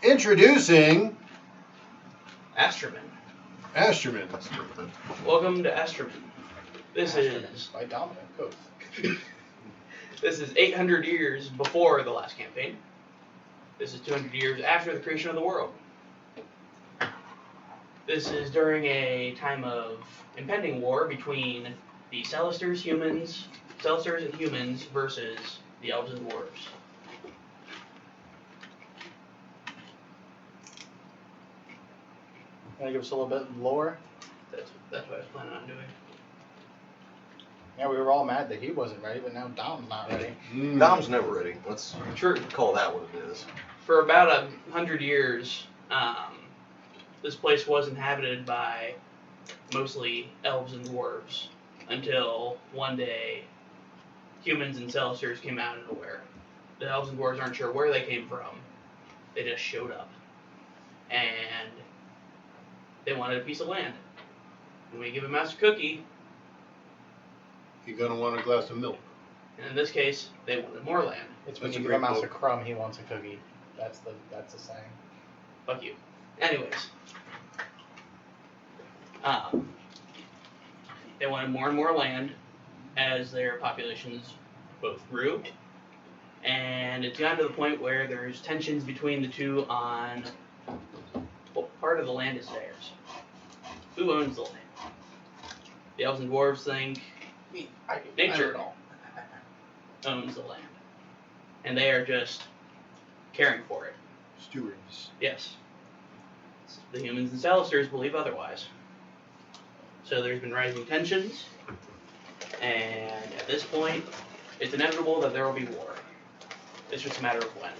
Introducing Astroman. Astroman. Welcome to Astroman. This is by Dominic Coates. This is 800 years before the last campaign. This is 200 years after the creation of the world. This is during a time of impending war between the Celesters and humans versus the elves and dwarves. Can you give us a little bit of lore? That's what I was planning on doing. Yeah, we were all mad that he wasn't ready, but now Dom's not ready. Dom's never ready. Let's True. call that what it is. For about 100 years, this place was inhabited by mostly elves and dwarves until one day humans and Celesters came out of nowhere. The elves and dwarves aren't sure where they came from. They just showed up. And they wanted a piece of land. And when you give a mouse a cookie, You're gonna want a glass of milk. and in this case, they wanted more land. It's when That's you a give a great mouse book. a crumb, he wants a cookie. That's the saying. Fuck you. Anyways. They wanted more and more land as their populations both grew. And it's gotten to the point where there's tensions between the two on what part of the land is theirs. Who owns the land? The elves and dwarves think nature owns the land. And they are just caring for it. Stewards. Yes. The humans and Celesters believe otherwise. So there's been rising tensions, and at this point, it's inevitable that there will be war. It's just a matter of when.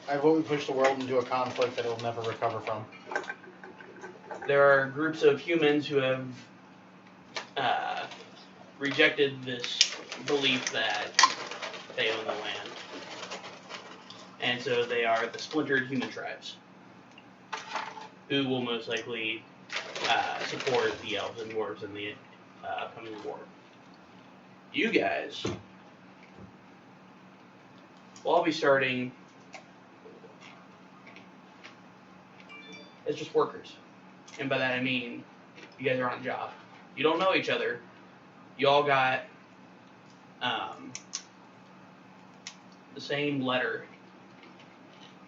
I vote we push the world into a conflict that it'll never recover from. There are groups of humans who have rejected this belief that they own the land. And so they are the splintered human tribes, who will most likely support the elves and dwarves in the upcoming war. You guys will all be starting as just workers. And by that I mean, you guys are on a job. You don't know each other. You all got the same letter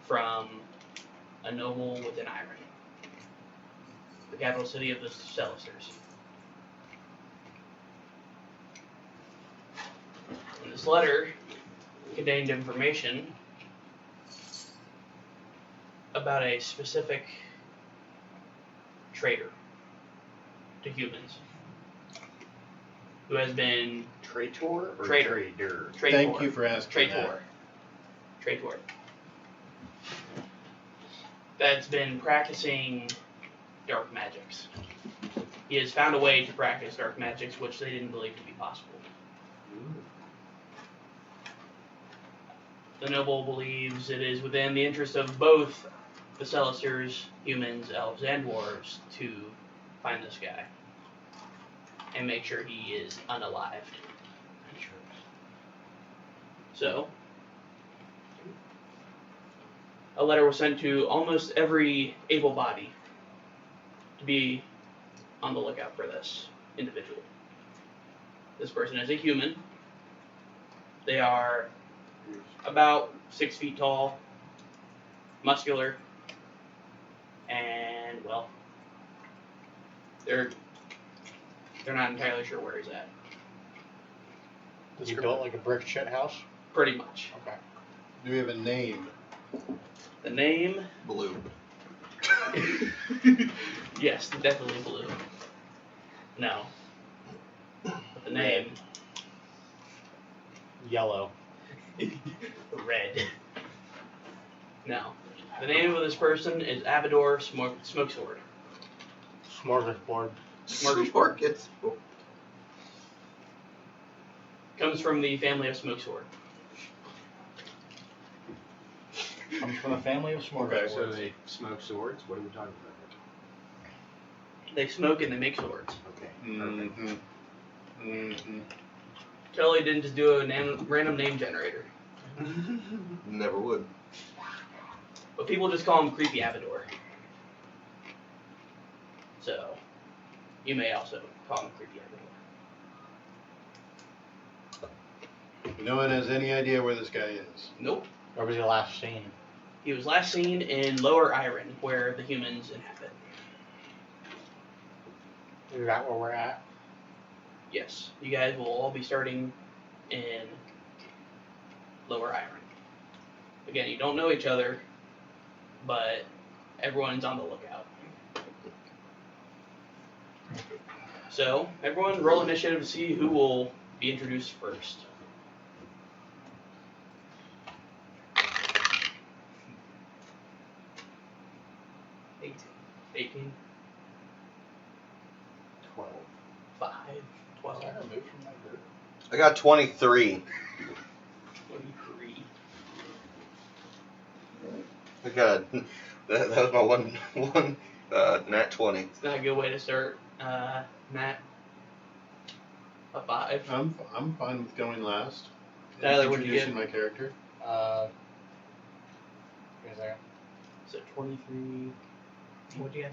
from a noble within Iron, the capital city of the Celesters. And this letter contained information about a specific traitor to humans who has been Traitor or Traitor. trader? Thank you for asking Traitor. That's been practicing dark magics. He has found a way to practice dark magics which they didn't believe to be possible. The noble believes it is within the interest of both the Celesters, humans, elves, and dwarves to find this guy and make sure he is unalived. So, a letter was sent to almost every able body to be on the lookout for this individual. This person is a human. They are about 6 feet tall, muscular, and well, they're not entirely sure where he's at. Is he built like a brick shit house? Pretty much. Okay. Do we have a name? The name, Blue. yes, definitely blue. No. But the name, Yellow. red. No. The name of this person is Abador Smokesword. Smorgasbord. Smorgasbord. Comes from the family of Smokesword. Comes from a family of smorgasbords. Okay, so they smoke swords. What are we talking about They smoke and they make swords. here? Okay, perfect. Kelly didn't just do a random name generator. Never would. but people just call him Creepy Avador. So, you may also call him Creepy Avador. No one has any idea where this guy is. Nope. Where was he last seen? He was last seen in Lower Iron, where the humans inhabit. Is that where we're at? Yes, you guys will all be starting in Lower Iron. Again, you don't know each other, but everyone's on the lookout. So, everyone roll initiative to see who will be introduced first. 18. 12. 5. 12. Can I remove from my group? I got 23. 23. I got that was my one nat 20. It's not a good way to start, Matt. A 5. I'm fine with going last. Tyler, what'd you Introducing get? my character. Wait a second. So 23. What'd you get?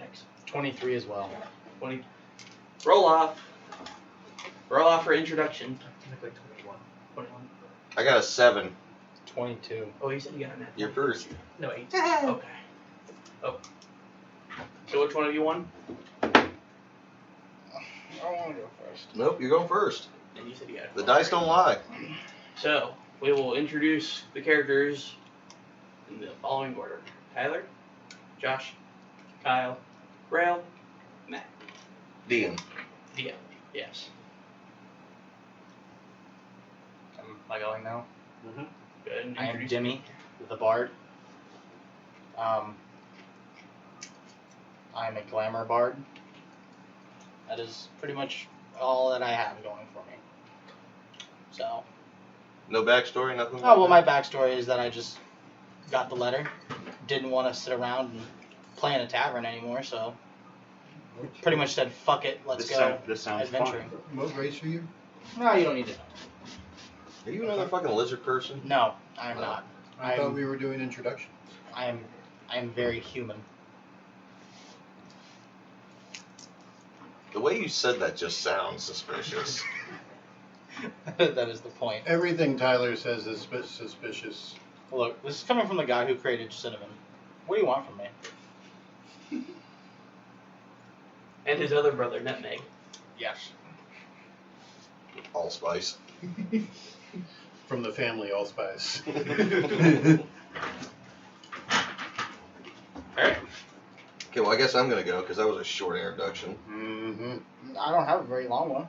Next. 23 as well. 20. Roll off. Roll off for introduction. Technically 21. 21. I got a 7. 22. Oh, you said you got a net. You're first. No, 8. Okay. Oh. So which one of you won? I want to go first. Nope, you're going first. And you said you got it. The dice don't lie. So, we will introduce the characters in the following order. Tyler, Josh, Kyle, Rail, Matt, Dean. Dio. Yes. Am I going now? Mm-hmm. Go ahead and I am introduce Jimmy, the bard. I'm a glamour bard. That is pretty much all that I have going for me. So, No backstory, nothing. oh well, my backstory is that I just got the letter, didn't want to sit around and play in a tavern anymore, so pretty much said, "Fuck it, let's go This sounds adventuring." fun. What race are you? No, you don't need to know. Are you another fucking lizard person? No, I am not. I thought we were doing introductions. I am very human. The way you said that just sounds suspicious. That is the point. Everything Tyler says is suspicious. Look, this is coming from the guy who created cinnamon. What do you want from me? And his other brother, Nutmeg. Yes. Allspice. From the family Allspice. Alright. Okay, well I guess I'm gonna go because that was a short introduction. Mm-hmm. I don't have a very long one.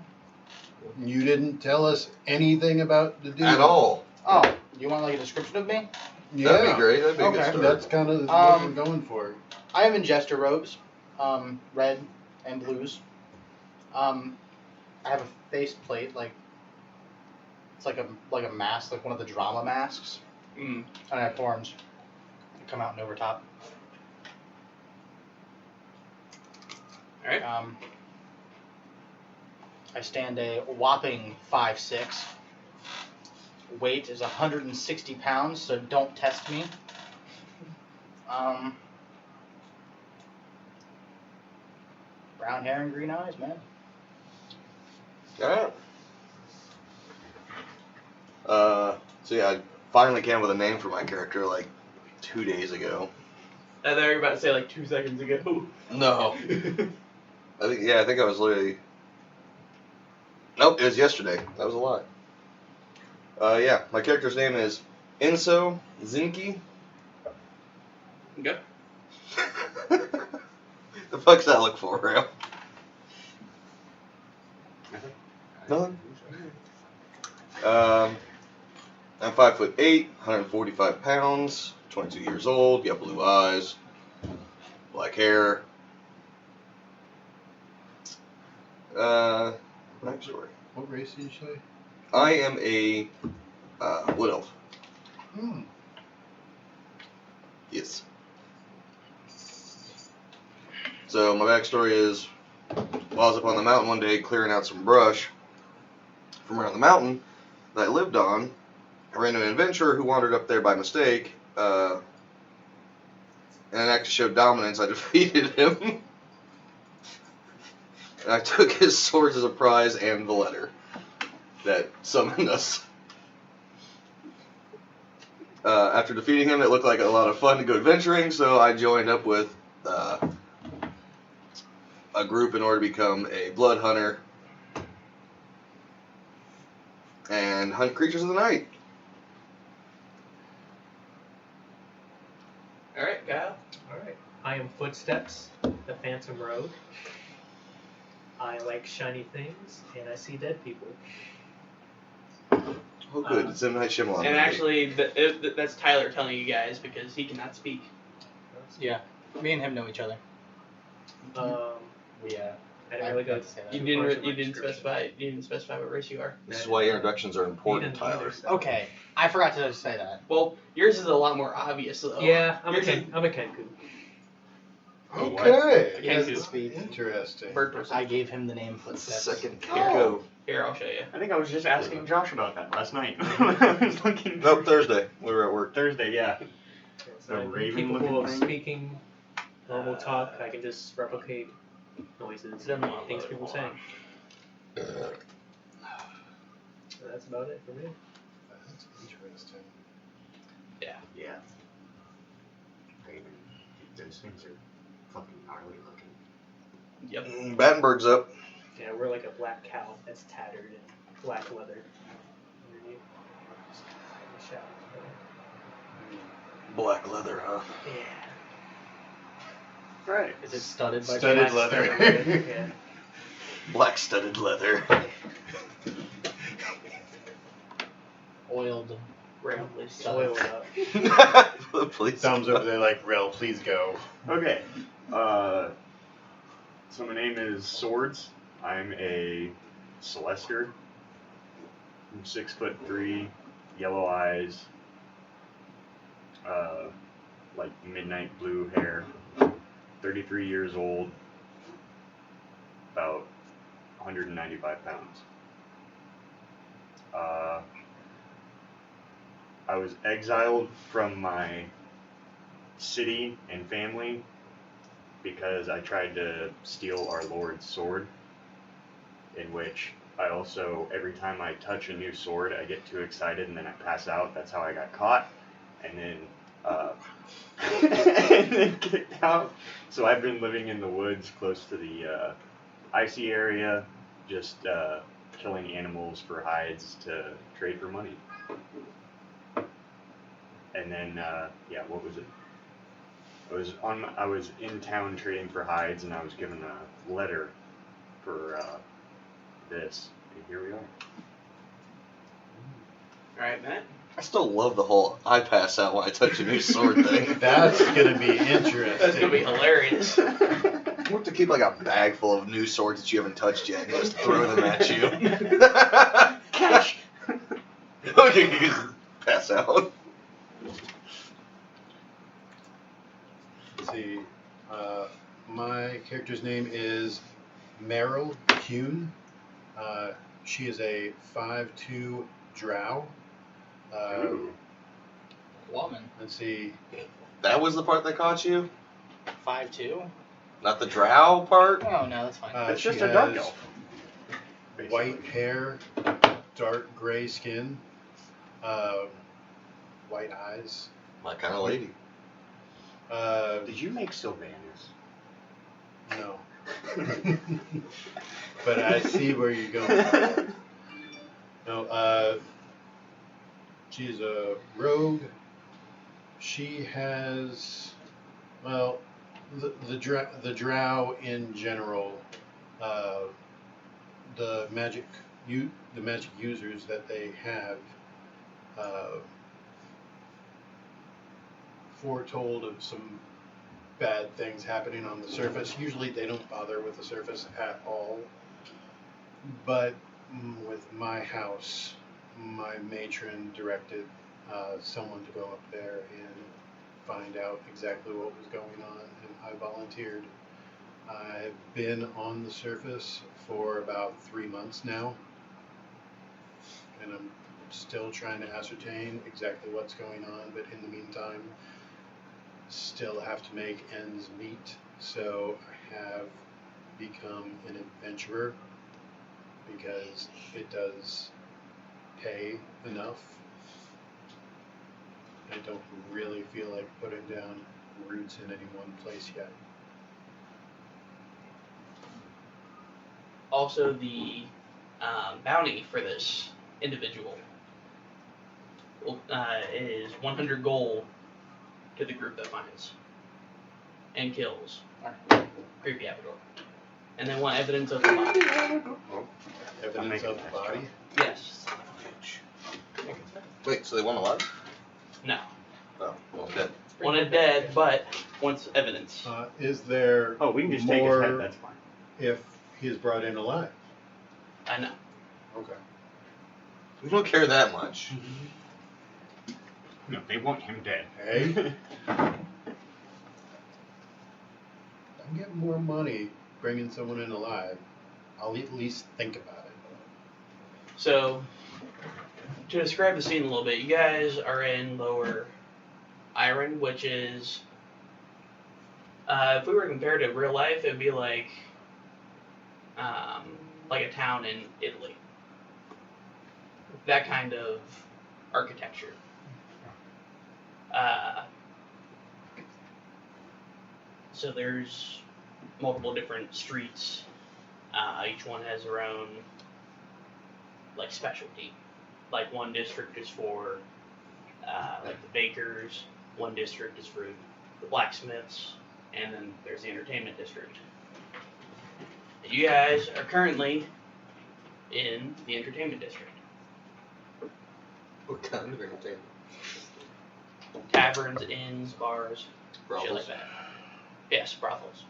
You didn't tell us anything about the dude. At all. Oh, you want like a description of me? Yeah. That'd be great. That'd be a good Okay. start. That's kind of what we're going for. I am in jester robes, red and blues. I have a face plate, like it's like a mask, like one of the drama masks, Mm. and I have horns that come out and over top. Alright. I stand a whopping 5'6". Weight is 160 pounds, so don't test me. Brown hair and green eyes, man. Alright. So yeah, I finally came up with a name for my character like 2 days ago. I thought you were about to say like 2 seconds ago. No. I think I was literally. Nope, it was yesterday. That was a lie. Yeah, my character's name is Enzo Zinke. Okay. The fuck's that look for, Rail? Nothing. I'm 5'8", 145 pounds, 22 years old, got blue eyes, black hair. Backstory. What race did you say? I am a wood elf. Hmm. Yes. So my backstory is, while I was up on the mountain one day clearing out some brush from around the mountain that I lived on, I ran into an adventurer who wandered up there by mistake, in an act to show dominance, I defeated him. And I took his swords as a prize and the letter that summoned us. After defeating him, it looked like a lot of fun to go adventuring, so I joined up with a group in order to become a blood hunter and hunt creatures of the night. Alright, Kyle. Alright. I am Footsteps, the Phantom Rogue. I like shiny things, and I see dead people. Oh, good. It's M. Night Shyamalan. And actually, that's Tyler telling you guys because he cannot speak. Yeah, me and him know each other. Yeah. I didn't really go. You didn't specify what race you are. This is why introductions are important, Tyler. Okay, I forgot to say that. Well, yours is a lot more obvious though. Yeah, I'm a Yours is Kenku. Okay. He has the Kenku. speed. Interesting. Bird person. I gave him the name That's the Footsteps. second Oh. Kenko. Here, I'll show you. I think I was just asking Josh about that last night. I was looking. Nope, Thursday. We were at work. Thursday, yeah. So The I'm raven capable looking of thing? speaking normal talk. I can just replicate noises Doesn't and want things load, people hold say. on. So that's about it for me. That's interesting. Yeah. Raven. Those things are fucking gnarly looking. Yep. Battenberg's up. Yeah, we're like a black cow that's tattered and black leather underneath. Just in the shadow. Black leather, huh? Yeah. Right. Is it studded by Studded glass? leather. Yeah. Black studded leather. Oiled. Rail. Soiled up. Please. Thumbs over there like, Rel, please go. Okay. So my name is Swords. I'm a Celester. I'm 6'3", yellow eyes, like midnight blue hair, 33 years old, about 195 pounds. I was exiled from my city and family because I tried to steal our Lord's sword, in which I also, every time I touch a new sword, I get too excited and then I pass out. That's how I got caught. And then, and then kicked out. So I've been living in the woods close to the icy area, just killing animals for hides to trade for money. And then, yeah, what was it? I was in town trading for hides, and I was given a letter for this, and here we are. Alright, Matt. I still love the whole I pass out when I touch a new sword thing. That's gonna be interesting. That's gonna be hilarious. You have to keep like a bag full of new swords that you haven't touched yet and just throw them at you. Cash! Pass out. Let's see. My character's name is Meryl Kuhn. She is a 5'2" drow. Ooh. Woman. Let's see. That was the part that caught you? 5'2"? Not the drow part? Oh, no, that's fine. It's She just a dark has elf. white hair, dark gray skin, white eyes. My kind of lady. Did you make Sylvanas? No. But I see where you're going. No, she's a rogue. She has, well, the drow in general, the magic users that they have, foretold of some bad things happening on the surface. Usually they don't bother with the surface at all. But with my house, my matron directed someone to go up there and find out exactly what was going on, and I volunteered. I've been on the surface for about 3 months now, and I'm still trying to ascertain exactly what's going on, but in the meantime, still have to make ends meet. So I have become an adventurer because it does pay enough. I don't really feel like putting down roots in any one place yet. Also, the bounty for this individual is 100 gold to the group that finds and kills creepy Abaddon. And they want evidence of the body. Evidence of the body? Yes. Wait, so they want alive? No. Oh, well, dead. Wanted dead, but wants evidence. Is there Oh, we can just take his more head, that's fine. if he is brought in alive? I know. Okay. We don't care that much. No, they want him dead. Hey, I can get more money bringing someone in alive. I'll at least think about it. So, to describe the scene a little bit, you guys are in Lower Iron, which is, if we were to compare to real life, it would be like a town in Italy. That kind of architecture. So there's multiple different streets. Each one has their own like specialty. Like one district is for like the bakers, one district is for the blacksmiths, and then there's the entertainment district. You guys are currently in the entertainment district. What kind of entertainment? Taverns, inns, bars, shit Brothels. like that. Yes, brothels.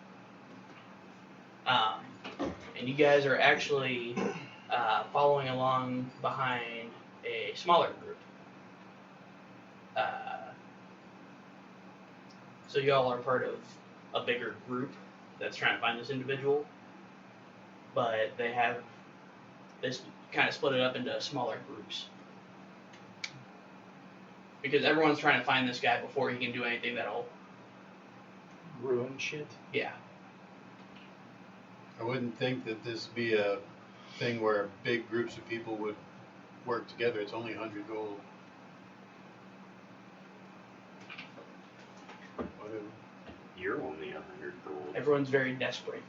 And you guys are actually following along behind a smaller group. So y'all are part of a bigger group that's trying to find this individual, but they have this kind of split it up into smaller groups. Because everyone's trying to find this guy before he can do anything that'll Ruin shit. Yeah. I wouldn't think that this would be a thing where big groups of people would work together. It's only 100 gold. Whatever. You're only 100 gold. Everyone's very desperate.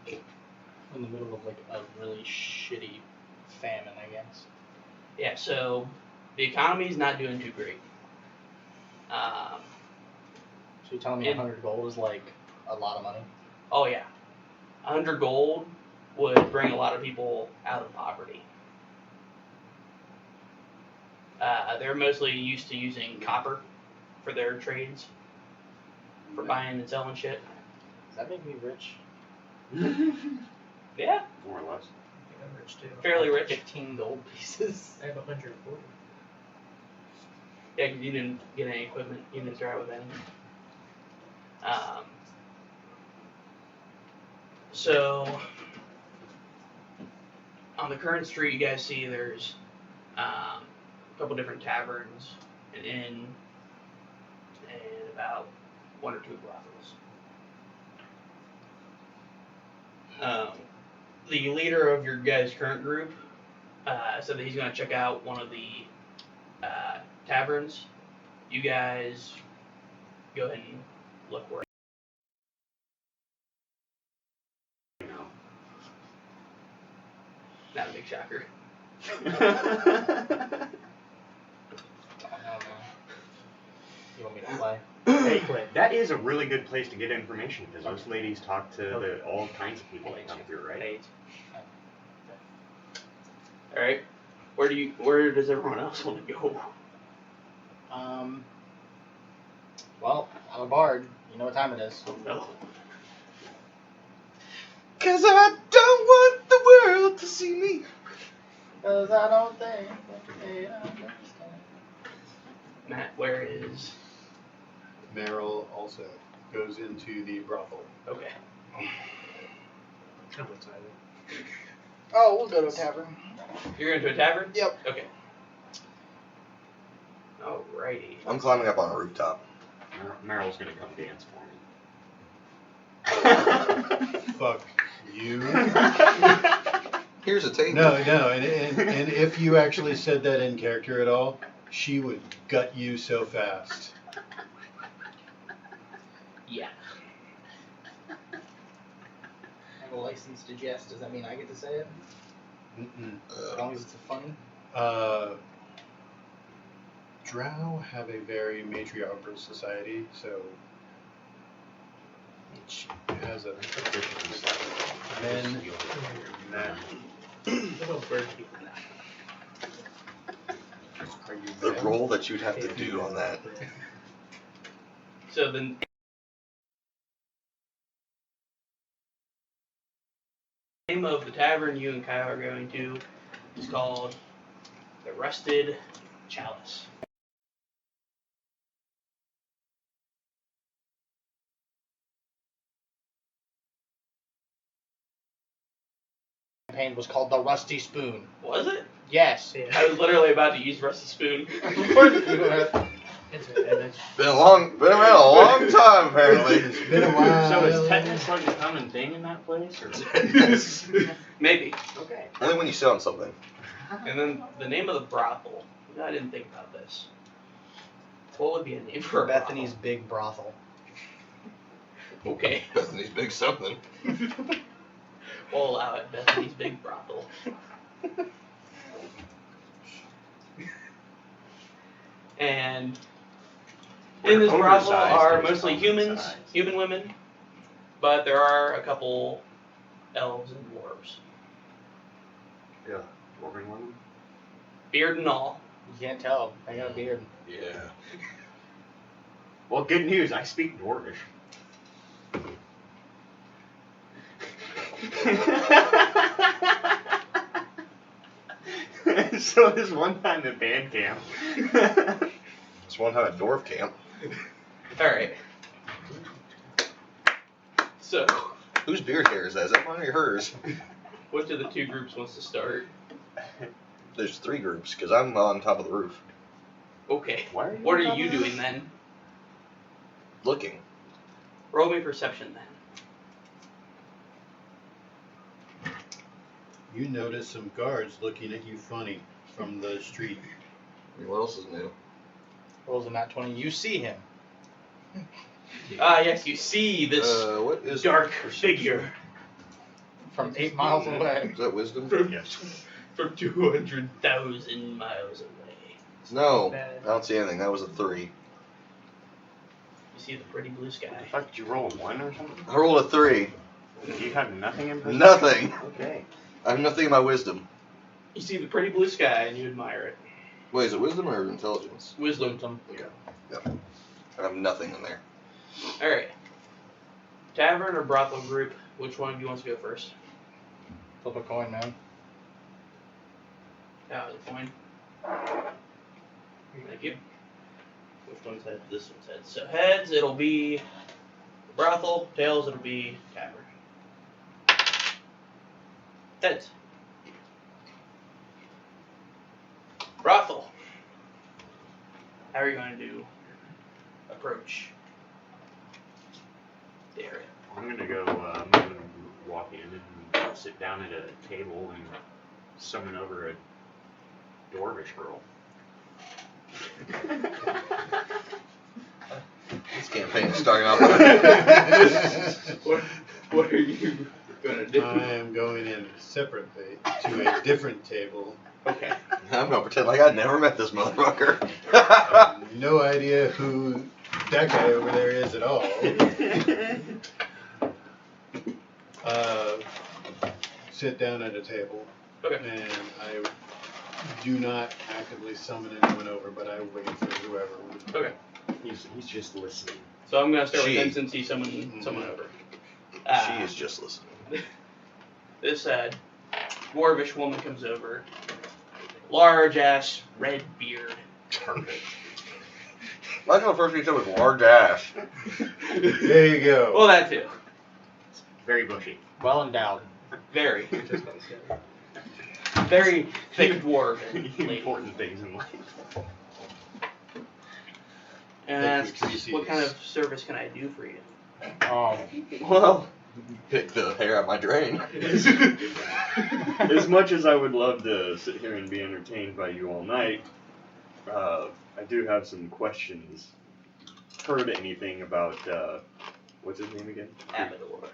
In the middle of like a really shitty famine, I guess. Yeah, so the economy's not doing too great. So you're telling me 100 gold is like a lot of money? Oh yeah, 100 gold would bring a lot of people out of poverty. They're mostly used to using copper for their trades, for buying and selling shit. Does that make me rich? Yeah, More or less. I think I'm rich too. fairly rich. 15 gold pieces. I have 140. Yeah, 'cause you didn't get any equipment. You didn't start with any. So, on the current street, you guys see there's a couple different taverns, an inn, and about 1 or 2 brothels. The leader of your guys' current group said that he's going to check out one of the taverns. You guys go ahead and look where. Not a big shocker. Oh, no. You want me to play? Hey, that is a really good place to get information because those ladies talk to all kinds of people that come through, right? Alright. Where does everyone else want to go? Well, I'm a bard. You know what time it is. No. Cause I don't want the world to see me. Cause I don't think that they understand. Matt, where is Meryl also goes into the brothel. okay. I'm with Tyler. Oh, we'll go to a tavern. You're going to a tavern? Yep. Okay. Alrighty. I'm climbing up on a rooftop. Meryl's gonna come dance for me. Fuck you. Here's a table. No, and if you actually said that in character at all, she would gut you so fast. Yeah. I have a license to jest. Does that mean I get to say it? Mm-mm. As long as it's funny. Drow have a very matriarchal society, so each has a men. Little bird people now. Are you The men? roll that you'd have to do on that. So the name of the tavern you and Kyle are going to is called the Rusted Chalice. Campaign was called the Rusty Spoon. Was it? Yes. Yeah. I was literally about to use Rusty Spoon. It's right, that's Been around a long time, apparently. It's been a while. So is tetanus like a common thing in that place? Or? Maybe. Okay. Only when you sit on something. And then the name of the brothel. I didn't think about this. What would be a name for a Bethany's Big Brothel. brothel? Okay. Bethany's big something. We'll allow it. Bethany's Big Brothel. And in this brothel are mostly humans, human women, but there are a couple elves and dwarves. Yeah. Dwarven woman? Beard and all. You can't tell. I got a beard. Yeah. Well, good news. I speak Dwarvish. So this one time at band camp. It's one time at dwarf camp. Alright. So, Whose beard hair is that? Is that mine or hers? which of the two groups wants to start? There's 3 groups, because I'm on top of the roof. Okay. Why are you What on are top you of the roof? doing then? Looking. Roll me perception then. You notice some guards looking at you funny from the street. I mean, what else is new? Rolls a nat 20. You see him. Ah, yes, you see this What is dark perception? figure From 8 miles away. Is that wisdom? Yes. from 200,000 miles away. No, Bad. I don't see anything. That was a 3. You see the pretty blue What the sky. fuck, did you roll a 1 or something? I rolled a 3. You have nothing in perception? Nothing. Okay. I have nothing in my wisdom. You see the pretty blue sky and you admire it. Wait, is it wisdom or intelligence? Wisdom. Okay. Yep. I have nothing in there. Alright. Tavern or brothel group, which one of you wants to go first? Flip a coin, man. The coin. Thank you. Which one's heads? This one's heads. So heads, it'll be brothel. Tails, it'll be tavern. Heads. Brothel. How are you going to approach the area? I'm gonna walk in and sit down at a table and summon over a Dwarvish girl. This campaign is starting off with What are you gonna do? I am going in separately to a different table. Okay. I'm gonna pretend like I never met this motherfucker. I have no idea who that guy over there is at all. Sit down at a table, Okay. and I do not actively summon anyone over, but I wait for whoever. Okay. He's just listening. So I'm gonna start She. with him since he's someone over. She is just listening. This dwarvish woman comes over. Large ass red beard. Perfect. I know the first thing you said was large ass. There you go. Well, that too. Very bushy. Well endowed. Very. just about to say. very thick dwarf. lady. Important things in life. And Thank you, asks, Creases. what kind of service can I do for you? Well, pick the hair out my drain. As much as I would love to sit here and be entertained by you all night, I do have some questions. Heard anything about, what's his name again? Abador.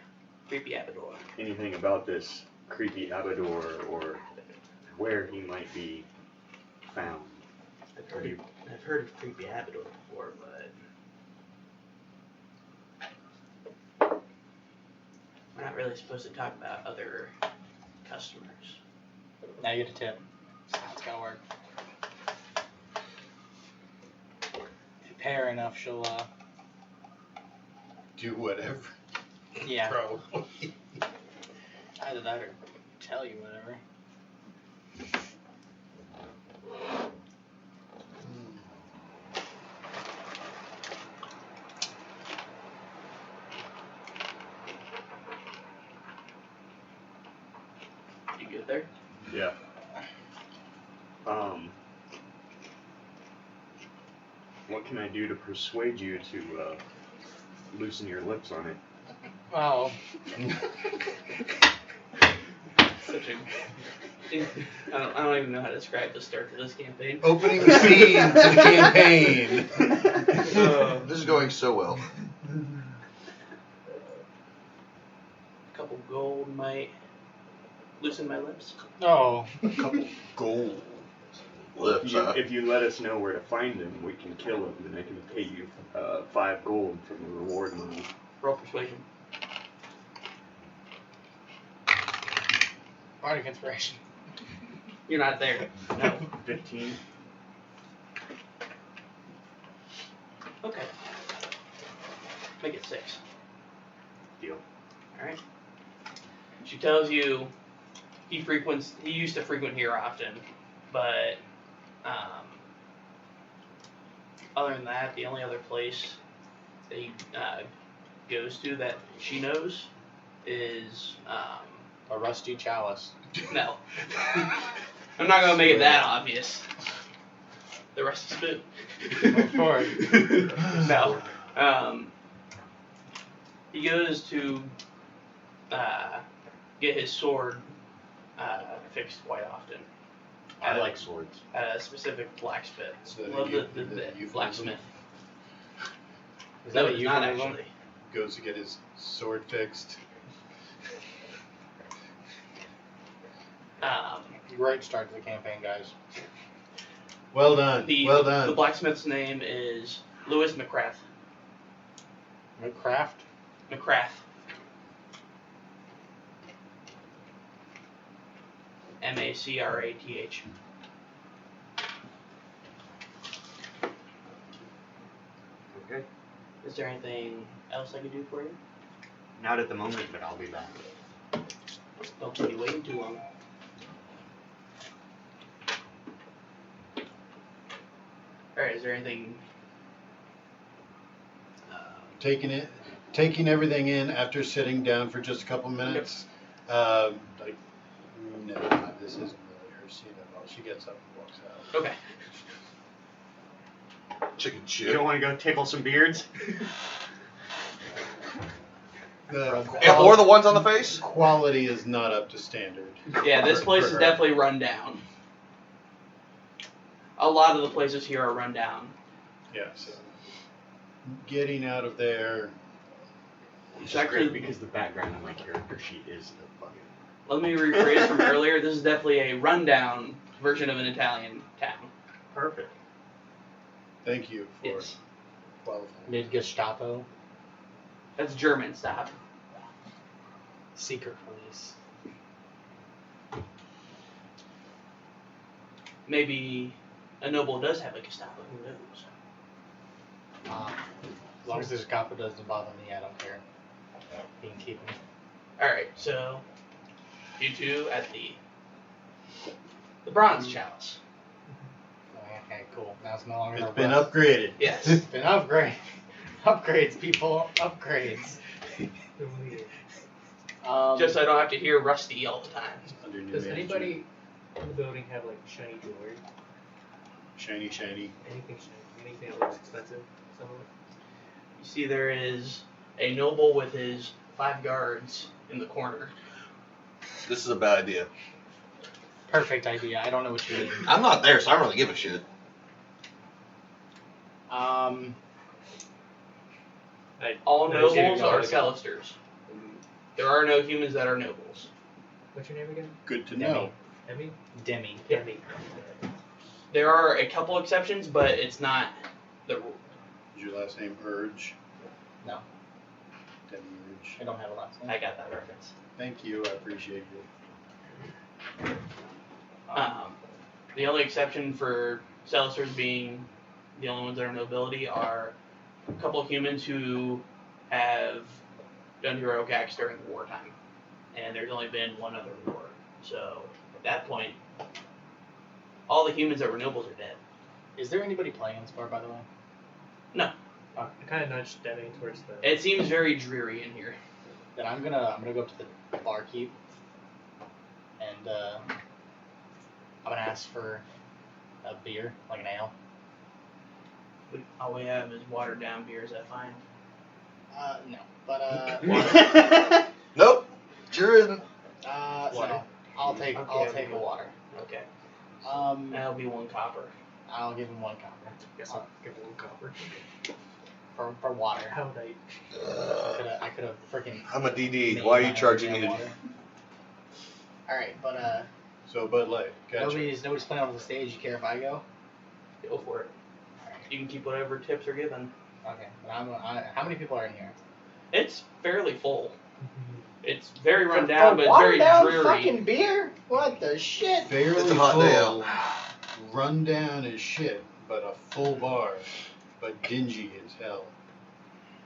Creepy Abador. Anything about this creepy Abador or where he might be found? I've heard of Creepy Abador before, but we're not really supposed to talk about other customers. Now you get a tip. That's how it's gonna work. If you pay her enough, she'll, Do whatever. yeah. Probably. Either that or tell you whatever. You good there? Yeah. What can I do to persuade you to loosen your lips on it? Well, Such a. I don't even know how to describe the start to this campaign. Opening the scene to the campaign. This is going so well. A couple gold might loosen my lips. no. A couple gold. Lips, huh? If you let us know where to find him, we can kill him, and I can pay you 5 gold from the reward money. Roll persuasion. Bardic inspiration. You're not there. No. 15. Okay. Make it 6. Deal. Alright. She tells you he used to frequent here often, but other than that, the only other place that he goes to that she knows is A rusty chalice. no. I'm not gonna make it that obvious. The rusty spoon. Of course. No. He goes to get his sword fixed quite often. I like swords. At a specific blacksmith. So that Love you- the that euphemism? blacksmith. Is No, that a it's not euphemism? actually. Goes to get his sword fixed. Great start to the campaign, guys. Well done. Well The done. blacksmith's name is Louis McCrath. McCraft? McCrath. MACRATH. Okay. Is there anything else I can do for you? Not at the moment, but I'll be back. Don't keep you waiting too long. Alright, is there anything... Taking everything in after sitting down for just a couple minutes. Like, no, this isn't really her seat at all. She gets up and walks out. Okay. Chicken You shit. don't want to go tickle some beards? The Yeah, or the ones on the face? quality is not up to standard. Yeah, this place is For her. definitely run down. A lot of the places here are run down. Yeah, so getting out of there. It's actually- great because the background on my character sheet is the fucking... Let me rephrase from earlier. This is definitely a rundown version of an Italian town. Perfect. Thank you for Yes. qualifying. Mid Gestapo. That's German, stop. Secret police. Maybe a noble does have a Gestapo, who knows? As long as the Gestapo doesn't bother me, I don't care. You can keep me. Alright, so you two at the bronze chalice. Okay, cool. Now it's no longer It's a been rust. upgraded. Yes. It's been upgrade. Upgrades, people. Upgrades. Just so I don't have to hear Rusty all the time. Under new Does management. anybody in the building have like shiny jewelry? Shiny. Anything shiny? Anything that looks expensive? Some of it. You see, there is a noble with his 5 guards in the corner. This is a bad idea. Perfect idea. I don't know what you mean. I'm not there, so I don't really give a shit. All No, you nobles didn't are know. Celesters. There are no humans that are nobles. What's your name again? Good to Demi. know. Emmy? Demi. Demi. There are a couple exceptions, but it's not the rule. Is your last name Urge? No. Demi Urge. I don't have a last name. I got that reference. Thank you. I appreciate it. The only exception for Celesters being the only ones that are nobility are a couple of humans who have done heroic acts during wartime. And there's only been one other war. So, at that point, all the humans that were nobles are dead. Is there anybody playing in this bar, by the way? I kind of nudged Demi towards the. It seems very dreary in here. Then I'm gonna go up to the barkeep and I'm gonna ask for a beer, like an ale. All we have is watered down beers, I find. No, but Nope. Sure isn't. Water. no. I'll take Okay, a water. Okay. I'll That'll be 1 copper. give him 1 copper Guess I'll give a little copper. for water. How night. I could have freaking. I'm a DD. Why are you charging me to? water? All right, but So Bud Light. Gotcha. nobody's playing on the stage. You care if I go? Go for it. You can keep whatever tips are given. Okay. But how many people are in here? It's fairly full. It's very run down, but it's watered very down dreary. fucking beer? What the shit? Fairly It's a hot full, day out. run down as shit, but a full bar, but dingy as hell.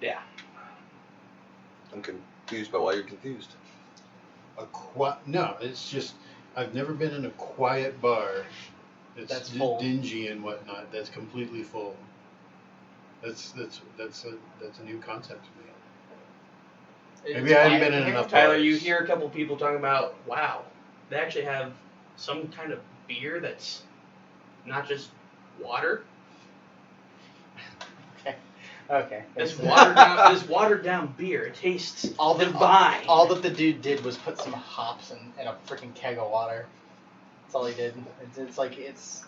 Yeah. I'm confused by why you're confused. No, it's just I've never been in a quiet bar. It's That's full. dingy and whatnot. That's completely full. That's a new concept to me. Maybe I haven't been in enough Tyler, bars. you hear a couple people talking about, wow, they actually have some kind of beer that's not just water. Okay. This watered down beer. It tastes divine. All that the dude did was put some hops in a freaking keg of water. That's all he did. It's like it's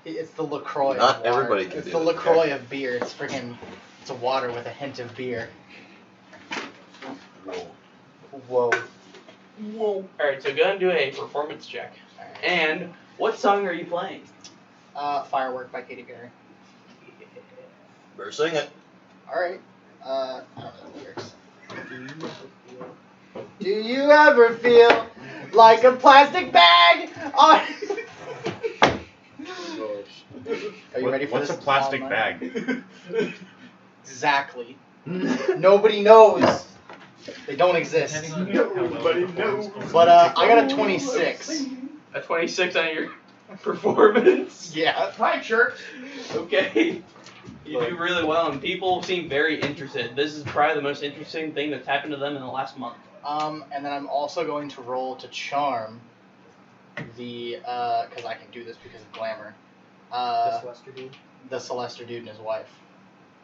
the LaCroix. Not of water. everybody can It's do the it, LaCroix okay. of beer. It's a water with a hint of beer. Whoa. Alright, so go ahead and do a performance check. Alright. And what song are you playing? Firework by Katy Perry. Better sing it. Alright. I don't know the lyrics. Do you ever feel like a plastic bag on... Are you ready for What's this? a plastic song, bag? Exactly. Nobody knows. They don't exist. Depending on how well Nobody it performs. knows. But I got a 26. A 26 on your performance? Yeah. Hi, church. Okay. You do really well, and people seem very interested. This is probably the most interesting thing that's happened to them in the last month. And then I'm also going to roll to charm the because I can do this because of glamour. This Lester dude. The Celester dude and his wife.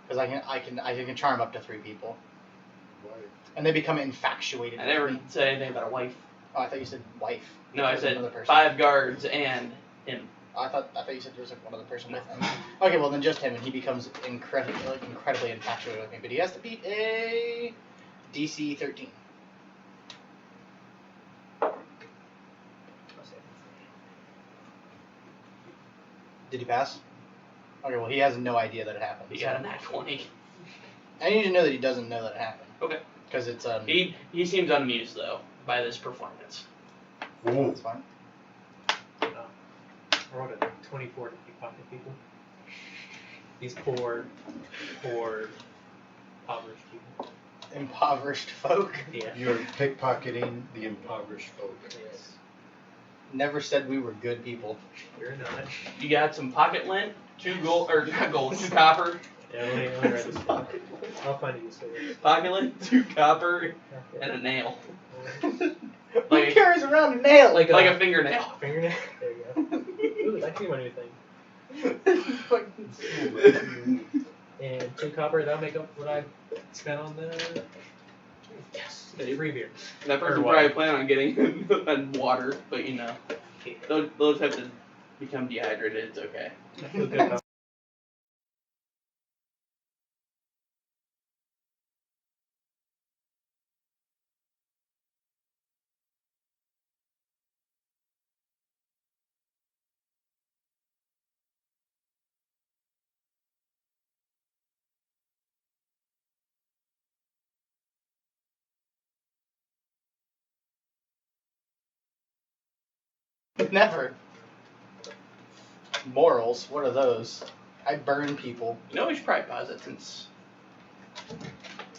Because I can charm up to 3 people, and they become infatuated. I with never me. said anything about a wife. Oh, I thought you said wife. No, I There's said another person. 5 guards and him. I thought you said there was like one other person with him. Okay, well then just him, and he becomes incredibly infatuated with me. But he has to beat a DC 13. Did he pass? Okay, well he has no idea that it happened. He got a nat 20. I need to know that he doesn't know that it happened. Okay. Because it's He seems unmused, though, by this performance. That's fine. I rolled a 24 to pickpocket people. These poor, impoverished people. Impoverished folk. Yeah. You're pickpocketing the impoverished folk. Yes. Never said we were good people. You're not. You got some pocket lint, 2 gold, or not gold, 2 copper. Yeah, let me write this down. I'll find you so Pocket lint, 2 copper, and a nail. Who carries around a nail? Like a fingernail. fingernail. There you go. can't do anything. Fucking- And 2 copper, that'll make up what I spent on the. Yes! Hey. Free beer. That person Or probably water. plan on getting on water, but you know, those have to become dehydrated. It's okay. I feel good about Never. Morals, what are those? I burn people. You know, we should probably pause it since.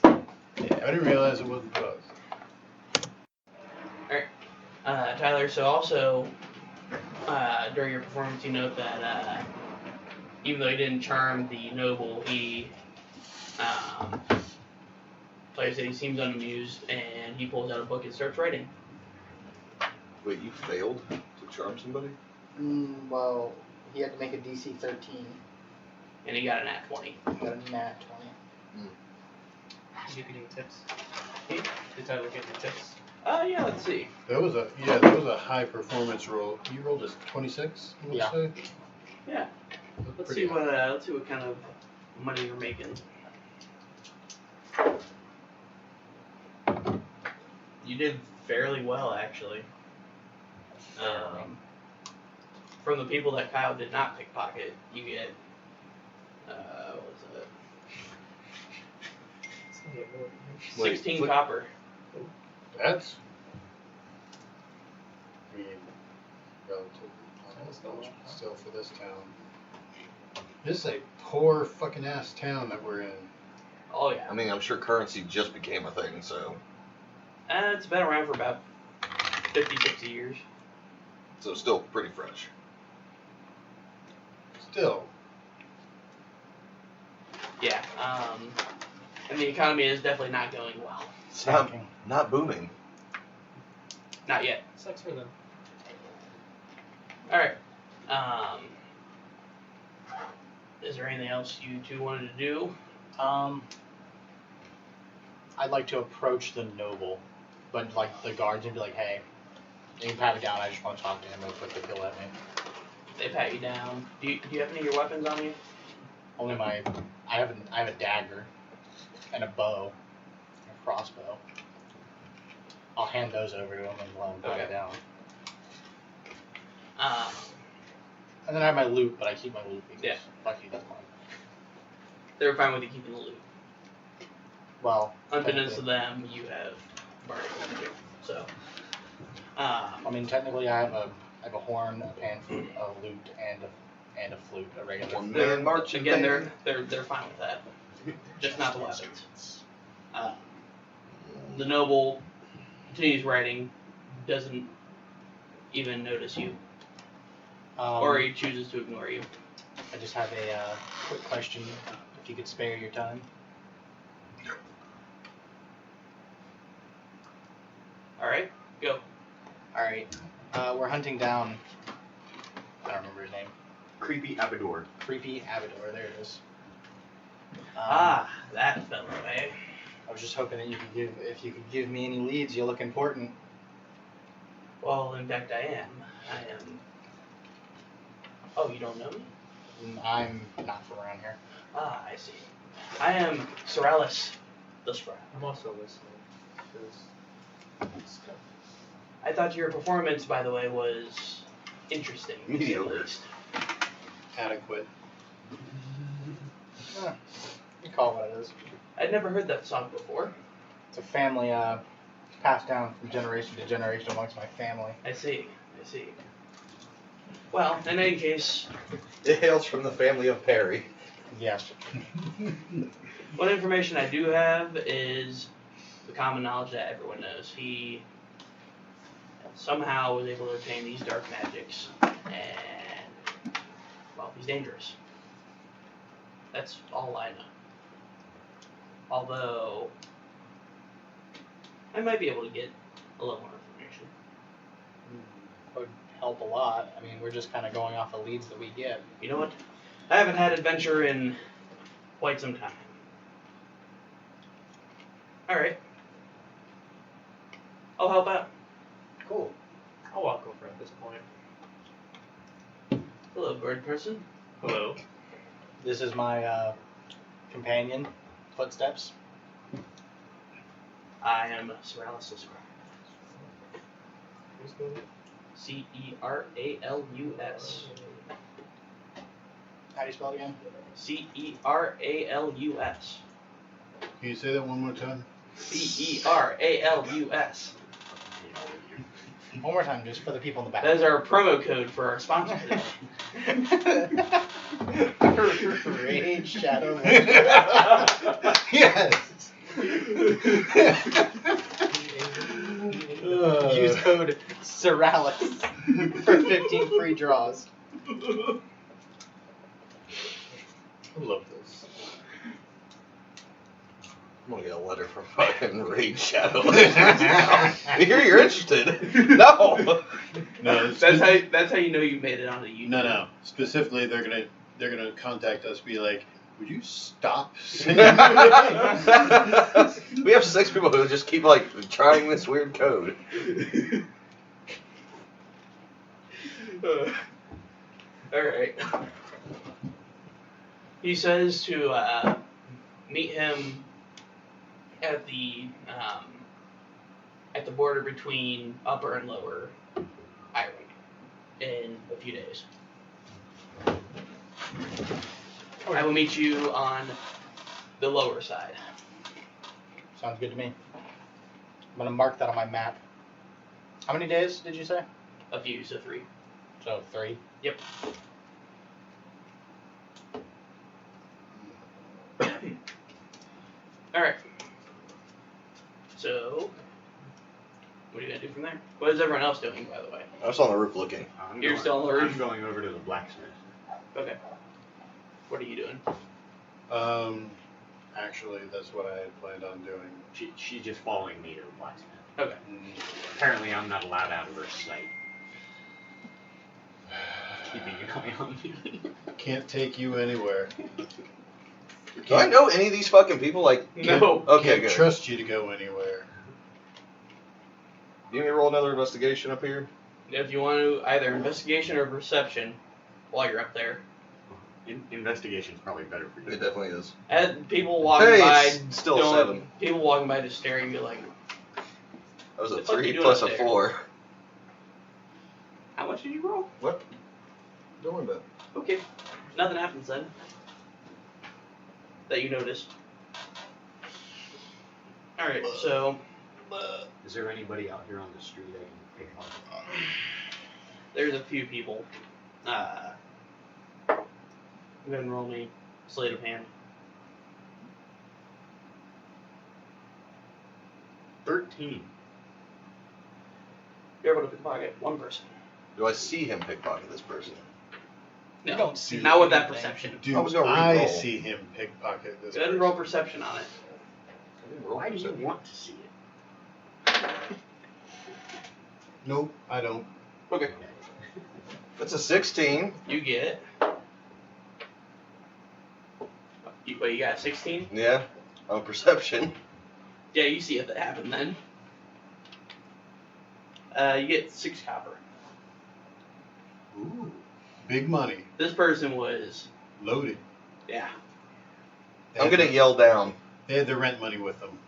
I didn't realize it wasn't both. Tyler, so also, during your performance, you note that, even though he didn't charm the noble, he, like I said, he seems unamused, and he pulls out a book and starts writing. Wait, you failed to charm somebody? Well, he had to make a DC 13. And he got an at 20. He got a nat 20. Did you get any tips? Hmm? Did Tyler get any tips? Yeah, let's see. That was a high performance roll. You rolled a 26. I wanna Yeah. say? Yeah. That's Let's pretty see high. let's see what kind of money you're making. You did fairly well, actually. From the people that Kyle did not pickpocket, you get, what was it? It's gonna get more than me. Wait, 16 flip- copper. That's, I mean, relatively That's not not much, bad. but still for this town. This is a poor fucking ass town that we're in. Oh yeah. I mean, I'm sure currency just became a thing, so It's been around for about 50, 60 years. it's still pretty fresh. Still, Yeah. And the economy is definitely not going well. It's not Tanking. not booming. Not yet. Sucks for them. Alright. Is there anything else you two wanted to do? I'd like to approach the noble, but like the guards and be like, hey, you can pat me down, I just want to talk to him real quick if he'll let me. They pat you down. Do you have any of your weapons on you? Only I have a dagger and a bow and a crossbow. I'll hand those over to him and let him pat Okay. me down. Um, And then I have my loot, but I keep my loot because Yeah. fuck you, that's mine. they're fine with you keeping the loot. Well, Unbeknownst to technically- them, you have bargaining too. So, I mean, technically, I have a horn, a pan flute, a lute, and a flute, a regular. One they're, man marching again, band. they're fine with that. Just not the weapons. The noble continues writing, doesn't even notice you, or he chooses to ignore you. I just have a quick question. If you could spare your time. All right, go. All right. We're hunting down. I don't remember his name. Creepy Abador. Creepy Abador. There it is. That fellow, eh? I was just hoping that if you could give me any leads, you look important. Well, in fact, I am. Oh, you don't know me? I'm not from around here. I see. I am Sorellis, the Sprout. I'm also listening. Because I thought your performance, by the way, was interesting. to say the Mediocre. least. adequate. You call it what it is. I'd never heard that song before. It's a family passed down from generation to generation amongst my family. I see. Well, in any case, It hails from the family of Perry. Yes. what information I do have is the common knowledge that everyone knows. He somehow was able to obtain these dark magics, and, well, he's dangerous. That's all I know. Although, I might be able to get a little more information. help a lot. I mean, we're just kind of going off the leads that we get. You know what? I haven't had adventure in quite some time. Alright. I'll help out. Cool. I'll walk over at this point. Hello, bird person. Hello. This is my companion, Footsteps. I am Ceralus the Scribe. Who's going? Ceralus. How do you spell it again? Ceralus. Can you say that one more time? Ceralus. One more time, just for the people in the back. That is our promo code for our sponsor today. Rage Shadow. Yes. Use code Ceralus for 15 free draws. I love this. I'm gonna get a letter from fucking Raid Shadow. We hear you're interested. No. No, That's how you know you made it onto YouTube. No. Specifically, they're gonna contact us. Be like, would you stop saying We have 6 people who just keep like trying this weird code. Alright. He says to meet him at the border between Upper and Lower Ireland in a few days. I will meet you on the lower side. Sounds good to me. I'm gonna mark that on my map. How many days did you say? A few, so 3. So 3. Yep. Alright. So, what are you going to do from there? What is everyone else doing, by the way? I was on the roof looking. You're still on the roof? I'm going over to the blacksmith. Okay. What are you doing? Actually, that's what I had planned on doing. She's just following me to the blacksmith. Okay. Apparently, I'm not allowed out of her sight. Keeping an eye on me. Can't take you anywhere. Do I know any of these fucking people? Like, No. okay, Can't good. trust you to go anywhere. You want me to roll another investigation up here? If you want to, either investigation or perception while you're up there. Investigation's probably better for you. It definitely is. And people walking Hey, by it's still don't- 7. People walking by just staring at you like, That was a The fuck 3 you doing plus up a there? 4. how much did you roll? What? Don't worry about it. Okay. Nothing happens then. That you noticed. Alright, so Is there anybody out here on the street I can pick up? there's a few people. Go ahead and roll me sleight of hand. 13. You're able to pickpocket one person. Do I see him pickpocket this person? No, You don't see not with that anything. perception. Do I was gonna I re-roll. see him pickpocket this Go ahead and roll perception on it. Why do you want to see it? Nope, I don't. Okay. That's a 16. You get it. You got 16? Yeah. On perception. Yeah, you see it that happened then. You get 6 copper. Ooh, big money. This person was, Loaded. yeah. They I'm had gonna the- yell down. They had the rent money with them.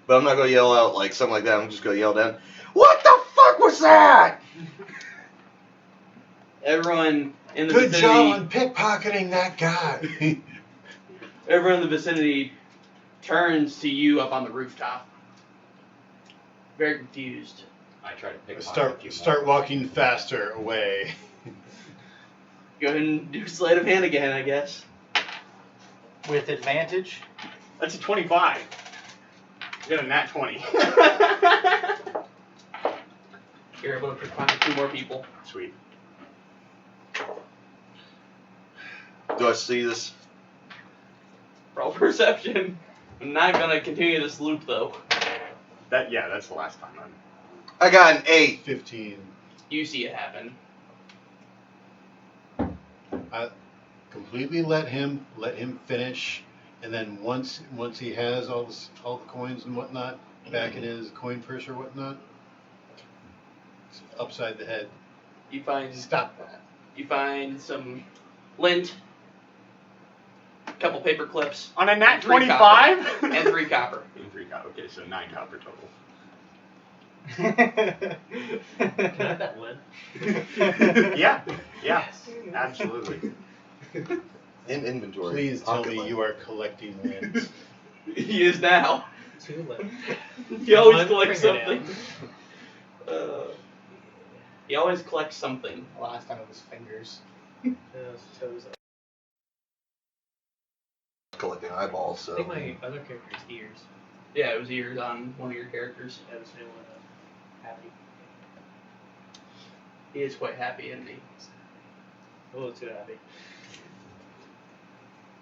But I'm not gonna yell out like something like that. I'm just gonna yell down. What the fuck was that? Everyone in the Good vicinity, job on pickpocketing that guy. everyone in the vicinity turns to you up on the rooftop. Very confused. I try to pick a few Start more. walking faster away. Go ahead and do sleight of hand again, I guess. With advantage. That's a 25. Get a nat 20. You're able to pickpocket 2 more people. Sweet. Do I see this? Roll perception. I'm not gonna continue this loop though. That's the last time I got an 8. 15. You see it happen. I completely let him finish, and then once he has all the coins and whatnot back in his coin purse or whatnot, upside the head. You find Stop that. You find some lint, a couple paper clips, On a nat 3 25? copper, and 3 copper. And 3 copper. Okay, so 9 copper total. Can I have that lint? Yeah, absolutely. In inventory. Please tell Pocket me lint. you are collecting lint. He is now. 2 lint. He always One collects fingernail. something. He always collects something. Last time it was fingers. Those toes. Collecting eyeballs, so. I think my other character's ears. Yeah, it was ears on one of your characters. That was the one happy. He is quite happy, isn't he? A little too happy.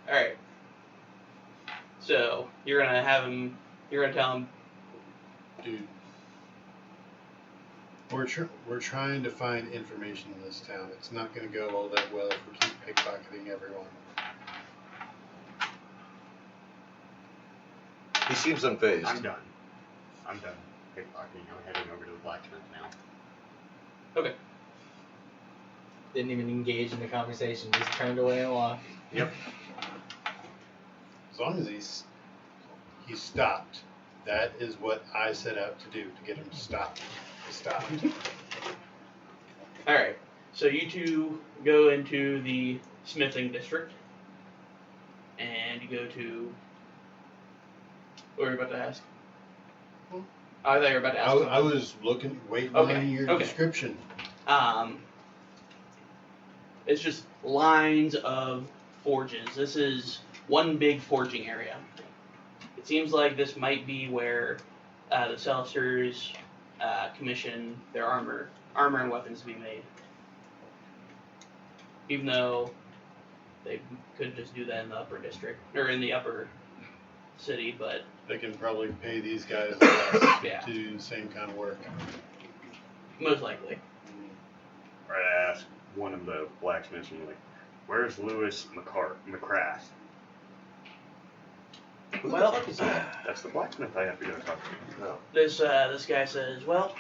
Alright. So, you're gonna tell him, Dude. We're trying to find information in this town. It's not going to go all that well if we keep pickpocketing everyone. He seems unfazed. I'm done. Pickpocketing. I'm heading over to the blacksmith now. okay. Didn't even engage in the conversation, just turned away and walked. Yep. As long as he stopped. That is what I set out to do, to get him to stop. He stopped. Alright. So you two go into the smithing district. And you go to... What were you about to ask? Hmm? I thought you were about to ask. I was waiting Okay, on your okay. description. It's just lines of forges. This is one big forging area. It seems like this might be where the Celesters commission their armor and weapons to be made. Even though they could just do that in the upper district, or in the upper city, but They can probably pay these guys less Yeah. to do the same kind of work. most likely. Right, I asked one of the blacksmiths, and like, where's Lewis McCrath? Who Well- the fuck is that? That's the blacksmith I have to go talk to. No. This guy says, well,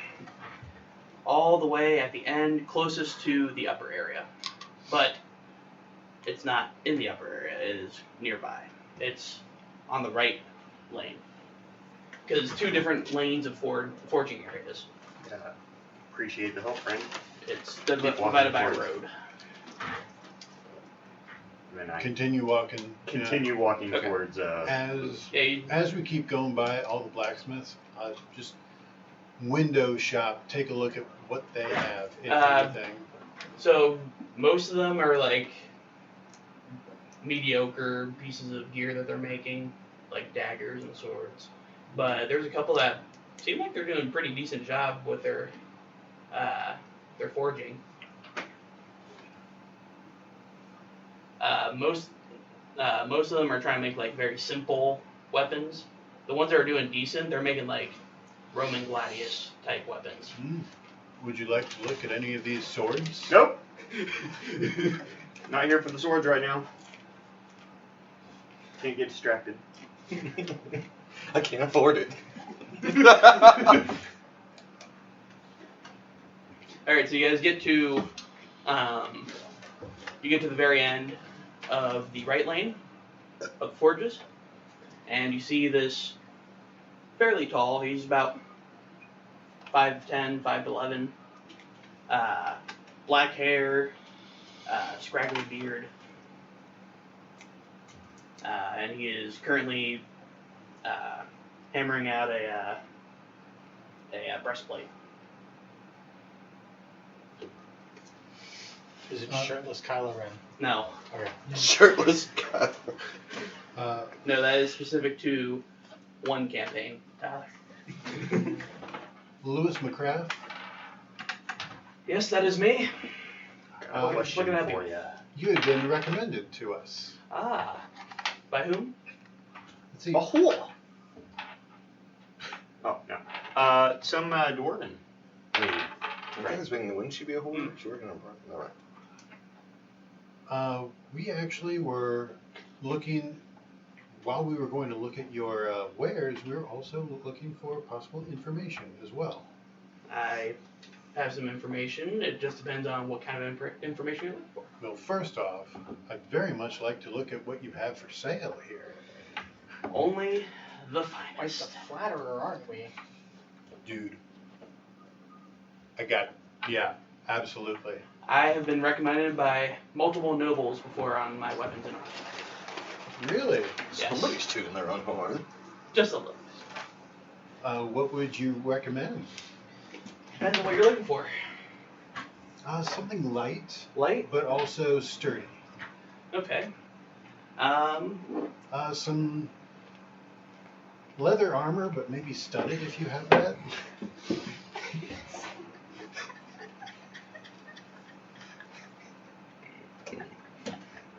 all the way at the end, closest to the upper area, but it's not in the upper area. It is nearby. It's on the right lane because it's 2 different lanes of forging areas. Appreciate the help, friend. It's Keep walking divided by a forward. road. And then I Continue walking. continue walking Okay. towards. Yeah, As we keep going by all the blacksmiths, just window shop, take a look at what they have, if anything. so most of them are like mediocre pieces of gear that they're making, like daggers and swords. But there's a couple that seem like they're doing a pretty decent job with their forging. Most of them are trying to make like very simple weapons. The ones that are doing decent, they're making like Roman gladius type weapons. Would you like to look at any of these swords? Nope. Not here for the swords right now. Can't get distracted. I can't afford it. Alright, so you guys get to the very end of the right lane of forges, and you see this fairly tall, he's about 5'10", 5'11", black hair, scraggly beard, and he is currently hammering out a breastplate. Is it shirtless Kylo Ren? No. Okay. Shirtless guy. No, that is specific to one campaign. Lewis McCrath, Yes, that is me. Got a question looking at for me. you. you had been recommended to us. Ah. By whom? Let's see. Bahul. Oh no. Some dwarven. Wouldn't she be a hoarder? She working on Alright. We actually were looking, while we were going to look at your wares, we were also looking for possible information as well. I have some information. It just depends on what kind of information you're looking for. Well, first off, I'd very much like to look at what you have for sale here. Only the Quite finest. the flatterer, aren't we? Dude. Yeah, absolutely. I have been recommended by multiple nobles before on my weapons and armor. Really? Yes. Somebody's tooting their own horn. Just a little. What would you recommend? Depends on what you're looking for. Something light, Light? but also sturdy. Okay. Some leather armor, but maybe studded if you have that.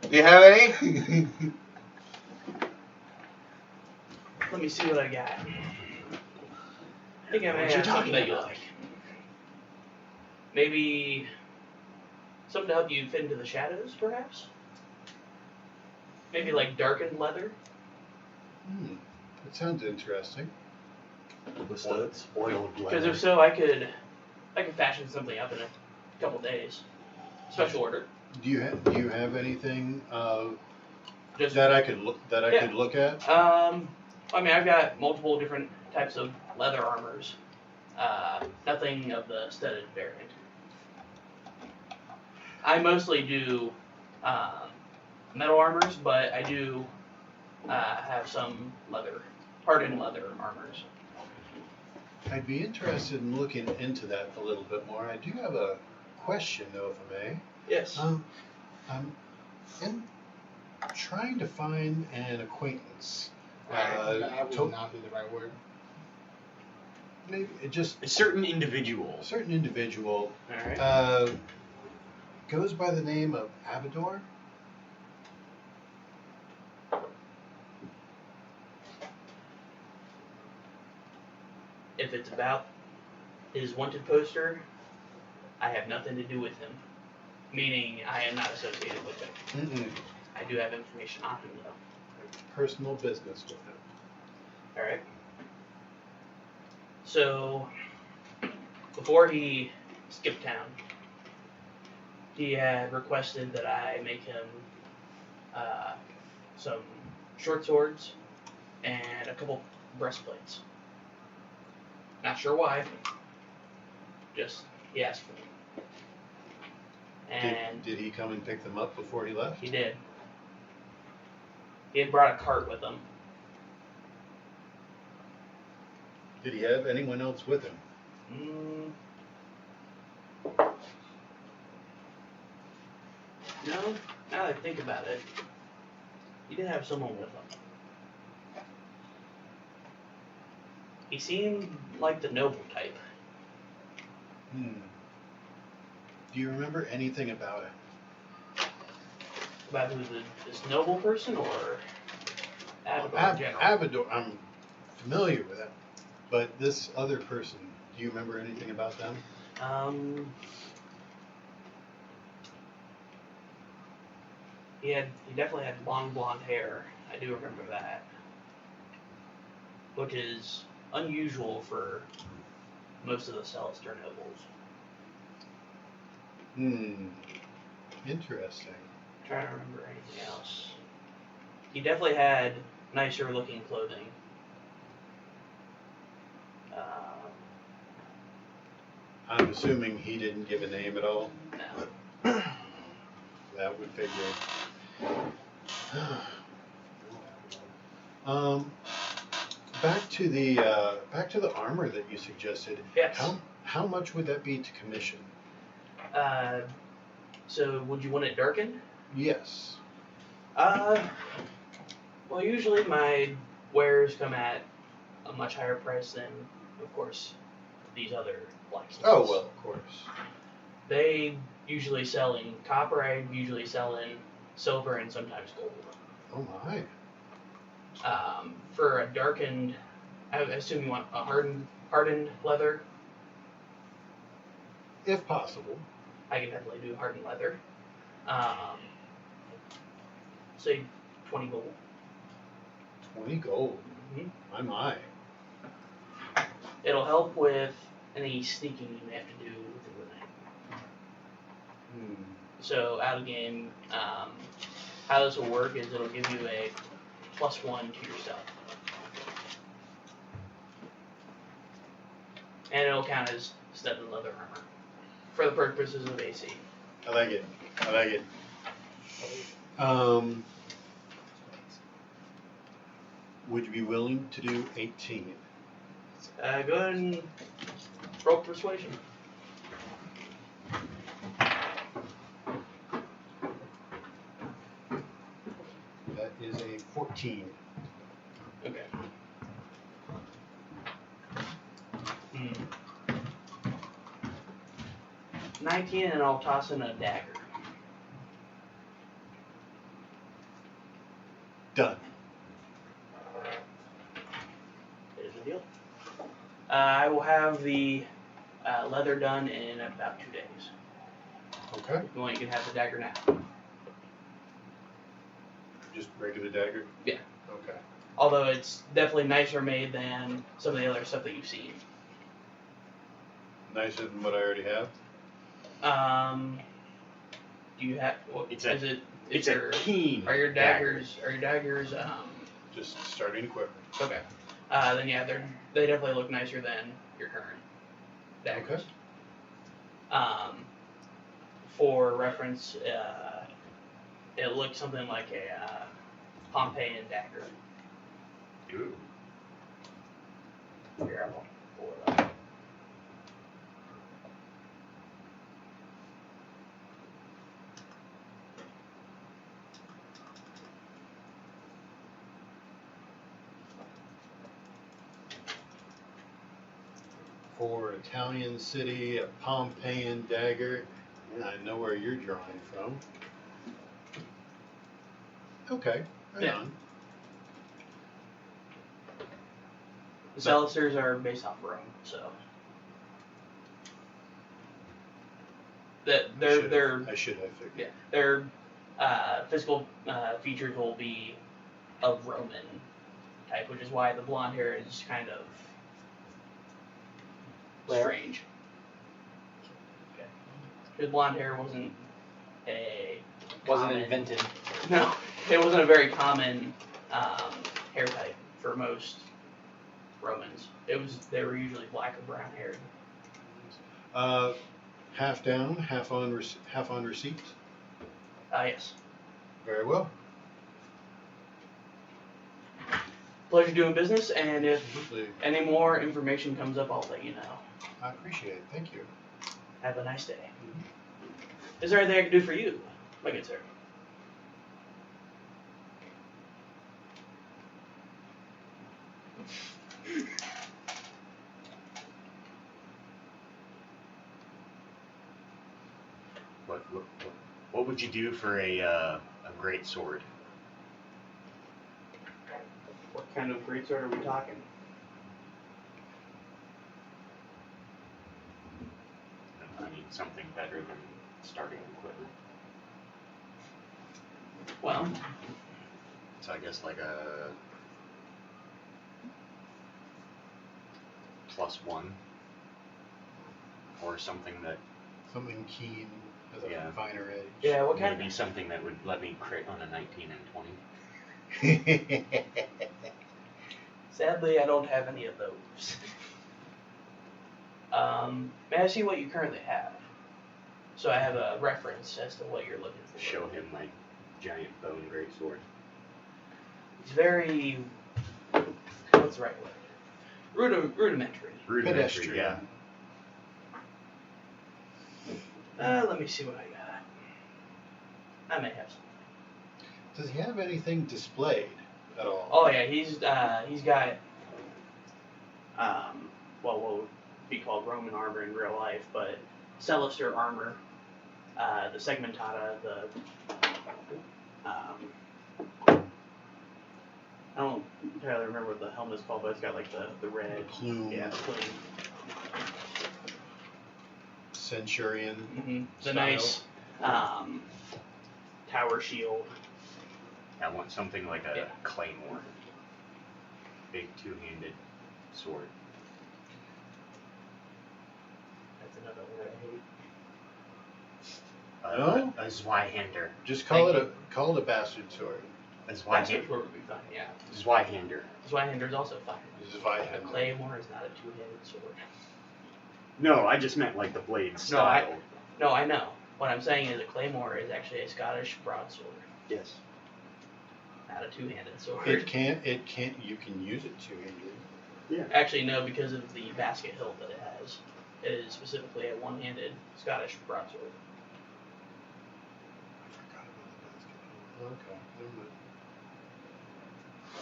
Do you have any? Let me see what I got. I think I may What you have something talking that you about? like. Maybe something to help you fit into the shadows, perhaps? Maybe like darkened leather? That sounds interesting. With studs? Oiled Because leather. if so, I could fashion something up in a couple days. Special order. Do you have anything Just that I could look at? I mean, I've got multiple different types of leather armors. Nothing of the studded variant. I mostly do metal armors, but I do have some hardened leather armors. I'd be interested in looking into that a little bit more. I do have a question, though, if I may. Yes. I'm trying to find an acquaintance. That to- would not be the right word. Maybe just A certain individual. a certain individual Alright. goes by the name of Abador. If it's about his wanted poster, I have nothing to do with him. Meaning, I am not associated with him. I do have information on him, though. Personal business with him. Alright. So, before he skipped town, he had requested that I make him some short swords and a couple breastplates. Not sure why. Just, he asked for them. And Did he come and pick them up before he left? he did. He had brought a cart with him. Did he have anyone else with him? No, now that I think about it, he did have someone with him. He seemed like the noble type. Do you remember anything about it? About who this noble person or Abador in general? Abador, I'm familiar with it. But this other person, do you remember anything about them? He definitely had long blonde hair. I do remember that. Which is unusual for most of the Celestier nobles. Interesting. I'm trying to remember anything else. He definitely had nicer looking clothing. I'm assuming he didn't give a name at all. No. That would figure. Back to the armor that you suggested. Yes. How much would that be to commission? So would you want it darkened? Yes. Well, usually my wares come at a much higher price than, of course, these other blacksmiths. Oh well, of course. They usually sell in copper. I usually sell in silver and sometimes gold. Oh my. For a darkened, I assume you want a hardened leather. If possible. I can definitely do hardened leather. Say 20 gold. 20 gold. Mm-hmm. My. It'll help with any sneaking you may have to do within the night. So out of game, how this will work is it'll give you a +1 to your stealth. And it'll count as studded leather armor for the purposes of AC. I like it. Would you be willing to do 18? Go ahead and roll persuasion. That is a 14. Okay. 19, and I'll toss in a dagger. Done. Here's the deal. I will have the leather done in about 2 days. Okay. If you want, you can have the dagger now. Just regular dagger? Yeah. Okay. Although it's definitely nicer made than some of the other stuff that you've seen. Nicer than what I already have? Do you have? What, It's your, a keen. Are your daggers? Are your daggers? Just starting equipment. Okay. Then yeah, they definitely look nicer than your current daggers. Okay. For reference, it looks something like a Pompeian dagger. Ooh. Here, I will pull it up. For Italian city, a Pompeian dagger. And I know where you're drawing from. Okay, right Yeah. on. The Salisters are based off Rome, so I should have figured. yeah, their physical features will be of Roman type, which is why the blonde hair is kind of strange. Okay. Because blonde hair wasn't invented. No, it wasn't a very common hair type for most Romans. They were usually black or brown haired. Half down, half on receipt. Yes. Very well. Pleasure doing business, and if Absolutely. any more information comes up, I'll let you know. I appreciate it. Thank you. Have a nice day. Is there anything I can do for you, my good sir? What would you do for a great sword? What kind of greatsword are we talking? I mean, something better than starting equipment. Well, So I guess like a +1 or something that Something keen has a Yeah. finer edge. yeah, what kind maybe something that would let me crit on a 19 and 20. Sadly, I don't have any of those. May I see what you currently have? So I have a reference as to what you're looking for. Show him my giant bone greatsword. It's very... What's the right word? Rudimentary. Rudimentary, yeah. Let me see what I got. I may have something. Does he have anything displayed at all? Oh yeah, he's got what would be called Roman armor in real life, but Celister armor, the segmentata, the I don't entirely remember what the helmet's called, but it's got like the red The plume. Yeah, the plume. centurion. The Style. nice tower shield. I want something like a Yeah. claymore. Big two-handed sword. That's another word I hate. No? A Zweihander. Just call Thank it a bastard sword. A Bastard Zweihander. sword would be fine, yeah. Zweihander. Zweihander's also fine. Zweihander. A claymore is not a two-handed sword. No, I just meant like the blade style. No, I know. What I'm saying is a claymore is actually a Scottish broadsword, Yes. not a two-handed sword. You can use it two-handed. Actually, no, because of the basket hilt that it has. It is specifically a one-handed Scottish broadsword. I forgot about the basket. Okay, never mind. I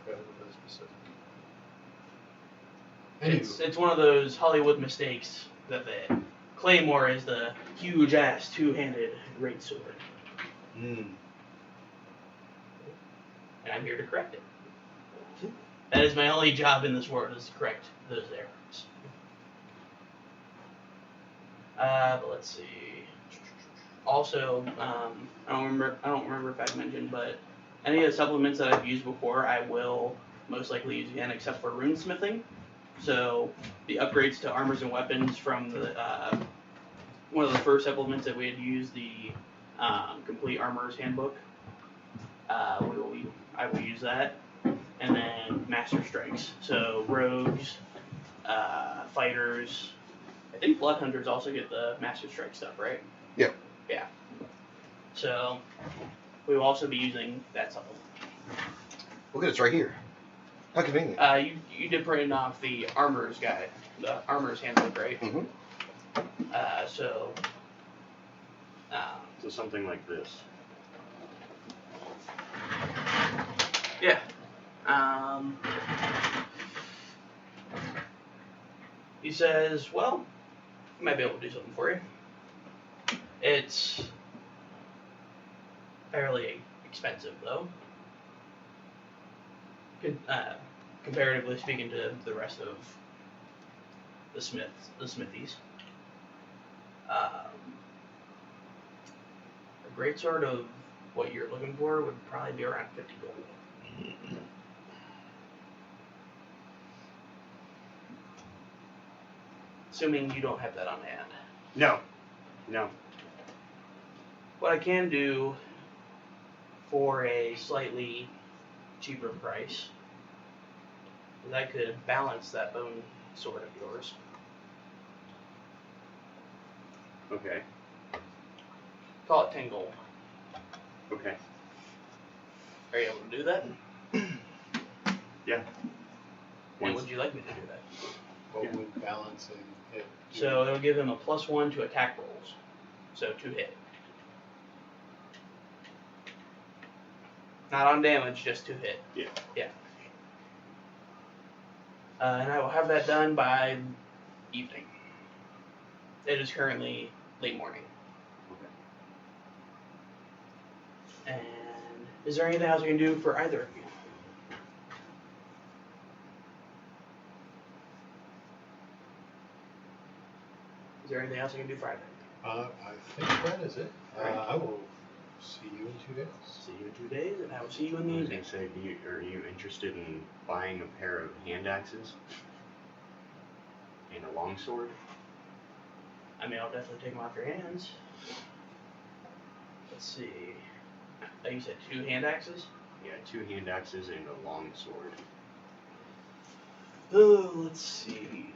forgot about that specific. It's one of those Hollywood mistakes that the claymore is the huge-ass two-handed greatsword, Mm. and I'm here to correct it. That is my only job in this world, is to correct those errors. But let's see. Also, I don't remember if I mentioned, but any of the supplements that I've used before, I will most likely use again, except for runesmithing. So the upgrades to armors and weapons from the one of the first supplements that we had used, the complete armorer's handbook. I will use that, and then master strikes. So rogues, fighters. I think blood hunters also get the master strike stuff, right? Yeah. Yeah. So we will also be using that supplement. Look at it's right here. How convenient. You did print off the armorer's guide, the armorer's handbook, right? Mm-hmm. So So something like this. yeah. He says, well, I might be able to do something for you. It's fairly expensive, though. Comparatively speaking to the rest of the smithies. A greatsword of what you're looking for would probably be around 50 gold. Assuming you don't have that on hand. No. What I can do for a slightly cheaper price is I could balance that bone sword of yours. Okay. Call it 10 gold. Okay. Are you able to do that? Yeah. And would you like me to do that? What would balancing it do? So it'll give him a +1 to attack rolls. So 2 hit. Not on damage, just 2 hit. Yeah. Yeah. And I will have that done by evening. It is currently late morning. Okay. And is there anything else I can do for either of you? Is there anything else I can do for either of you? I think that is it. I will see you in 2 days. See you in 2 days, and I will see you in the I was evening. gonna say, are you interested in buying a pair of hand axes and a longsword? I mean, I'll definitely take them off your hands. Let's see. You said 2 hand axes? Yeah, 2 hand axes and a longsword. Oh, let's see.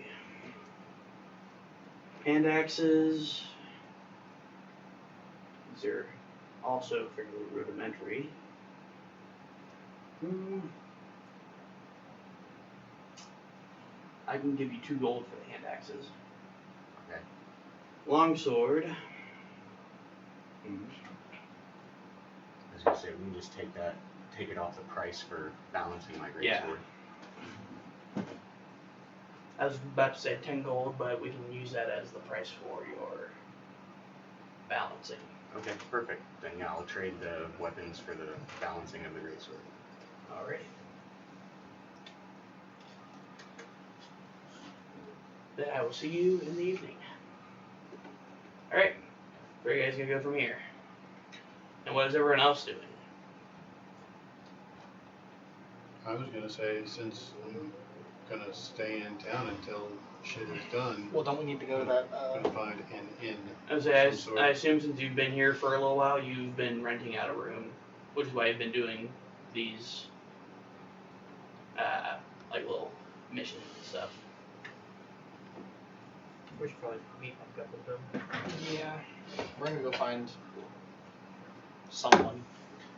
Hand axes. These are also fairly rudimentary. I can give you 2 gold for the hand axes. Okay. Longsword. I was gonna say we can just take it off the price for balancing my greatsword. Yeah. I was about to say 10 gold, but we can use that as the price for your balancing. Okay, perfect. Then yeah, I'll trade the weapons for the balancing of the greatsword. Alrighty. Then I will see you in the evening. Alright. Where are you guys gonna go from here? And what is everyone else doing? I was gonna say, since I'm gonna stay in town until shit is done, Well, don't we need to go to that? I'm gonna find an inn. I was gonna Some say, sort. I assume since you've been here for a little while, you've been renting out a room, which is why you've been doing these, like little missions and stuff. We should probably meet back up with them. Yeah. We're gonna go find someone.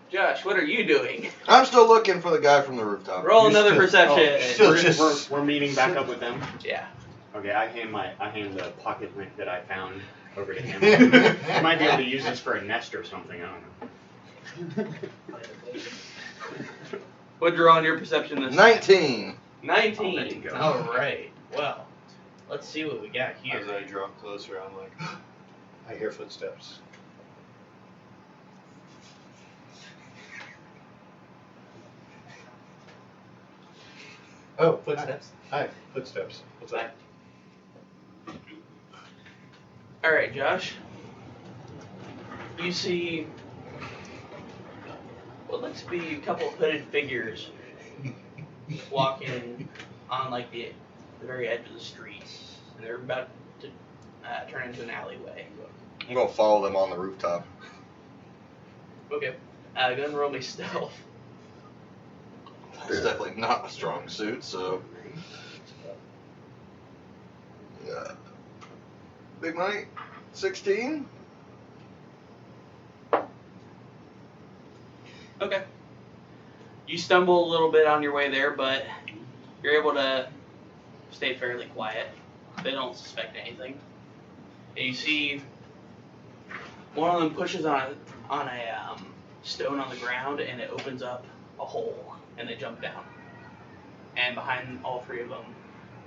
Josh, what are you doing? I'm still looking for the guy from the rooftop. Roll You're another still- perception. still- We're meeting back up with them. Yeah. Okay, I hand the pocket lint that I found over to him. He might be able to use this for a nest or something. I don't know. What'd you roll on your perception this 19. 19. Oh, there you go. Alright. Well, let's see what we got here. As I draw closer, I'm like, I hear footsteps. Oh, Footsteps. Hi, footsteps. What's up? Alright, Josh. You see what looks to be a couple of hooded figures walking on like the very edge of the street. And they're about to turn into an alleyway. I'm gonna follow them on the rooftop. Okay. Go ahead and roll me stealth. It's definitely not a strong suit, so. Yeah. Big money. 16. Okay. You stumble a little bit on your way there, but you're able to stay fairly quiet. They don't suspect anything. And you see one of them pushes on a stone on the ground, and it opens up a hole, and they jump down. And behind all three of them,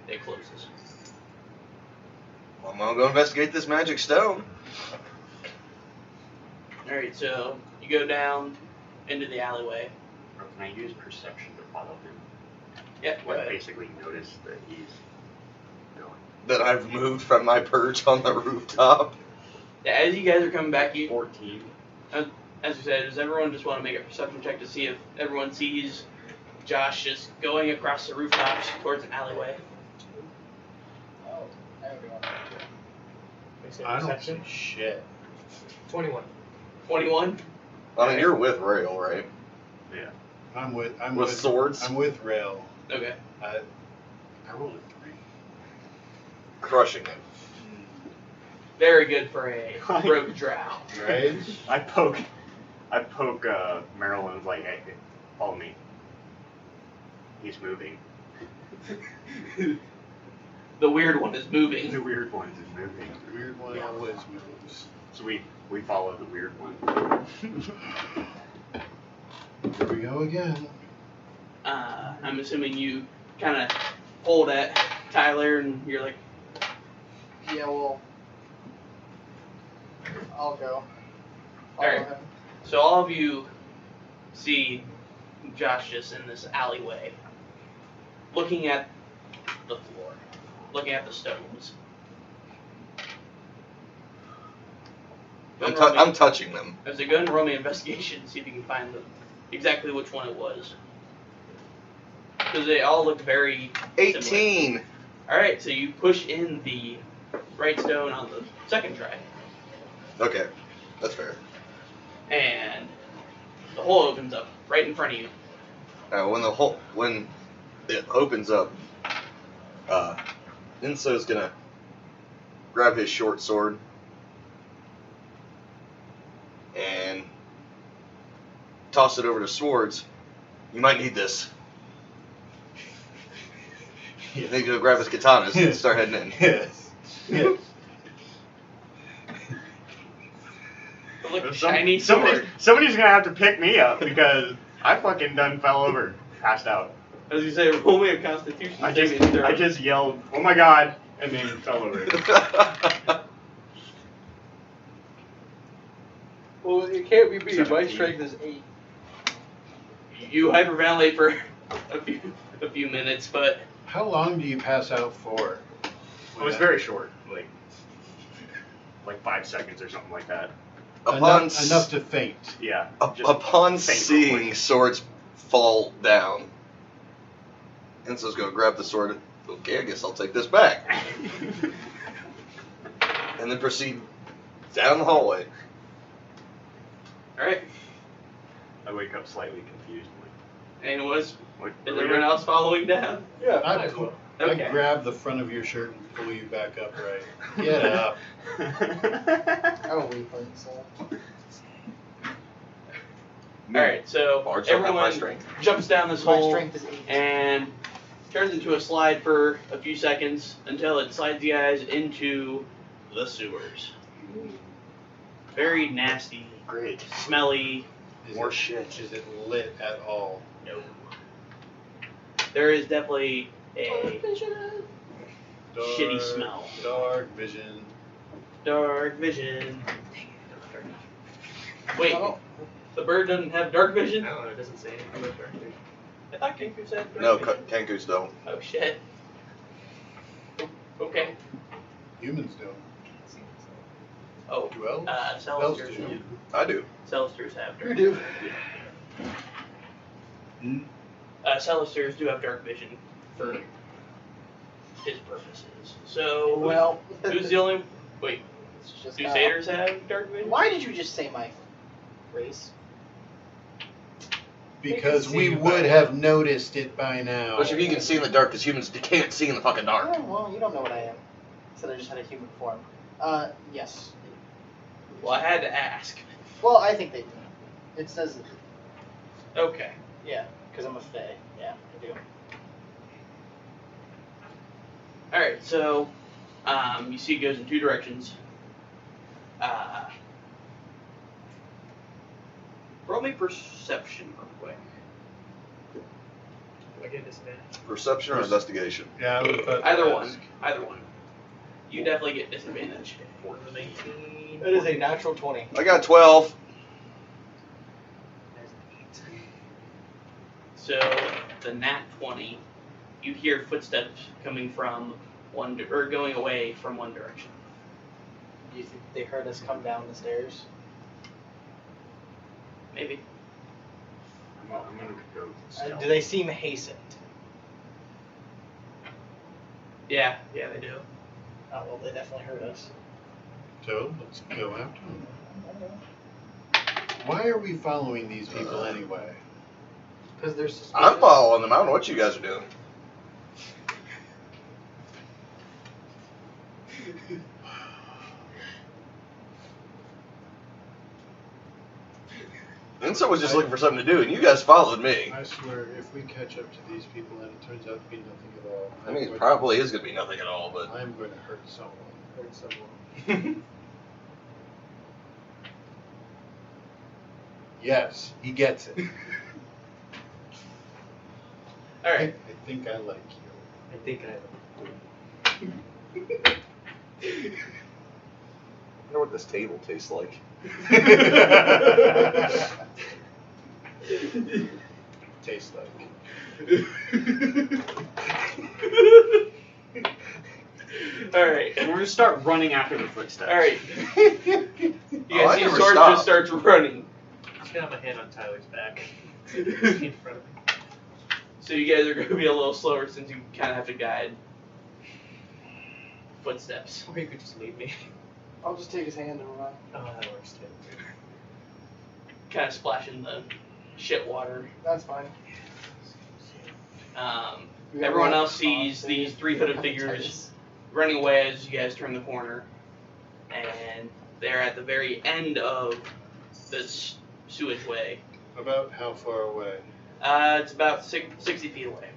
it closes. Well, I'm gonna go investigate this magic stone. Alright, so you go down into the alleyway. Or can I use perception to follow him? Yeah, go Like ahead. basically notice that he's going. That I've moved from my perch on the rooftop. Yeah, as you guys are coming back, 14. as you said, does everyone just want to make a perception check to see if everyone sees Josh just going across the rooftops towards an alleyway? Oh, there we go. Makes it I don't perception. see shit. 21. 21? I mean, you're with Rail, right? Yeah. I'm With with swords? I'm with Rail. Okay. I rolled a 3. Crushing it. Very good for a rogue drow. Right? I poke Marilyn's like, hey, follow me. He's moving. The weird one is moving. The weird one is moving. The weird one always moves. So we follow the weird one. Here we go again. I'm assuming you kind of hold at Tyler and you're like, Yeah, well, I'll go. Alright. Follow him. so all of you see Josh just in this alleyway, looking at the floor, looking at the stones. Go ahead and roll me- I'm touching them. As a go ahead and roll me investigation, see if you can find exactly which one it was. Because they all look very 18. Alright, so you push in the right stone on the second try, Okay, that's fair. and the hole opens up right in front of you. When it opens up, Inso's gonna grab his short sword and toss it over to Swords. You might need this. Yeah. Then he's gonna grab his katanas and start heading in. Yes. Yes. Look, shiny Somebody's sword. gonna have to pick me up because I fucking done fell over, passed out. As you say, roll me a constitution I saving throw. just yelled, "Oh my god!" and then fell over. Well, it can't be beat. My 17. strength is 8. You hyperventilate for a few minutes, but How long do you pass out for? It was very short. Like like 5 seconds or something like that. Upon enough to faint. Yeah. just upon faint real seeing quick. swords fall down, Enzo's gonna grab the sword. Okay, I guess I'll take this back, and then proceed down the hallway. All right. I wake up slightly confused. And was What? is everyone else following down? Yeah, I might as well. Okay. I grab the front of your shirt and pull you back up right. Get up. I'm a weakling, so. All right. So Bards don't have my everyone strength. jumps down this My hole strength is 8. and turns into a slide for a few seconds until it slides you guys into the sewers. Very nasty, Great. smelly. Is More it, shit. Is it lit at all? No. There is definitely a shitty smell. Dark vision. Dark vision. Wait, Oh, the bird doesn't have dark I vision? don't know, it doesn't say anything about dark vision. I thought Kenku said dark No, vision. Kankus don't. Oh shit. Okay. Humans don't. Oh, Do elves? Celesters Elves do. do. I do. Celesters have dark you do. Celesters do have dark vision for his purposes. So, Well, who's the only. Wait, it's just do how- satyrs have dark vision? Why did you just say my race? Because see we you would by have noticed it by now. Which if you can see in the dark, because humans can't see in the fucking dark. Oh, well, you don't know what I am. Said I just had a human form. Yes. Well, I had to ask. Well, I think they do. It says, Okay. yeah, because I'm a fae. Yeah, I do. Alright, so, you see it goes in two directions. Roll me perception real quick. Do I get disadvantage? Perception or investigation? Yeah, I would have thought to Either ask. one. Either one. You definitely get disadvantage. 18. It is a natural 20. I got 12. That's an 8. So, the nat 20, you hear footsteps coming from or going away from one direction. Do you think they heard us come down the stairs? Maybe. I'm gonna go. stealth. Do they seem hastened? Yeah, they do. Oh, well, they definitely heard us. So, let's go after them. Why are we following these people anyway? Because they're suspicious. I'm following them. I don't know what you guys are doing. Enzo was just looking for something to do, and you guys followed me. I swear, if we catch up to these people and it turns out to be nothing at all, I mean, it probably is going to be nothing at all, but I'm going to hurt someone. Hurt someone. Yes, he gets it. Alright. I think I like you. I think I I wonder what this table tastes like. Tastes like. Alright. We're gonna start running after the footsteps. Alright. You Oh, I guys see never Sword stopped. just starts running. just gonna have my hand on Tyler's back. In front of me. So you guys are going to be a little slower since you kind of have to guide footsteps. Or you could just leave me. I'll just take his hand and run. Oh, that works too. Kind of splashing the shit water. That's fine. We got Everyone roll else sees response, these dude. three-hooded figures running away as you guys turn the corner, and they're at the very end of this sewage way. About how far away? It's about 60 feet away.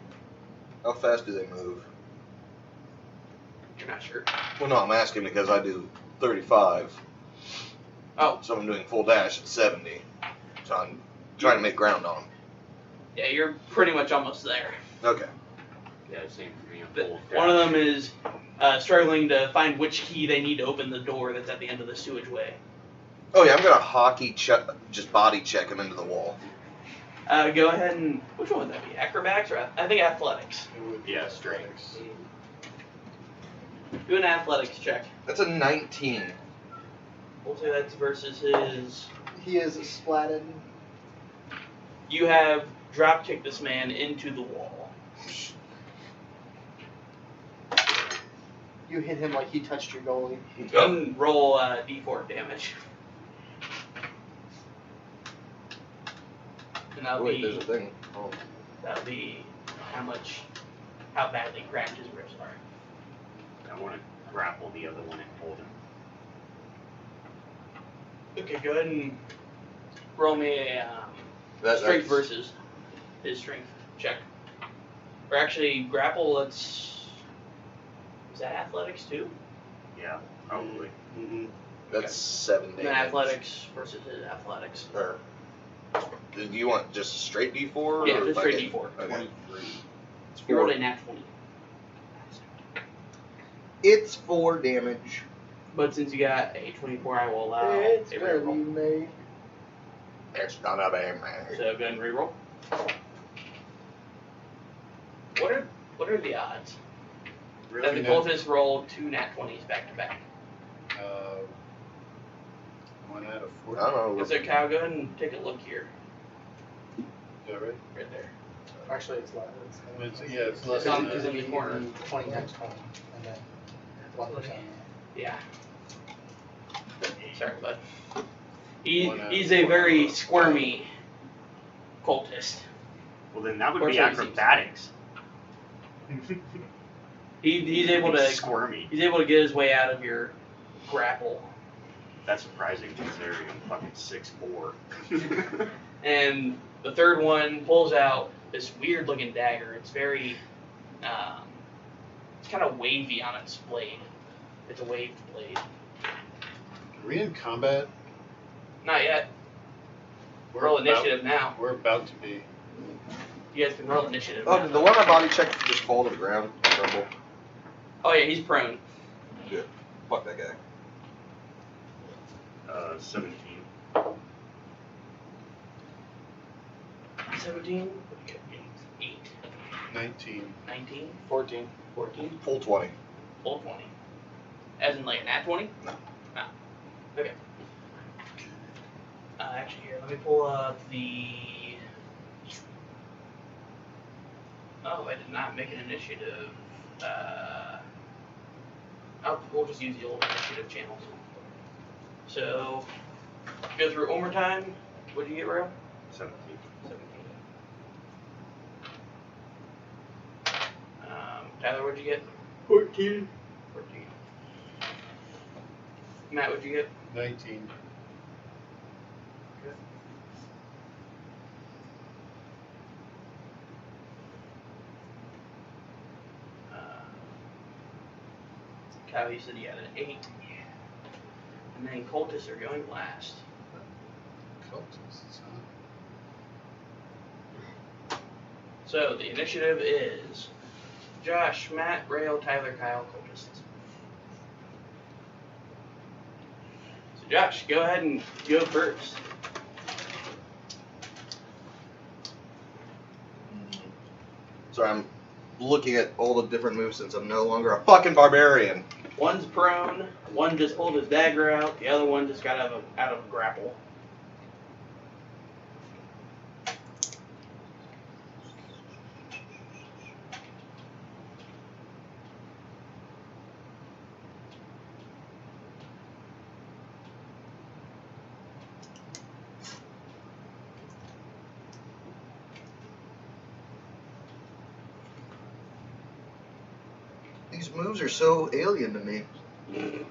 How fast do they move? You're not sure. Well, no, I'm asking because I do 35. Oh. So I'm doing full dash at 70. So I'm trying to make ground on them. Yeah, you're pretty much almost there. Okay. Yeah, same for me. I'm The- full one of dash. them is struggling to find which key they need to open the door that's at the end of the sewage way. Oh yeah, I'm gonna hockey check, just body check him into the wall. Go ahead and which one would that be? Acrobatics or I think athletics? It would be Yeah, straight. athletics. Do an athletics check. That's a 19. We'll say that's versus his. He is splatted. You have drop kicked this man into the wall. You hit him like he touched your goalie. Go ahead and roll d4 damage. And that'll Wait, be there's a thing. Oh. that'll be how badly cracked his ribs are. I want to grapple the other one and hold him. Okay, go ahead and roll me a strength That's versus his strength check. Or actually, grapple. Is that athletics too? Yeah, probably. Mm-hmm. That's 7 Then damage. athletics versus his athletics. Or, do you want just a straight D4? Yeah, or just like straight a- D4. Okay. 23. It's You rolled 4. a nat 20. It's 4 damage. But since you got a 24, I will allow It's a very reroll. made. It's gonna be me. So go ahead and reroll. What are the odds that the Really? cultists roll 2 nat 20s back to back? 1 out of 4. I don't know. So Kyle, go ahead and take a look here, Is that right? right there. Actually, it's less. It's less It's on- than it's that. in the corner. 20 times 20. And then 1%. Yeah. Sorry, bud. One out He's of a 4. very squirmy cultist. Well, then that would Or be so he seems. acrobatics. He's able to Squirmy. he's able to get his way out of your grapple. That's surprising considering I'm fucking 6'4". And the third one pulls out this weird looking dagger. It's very, it's kind of wavy on its blade. It's a waved blade. Are we in combat? Not yet. We're Roll about- initiative now. We're about to be. You guys can roll initiative Oh, now. did the one I body checked just fall to the ground? Rumble. Oh yeah, he's prone. Fuck that guy. 17. 17. 8. 19. 19. 14. 14. Full 20. Full 20. As in like a nat 20? No. No. Okay. Actually, here, let me pull up the. Oh, I did not make an initiative. We'll just use the old initiative channels. So, go through it one more time. What did you get, Ro? 17. 17. Tyler, what'd you get? 14. 14. Matt, what'd you get? 19. Kyle, you said you had an 8. And then cultists are going last. Cultists, huh? So the initiative is Josh, Matt, Rayo, Tyler, Kyle, cultists. So Josh, go ahead and go first. Sorry, I'm looking at all the different moves since I'm no longer a fucking barbarian. One's prone, one just pulled his dagger out, the other one just got out of a grapple. These moves are so alien to me. You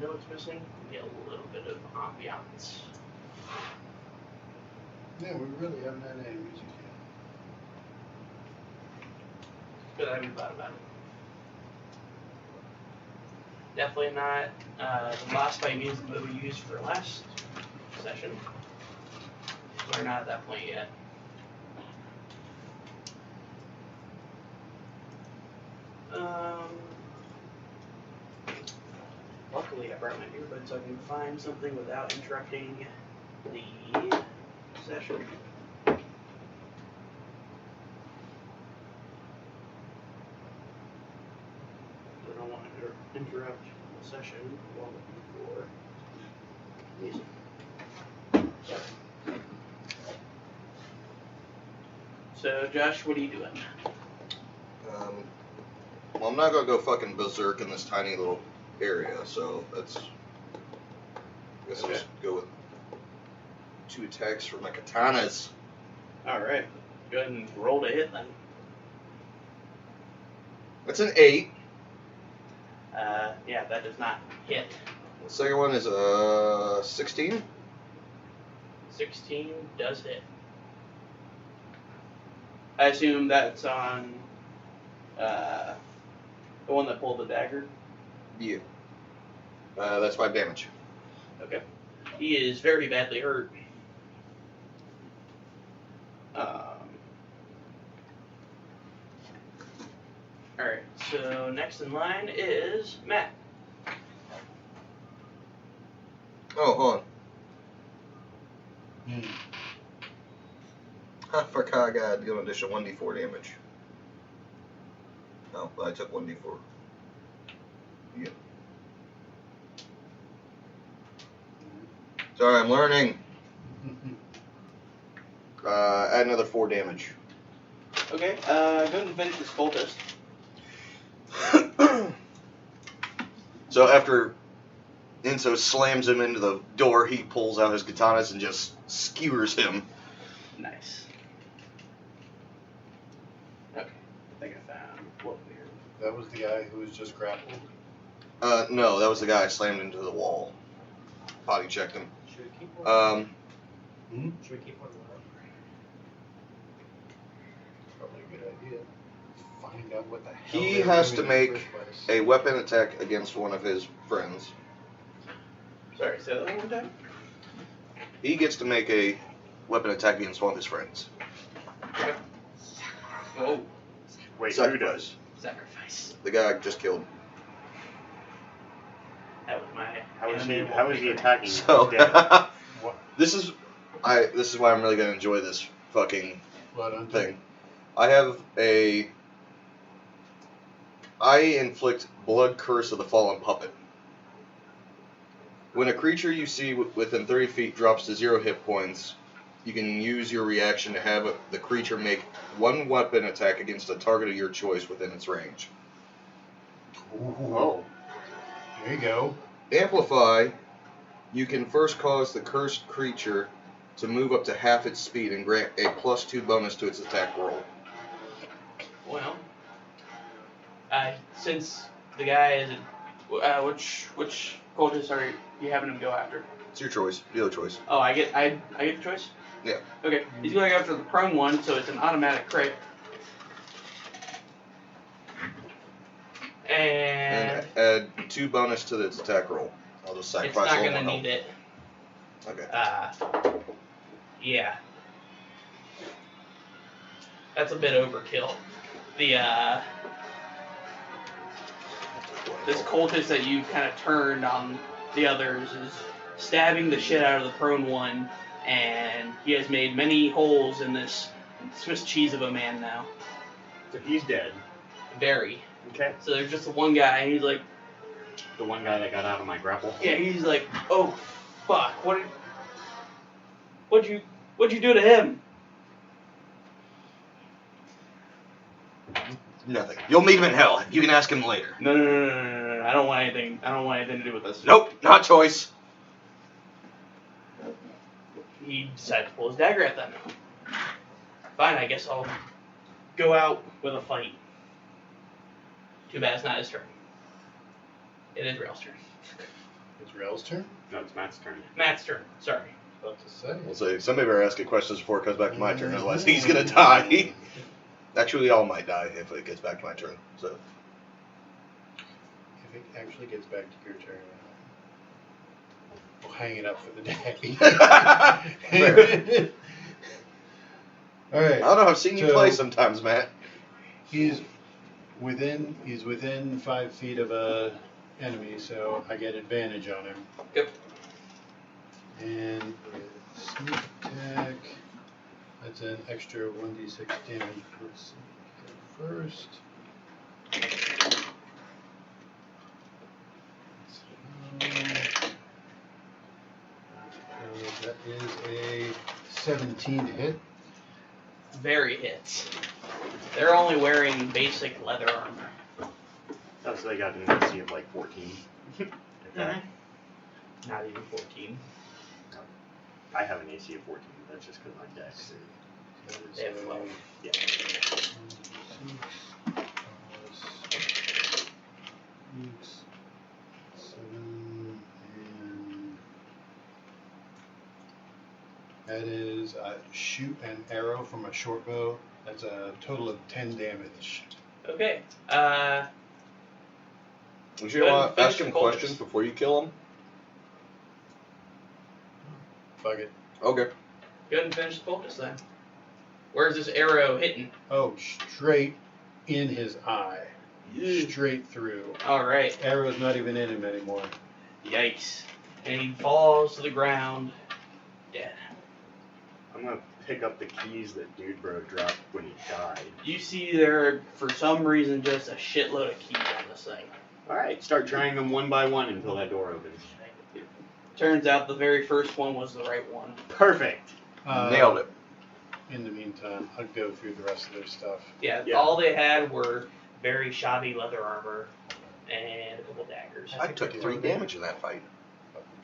know what's missing? Maybe a little bit of ambiance. Yeah, we really haven't had any music Good, I haven't thought about it. Definitely not the boss fight music that we used for last session. We're not at that point yet. Luckily, I brought my earbuds so I can find something without interrupting the session. I don't want to interrupt the session while looking for music. So, Josh, what are you doing? Well, I'm not gonna go fucking berserk in this tiny little area, so that's. I guess I'll Okay. just go with 2 attacks for my katanas. Alright. Go ahead and roll to hit then. That's an 8. Yeah, that does not hit. The second one is 16. 16 does hit. I assume that's on the one that pulled the dagger. Yeah. That's 5 damage. Okay. He is very badly hurt. Alright, so next in line is Matt. Oh, hold on. Hmm. I forgot I got to deal an additional 1d4 damage. No, I took 1d4. Yeah. Sorry, I'm learning. Add another 4 damage. Okay, go ahead and finish this cultist. So after Enzo slams him into the door, he pulls out his katanas and just skewers him. Nice. Okay, I think I found what weird. That was the guy who was just grappled. No, that was the guy I slammed into the wall. Potty checked him. Should we keep one? Should we keep one more? Probably a good idea. Find out what the hell He they were has doing to in make the first place. a weapon attack against one of his friends. Sorry, say that one more time? He gets to make a weapon attack against one of his friends. Okay. Whoa. Wait, who does? Sacrifice. The guy I just killed. That was my How is he? anime How is he wallpaper. attacking? So Dead? this is why I'm really gonna enjoy this fucking Blood on thing. I inflict blood curse of the fallen puppet. When a creature you see within 30 feet drops to 0 hit points, you can use your reaction to have the creature make one weapon attack against a target of your choice within its range. Ooh. Oh. There you go. Amplify, you can first cause the cursed creature to move up to half its speed and grant a +2 bonus to its attack roll. Well, since the guy is which cultist are you having him go after? It's your choice. Your choice. Oh, I get the choice? Yeah. Okay, he's going after the prone one, so it's an automatic crit. And add 2 bonus to its attack roll. I'll just it's sacrifice not all gonna one need it. Okay. Yeah. That's a bit overkill. This cultist that you kind of turned on the others is stabbing the shit out of the prone one, and he has made many holes in this Swiss cheese of a man now. So he's dead. Very. Okay. So there's just the one guy, and he's like, The one guy that got out of my grapple. yeah, he's like, oh, fuck, what'd you do to him? Nothing. You'll meet him in hell. You can ask him later. No. I don't want anything to do with this. Nope, not choice. He decides to pull his dagger at them. Fine, I guess I'll go out with a fight. Too bad it's not his turn. It is Rail's turn. It's Rel's turn? No, it's Matt's turn. Matt's turn, sorry. About to say. We'll say somebody better ask it questions before it comes back to my turn, otherwise he's gonna die. Actually, all might die if it gets back to my turn. So If it actually gets back to your turn, we'll hang it up for the day. Fair. Alright. I don't know. I've seen you So- play sometimes, Matt. He's within 5 feet of a enemy, so I get advantage on him. Yep. And sneak attack. That's an extra 1d6 damage per first. That is a 17 to hit. Very hits. They're only wearing basic leather armor. Oh, so they got an AC of like 14. Attack. Not even 14. I have an AC of 14. That's just because my dex. They have 12. Yeah. 7, and that is shoot an arrow from a short bow. That's a total of 10 damage. Okay. Would Go you ahead and finish ask him your cultist. questions before you kill him? Fuck it. Okay. Go ahead and finish the cultist then. Where's this arrow hitting? Oh, straight in his eye. Straight through. Alright. Arrow's not even in him anymore. Yikes. And he falls to the ground, dead. I'm gonna pick up the keys that Dude Bro dropped when he died. You see there, for some reason, just a shitload of keys on this thing. Alright, start trying them one by one until that door opens. Turns out the very first one was the right one. Perfect! Nailed it. In the meantime, I'll go through the rest of their stuff. Yeah, Yeah. all they had were very shoddy leather armor and a couple daggers. I took 3 damage in that fight.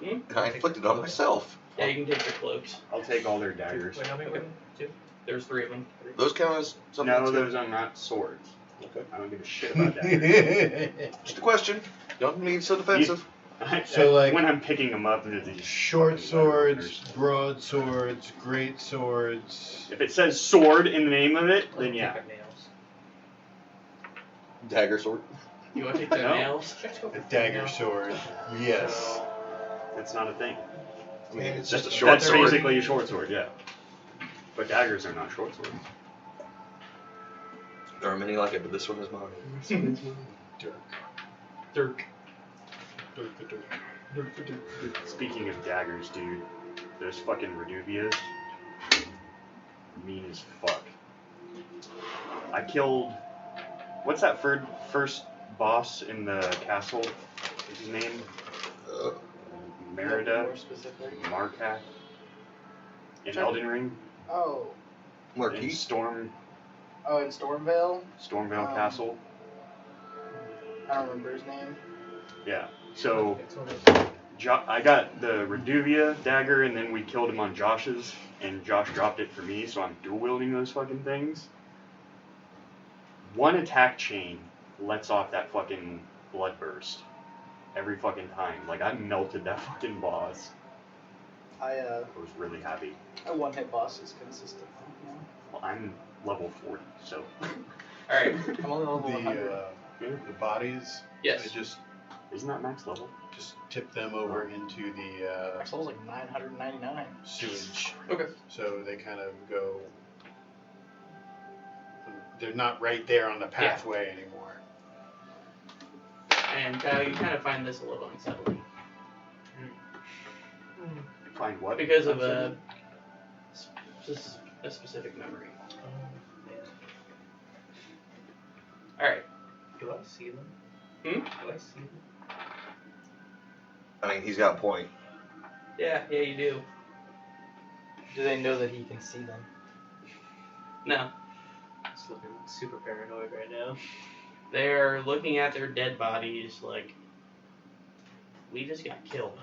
Hmm? And I inflicted it on myself. Yeah, you can take their cloaks. I'll take all their daggers. Wait, how many were there? 2? There's 3 of them. Those count as something No, that's those are not swords. Okay. I don't give a shit about daggers. Just a question. Don't need so defensive. So, like- when I'm picking them up, they're these Short fucking leather swords, openers. broadswords, great swords. If it says sword in the name of it, then yeah. Take our nails. Dagger sword. You want to take their No. nails? Let's go A for dagger nails. sword. Yes. That's not a thing. I mean, it's just a That's short sword. basically a short sword, yeah. But daggers are not short swords. There are many like it, but this one is mine. Dirk. Dirk. Dirk the Dirk. Dirk the Dirk. Speaking of daggers, dude, those fucking Reduvias, mean as fuck. I killed. What's that first boss in the castle? What's his name? Merida? More specific. Markat? In Sure. Elden Ring? Oh. In Marquis? In Stormvale? Stormvale Um, Castle? I don't remember his name. Yeah. So, It's one of those. I got the Reduvia dagger, and then we killed him on Josh's, and Josh dropped it for me, so I'm dual wielding those fucking things. One attack chain lets off that fucking blood burst every fucking time. Like, I melted that fucking boss. I was really happy. one hit bosses consistently. Yeah. Well, I'm level 40, so. Alright. I'm only level 100. The bodies. Yes. I just Isn't that max level? tip them over into the Max level's like 999. sewage. Okay. So they kind of go. They're not right there on the pathway anymore. And you kind of find this a little unsettling. Find what? Because of a specific memory. Oh, man. Alright. Do I see them? Hmm? Do I see them? I mean, he's got a point. Yeah, you do. Do they know that he can see them? No. Just looking super paranoid right now. They're looking at their dead bodies like, we just got killed.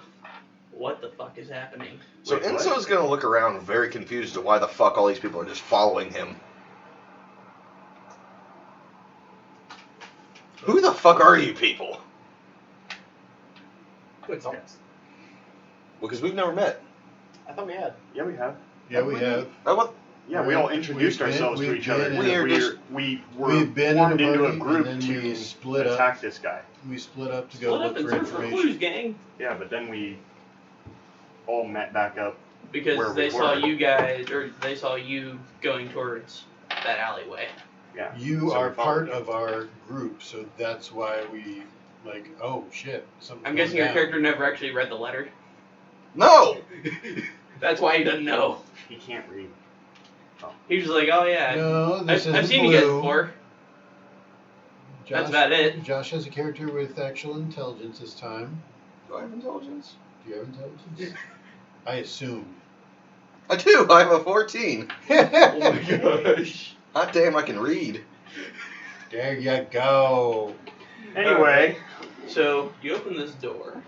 What the fuck is happening? So Wait, what? Enzo's gonna look around very confused at why the fuck all these people are just following him. Who the fuck are you people? Footsteps. Because we've never met. I thought we had. Yeah, we have. Yeah, we have. What? Yeah, we all introduced We've been- ourselves to we've each other. been in a- We were We've been in formed a into party, a group and then we to split up. attack this guy. We split up to go Split up look and for search for information. clues, gang. Yeah, but then we all met back up. Because Where we they saw were. you guys, or they saw you going towards that alleyway. Yeah. You So are we followed part you. of our group, so that's why we like. Oh shit! Something's I'm going guessing your down. character never actually read the letter. No! That's why he doesn't know. He can't read. He's just like, oh yeah, No, this I've isn't seen you guys blue. before. Josh, That's about it. Josh has a character with actual intelligence this time. Do I have intelligence? Do you have intelligence? I assume. I do. I have a 14. Oh my gosh. Hot damn, I can read. There you go. Anyway, So you open this door.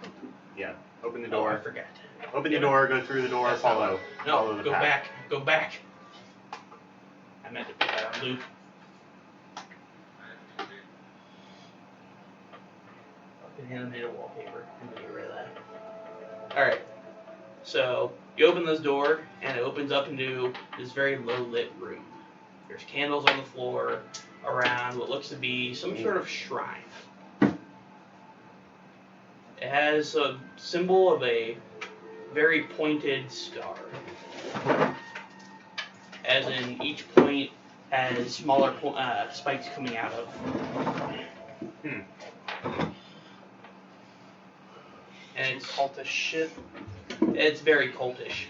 open the Oh, I door. forgot. Open the door. Go through the door. That's not Follow. No, follow the go path. back. Go back. I meant to put that on loop. Fucking animated wallpaper. I'm gonna get rid of that. Alright. So you open this door and it opens up into this very low lit room. There's candles on the floor around what looks to be some sort of shrine. It has a symbol of a very pointed star. As in each point has smaller spikes coming out of. And it's Cultish shit. It's very cultish.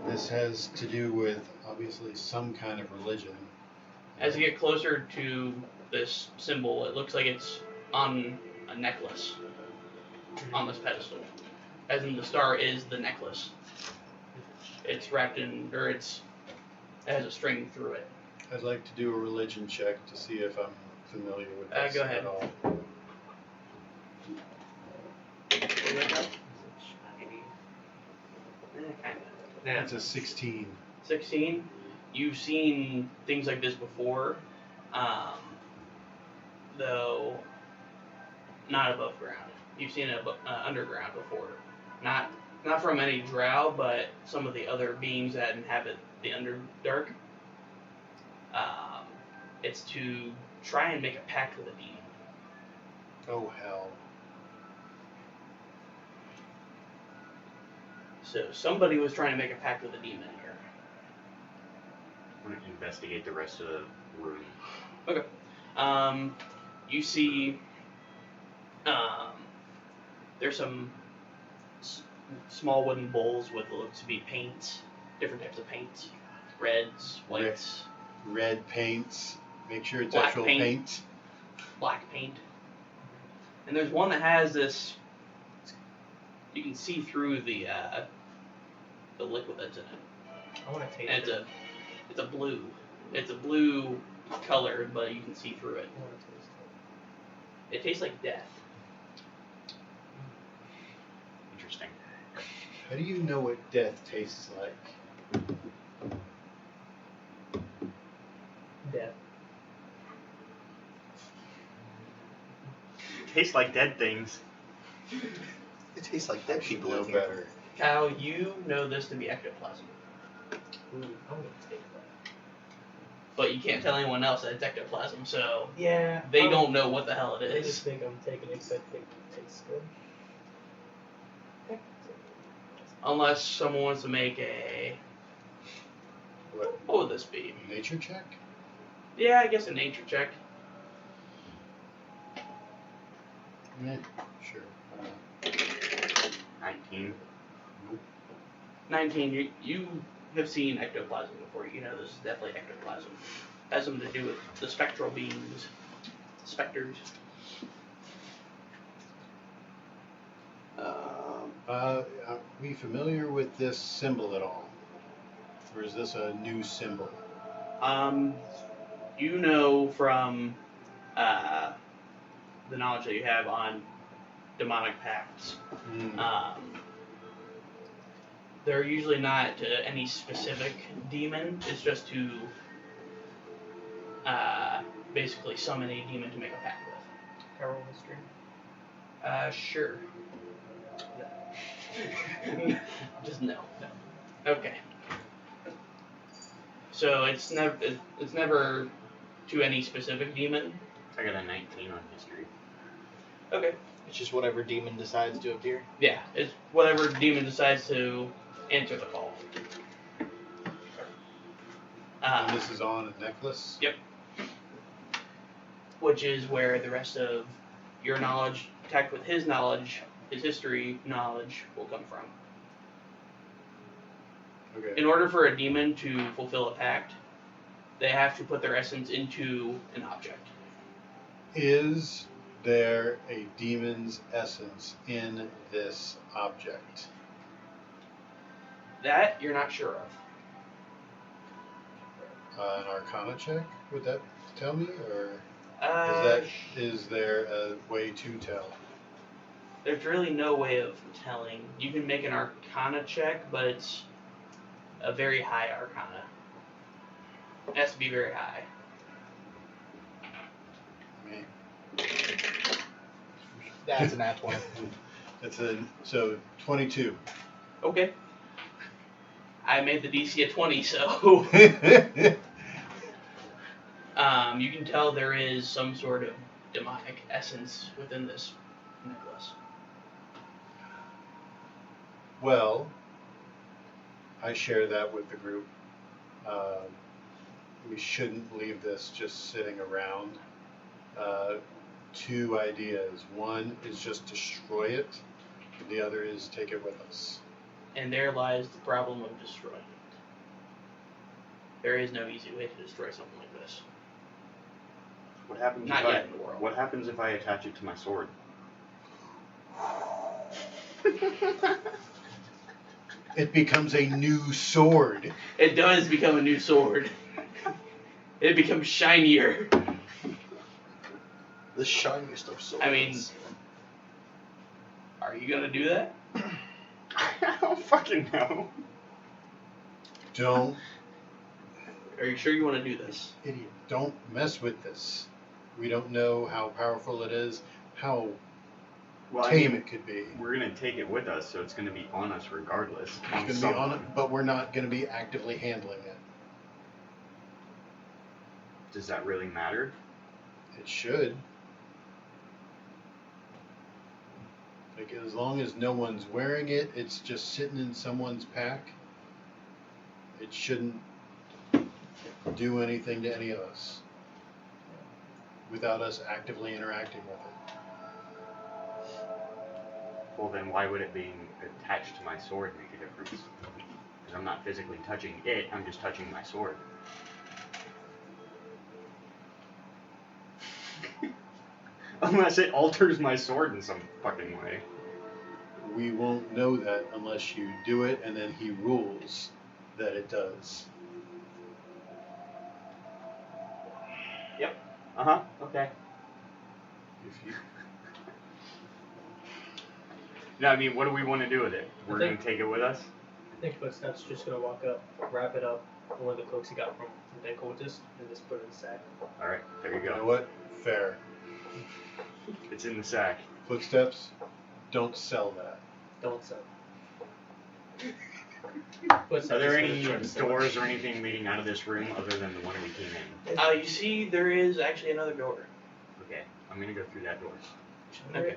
This has to do with obviously some kind of religion. As you get closer to this symbol, it looks like it's on a necklace on this pedestal. As in the star is the necklace. It's wrapped in, or it has a string through it. I'd like to do a religion check to see if I'm familiar with this Go ahead. at all. Kinda. That's a 16. 16. You've seen things like this before, though not above ground. You've seen it underground before. Not from any drow, but some of the other beings that inhabit the Underdark. It's to try and make a pact with a demon. Oh hell. So somebody was trying to make a pact with a demon here. I'm gonna investigate the rest of the room. Okay. You see, there's some small wooden bowls with what looks to be paints, different types of paints, reds, whites, Red paints. Make sure it's Black actual paint. paint. black paint. And there's one that has this. You can see through the liquid that's in it. I want to taste And it. it's a blue. It's a blue color, but you can see through it. I want to taste it. It tastes like death. Interesting. How do you know what death tastes like? Death. Tastes like dead things. It tastes like dead people Know in here. better. Kyle, you know this to be ectoplasm, Ooh, I'm gonna take that. but you can't tell anyone else that it's ectoplasm, so Yeah. they don't know what the hell it They just is. think I'm taking it because I think it tastes good. Unless someone wants to make a. What would this be? Nature check? Yeah, I guess a nature check. Yeah, sure. 19. 19. You have seen ectoplasm before. You know this is definitely ectoplasm. Has something to do with the spectral beings, specters. Are we familiar with this symbol at all? Or is this a new symbol? You know from the knowledge that you have on demonic pacts. They're usually not to any specific demon. It's just to basically summon a demon to make a pact with. Carol history. Sure. Just no. Okay. So it's never to any specific demon. I got a 19 on history. Okay. It's just whatever demon decides to appear. Yeah, it's whatever demon decides to answer the call. And this is on a necklace? Yep. Which is where the rest of your knowledge, tacked with his knowledge, his history knowledge, will come from. Okay. In order for a demon to fulfill a pact, they have to put their essence into an object. Is there a demon's essence in this object? That you're not sure of. An Arcana check, would that tell me, or Uh, is there a way to tell? There's really no way of telling. You can make an Arcana check, but it's a very high Arcana. It has to be very high. Me. That's an nat 20. So 22. Okay. I made the DC a 20, so you can tell there is some sort of demonic essence within this necklace. Well, I share that with the group. We shouldn't leave this just sitting around. Two ideas. One is just destroy it. The other is take it with us. And there lies the problem of destroying it. There is no easy way to destroy something like this. What happens Not if yet in the world. What happens if I attach it to my sword? It becomes a new sword. It does become a new sword. It becomes shinier. The shiniest of swords. I mean, are you gonna do that? I don't fucking know. Don't, Are you sure you want to do this? idiot, don't mess with this. We don't know how powerful it is, how Well, I tame mean, it could be. we're gonna take it with us, so it's gonna be on us regardless. It's going to be on it, but we're not going to be actively handling it. Does that really matter? It should. Like, as long as no one's wearing it, it's just sitting in someone's pack. It shouldn't do anything to any of us without us actively interacting with it. Well, then why would it being attached to my sword make a difference? Because I'm not physically touching it, I'm just touching my sword. Unless it alters my sword in some fucking way. We won't know that unless you do it and then he rules that it does. Uh-huh, okay. If you, No, I mean, what do we want to do with it? We're think- gonna take it with us? I think Footsteps just gonna walk up, wrap it up in one of the cloaks he got from Dan Cultist, and just put it in the sack. Alright, there you you know go. what? Fair. It's in the sack. Footsteps, don't sell that. Don't sell. Are Footsteps there is any gonna try to sell it. doors or anything leading out of this room other than the one we came in? You see, there is actually another door. Okay, I'm gonna go through that door. Okay.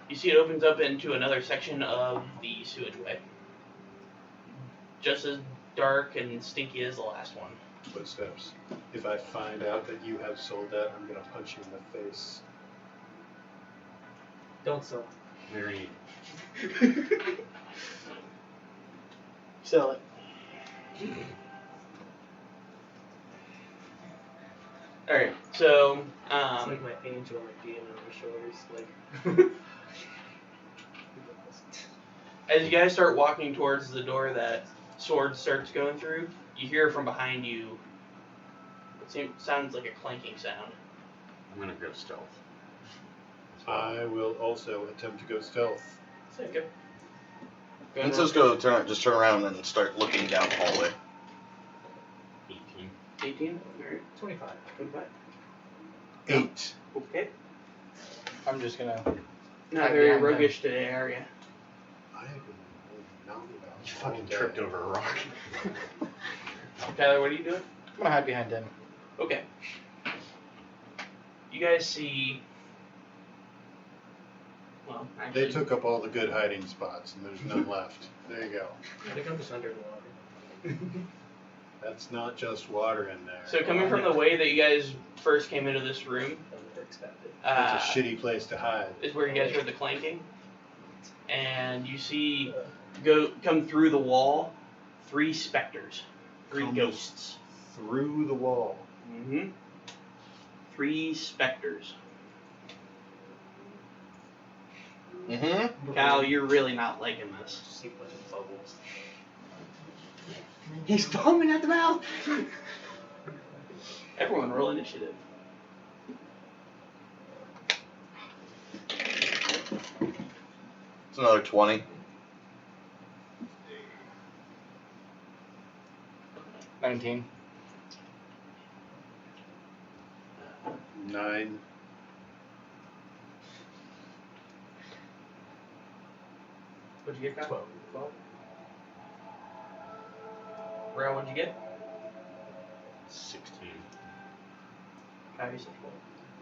You see, it opens up into another section of the sewageway. Just as dark and stinky as the last one. Footsteps. If I find out that you have sold that, I'm gonna punch you in the face. Don't sell. There ain't. Sell it. Alright, so, It's like my angel and my demon on my shoulders. Like, as you guys start walking towards the door that Sword starts going through, you hear from behind you, sounds like a clanking sound. I'm gonna go stealth. I will also attempt to go stealth. Okay. Go Let's ahead just just turn around and start looking down the hallway. 18. 18? Alright. 25. 25. 8. Okay. I'm just gonna. Not Hide very behind him. roguish today, are you? I have been knocked about. You all fucking day. tripped over a rock. Tyler, what are you doing? I'm gonna hide behind him. Okay. You guys see. Well, actually. They took up all the good hiding spots, and there's none left. There you go. I think I'm just under the water. That's not just water in there. So, coming from the way that you guys first came into this room, I never expected. It's a shitty place to hide. is where you guys heard the clanking. And you see come through the wall 3 specters. 3 Comes ghosts. Through the wall. Mm-hmm. 3 specters. Mm-hmm. Kyle, you're really not liking this. Just see a bunch of bubbles. He's foaming at the mouth. Everyone roll initiative. It's another 20. 19. 9. What'd you get, Kyle? 12. 12. Rail, what'd you get? 16. Kyle, you said 12.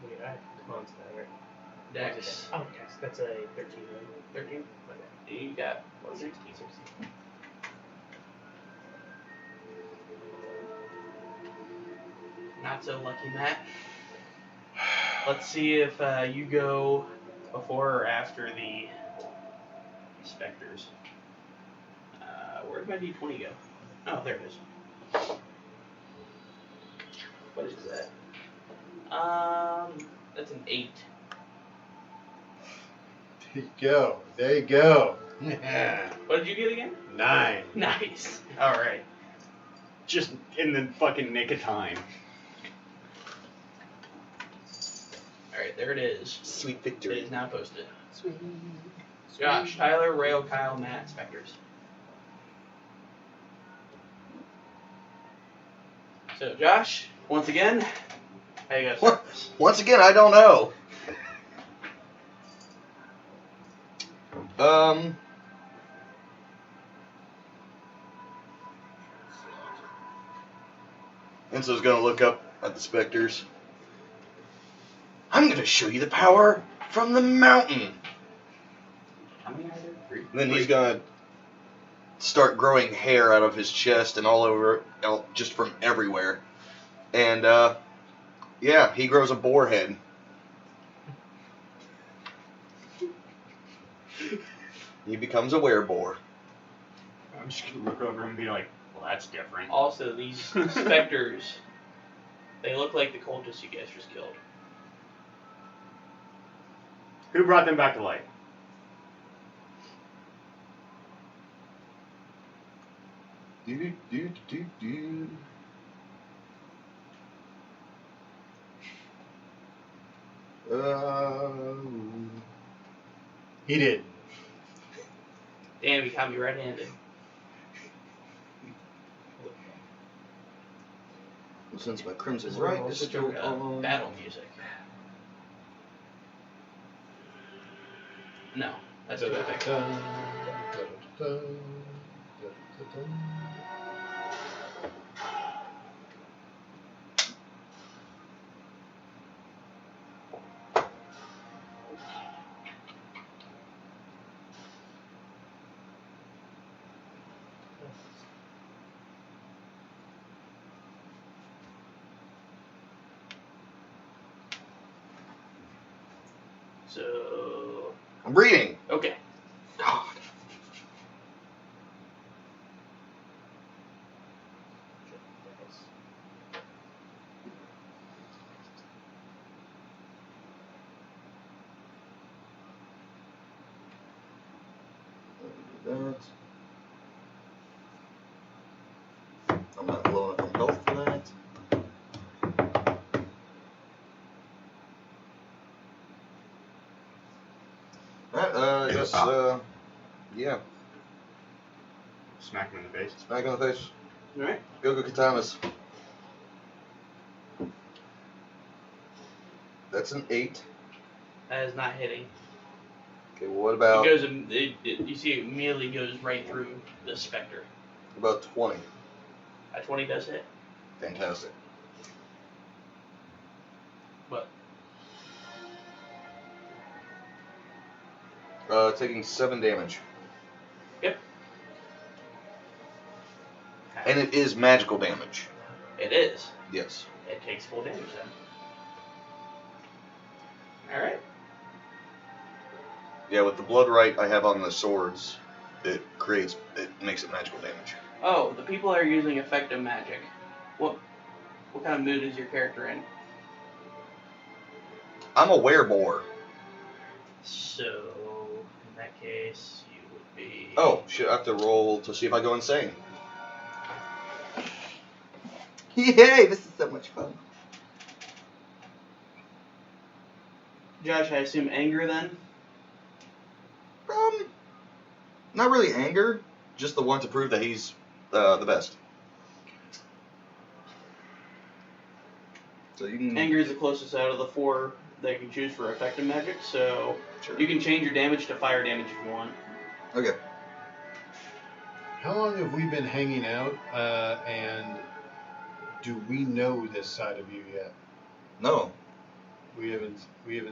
Wait, come on to that, right? Dex, Oh, Dex. That's a 13, right? 13. Okay. You got, what, 16? 16. Not so lucky, Matt. Let's see if you go before or after the specters. Where'd my d20 go? Oh, there it is. What is that? That's an 8. There you go. There you go. What did you get again? 9. Nice. All right. Just in the fucking nick of time. All right, there it is. Sweet It victory. is now posted. Sweet. Josh, Tyler, Rail, Kyle, Matt, specters. So, Josh, once again, how you guys start this? Once again, I don't know. Enzo's gonna look up at the specters. I'm gonna show you the power from the mountain. How many are there? 3? And then he's gonna start growing hair out of his chest and all over, just from everywhere. And yeah, he grows a boar head. He becomes a wereboar. I'm just gonna look over and be like, well, that's different. Also, these specters, they look like the cultists you guys just killed. Who brought them back to life? Do, do, do, do. He did. Damn, you caught me red-handed. Since my crimson This right is is still on. battle music. No, that's too epic. So, I'm reading. okay. God. That. I'm not blowing up on health for that. Alright, I guess, yeah. Smack him in the face. Smack on the face. Alright. Go katanas. That's an 8. That is not hitting. Okay, well, what about It goes. You see, it immediately goes right through the specter. about 20? A 20 does hit. Fantastic. What? Taking 7 damage. Yep. And it is magical damage. It is. Yes. It takes full damage then. Alright. Yeah, with the blood right I have on the swords, it makes it magical damage. Oh, the people are using effective magic. What kind of mood is your character in? I'm a wereboar. So, case, you would be. Oh, shit, I have to roll to see if I go insane. Yay, this is so much fun. Josh, I assume anger then? Not really anger, just the want to prove that he's the best. So you can... Anger is the closest out of the 4 that you can choose for effective magic, so Sure. you can change your damage to fire damage if you want. Okay. How long have we been hanging out, and do we know this side of you yet? No. We haven't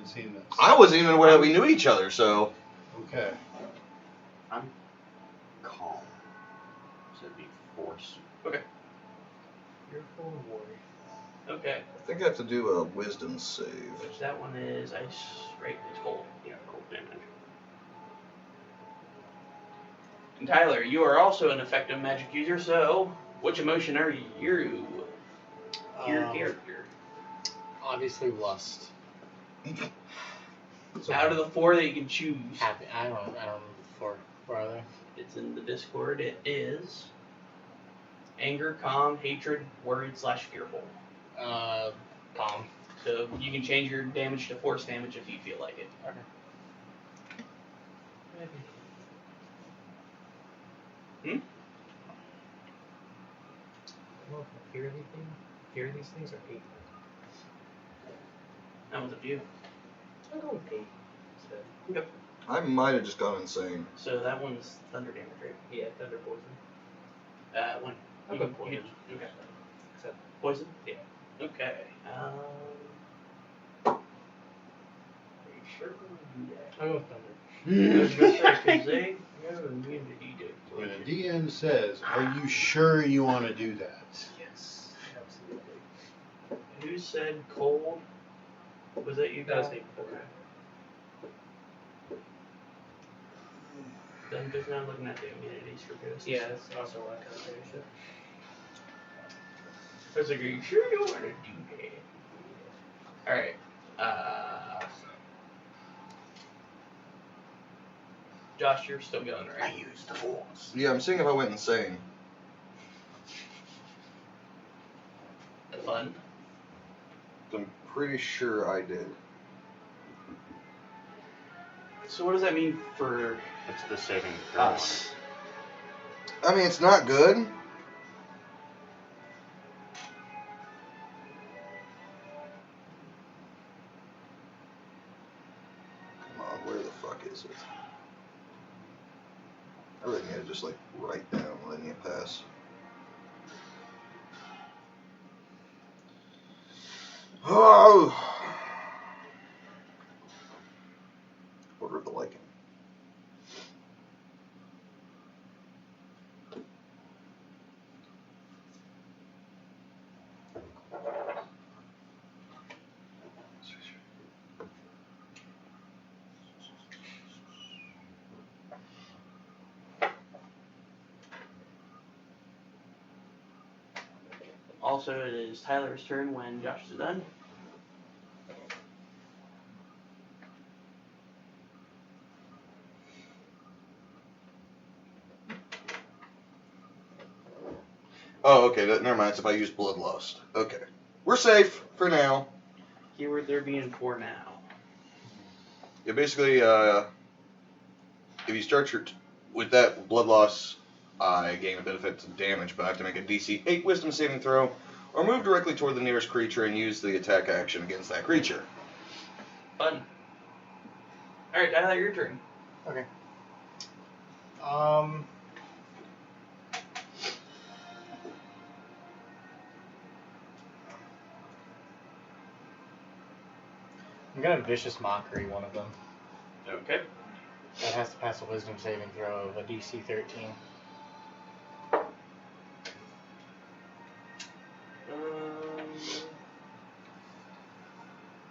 seen this. I wasn't even aware that we knew each other, so... Okay. I'm calm. So it'd be force. You're full of worry. Okay, I think I have to do a wisdom save. which that one is ice, right? It's cold. Yeah, cold damage. And Tyler, you are also an effective magic user, so which emotion are you? Your character. Obviously lust. Out of the 4 that you can choose, Happy. I don't know. Where are they? it's in the Discord. It is anger, calm, hatred, worried/fearful. Calm. So you can change your damage to force damage if you feel like it. Okay. Hmm? I don't know if I fear these things or hate them. That one's up to you. I'll go with hate. So, I might have just gone insane. So that one's thunder damage, right? yeah, thunder poison. One. I'll You go can- poison. Okay. Except, Poison? Yeah. Okay. Are you sure we want to do that? I'll go with thunder. I was gonna say, 'cause they have immunity to When a poison. DM says, "Are you sure you want to do that?" Yes, absolutely. Who said cold? Was that you That was guys? me before. Then just not looking at the immunities for ghosts. Yeah, that's also what I kind of finished it. I was like, are you sure you want to do that? Alright. Josh, you're still going, right? use the force. Yeah, I'm seeing if I went insane. Fun. I'm pretty sure I did. So what does that mean for It's the saving throw. us? I mean, it's not good. Come on, where the fuck is it? I really need to just like write down letting it pass. Oh! Order of the Lycan. Also, it is Tyler's turn when Josh is done. Oh, okay. Never mind. It's if I use Bloodlust. Okay, we're safe for now. Keyword there being for now. Yeah, basically, if you start with that blood loss, I gain a benefit to damage, but I have to make a DC 8 Wisdom saving throw, or move directly toward the nearest creature and use the attack action against that creature. Fun. Alright, Tyler, your turn. Okay. I'm gonna vicious mockery one of them. Okay. That has to pass a wisdom saving throw of a DC 13.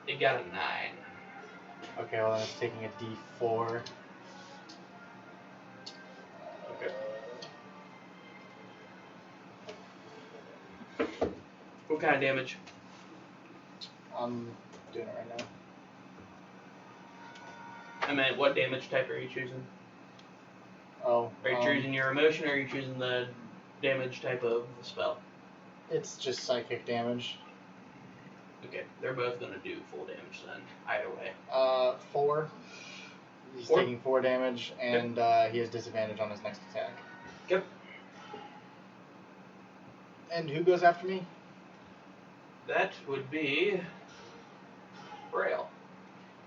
It got a 9. Okay, well then it's taking a D4. Okay. What kind of damage? I'm doing it right now. I mean, what damage type are you choosing? Oh. Are you choosing your emotion, or are you choosing the damage type of the spell? It's just psychic damage. Okay, they're both gonna do full damage then, either way. 4. He's 4? taking 4 damage, and he has disadvantage on his next attack. Yep. And who goes after me? That would be Braille.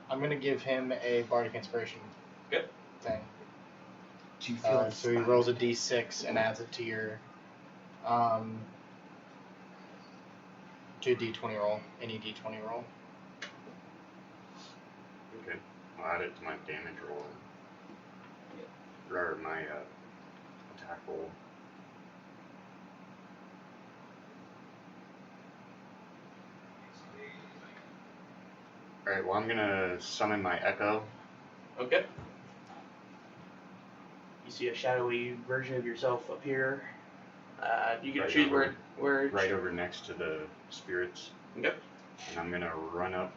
I'm gonna give him a bardic inspiration. Yep. Thing. Do you feel So he rolls a d6 and adds it to your to a d20 roll. Any d20 roll. Okay. I'll add it to my damage roll. Or my attack roll. Alright, well, I'm gonna summon my Echo. Okay. You see a shadowy version of yourself appear. You can Right choose over- where. Right over next to the spirits. Okay. And I'm gonna run up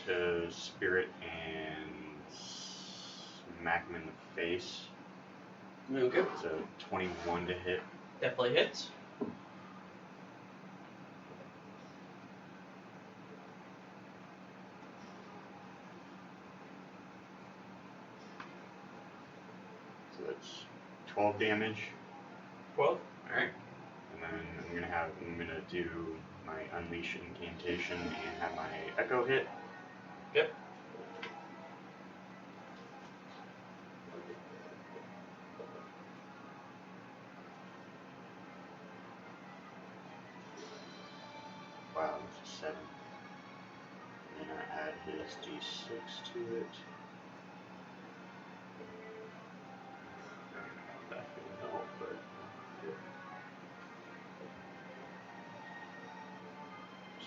to Spirit and smack him in the face. Okay. It's a 21 to hit. Definitely hits. So that's 12 damage. 12. All right. And then I'm gonna do my Unleash incantation and have my Echo hit. Yep. Wow, that's a 7. And then I add his d6 to it. That didn't help, but yeah.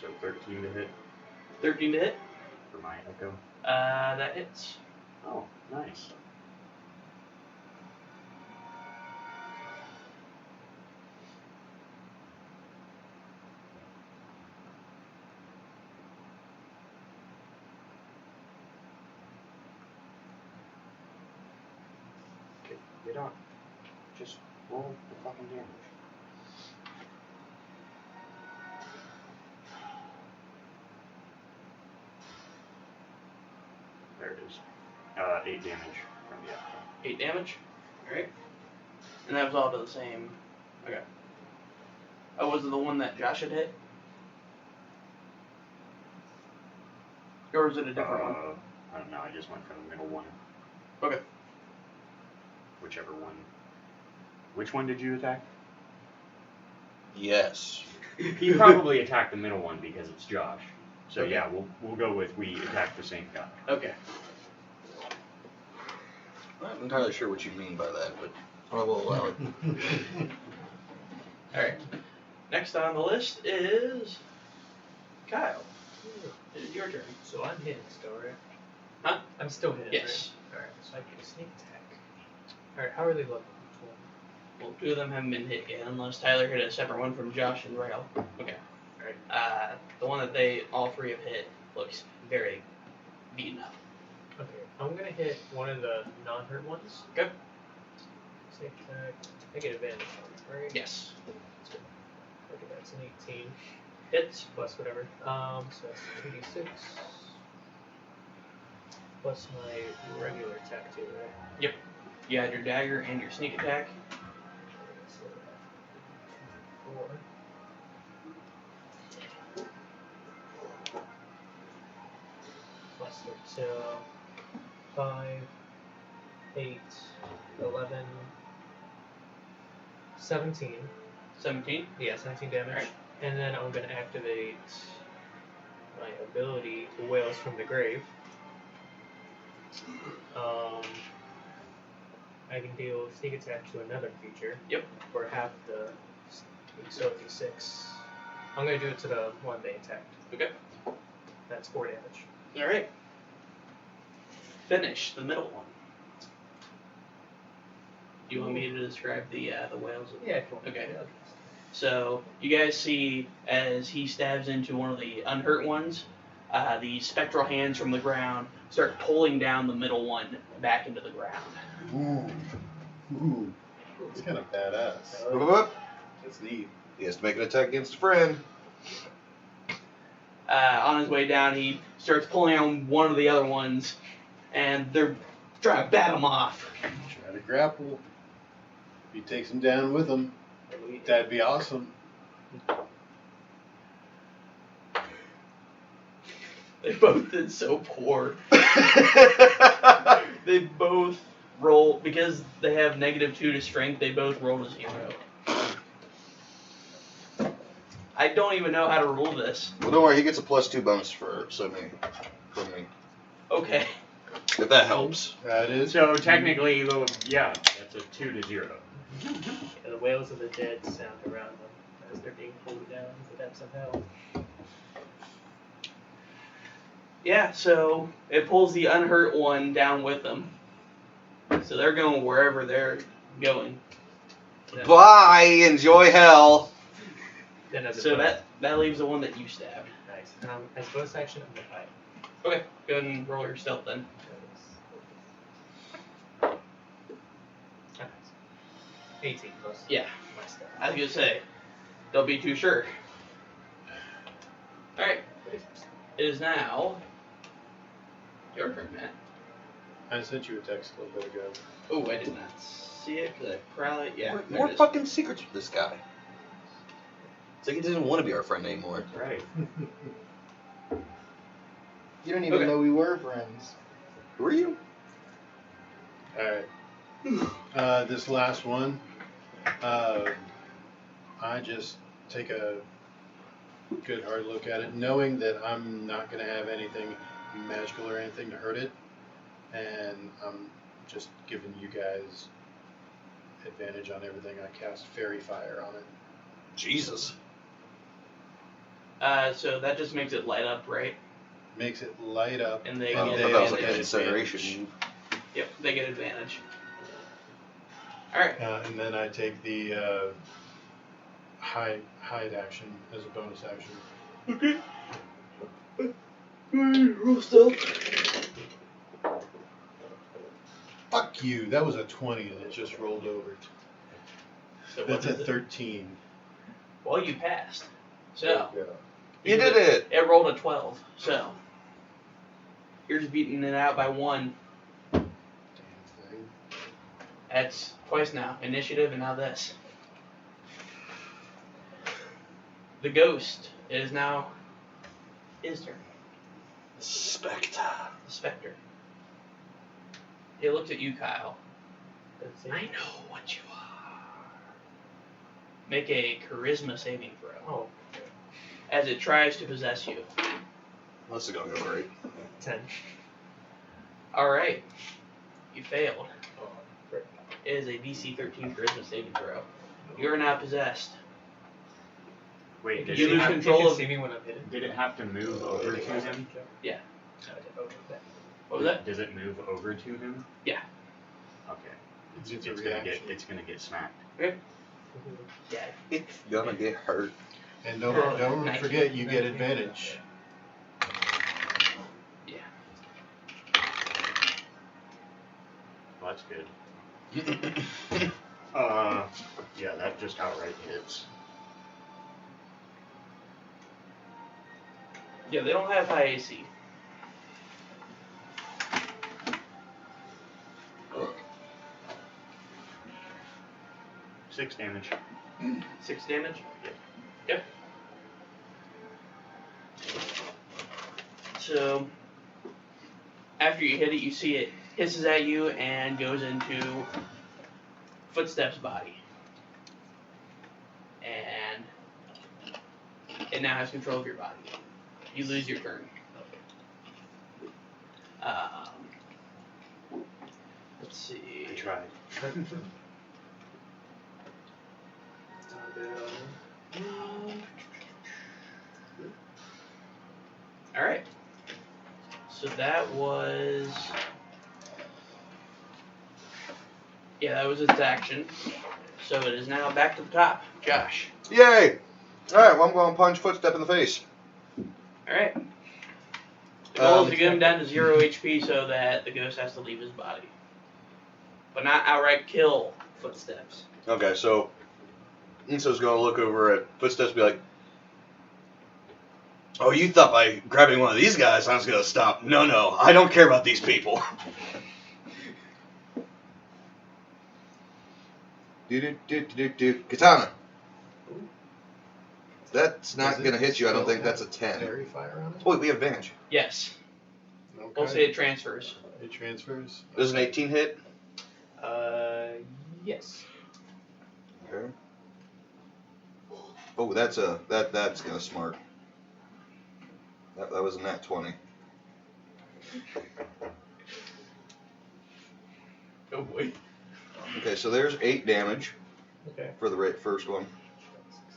So 13 to hit 13 to hit. for my Echo. That hits. Oh, nice. Okay, get on. Just roll the fucking damage. There it is. 8 damage from the Echo. 8 damage. All right. And that was all to the same. Okay. Oh, was it the one that Josh had hit? Or was it a different one? I don't know, I just went for the middle one. Okay. Whichever one. Which one did you attack? Yes. He probably attacked the middle one because it's Josh. So Okay. yeah, we'll go with we attacked the same guy. Okay. I'm not entirely sure what you mean by that, but I will allow it. All right. Next on the list is Kyle. It is your turn. So I'm hitting still, right? Huh? I'm still hitting, Yes. right? Alright, so I get a sneak attack. Alright, how are they looking? Well, 2 of them haven't been hit yet, unless Tyler hit a separate one from Josh and Rail. Okay. Alright. The one that they all 3 have hit looks very beaten up. Okay, I'm gonna hit one of the non-hurt ones. Okay. Sneak attack. I get advantage on it, right? Yes. Okay, that's an 18. Hits. Plus whatever. So that's 2d6. Plus my regular attack too, right? Yep. You had your dagger and your sneak attack. So 4. Plus 2, 5, 8, 11, 17. 17. Yeah, 17 damage. Alright. And then I'm going to activate my ability to Wails from the Grave. I can deal sneak attack to another creature. Yep. For half the so d6. I'm going to do it to the one they attacked. Okay. That's 4 damage. All right. Finish the middle one. Do you want me to describe the whales? Yeah, cool. Okay. So you guys see as he stabs into one of the unhurt ones, the spectral hands from the ground start pulling down the middle one back into the ground. Ooh. Ooh, it's kind of badass. Whoop, whoop, whoop. That's neat. He has to make an attack against a friend. On his way down, he starts pulling on one of the other ones, and they're trying to bat him off. Try to grapple. If he takes him down with him, that'd be awesome. They both did so poor. They both roll, because they have -2 to strength, they both rolled a 0. I don't even know how to rule this. Well, don't worry, he gets a +2 bonus from me. Okay. If that helps. That is. So technically, though, yeah, that's a 2 to 0. Yeah, the wails of the dead sound around them as they're being pulled down to the depths of hell. Yeah, so it pulls the unhurt one down with them. So they're going wherever they're going. Yeah. Bye! Enjoy hell! Then as a So bonus, that leaves the one that you stabbed. nice. As bonus action, I'm gonna fight. Okay, go ahead and roll your stealth then. Oh, nice. 18 plus. Yeah. My stuff. I was gonna say, don't be too sure. Alright, it is now your turn, Matt. I sent you a text a little bit ago. Oh, I did not see it because I probably, yeah. there More it is. fucking secrets with this guy. It's like he doesn't want to be our friend anymore. Right. You don't even Okay. know we were friends. Who are you? Alright. This last one, I just take a good hard look at it, knowing that I'm not going to have anything magical or anything to hurt it, and I'm just giving you guys advantage on everything. I cast Fairy Fire on it. Jesus. So that just makes it light up, right? Makes it light up, And they Oh, get I thought that was like advantage. an incineration. Yep, they get advantage. Alright. and then I take the hide action as a bonus action. Okay. Roll stealth. Fuck you! That was a 20 and it just rolled over. So what That's a is it? 13. Well, you passed. So You did it! it rolled a 12. So you're just beating it out by 1. Damn thing. That's twice now. Initiative and now this. The ghost is now his turn. Spectre. The specter. He looks at you, Kyle. That's it. I know what you are. Make a charisma saving throw Oh, as it tries to possess you. This is gonna go great. 10. Alright. You failed. Oh, frick. It is a DC 13 charisma saving throw. You are now possessed. Wait, You did lose it, have, control You of- can see me when I'm hidden. did it have to move over to him? Yeah. Okay, okay. What was that? Does it move over to him? Yeah. Okay. It's a It's gonna reaction. get smacked. Yeah. It's gonna get hurt. And don't Oh, nice. forget you get advantage. Yeah. Well, that's good. Yeah, that just outright hits. Yeah, they don't have high AC. Six damage. 6 damage? Yep. So, after you hit it, you see it hisses at you and goes into Footsteps' body. And it now has control of your body. You lose your turn. Let's see. I tried. Alright. So that was... Yeah, that was its action. So it is now back to the top. Josh. Yay! Alright, well, I'm going to punch Footstep in the face. Alright. The goal is to get him down to 0 HP so that the ghost has to leave his body. but not outright kill footsteps. Okay, so Inso's gonna look over at Footsteps and be like, "Oh, you thought by grabbing one of these guys I was gonna stop? No, I don't care about these people." Katana. That's not Does it gonna hit you. I don't still think that's a have 10. Fairy fire on it? Oh, wait, we have advantage. Yes. Okay. We'll say it transfers. It transfers. Does an 18 hit? Yes. Okay. Oh, that's gonna smart. That was a nat 20. Oh boy. Okay, so there's 8 damage Okay. for the first one.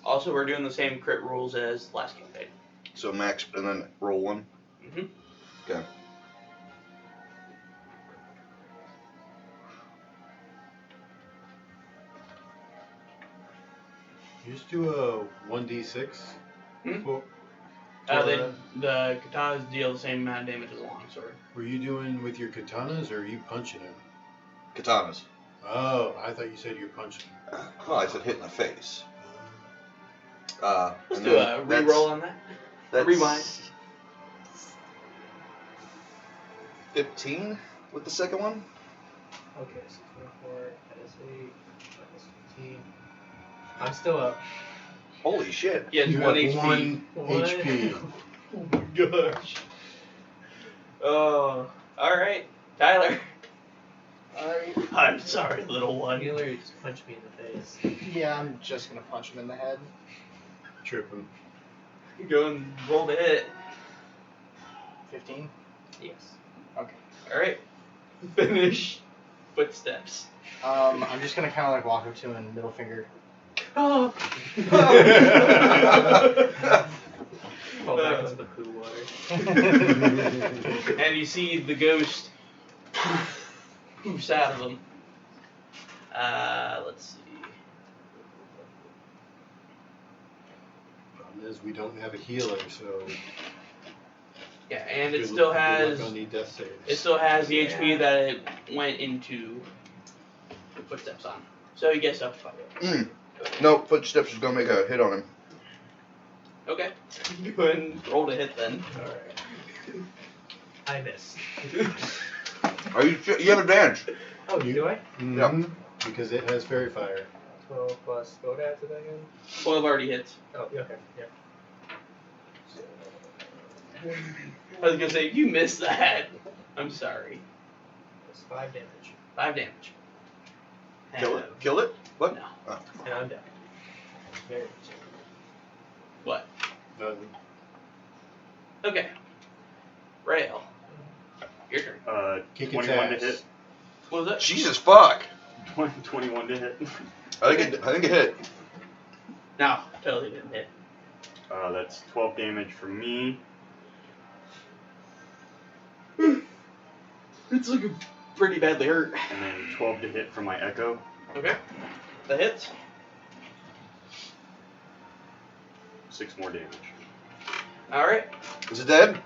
Also, we're doing the same crit rules as last campaign. So max, and then roll 1. Mm-hmm. Okay. You just do a 1d6. Hmm? For, The katanas deal the same amount of damage as a longsword. were you doing with your katanas or are you punching him? Katanas. Oh, I thought you said you're punching him. Well, I said hit in the face. Let's and do then a reroll on that. That's Rewind. 15 with the second one. Okay, so 24 minus 8 minus 15. I'm still up. Holy shit. He has You 1 have HP. 1 One. HP. Oh my gosh. Oh, alright. Tyler. I'm sorry, little one. Healer just punched me in the face. Yeah, I'm just gonna punch him in the head. Trip him. Go and roll the hit. 15. Yes. Okay. Alright. Finish footsteps. I'm just gonna kind of like walk up to him and middle finger. Oh. Fall back into the poo water. And you see the ghost poofs out of him. Let's see. Problem is, we don't have a healer, so. Yeah, and good it still luck has on the death saves. the HP that it went into the footsteps on. So he gets up to 5. Nope, Footsteps is gonna make a hit on him. Okay. Go ahead and roll to hit then. Alright. I missed. Are you have advantage. Oh, do I? Mhm, because it has fairy fire. 12 plus, what add to that again? 12 already hits. Oh, okay, yeah. I was gonna say, you missed that. I'm sorry. That's 5 damage. 5 damage. Kill it? Kill it? What? No. Oh. And I'm down. Very much. What? Nothing. Okay. Rail. Your turn. Kick its 21 to ass. hit. What was that? Jesus fuck. 21 to hit. I think it hit. No, totally didn't hit. That's 12 damage for me. It's looking pretty badly hurt. And then 12 to hit for my echo. Okay. That hits. 6 more damage. Alright. Is it dead?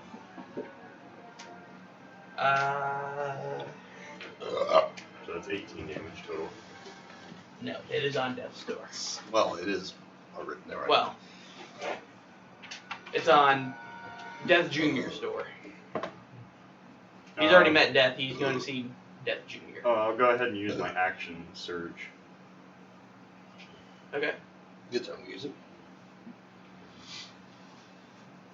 So that's 18 damage total. No, it is on death's door. Well, it is written there, right? Well, it's on Death Junior's door. He's already met Death. He's going to see Death Junior. Oh, I'll go ahead and use my action surge. Okay. Good time to use it.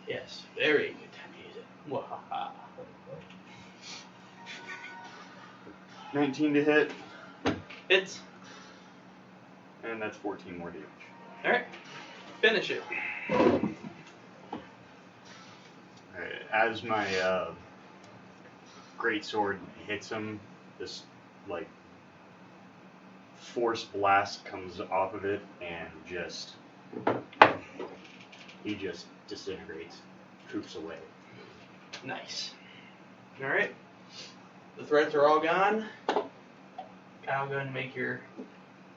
Yes, very good time to use it. Wahaha. 19 to hit, Hits. and that's 14 more damage. Alright. Finish it. Alright, as my greatsword hits him, this like force blast comes off of it and he just disintegrates, poops away. Nice. Alright. The threats are all gone. Kyle, go ahead and make your...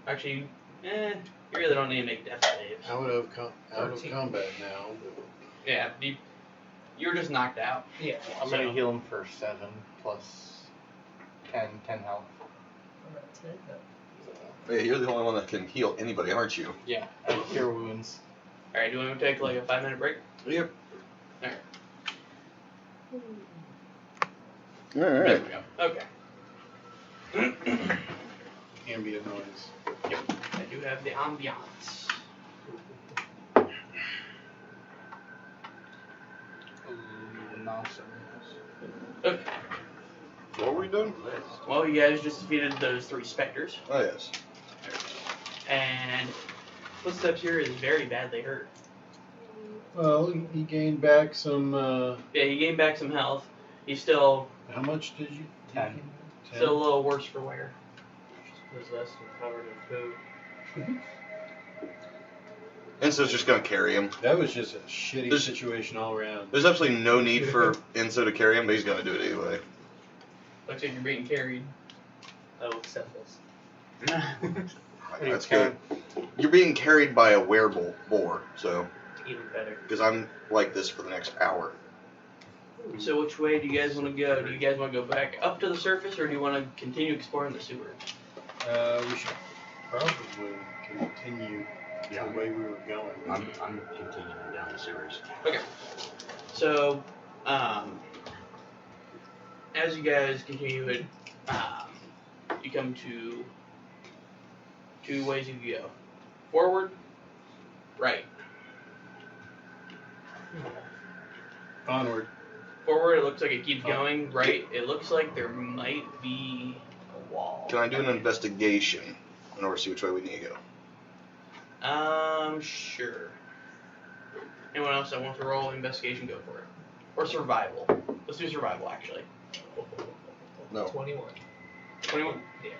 Actually, you really don't need to make a death save. Out of 13. combat now. Yeah, you're just knocked out. Yeah. I'm So- gonna heal him for 7 plus 10 health. Hey, you're the only one that can heal anybody, aren't you? Yeah. I cure wounds. Alright, do you want me to take like a 5-minute break? Yep. Alright. Alright. There we go. Okay. Ambient noise. Yep. I do have the ambiance. Okay. What were we doing? Well, you guys just defeated those 3 specters. Oh, yes. And Footsteps here is very badly hurt. Well, he gained back some. Yeah, he gained back some health. He's still How much did you? 10. still a little worse for wear. Possessed and covered in food. Enzo's just gonna carry him. That was just a shitty There's- situation all around. There's absolutely no need for Enzo to carry him, but he's gonna do it anyway. Looks like you're being carried. I will accept this. That's good. You're being carried by a boar, so Even better. because I'm like this for the next hour. So which way do you guys want to go? Do you guys want to go back up to the surface, or do you want to continue exploring the sewer? We should probably continue Yeah. the way we were going. I'm continuing down the sewers. Okay. So, as you guys continue it, you come to 2 ways you can go. Forward, right. Onward. Forward, it looks like it keeps going. Right, it looks like there might be a wall. Can I do an investigation in order to see which way we need to go? Sure. Anyone else that wants to roll investigation, go for it. Or survival. Let's do survival, actually. No. 21. 21? Yeah.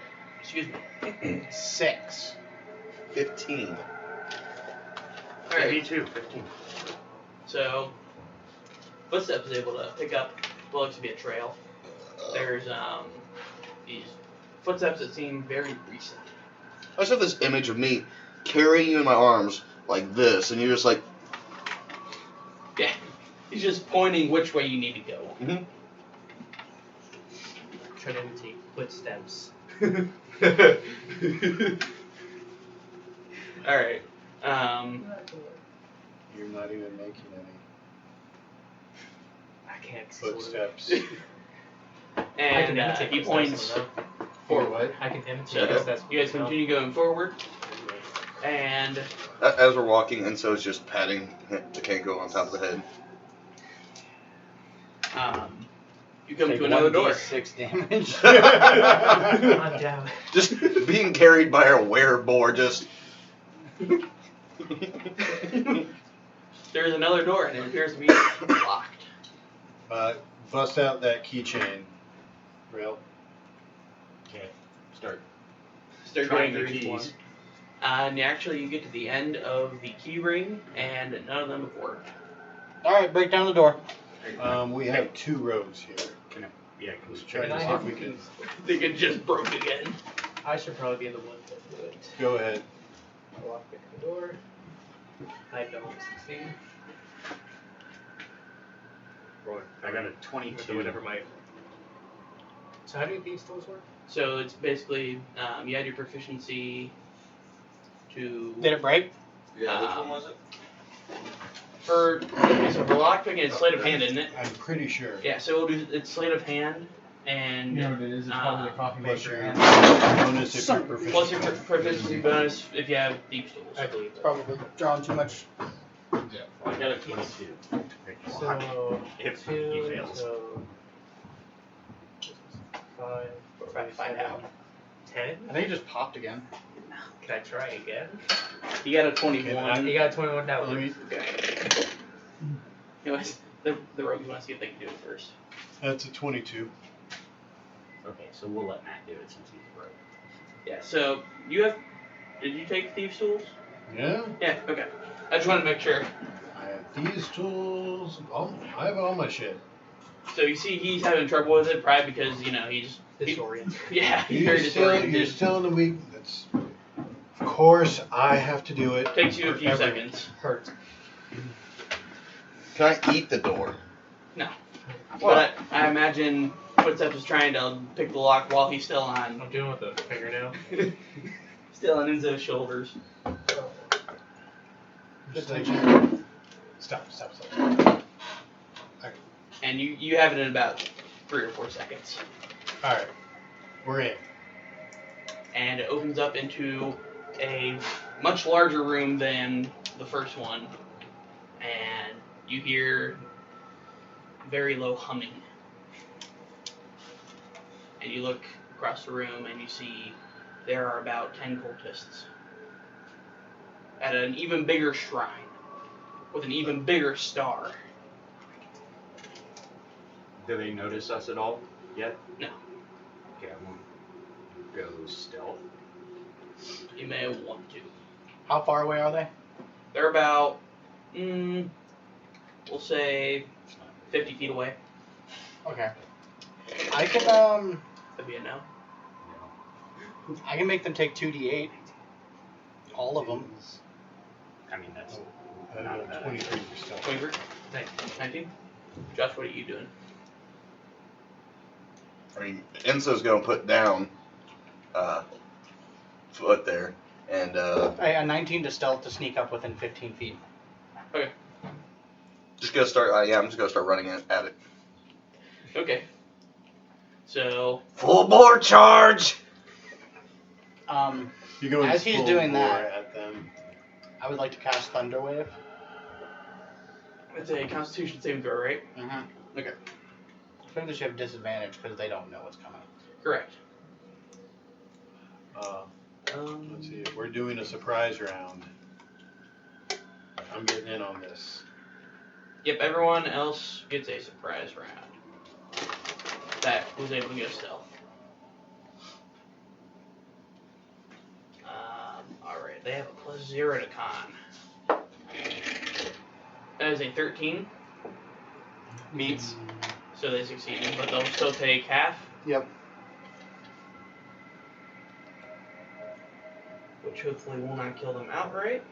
Excuse me. 6. 15. Alright, Me too, 15. so Footsteps is able to pick up what looks to be a trail. There's these footsteps that seem very recent. I just have this image of me carrying you in my arms like this, and you're just like, Yeah. He's just pointing which way you need to go. mm-hmm. Trinity footsteps. Alright. You're not even making any I can't see what it- footsteps. I And can imitate he footsteps, points though. forward. I can imitate So footsteps. you guys continue going forward, and As we're walking, Enzo's just patting the Kango on top of the head. you come Take to another 1d6 door. damage. I'm down. Just being carried by a wereboar, just. There's another door, and it appears to be locked. Bust out that keychain, Rail. Okay, start. Start Trying going the through each one. keys. And actually, you get to the end of the key ring, and none of them have worked. Alright, break down the door. We have 2 rows here. Can we Let's try Can I to see have if we can. I think it just broke again. I should probably be the one to do it. Go ahead. I walk back the door. I don't succeed. I got a Or 22. whatever my. So how do these tools work? So it's basically you add your proficiency to Did it break? Yeah, which one was it? for lockpicking. It's sleight of hand, isn't it? I'm pretty sure. Yeah. So we'll do it's sleight of hand, and You know what it is? It's probably the coffee Plus maker. your and- bonus if you're proficient. plus your proficiency bonus if you have deep tools. I believe. Probably drawing too much. I got a 22. Pick lock. So If 2, he fails. so 5, We're about to find out. 10. I think it just popped again. Can I try again? You got a Okay, 21. You got 21 that Let one. me, Okay. Anyways, the rogues want to see if they can do it first. that's a 22. Okay, so we'll let Matt do it since he's a rogue. Yeah. So you have. Did you take thieves' tools? Yeah, Yeah. Okay. I just want to make sure. I have these tools. I have all my shit. So you see, he's having trouble with it, probably because he's Disoriented. yeah, he's very disoriented. You're still in the week. That's, of course, I have to do it. Takes you a few Every- seconds. Hurt. Can I eat the door? But I imagine Footsteps is trying to pick the lock while he's still on I'm doing with the fingernail. still on Enzo's shoulders. Just like, stop. And you have it in about 3 or 4 seconds. All right, we're in. And it opens up into a much larger room than the first one. And you hear very low humming. And you look across the room and you see there are about 10 cultists at an even bigger shrine with an even bigger star. Do they notice us at all yet? No. Okay, I'm gonna go stealth. You may want to. How far away are they? They're about, we'll say 50 feet away. Okay. I can That'd be a no. I can make them take 2d8. All of them. I mean, that's I not a don't know, bad 23 for stealth. 23? 19? Josh, what are you doing? I mean, Enzo's gonna put down foot there, and A 19 to stealth to sneak up within 15 feet. just gonna start. I'm just gonna start running at it. Okay. So, Full bore charge. You're going As he's full doing bore that- at them. I would like to cast Thunderwave. it's a Constitution saving throw, right? Mm-hmm. Okay. I think they should have disadvantage because they don't know what's coming. Correct. Let's see. If we're doing a surprise round, I'm getting in on this. Yep, everyone else gets a surprise round. That was able to go stealth. Alright, they have a +0 to con. That is a 13, Meets. so they succeeded, but they'll still take half, Yep. which hopefully will not kill them outright.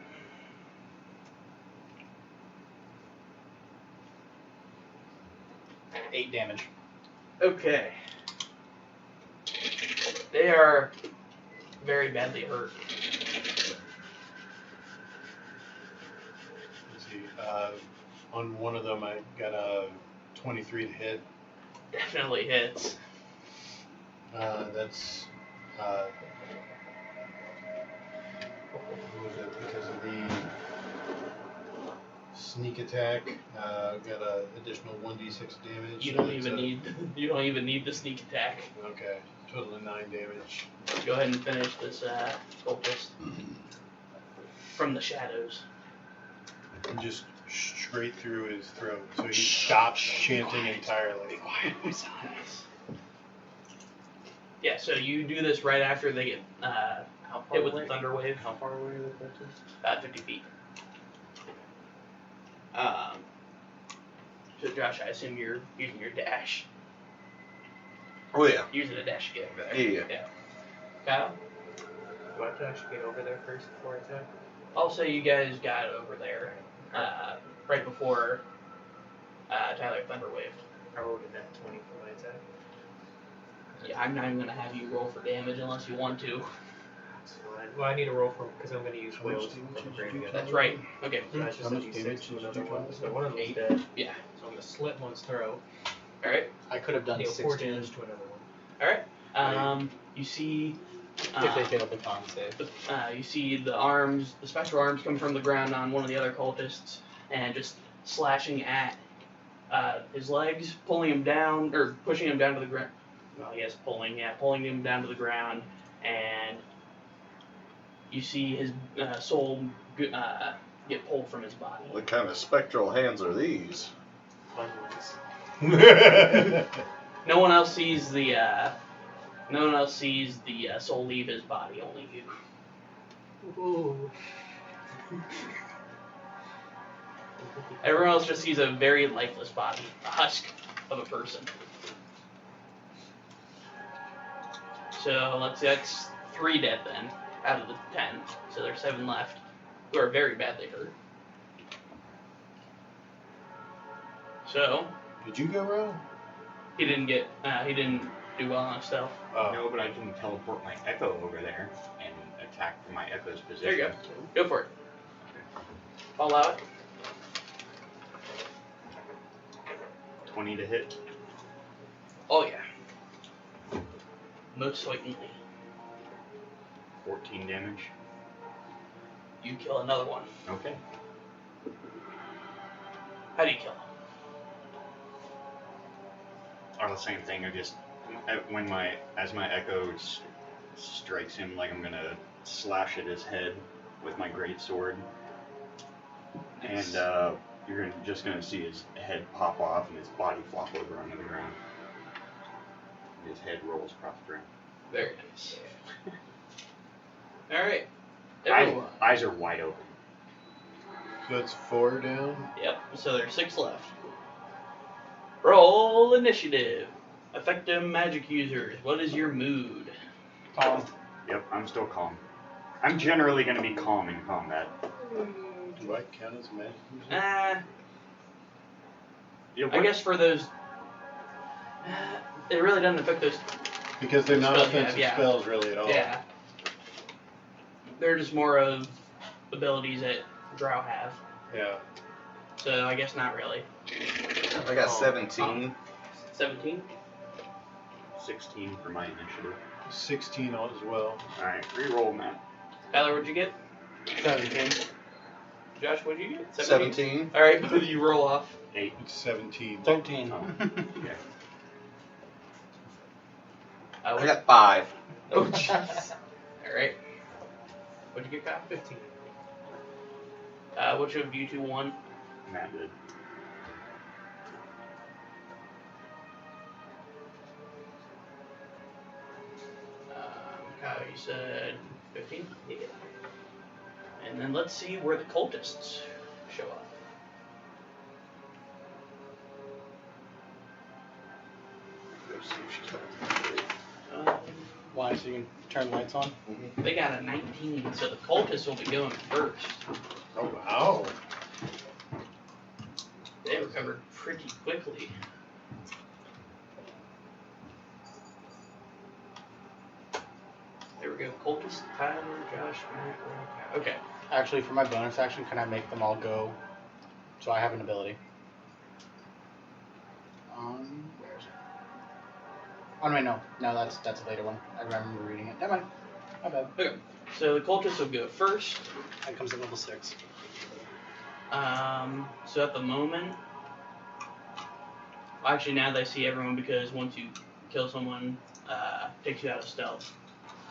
Eight damage. Okay. They are very badly hurt. Let's see. On one of them, I got a 23 to hit. Definitely hits. That's what was it? Because of the sneak attack, got a additional 1d6 damage. You don't It's even a- need the sneak attack. Okay, total of 9 damage. Go ahead and finish this cultist from the shadows. And just straight through his throat, so he stops chanting entirely. Yeah, so you do this right after they get How far hit with away? the thunder wave. How far away are the cultists? About 50 feet. So Josh, I assume you're using your dash. Oh yeah. Using a dash to get over there. Yeah. Kyle? Do I have to actually get over there first before I attack? I'll say you guys got over there right before Tyler Thunderwaved. I rolled a net 20 for my attack. Yeah, I'm not even going to have you roll for damage unless you want to. That's fine. Well, I need to roll for because I'm going to use How much wills damage from did the you do? graveyard. That's right. Okay. So that's just How a much d6 damage to did another you do? one. So one of them's 8. dead. Yeah. So I'm going to slit one's throat. Alright. I could have done Deal 16 4 damage to another one. Alright. You see... if they failed the con save. You see the arms, the spectral arms come from the ground on one of the other cultists and just slashing at his legs, pulling him down, or pushing him down to the ground. Well, yes, pulling him down to the ground, and you see his soul get pulled from his body. What kind of spectral hands are these? Fun ones. No one else sees the soul leave his body, only you. Ooh. Everyone else just sees a very lifeless body, a husk of a person. So let's see, that's 3 dead then, out of the 10. So there's 7 left, who are very badly hurt. So, Did you go row? He didn't get. He didn't do well on stealth. Oh. No, but I can teleport my echo over there and attack from my echo's position. There you go. Go for it. I'll allow it. 20 to hit. Oh yeah. Most certainly. 14 damage. You kill another one. Okay. How do you kill? Or the same thing. I just as my echo strikes him, like I'm gonna slash at his head with my great sword, and you're just gonna see his head pop off and his body flop over onto the ground. His head rolls across the ground. Very nice. All right. Everyone. Eyes are wide open. So it's 4 down. Yep. So there's 6 left. Roll initiative. Effective magic users. What is your mood? Calm. Yep, I'm still calm. I'm generally gonna be calm in combat. Do I count as magic user? Yeah, I guess for those, it really doesn't affect those. Because they're not Spells, offensive yeah. spells really at all. Yeah. They're just more of abilities that Drow have. Yeah. So I guess not really. I got 17. 17. 16 for my initiative. 16 as well. Alright, reroll, man. Tyler, what'd you get? 17. Josh, what'd you get? 17. All right, both of you roll off. 8. It's 17. 13. Oh, okay. I got 5. Oh, jeez. All right. What'd you get, Kyle? 15. Which of you two won? Matt did. Kyle, you said 15? Yeah. And then let's see where the cultists show up. Go see if she's got Why? So you can turn lights on? They got a 19, so the cultists will be going first. Oh, wow. They recovered pretty quickly. There we go. Cultist, Tyler, Josh, Matt, Kyle. Okay. Actually, for my bonus action, can I make them all go? So I have an ability. Where is it? Oh no, that's a later one. I remember reading it. Never mind. My bad. Okay. So the cultists will go first. That comes at level 6. So at the moment, well, actually now they see everyone because once you kill someone, takes you out of stealth.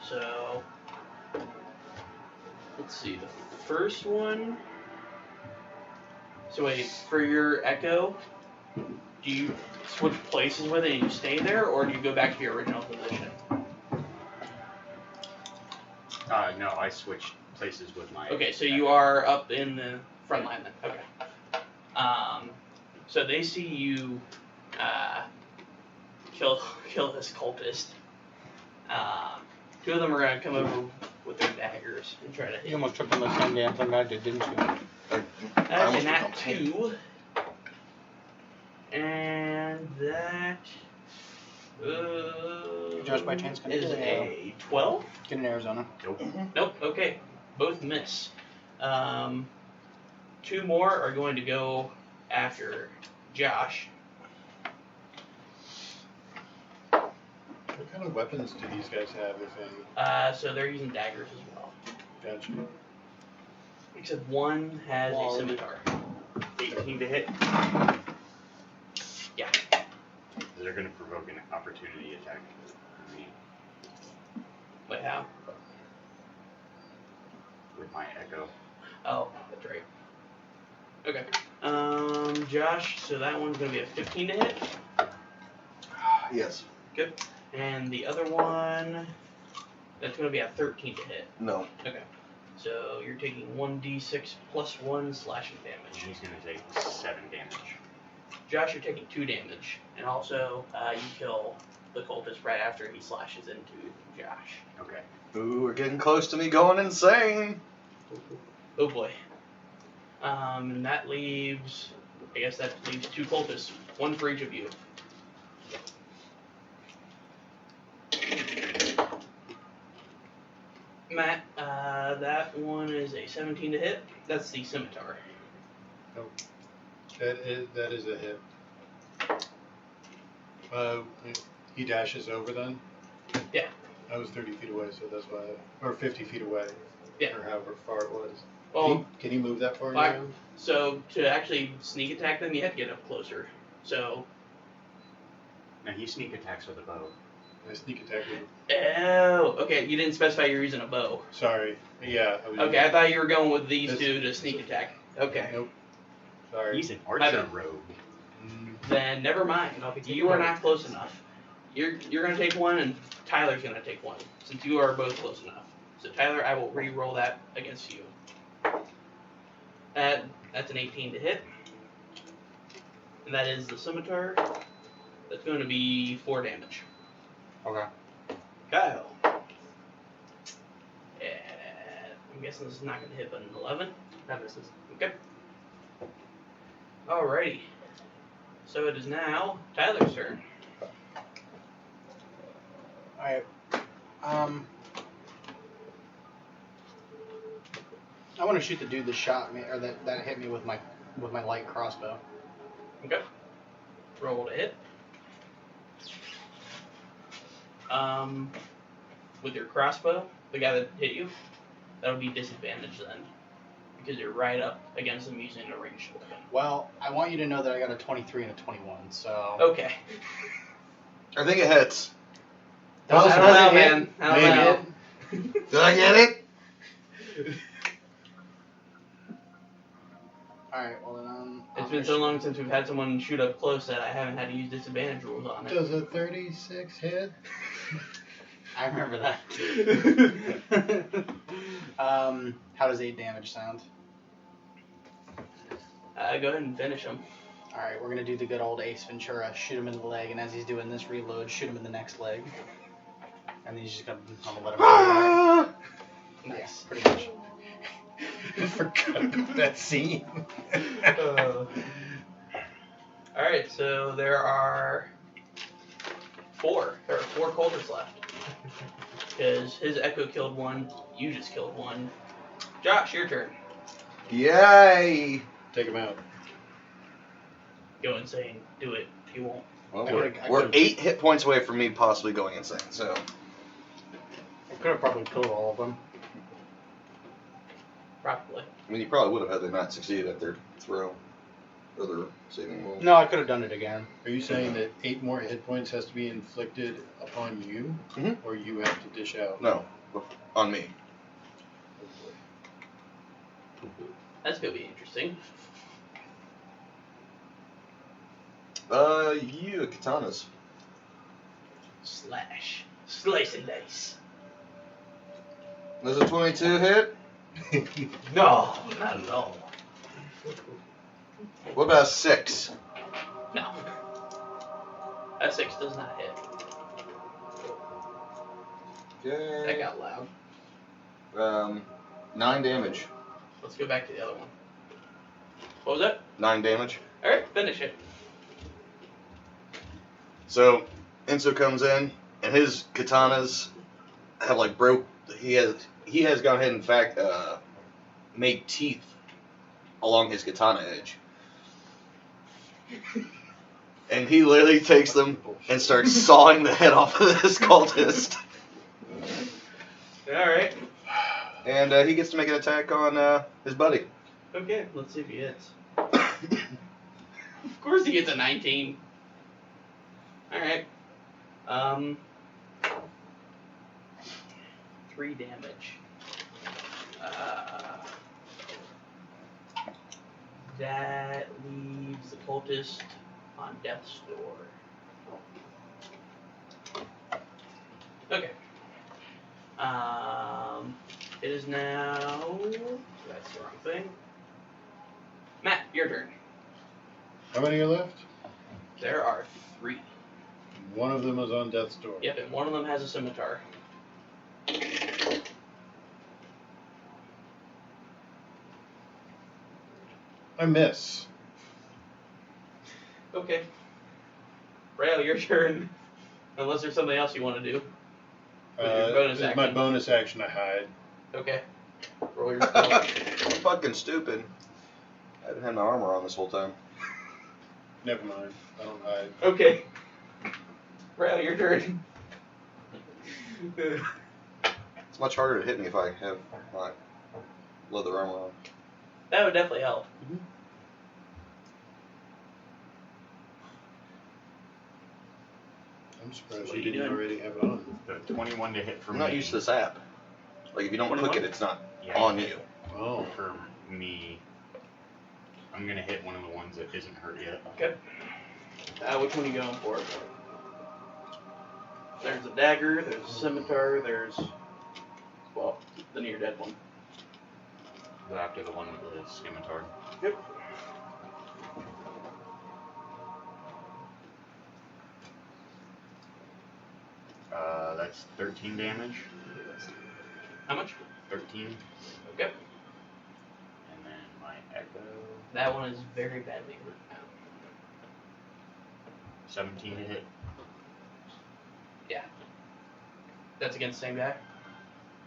So let's see, the first one. So wait, for your echo, do you switch places with it and you stay there, or do you go back to your original position? No, I switched places with my... Okay, so you are up in the front line then. Okay. So they see you kill this cultist. 2 of them are gonna come over with their daggers and try to hit You almost tripped on the same damn thing I did, didn't you? That's almost a nat jumped. 2. And that Just by chance, can I is get a 12? Get in Arizona. Nope. Nope, okay. Both miss. 2 more are going to go after Josh. What kind of weapons do these guys have, if any? So they're using daggers as well. Gotcha. Except one has a scimitar. 18 to hit. Yeah. They're going to provoke an opportunity attack for me Wait, how? with my echo. Oh, that's right. Okay. Josh, so that one's going to be a 15 to hit. Yes. Good. And the other one, that's going to be a 13 to hit. No. Okay. So you're taking 1d6 plus 1 slashing damage. He's going to take 7 damage. Josh, you're taking 2 damage. And also, you kill the cultist right after he slashes into Josh. Okay. Ooh, we're getting close to me going insane. Oh boy. And that leaves, I guess that leaves 2 cultists. 1 for each of you. Matt, that one is a 17 to hit. That's the scimitar. That is a hit. He dashes over then? Yeah. I was 30 feet away, so that's why. Or 50 feet away. Yeah. Or however far it was. Well, Can he move that far fire- now? so to actually sneak attack them, you have to get up closer. So. Now he sneak attacks with a bow. I sneak attack him. Oh, okay. You didn't specify you're using a bow. Sorry. Yeah. Okay, I thought you were going with these two to sneak attack. Okay. Nope. Sorry. He's an archer bad. rogue. Then never mind. I'll be You are not close enough. You're gonna take one, and Tyler's gonna take one, since you are both close enough. So Tyler, I will re-roll that against you. That's an 18 to hit, and that is the scimitar. That's going to be 4 damage. Okay. Kyle. I'm guessing this is not gonna hit, but an 11. That misses. Okay. Alrighty. So it is now Tyler's turn. Alright. I want to shoot the dude that shot me, or that hit me with my light crossbow. Okay. Roll to hit. With your crossbow, the guy that hit you, that'll be disadvantaged then. Because you're right up against him using a ranged weapon. Well, I want you to know that I got a 23 and a 21, so... Okay. I think it hits. I don't know, man. I don't Maybe. know. Did I get it? Alright, well then... It's been so long since we've had someone shoot up close that I haven't had to use disadvantage rules on it. Does a 36 hit? I remember that. How does 8 damage sound? Go ahead and finish him. Alright, we're gonna do the good old Ace Ventura. Shoot him in the leg, and as he's doing this reload, shoot him in the next leg. And then he's just gonna, I'm gonna let him go. Nice. Yeah, pretty much. I forgot about that scene. Alright, so there are 4. There are 4 cultists left. Because his echo killed one, you just killed one. Josh, your turn. Yay! Take him out. Go insane. Do it. You won't. Well, I we're, could've- we're 8 hit points away from me possibly going insane, so. I could have probably killed all of them. Probably. I mean, you probably would have had they not succeeded at their throw. Or their saving roll. No, I could have done it again. Are you saying that 8 more hit points has to be inflicted upon you? Mhm. Or you have to dish out? No, on me. That's gonna be interesting. You katanas. Slash. Slice and dice. Does a 22 hit? No, not at all. What about a 6? No. That 6 does not hit. That Okay. got loud. 9 damage. Let's go back to the other one. What was that? 9 damage. Alright, finish it. So, Enzo comes in, and his katanas have like broke. He has gone ahead and in fact made teeth along his katana edge, and he literally takes them and starts sawing the head off of this cultist. Alright. And he gets to make an attack on his buddy. Okay, let's see if he hits. Of course he gets a 19. Alright. 3 damage. That leaves the cultist on death's door. Okay. It is now. That's the wrong thing. Matt, your turn. How many are left? There are 3. One of them is on death's door. Yep, and one of them has a scimitar. I miss. Okay. Rail, your turn. Unless there's something else you want to do. With your bonus It's action. my bonus action, I hide. Okay. Roll your spell. I'm fucking stupid. I haven't had my armor on this whole time. Never mind. I don't hide. Okay. Riley, your turn. It's much harder to hit me if I have my leather armor on. That would definitely help. I'm surprised What you are you didn't doing? already have it on. The 21 to hit for I'm me. not used to this app. Like, if you don't 21? click it, it's not Yeah, on you. Oh. For me, I'm gonna hit one of the ones that isn't hurt yet. Okay. Which one are you going for? There's a dagger, there's a scimitar, there's, well, the near dead one. Go after the one with the scimitar. Yep. That's 13 damage. How much? 13. Okay. And then my echo, That one is very badly hurt now. 17 to hit. That's against the same guy?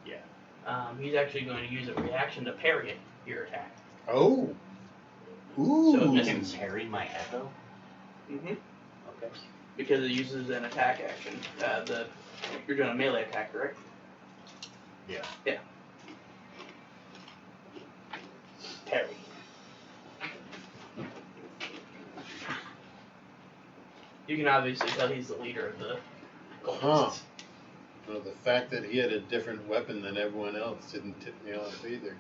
Yeah. He's actually going to use a reaction to parry your attack. Oh. Ooh. So it You misses. can parry my echo? Mm-hmm. Okay. Because it uses an attack action. You're doing a melee attack, correct? Yeah. Yeah. Parry. You can obviously tell he's the leader of the cultists. Huh. Well, the fact that he had a different weapon than everyone else didn't tip me off either.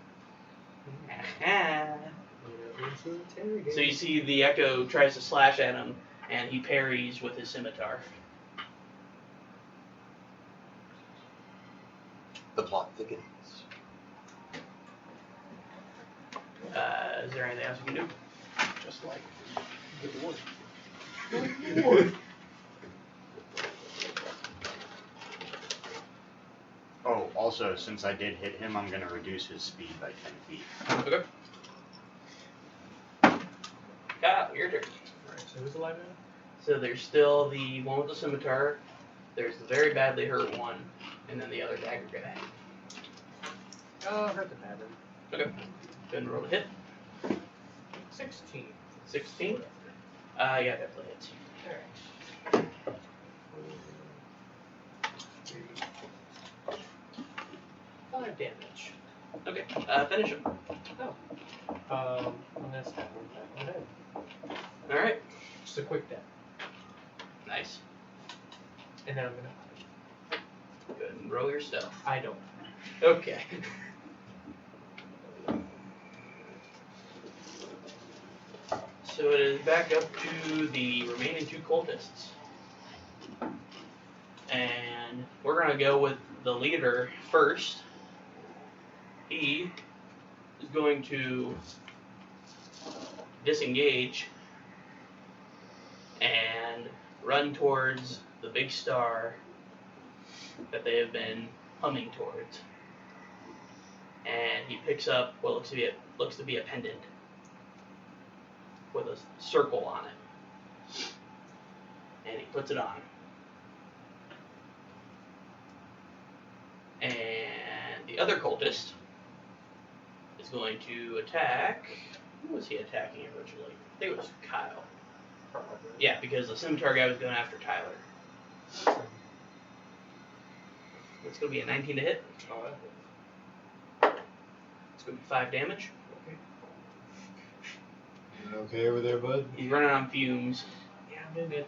So you see the Echo tries to slash at him, and he parries with his scimitar. The plot thickens. Is there anything else you can do? Just like the dwarf. Oh, also, since I did hit him, I'm gonna reduce his speed by 10 feet. Okay. Kyle, your turn. Alright, so who's alive now? So there's still the one with the scimitar, there's the very badly hurt one, and then the other dagger guy. Hurt the pattern. Okay. Go ahead and roll a hit. 16. 16? Yeah, definitely hits. Alright. 5 damage. Okay, finish him. I'm gonna stab him back in the head. Alright, Just a quick dab. nice. And then I'm gonna Go ahead and roll your stuff. I don't. Okay. So it is back up to the remaining two cultists. And we're gonna go with the leader first. He is going to disengage and run towards the big star that they have been humming towards. And he picks up what looks to be a pendant with a circle on it. And he puts it on. And the other cultist is going to attack. Who was he attacking originally? I think it was Kyle. Probably. Yeah, because the scimitar guy was going after Tyler. It's going to be a 19 to hit. Oh, that It's going to be 5 damage. You okay over there, bud? He's running on fumes. Yeah, I'm doing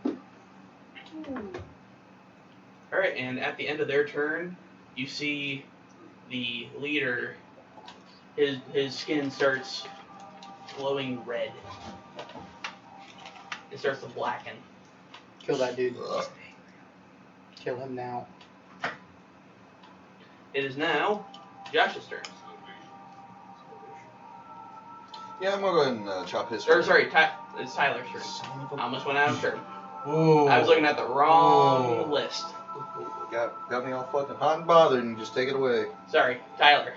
good. Alright, and at the end of their turn, you see the leader, his skin starts glowing red. It starts to blacken. Kill that dude. Ugh. Kill him now. It is now Josh's turn. Yeah, I'm gonna go ahead and chop his. Or sorry, it's Tyler's turn. Son of a- I almost went out of turn. Whoa. I was looking at the wrong Oh. list. Got me all fucking hot and bothered, and just take it away. Sorry, Tyler.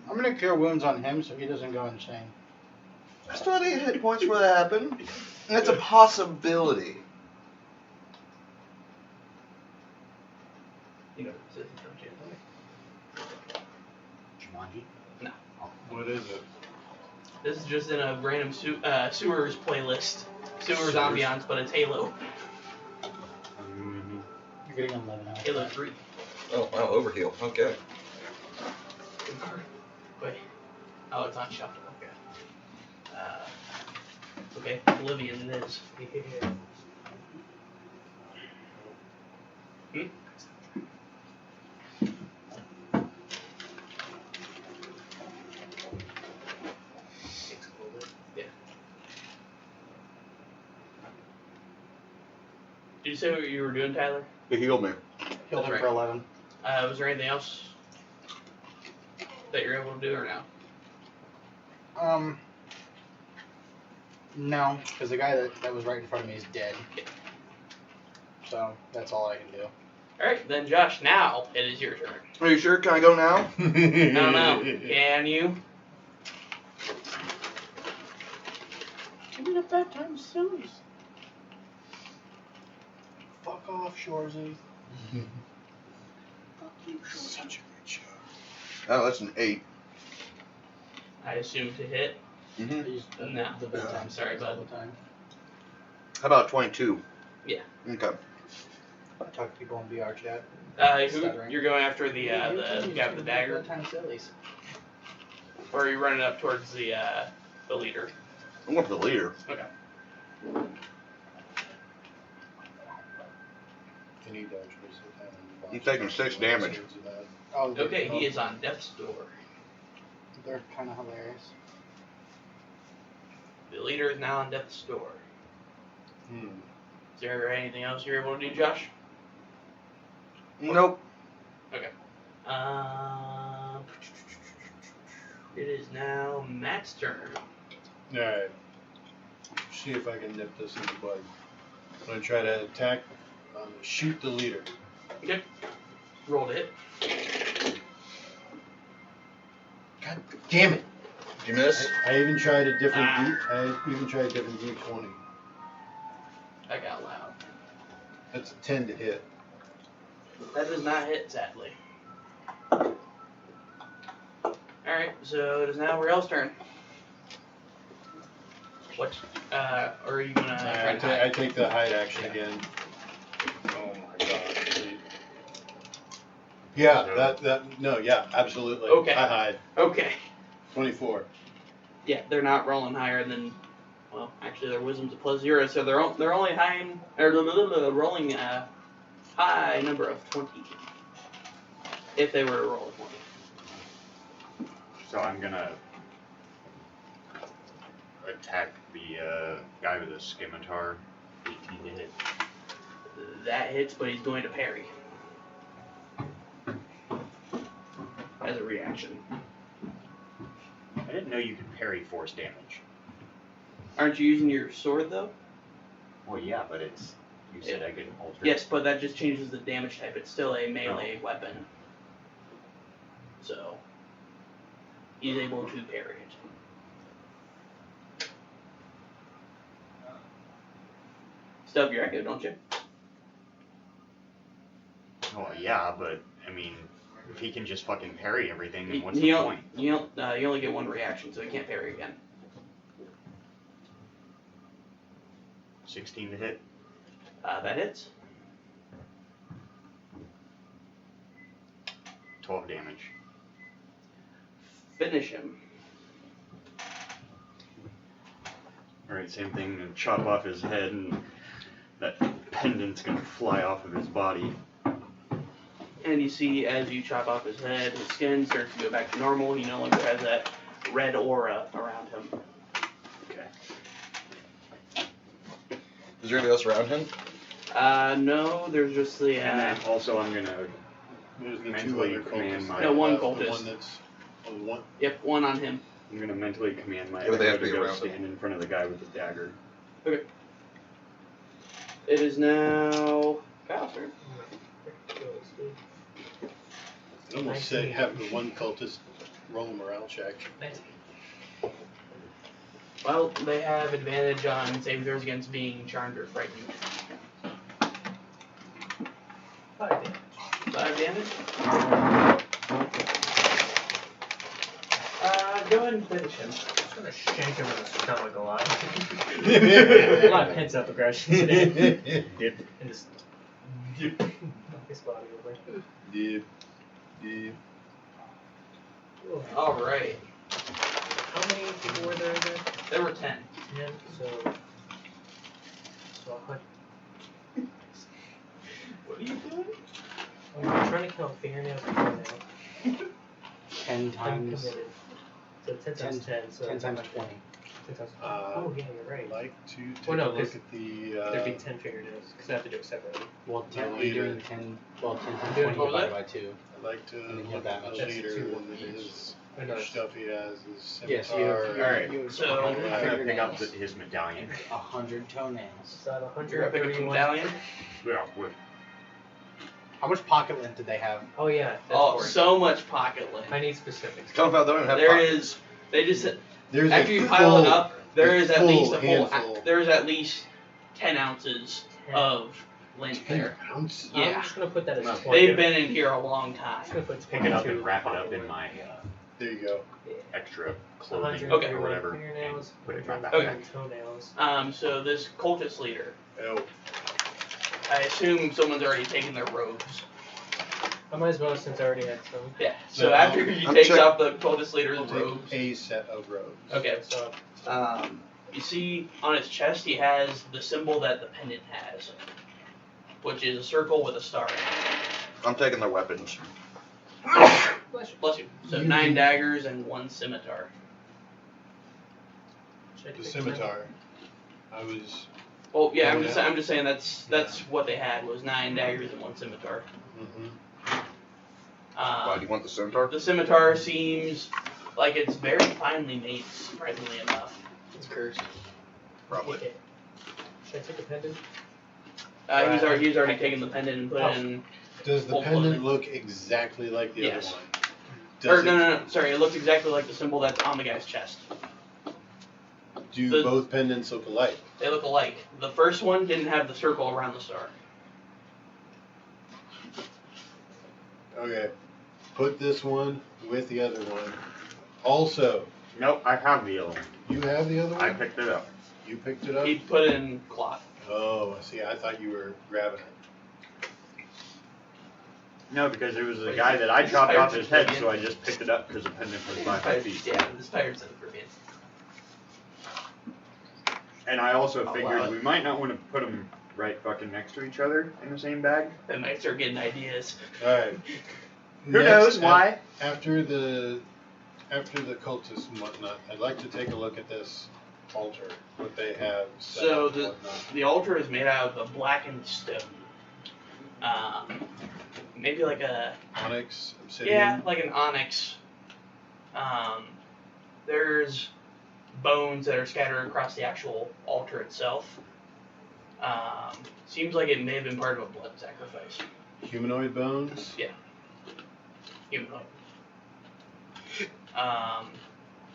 I'm gonna cure wounds on him so he doesn't go insane. I still had 8 hit points for that happened. And it's a possibility. Jumanji? What is it? This is just in a random sewers playlist. Sewers ambiance, but it's Halo. You're getting 11 out. Halo 3. Oh, wow, overheal. Okay. Wait. Oh, it's on shuffle. Okay. Okay, Oblivion it is. Hmm? Yeah. Did you say what you were doing, Tyler? He healed me. Killed That's him right. for 11. Was there anything else that you're able to do or no? No, because the guy that was right in front of me is dead. Yeah. So that's all I can do. Alright, then Josh, now it is your turn. Are you sure? Can I go now? I don't know. Can you? Give me the bedtime sillies. Fuck off, Shorzy. Fuck you, Shorzy. Such a good show. Oh, that's an 8. I assume to hit. Mm-hmm. I use No. the bedtime Sorry, sillies all bud. the time. How about 22? Yeah. Okay. I talk to people in VR chat. You're going after the guy with the dagger, Bedtime sillies. or are you running up towards the leader? I'm going for the leader. Okay. Any dodge was I'm taking 6 damage. Oh, Okay, he is on death's door. They're kind of hilarious. The leader is now on death's door. Hmm. Is there anything else you're able to do, Josh? Nope. It is now Matt's turn. Alright. See if I can nip this in the bud. I'm going to try to attack, shoot the leader. Okay. Roll to hit. God damn it! Did you miss? I even tried a different D20. I got loud. That's a 10 to hit. That does not hit, sadly. Alright, so it is now Rael's turn. What? Or are you gonna try to I hide? take the hide action again. Oh my god. Yeah, yeah, absolutely. Okay. I hide. Okay. 24. Yeah, they're not rolling higher than. Well, actually, their wisdom's a +0, so they're only rolling a high number of 20. If they were to roll a 20. So I'm gonna attack the guy with the scimitar. 18 to hit. That hits, but he's going to parry. As a reaction. I didn't know you could parry force damage. Aren't you using your sword, though? Well, yeah, but it's. You said I could alter. Yes, but that just changes the damage type. It's still a melee weapon. So, he's able to parry it. Stub your echo, don't you? Oh yeah, but I mean, if he can just fucking parry everything, then what's You the point? you only get one reaction, so he can't parry again. 16 to hit. That hits. 12 damage. Finish him. Alright, same thing, and chop off his head, and that pendant's gonna fly off of his body. And you see, as you chop off his head, his skin starts to go back to normal. He no longer has that red aura around him. Okay. Is there anything else around him? No, there's just the. And then also I'm gonna There's the mentally two other command cultists. my. No, one The cultist. one that's. Oh, the one. Yep, one on him. I'm gonna mentally command my Yeah, but they have echo to to be go around stand in front of the guy with the dagger. Okay. It is now Kyle's turn. I almost said have the one cultist roll a morale check. Well, they have advantage on saving throws against being charmed or frightened. 5 damage. 5 damage. go ahead and play the chin. I'm just gonna shank him in the stomach a lot. A lot of pent up aggression today. Dip. And just knock his body over. Dip. Dip. Oh. Alright. How many people were there again? There were 10. 10. So What are you doing? I'm trying to count fingernails and toenails. 10 I'm times. committed. So 10 times 10. So 10 times 20. 10 times 20. Uh, Oh yeah, you're right. I'd like to take Well, no, a look 'cause at the. There'd be 10 fingernails because I have to do it separately. Well, Yeah, you're later. doing 10. Well, 10 times Doing 20 what was divided that? by 2. I'd like to And then you look have that at much. the That's leader 2 and each. his I know. stuff he has, his Yes, scimitar. you Alright, you have so 100 I'm gonna pick up fingernails. his medallion. 100 toenails. So I have You're gonna pick up the 131. medallion? Yeah, with How much pocket lint did they have? Oh yeah. That's Oh, important. so much pocket lint. I need specifics. Tell them about they don't have There pockets. is. They just. There's After a you pile it full- up, there is at full least a full. handful. There is at least 10 ounces 10. of lint 10 there. ounce? Yeah. I'm just gonna put that as No, 20. They've been in here a long I'm time. just gonna put pick it up 22 and wrap it up pocket in lint. my There you go. Yeah. extra clothing 131 or whatever, fingernails, and put it in my 131 backpack. toenails. So this cultist leader, Oh, I assume someone's already taken their robes. I might as well since I already had some. Yeah. So No, after he I'm takes check- off the cultist leader's I'll robes. take a set of robes. Okay. So You see on his chest he has the symbol that the pendant has, which is a circle with a star in it. I'm taking their weapons. Bless you. So You 9 can- daggers and 1 scimitar. should I The take scimitar. I was. Well, yeah, Oh, I'm yeah? just saying that's what they had was 9 daggers and 1 scimitar. Mm-hmm. Why do you want the scimitar? The scimitar seems like it's very finely made, surprisingly enough. It's cursed. Probably. Okay. Should I take a pendant? He's already taken the pendant and put it in. Does the Full pendant clothing. look exactly like the Yes. other one? Or Does no, sorry, it looks exactly like the symbol that's on the guy's chest. Do the- both pendants look alike? They look alike. The first one didn't have the circle around the star. Okay. Put this one with the other one. Also, Nope, I have the other one. you have the other one? I picked it up. You picked it up? He put it in cloth. Oh, see, I thought you were grabbing it. No, because it was the Wait, guy that I this chopped off pirate's his head, again. so I just picked it up because the pendant was by my feet. Yeah, this pirate's in for me. And I also I'll figured allow it. we might not want to put them right fucking next to each other in the same bag. Then might start getting ideas. Alright. Who knows why? After the cultists and whatnot, I'd like to take a look at this altar, what they have set So up and the whatnot. the altar is made out of a blackened stone. Maybe like a Onyx, obsidian. yeah, like an onyx. There's bones that are scattered across the actual altar itself. Seems like it may have been part of a blood sacrifice. Humanoid bones. Humanoid.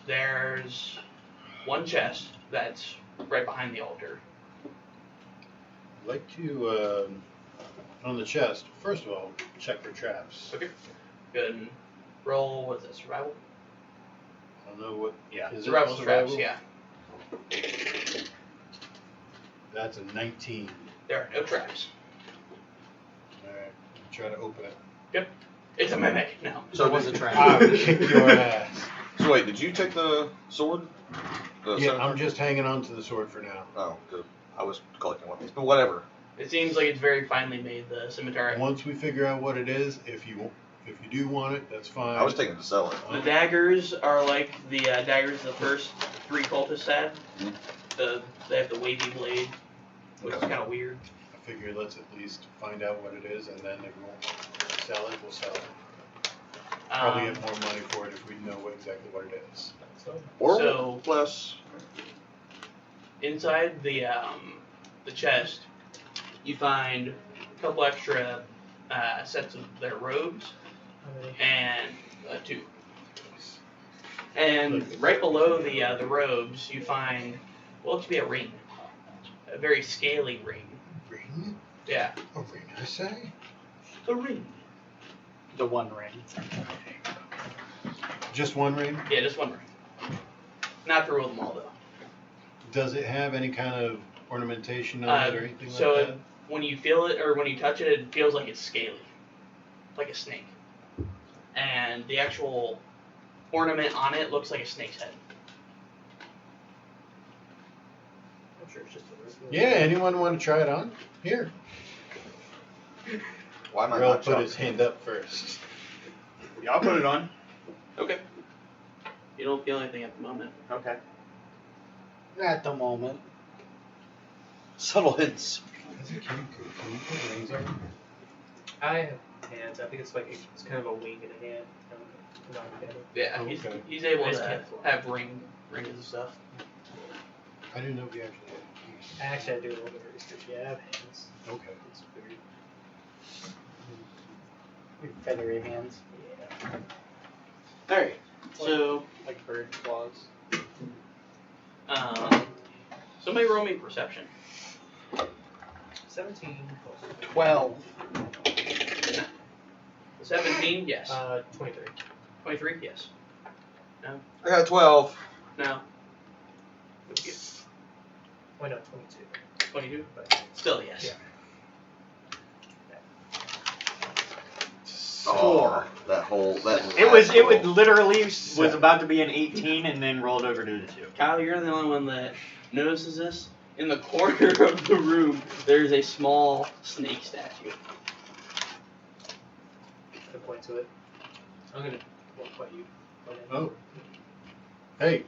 There's one chest that's right behind the altar. I'd like to, on the chest, first of all, check for traps. Okay. Good. And roll, what's it, survival? I don't know what. Yeah. Is it Survival traps, survival? yeah. That's a 19. There are no traps. Alright, try to open it. It's a mimic now. So it was a trap. I would kick your ass. So wait, did you take the sword? The Yeah, scimitar? I'm just hanging on to the sword for now. Oh, good. I was collecting weapons, but whatever. It seems like it's very finely made, the scimitar. Once we figure out what it is, if you do want it, that's fine. I was taking it to sell it. The daggers are like the daggers the first 3 cultists had. Mhm. They have the wavy blade, which is kind of weird. I figure let's at least find out what it is, and then if we won't sell it, we'll sell it. Probably get more money for it if we know exactly what it is. Or So- less. Inside the chest, you find a couple extra sets of their robes and 2. And right below the robes, you find what looks to be a ring, a very scaly ring. Ring? Yeah, A ring, I say? a ring. The one ring. Just one ring? Yeah, just one ring. Not to rule them all though. Does it have any kind of ornamentation on it or anything So like that? when you feel it or when you touch it, it feels like it's scaly, like a snake. And the actual ornament on it looks like a snake's head. I'm sure it's just a regular. Yeah, anyone want to try it on? Here. Why am I Earl not put shocked? his hand up first. Yeah, I'll put it on. Okay. You don't feel anything at the moment. Okay. At the moment. Subtle hints. Can you put rings on? I have hands. I think it's like it's kind of a wing and a hand. Not together. Yeah, Oh, he's, okay. he's able I just to can't fly. have rings and stuff. I didn't know if you actually had Actually, I do a little bit of research. Yeah, I have hands. keys. Okay. It's weird. Feathery hands. Yeah. Alright, so Like bird claws. somebody roll me perception. 17 plus 12. 17, yes. 23. 23, yes. I got 12. No. What'd you get? Why not 22? 22? But still, yes. Yeah. Oh, that whole It was roll. literally was about to be an 18 and then rolled over to the 2. Kyle, you're the only one that notices this. In the corner of the room, there's a small snake statue. I point to it. I'm gonna walk by you. Oh. Hey,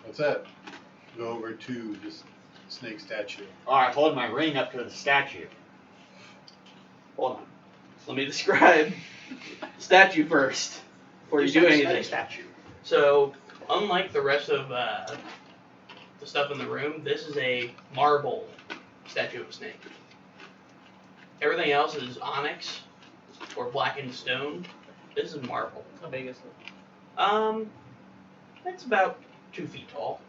what's that? Go over to this snake statue. Alright, hold my ring up to the statue. Hold on. Let me describe statue first before you do anything. Statue. So, unlike the rest of the stuff in the room, this is a marble statue of a snake. Everything else is onyx or blackened stone. This is marble. How big is it? It's about 2 feet tall.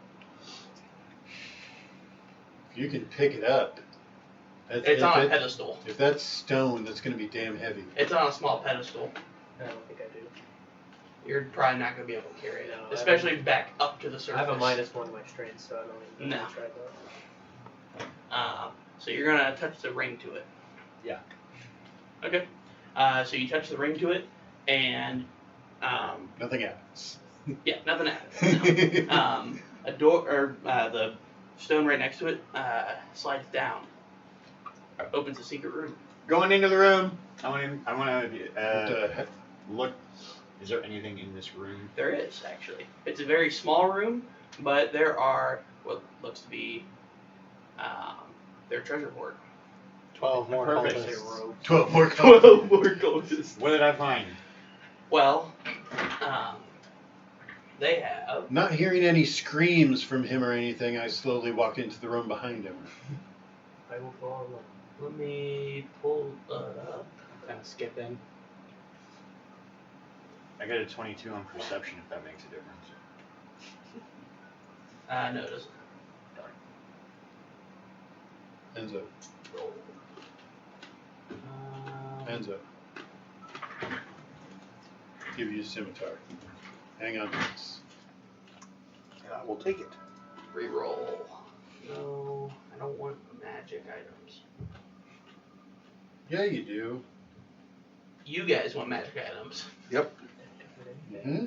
If you can pick it up, that's, It's on a if, pedestal. if that's stone, that's going to be damn heavy. It's on a small pedestal. I don't think I do. You're probably not going to be able to carry it, No, I especially back up to the surface. I have a -1 to my strength, so I don't even No. try that. So you're gonna touch the ring to it. Yeah. Okay. So you touch the ring to it, and Nothing happens. yeah, nothing happens. No. A door or the stone right next to it slides down. Opens a secret room. Going into the room. I want What to the heck? look. Is there anything in this room? There is actually. It's a very small room, but there are what looks to be their treasure hoard. 12 more Perfect. cultists. 12 more 12 more cultists. What did I find? Well, they have. Not hearing any screams from him or anything, I slowly walk into the room behind him. I will follow along. Let me pull up. Kind of skip in. I got a 22 on perception. If that makes a difference. No, it doesn't. Enzo. Enzo. Give you a scimitar. Hang on to this. And I will take it. Reroll. No, I don't want magic items. Yeah, you do. You guys want magic items. Mm-hmm.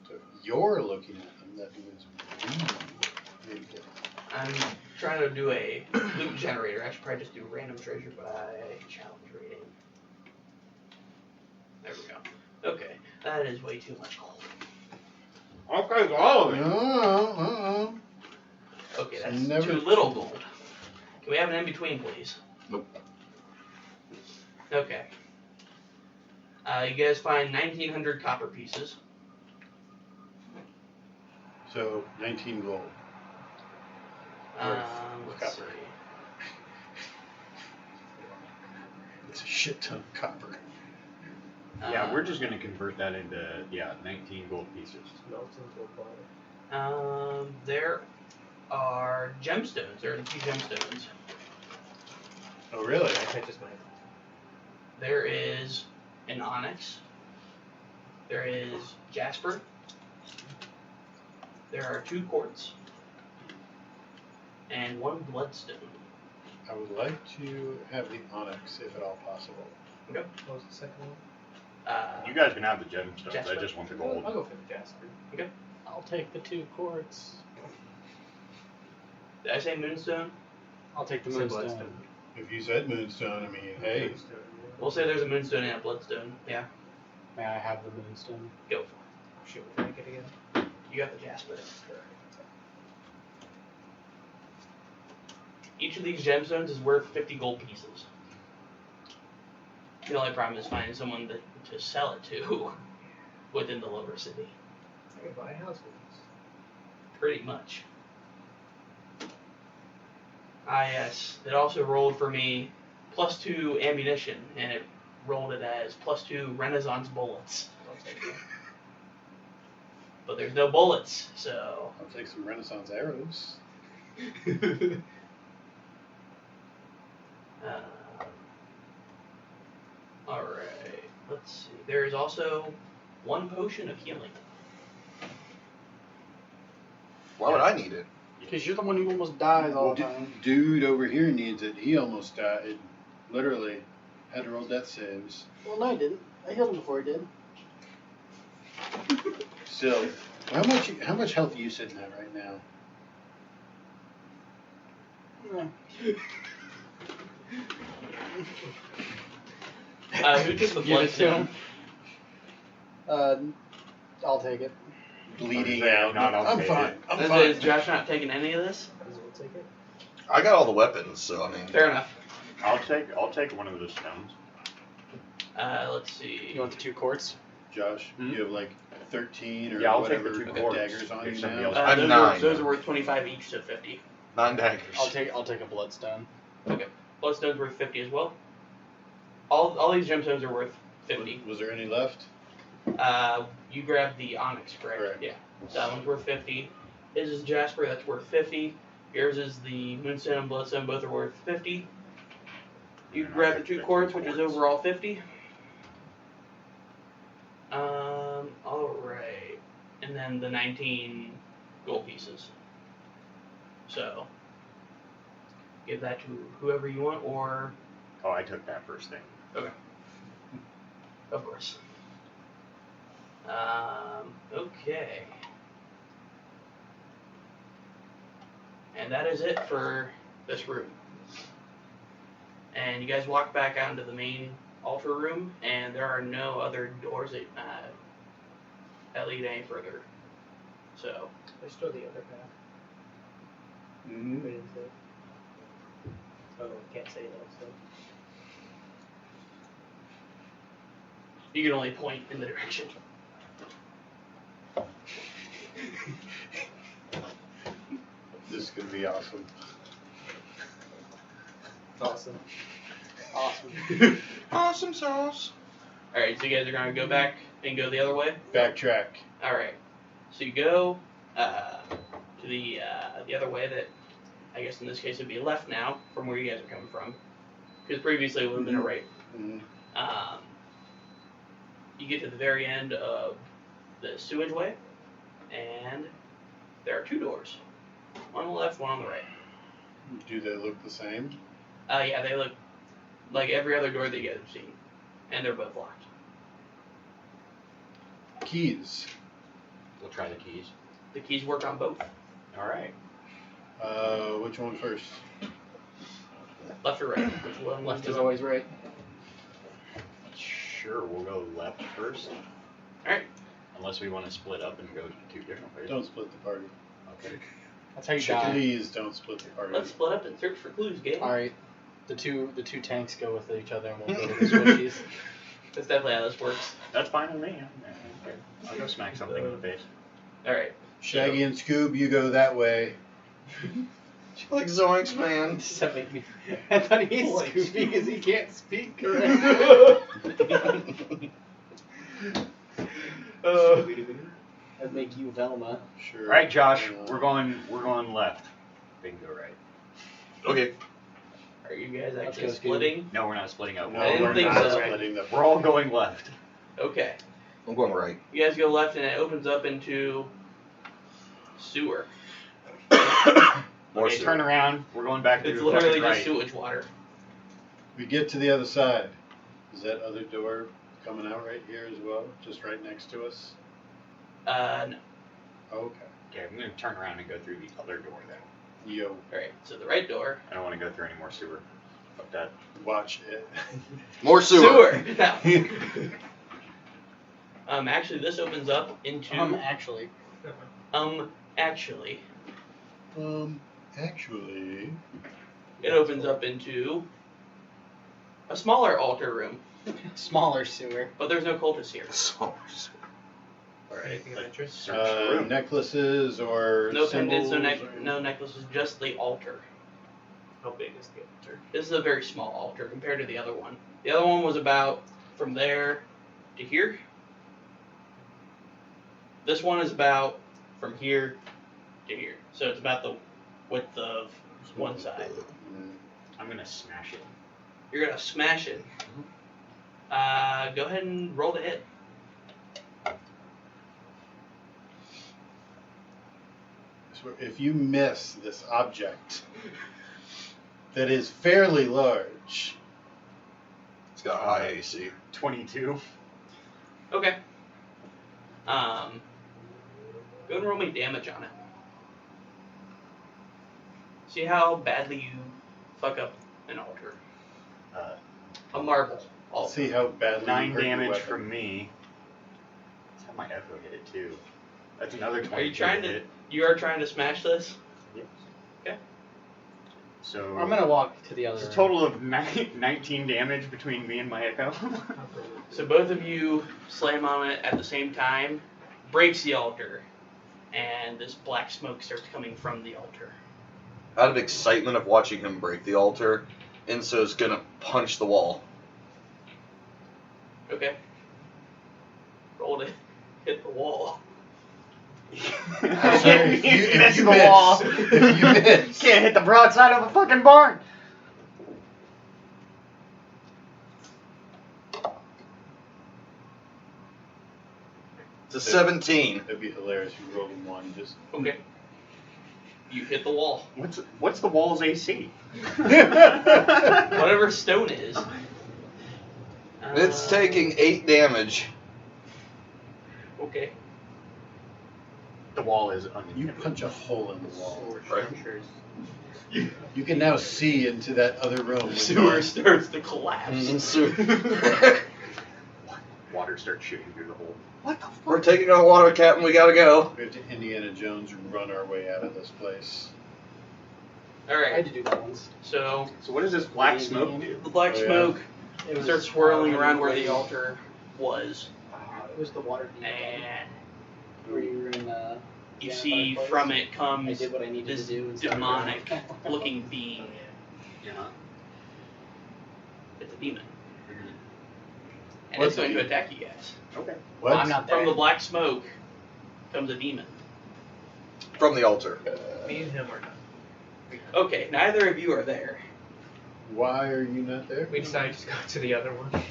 So you're looking at them. That means we need them. I'm trying to do a loot generator. I should probably just do random treasure by challenge rating. There we go. Okay, that is way too much gold. Okay, all of it. Oh, Okay, that's Never- too little gold. Can we have an in between, please? Nope. Okay. You guys find 1,900 copper pieces. So 19 gold. Let's see. Copper. It's a shit ton of copper. Yeah, we're just gonna convert that into 19 gold pieces. Melt into a bottle. There are gemstones. There are 2 gemstones. Oh, really? I just might. There is an onyx. There is jasper. there are 2 quartz and 1 bloodstone. I would like to have the onyx, if at all possible. What was the second one? You guys can have the gemstones. Jasper. I just want the I'll gold. go for the Jasper. I'll take the 2 quartz. Did I say moonstone? I'll take the Say moonstone. Bloodstone. If you said moonstone, I mean, hey, Moonstone, yeah. We'll say there's a moonstone and a bloodstone. Yeah, May I have the moonstone? go for Shit, what did I get again? it. You got the jasper. Each of these gemstones is worth 50 gold pieces. The only problem is finding someone to sell it to within the lower city. I could buy a house with this. Pretty much. Ah, yes. It also rolled for me +2 ammunition, and it rolled it as +2 Renaissance bullets. I'll take it. But there's no bullets, so. I'll take some Renaissance arrows. Alright, let's see. There is also 1 potion of healing. Why would I need it? Because you're the one who almost dies all Well, the time. dude over here needs it. He almost died. Literally. Had to roll death saves. Well, no, I didn't. I healed him before he did. Still, how much health are you sitting at right now? Who took the Give it to bloodstone? him. I'll take it. Bleeding Okay, out. not I'll I'm take fine. it. I'm Is fine. Josh not taking any of this? We'll take it. I got all the weapons, so I mean. Fair enough. I'll take one of the stones. Let's see. You want the 2 quartz? Josh, Hmm? you have like 13 or Yeah, I'll take whatever the 2 quartz. daggers on If you somebody now. else- I'm those, 9. those are worth 25 each, so 50. 9 daggers. I'll take a bloodstone. Bloodstone's worth 50 as well. All these gemstones are worth 50. Was there any left? You grabbed the onyx, correct? Correct. Yeah. That one's worth 50. His is Jasper, that's worth 50. Yours is the Moonstone and Bloodstone, both are worth 50. You And I grab the took 2 the quartz, two which is quartz. overall 50. Alright. And then the 19 gold pieces. So, give that to whoever you want, or, Oh, I took that first thing. of course. Okay. And that is it for this room. And you guys walk back out into the main altar room, and there are no other doors that lead any further. So, There's still the other path. Mm-hmm. We didn't say. Oh, can't say that, so. you can only point in the direction. This is gonna be awesome. Awesome. Awesome. Awesome sauce. Alright, so you guys are gonna go back and go the other way? Backtrack. Alright. So you go to the other way that, I guess in this case would be left now, from where you guys are coming from. Because previously it would have been a right. Mm-hmm. You get to the very end of the sewage way, and there are 2 doors. One on the left, one on the right. Do they look the same? Yeah, they look like every other door that you guys have seen. And they're both locked. Keys. We'll try the keys. The keys work on both. Alright. Which one first? Left or right? Which one? Left is always right. Sure, we'll go left first. Alright. Unless we want to split up and go 2 different ways. Don't split the party. Okay. That's how you die. Please don't split the party. Let's split up and search for clues, Gabe. Alright. The two tanks go with each other and we'll go to the squishies. That's definitely how this works. That's fine with me. I'll go smack something in the face. Alright. Shaggy and Scoob, you go that way. Like Zoinks, man. Does that make me? I thought he's Boy. Scooby because he can't speak correctly. That'd make you Velma. Sure. Alright, Josh, Uh, we're going left. They can go right. Okay. Are you guys Let's actually go, Scoob. splitting? No, we're not splitting up. No, I didn't we're think not so. splitting the We're all going left. Okay. I'm going right. You guys go left and it opens up into Sewer. More Okay, sewer. turn around. We're going back through It's the literally fucking just right. sewage water. We get to the other side. Is that other door coming out right here as well? Just right next to us? No. Okay. Okay, I'm gonna turn around and go through the other door then. Yo, Alright, so the right door. I don't want to go through any more sewer. Fuck that. watch it. More sewer. Now. Actually, this opens up into. Actually. Actually. Actually. It opens up into a smaller altar room, Smaller sewer. but there's no cultists here. Or anything of interest? Search the room. Necklaces or No symbols pendants, or- no necklaces, just the altar. How big is the altar? This is a very small altar compared to the other one. The other one was about from there to here. This one is about from here to here. So it's about the width of one side. I'm gonna smash it. You're gonna smash it. Go ahead and roll to hit. So if you miss this object that is fairly large, It's got high AC. 22. Okay. Go and roll me damage on it. See how badly you fuck up an altar. A marble I'll altar. see how badly 9 you hurt your damage weapon. from me. Let's have my echo hit it too. That's another 22 Are you trying to? hit. You are trying to smash this? Yes. Okay. So I'm gonna walk to the other it's a room. total of 19 damage between me and my echo. So both of you slam on it at the same time, breaks the altar, and this black smoke starts coming from the altar. Out of excitement of watching him break the altar, Enso's gonna punch the wall. Okay. Roll to hit the wall. If you Miss the miss. wall. If you miss. Can't hit the broadside of a fucking barn. It's a 17. It'd be hilarious if you rolled a 1 just. Okay. You hit the wall. What's the wall's AC? Whatever stone is. It's taking 8 damage. Okay. The wall is You uninhibited. punch a hole in the wall. Right. You can now see into that other room. with Sewer your- starts to collapse. Water starts shooting through the hole. What the fuck? We're taking our water, Captain. We gotta go. We have to Indiana Jones run our way out of this place. I had Alright, to do that once. so So what does this black smoke do? the black Oh, yeah. smoke It was, starts swirling when around you where were the in- altar was. It was the water demon. And Where you were in the. you yeah, see fireplace. from it I comes did what I needed this to do. and started demonic running. looking being. Yeah. It's a demon. And What's it's going a to demon? attack you guys. Okay. What? I'm not there. From the black smoke comes a demon. From the altar. Me and him are done. Okay, neither of you are there. Why are you not there? We decided to just go to the other one.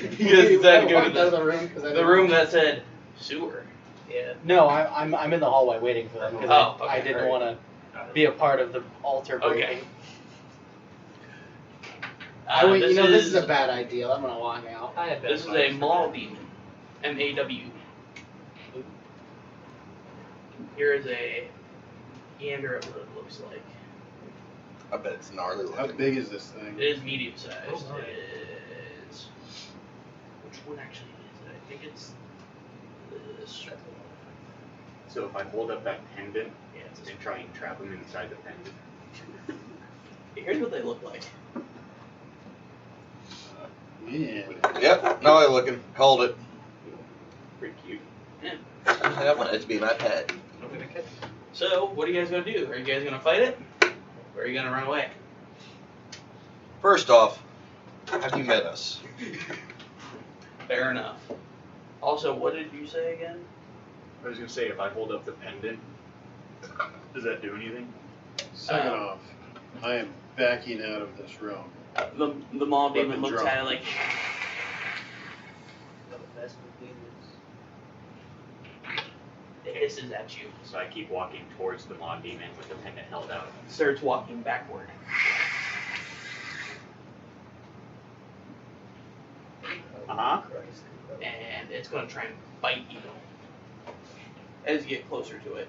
You guys decided to go I walked out to of the room because I the didn't- room that said sewer. Yeah. No, I'm in the hallway waiting for them because Oh, I okay, didn't alright. want to be a part of the altar breaking. Okay. This is a bad idea. I'm gonna walk out. I had This is bad a vibes maw from demon. MAW. Here is a gander of what it looks like. I bet it's gnarly How looking. big is this thing? It is medium sized. Oh, nice. It's which one actually is it? I think it's this. So if I hold up that pendant Yeah, it's this and try and trap him inside the pendant. Here's what they look like. Yeah. Yep, now I'm looking. Hold it. Pretty cute. I want it to be my pet. I'm gonna catch. So, what are you guys gonna do? Are you guys gonna fight it? Or are you gonna run away? First off, have you met us? Fair enough. Also, what did you say again? I was gonna say if I hold up the pendant, does that do anything? Second off, I am backing out of this room. The maw demon Weapon looks drop. at it like, The best of demons. they Okay. hisses at you. So I keep walking towards the Maw Demon with the pendant held out. Starts walking backward. Uh-huh. And it's going to try and bite you as you get closer to it,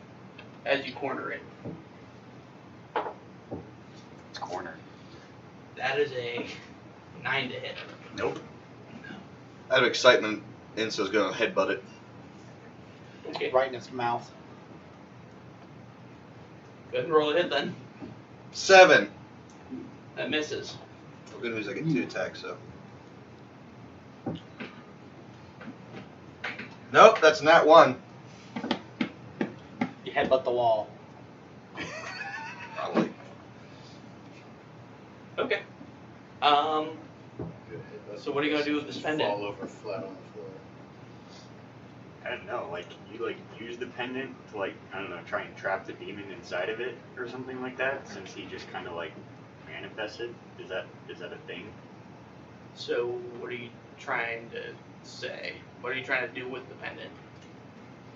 as you corner it. It's cornered. That is a 9 to hit. Nope. Out of excitement, Enso's gonna headbutt it. Okay, Right in its mouth. go ahead and roll a hit then. 7. That misses. Good news, I get 2 attacks, so. Nope, that's not 1. You headbutt the wall. Probably. Okay. Good hit. So what are you gonna do with this pendant? Fall over flat on the floor. I don't know, like, you, like, use the pendant to, like, I don't know, try and trap the demon inside of it or something like that, since he just kind of, like, manifested? Is that a thing? So what are you trying to say? What are you trying to do with the pendant?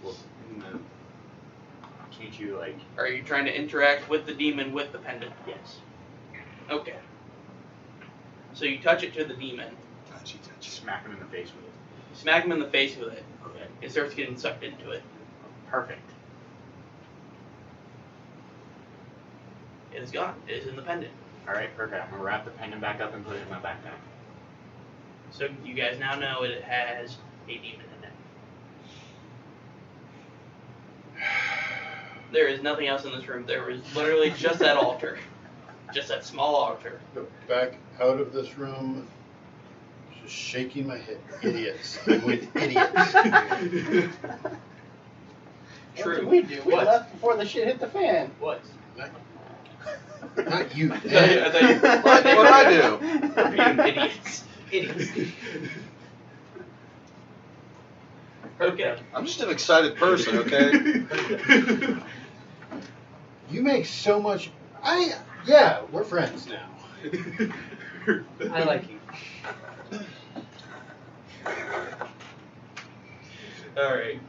Well, can't you, like, Are you trying to interact with the demon with the pendant? yes. Okay. So you touch it to the demon, Touchy, touchy. Smack him in the face with it. smack him in the face with it. Okay. It starts getting sucked into it. Perfect. It is gone. It is in the pendant. Alright, perfect. I'm gonna wrap the pendant back up and put it in my backpack. So you guys now know it has a demon in it. There is nothing else in this room. There was literally just that altar. Just that small altar. Go back out of this room, just shaking my head. Idiots. I'm with idiots. What True. did we do? We What? left before the shit hit the fan. What? Not you. I thought you- What did I do? You idiots. Idiots. Okay. I'm just an excited person, okay? You make so much. Yeah, we're friends now. I like you. Alright.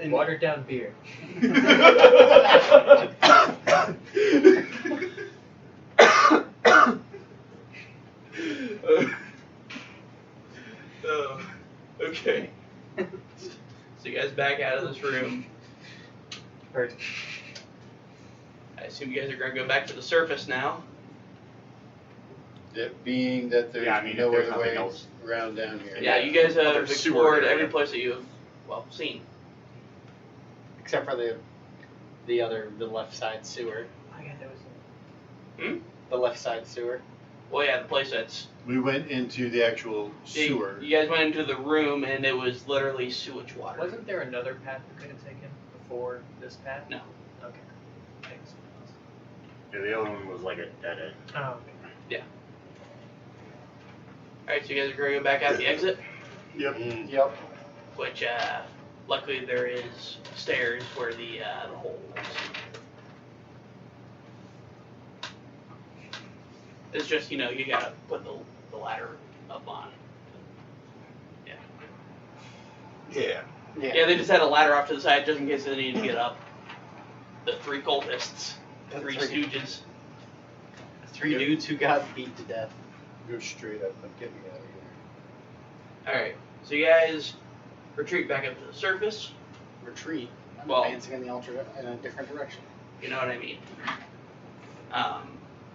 Watered down beer. Okay. So you guys back out of this room. Or I assume you guys are going to go back to the surface now. It being that there's Yeah, I mean, if no there's other nothing way else. around down here. Yeah, you guys have Other sewer explored area. every place that you have, well, seen. Except for the left side sewer. I got those. The left side sewer. Well, yeah, the place that's... We went into the actual sewer. You guys went into the room and it was literally sewage water. Wasn't there another path we could have taken before this path? No. Okay. Thanks. Yeah, the other one was like a dead end. Oh, okay. Alright, so you guys are going to go back out the exit, Yep. Yep. which, luckily there is stairs where the hole is. It's just, you gotta put the ladder up on. Yeah. Yeah. Yeah, they just had a ladder off to the side just in case they needed to get up. The 3 cultists, The 3 three. stooges. 3 dudes who got beat to death. Go straight up and get me out of here. Alright, so you guys retreat back up to the surface. Retreat. I'm Well- advancing in a different direction. You know what I mean?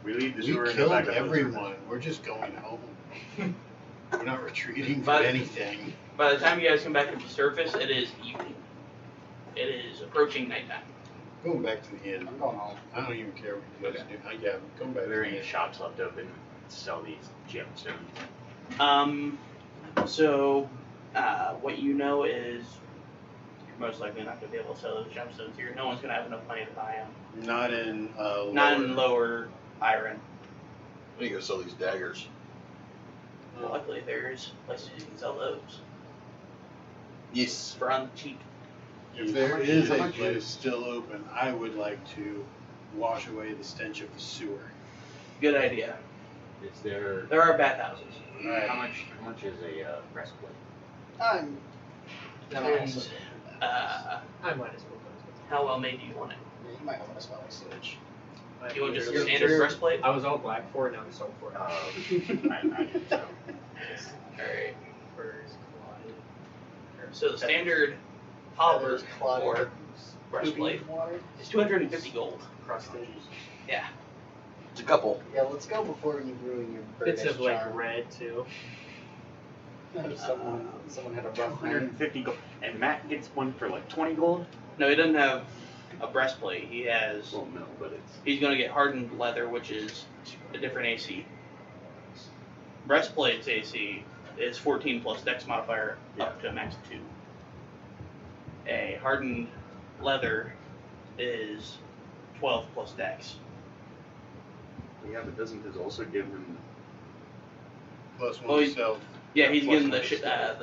We leave the We sewer and go killed back up to the everyone. We're just going home. We're not retreating for But- anything. By the time you guys come back to the surface, it is evening. It is approaching nighttime. Going back to the inn. I'm going home. I don't even care what you guys do. Yeah, I'm going back Are to there the any inn. shops left open to sell these gemstones? So, what you know is you're most likely not going to be able to sell those gemstones here. No one's going to have enough money to buy them. Not in Not in lower iron. We go sell these daggers. Well, luckily, there's places you can sell those Yes. for on the cheap. If there is how a much place still open, I would like to wash away the stench of the sewer. Good idea. Is there? There are bathhouses. Right. How much is a breastplate? I'm. And, I might as well go. How well made do you want it? Yeah, you might want to smell like sewage. You want just a You're- standard breastplate? I was all black for it, now I'm sold for it. I imagine so. Alright. Furs, clotted. So the standard halberd Clotted or breastplate poopy water. is 250 gold. Crusted. Yeah. It's a couple. Yeah, let's go before you ruin your Bits British of like charm. red too. Someone had a rough night. 250 gold. And Matt gets one for like 20 gold? No, he doesn't have a breastplate. He has. Well, no, but it's. He's gonna get hardened leather, which is a different AC. Breastplate's AC is 14 plus Dex modifier up to a max of 2. A hardened leather is 12 plus Dex. Yeah, but doesn't this also give him. Plus Oh, one he's- self. Yeah, he's Plus getting one the stealth.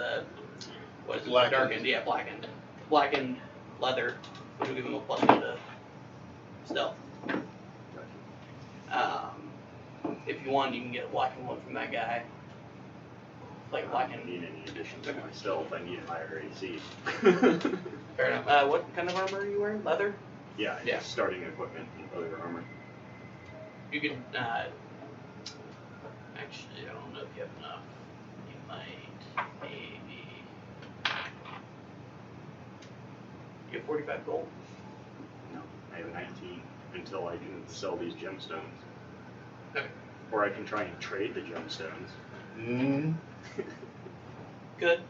what is it? Blackened. Darkened. Yeah, blackened leather, which will give him a plus 1 to stealth. If you want, you can get a blackened one from that guy. Like I don't blackened. need any additions to myself. I need a higher AC. Fair enough. What kind of armor are you wearing? Leather? Yeah, Yeah. starting equipment and other armor. You could, actually, I don't know if you have enough. You might, maybe. You have 45 gold. No, I have 19 until I can sell these gemstones. Okay. Or I can try and trade the gemstones. Mm. Good.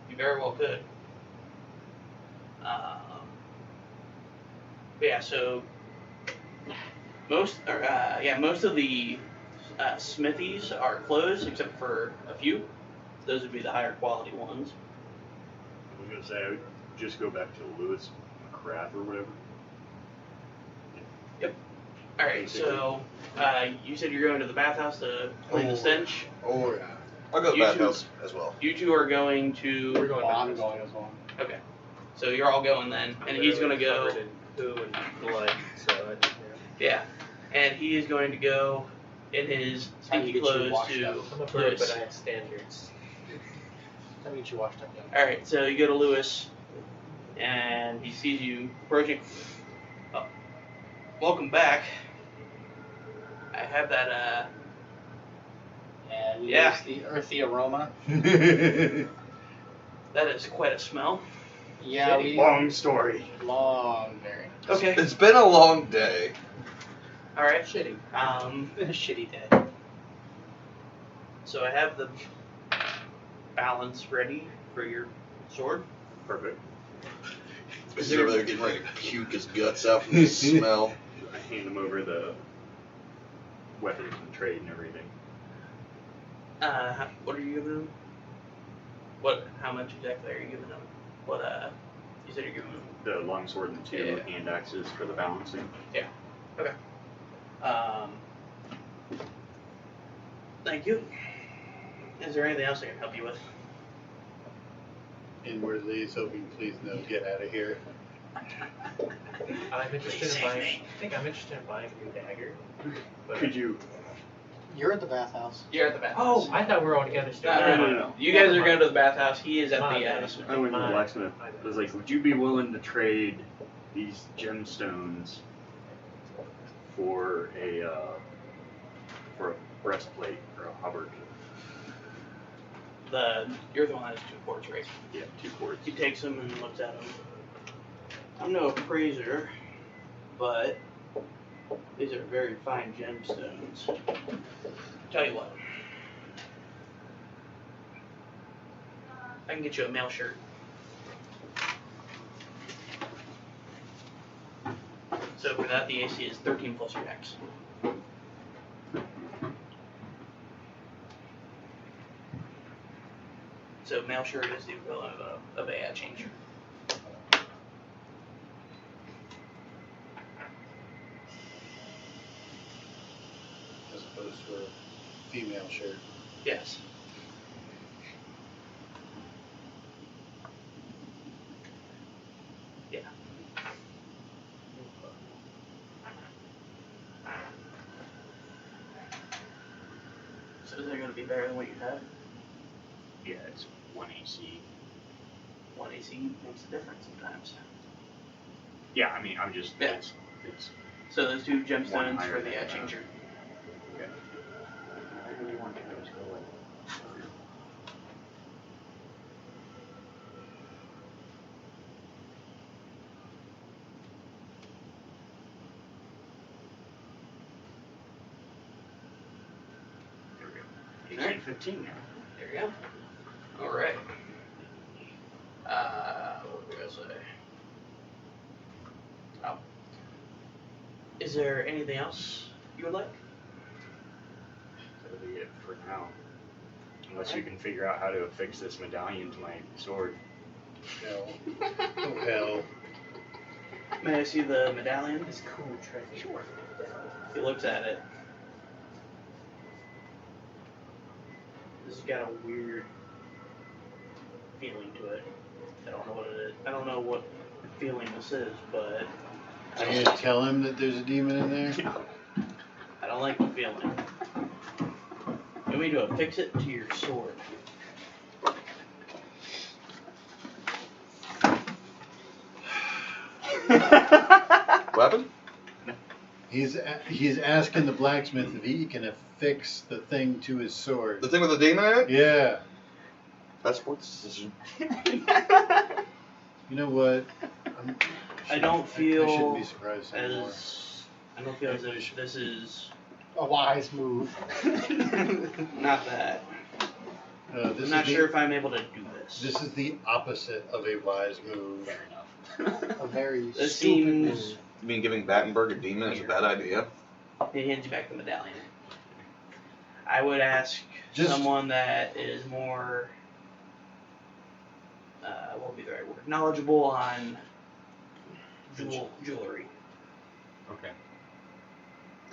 You very well could. But yeah, so most of the smithies are closed except for a few. Those would be the higher quality ones. I was gonna say I would just go back to Lewis McCrath or whatever. All right, so you said you're going to the bathhouse to clean the stench. Oh yeah. I'll go to You the two- bathhouse as well. You two are going to. We're going Oh, back. I'm going as well. Okay. So you're all going then, and he's gonna go. Covered in poo and blood, so I think, Yeah, and he is going to go in his Time to stinky get you clothes washed to up. I'm a bird, Lewis. but I have standards. Let me get you washed up. All right, so you go to Lewis, and he sees you approaching. Oh, welcome back. I have that. Yeah, we Yeah. use the earthy aroma. That is quite a smell. Yeah, we Long story. long, very Okay. It's been a long day. All right. shitty. Been a shitty day. So I have the balance ready for your sword. Perfect. He's over there getting ready to puke his guts out from the smell. I hand him over the weapons and trade and everything. What are you giving him? How much exactly are you giving him? You said you're giving him. The longsword and two Yeah. hand axes for the balancing. Thank you. Is there anything else I can help you with? Inwardly, he's hoping, please no, get out of here. I'm interested in buying. I think I'm interested in buying a new dagger. But Could you? You're at the bathhouse. You're at the bathhouse. oh, I thought we were all together still. No. You guys are going to the bathhouse. He is at My the bad. smith. I went to the Mine. blacksmith. I was like, would you be willing to trade these gemstones for a breastplate or a halberd? You're the one that has 2 quartz, right? Yeah, 2 quartz. He takes them and looks at them. I'm no appraiser, but these are very fine gemstones. Tell you what. I can get you a mail shirt. So for that, the AC is 13 plus your dex. So mail shirt is the equivalent of a changer. As opposed to a female shirt. Yes. Yeah. So is that going to be better than what you had? Yeah, it's 1 AC. 1 AC makes a difference sometimes. Yeah, I mean, I'm just. Yeah. It's So those 2 One gemstones higher for the than, changer. I really want to go away. There we go. 1815 now. There you go. Alright. What was I gonna say? Oh. Is there anything else you would like? That'll be it for now. Unless you can figure out how to affix this medallion to my sword. Hell. Oh, hell. May I see the medallion? It's cool treasure. Sure. He looks at it. This has got a weird feeling to it. I don't know what it is. I don't know what feeling this is, but Are you gonna tell him that there's a demon in there? I don't like the feeling. You want me to affix it to your sword? Weapon? He's asking the blacksmith if he can affix the thing to his sword. The thing with the demon in it? Yeah. That's sports decision. You know what? I don't feel I shouldn't be surprised anymore. I don't feel as if this is A wise move. not that. This I'm not is sure if I'm able to do this. This is the opposite of a wise move. Fair enough. A very This stupid seems. move. You mean giving Battenberg a demon is a bad idea? He hands you back the medallion. I would ask Just- someone that is more. What would be the right word? Knowledgeable on jewelry. Okay.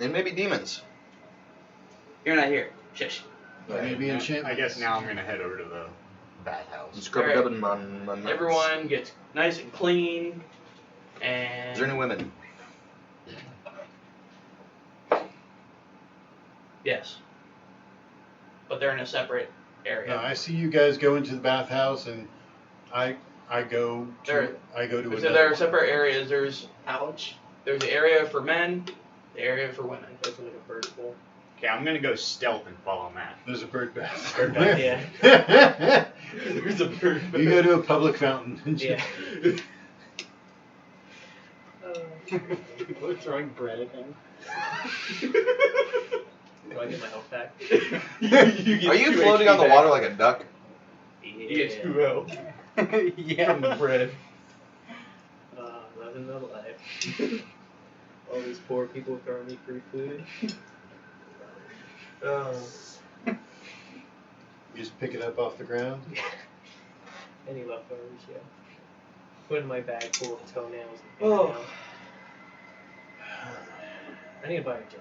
And maybe demons. You're not here. Shush. Maybe I enchantments. guess now I'm gonna head over to the bathhouse. Scrub Alright. dubbing on nuts. Everyone gets nice and clean, and Is there any women? yes, but they're in a separate area. No, I see you guys go into the bathhouse, and I go to There- I go to So another there are one. separate areas. There's Ouch. the area for men, the area for women. That's like a bird bowl. Okay, I'm gonna go stealth and follow Matt. There's a bird bath. Bird bath, yeah. There's a bird. You go to a public fountain. Yeah. People are throwing bread at him. Do I get my health back? Are you floating on the water like a duck? You get 2 health from the bread. Living the life. All these poor people throwing me free food. You just pick it up off the ground. Any leftovers, yeah. Put in my bag full of toenails. Oh. I need to buy a jar.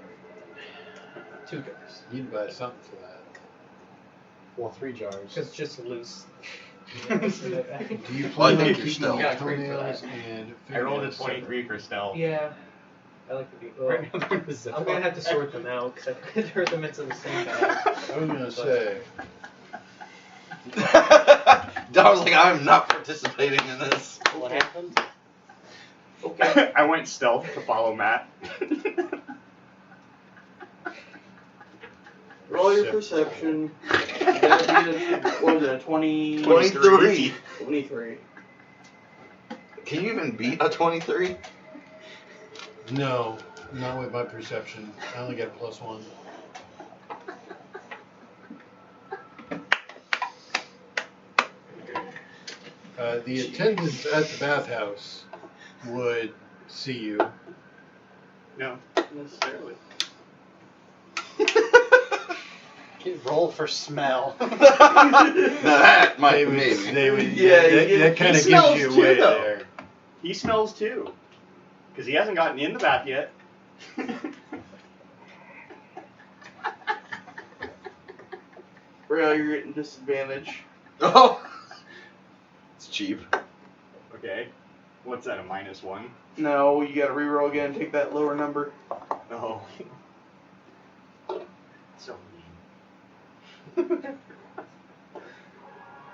2 jars. You need to buy something for that. Well, 3 jars. Because it's just loose. In my bag. Do you Well, I plan on think you're keeping still- your Yeah, great for toenails that. and I rolled a fingernails separate? 23 for stealth. Yeah. I like to be. Well, I'm gonna have to sort them out because I couldn't turn them into the same bag. I was gonna say. I was like, I'm not participating in this. What happened? Okay. I went stealth to follow Matt. Roll your perception. That beat a, what was it, a 20? 23. 23. Can you even beat a 23? No, not with my perception. I only got a +1. The attendants at the bathhouse would see you. No, not necessarily. Roll for smell. Now that might They would, maybe. they would, Yeah, that kind of smells gives you too, away though. there. He smells too. Because he hasn't gotten in the bath yet. Real, you're getting disadvantage. Oh! It's cheap. Okay. What's that, a -1? No, you gotta reroll again, take that lower number. No. So mean.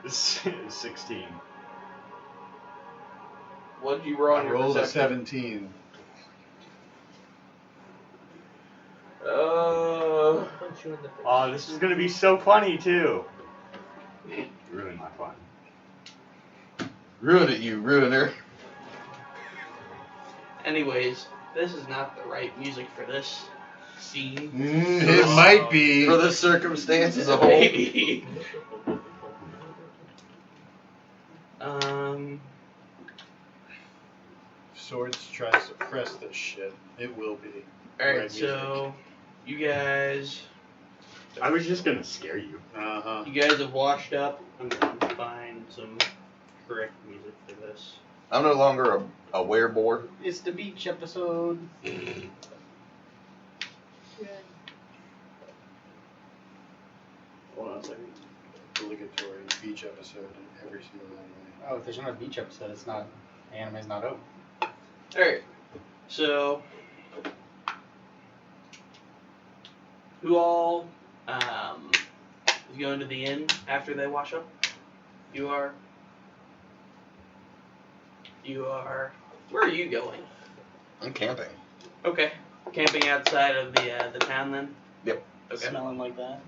This is 16. What did you roll on I your rolled a perception? 17. Oh. Punch you in the face. Oh, this is gonna be so funny too. Ruin my fun. Ruin it, you ruiner. Anyways, this is not the right music for this scene. It might be. For the circumstance as a whole. Maybe. Swords tries to press this shit. It will be. Alright, Right so you guys I was just gonna scare you. Uh-huh. you guys have washed up. I'm gonna find some correct music for this. I'm no longer a werebore. It's the beach episode. Hold on a second. Obligatory beach episode in every single anime. Oh, if there's not a beach episode, it's not. Anime's not over. Alright, so who all is going to the inn after they wash up? You are. Where are you going? I'm camping. Okay, camping outside of the town then. Yep. Okay, Smelling like that.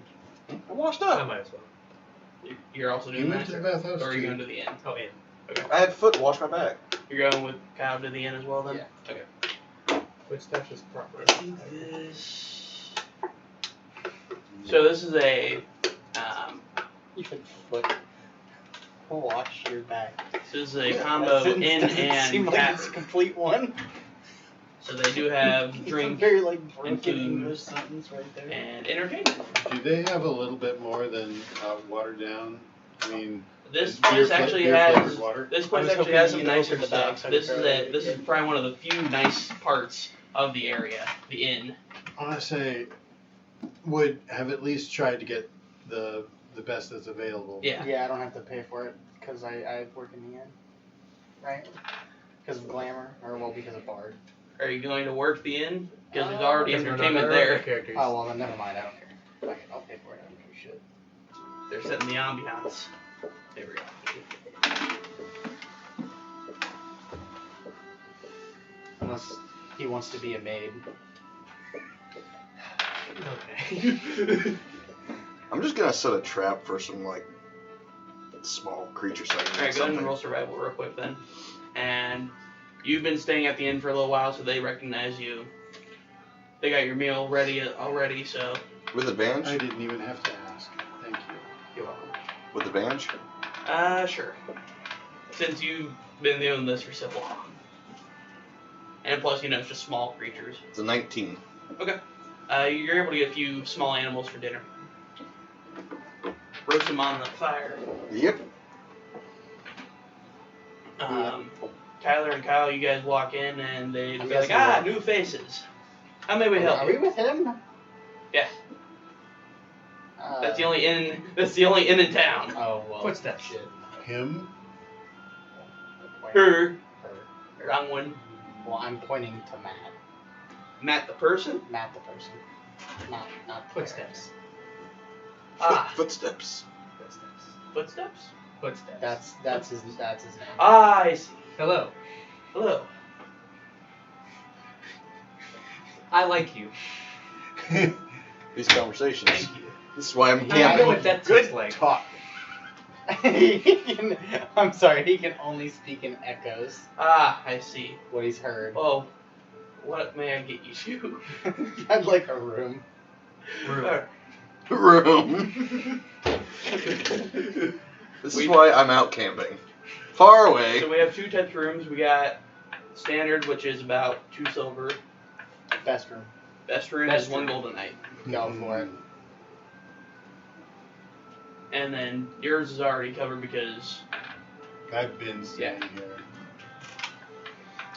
I washed I up. might as well. you're also You doing went that, to the bathhouse or are you too? going to the inn? Oh, in. Okay, I had foot to wash my back. you're going with Kyle to the inn as well then. Yeah. Okay. Which stuff is proper? This. So this is a. You should foot. Wash your back. This is a That combo sentence in doesn't and seem like tap. it's a complete one. So they do have It's a drink very like and broken food English sentence right there. and entertainment. Do they have a little bit more than watered down? I mean, This beer place actually flavored has. water. This I place was actually hoping has you some know nicer for the back, stuff. so I This could is throw a. it. This is probably one of the few nice parts of the area, the inn. I want to say, would have at least tried to get the best that's available. Yeah. Yeah, I don't have to pay for it because I work in the inn, right? Because of glamour, or well, because of Bard. Are you going to work the inn? Because there's already Because we're not entertainment our there. Characters. Oh well, then never mind. I don't care. Fuck it, I'll pay for it. I don't give a shit. They're setting the ambiance. There we go. Unless he wants to be a maid. Okay. I'm just gonna set a trap for some like small creature so I can Alright, get go ahead something. and roll survival real quick then. And you've been staying at the inn for a little while, so they recognize you. They got your meal ready already, so With I advantage? didn't even have to ask. Thank you. you're welcome. With advantage? Sure. Since you've been doing this for so long. And plus, you know, it's just small creatures. It's a 19. You're able to get a few small animals for dinner. Roast them on the fire. Yep. Tyler and Kyle, you guys walk in and they'd I'm be like, guessing new faces. How may we help Are we you? with him? Yeah. Uh, That's the only inn. That's the only inn in town. Oh well. Footsteps. Shit. Him? Her. Her. Wrong one. Well, I'm pointing to Matt. Matt the person. Matt the person. Not Footsteps. Ah. Footsteps. Footsteps. Footsteps. Footsteps. That's his name. Ah, I see. Hello. Hello. I like you. These conversations. Thank you. This is why I'm I know camping. what that Good tastes like. talk. I'm sorry, he can only speak in echoes. Ah, I see. What he's heard. Oh, what may I get you? I'd like a room. Room. Room. This is why I'm out camping. Far away. So we have two types of rooms. We got standard, which is about 2 silver. Best room. Best room Best is 1 room. gold a night. Go for it. And then yours is already covered because I've been staying here.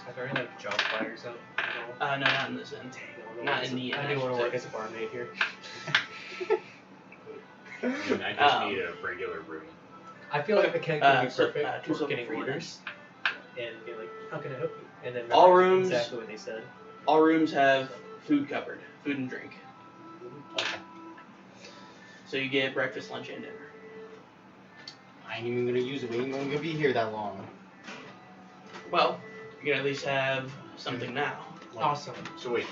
Are there any like job flyers out? no, not in this end. Not in the I inn, do I want should to work say. as a barmaid here. And I just need a regular room. I feel like the cat could be so, perfect two for silver getting for orders and be like, "How can I help you?" And then All remember rooms- exactly what they said. All rooms have food covered, food and drink. Okay. So you get breakfast, lunch, and dinner. I ain't even gonna use it. We ain't gonna be here that long. Well, you can at least have something now. Awesome. So wait,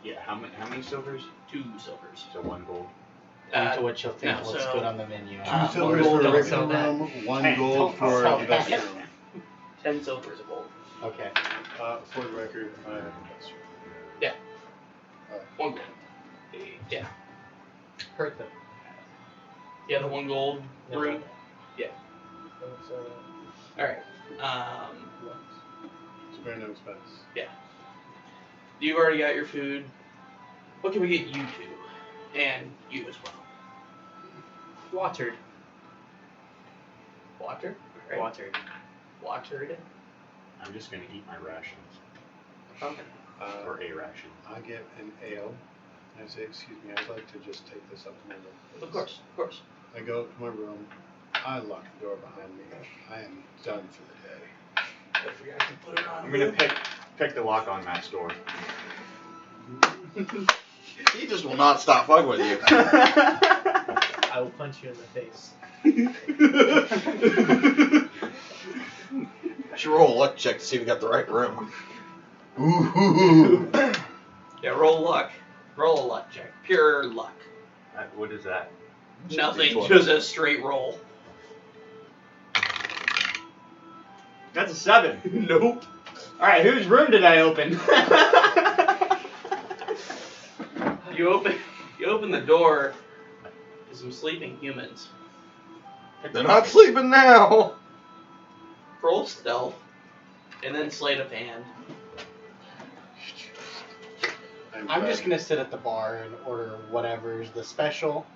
yeah, how many silvers? 2 silvers. So 1 gold. According to what you'll think no, looks so- good on the menu. 2 one silvers gold, for a don't regular sell that. room, 1 Hey, gold don't for sell the that. best room. 10 silvers a gold. Okay. For the record, I have the best room. 1 gold. Yeah. Hurt them. Yeah, the 1 gold No, room. Yeah. That's, Alright. Spare no expense. You've already got your food. What can we get you to? And you as well. watered. Water? Right. Watered. Watered. I'm just gonna eat my rations. Okay. Or a ration. I get an ale. I say, excuse me, I'd like to just take this up to my room. Of please." course, of course. I go up to my room. I lock the door behind me. I am done for the day. I forgot to put it on. I'm gonna pick the lock on Matt's door. He just will not stop fucking with you. I will punch you in the face. I should roll a luck check to see if we got the right room. Ooh. Yeah, roll luck. Roll a luck check. Pure luck. What is that? Nothing, D20. just a straight roll. That's a 7. Nope. Alright, whose room did I open? You open the door to some sleeping humans. They're not sleeping now. Roll stealth, and then sleight of hand. I'm just gonna sit at the bar and order whatever's the special.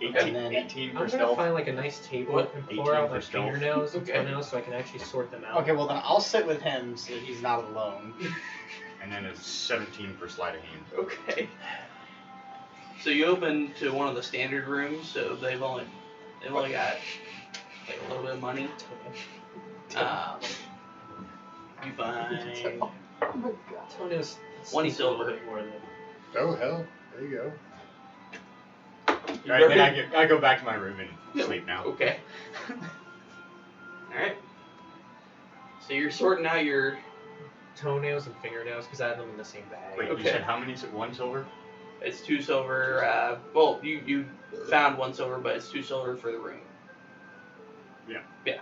18, then- 18 I'm for gonna stealth. find like a nice table What? and 18 pour out for my stealth. fingernails and Okay. toenails so I can actually sort them out. Okay, well then I'll sit with him so that he's not alone. And then it's 17 for sleight of hand. Okay. So you open to one of the standard rooms, so they've only got like a little bit of money. You find Toenails. 1 sneak a little silver. bit more than- Oh, hell. There you go. Alright, then I go back to my room and sleep now. Okay. Alright. So you're sorting out your. Toenails and fingernails because I have them in the same bag. Wait, Okay. you said how many? 1 silver? It's 2 silver. Well, you found 1 silver, but it's 2 silver for the room. Yeah. Yeah.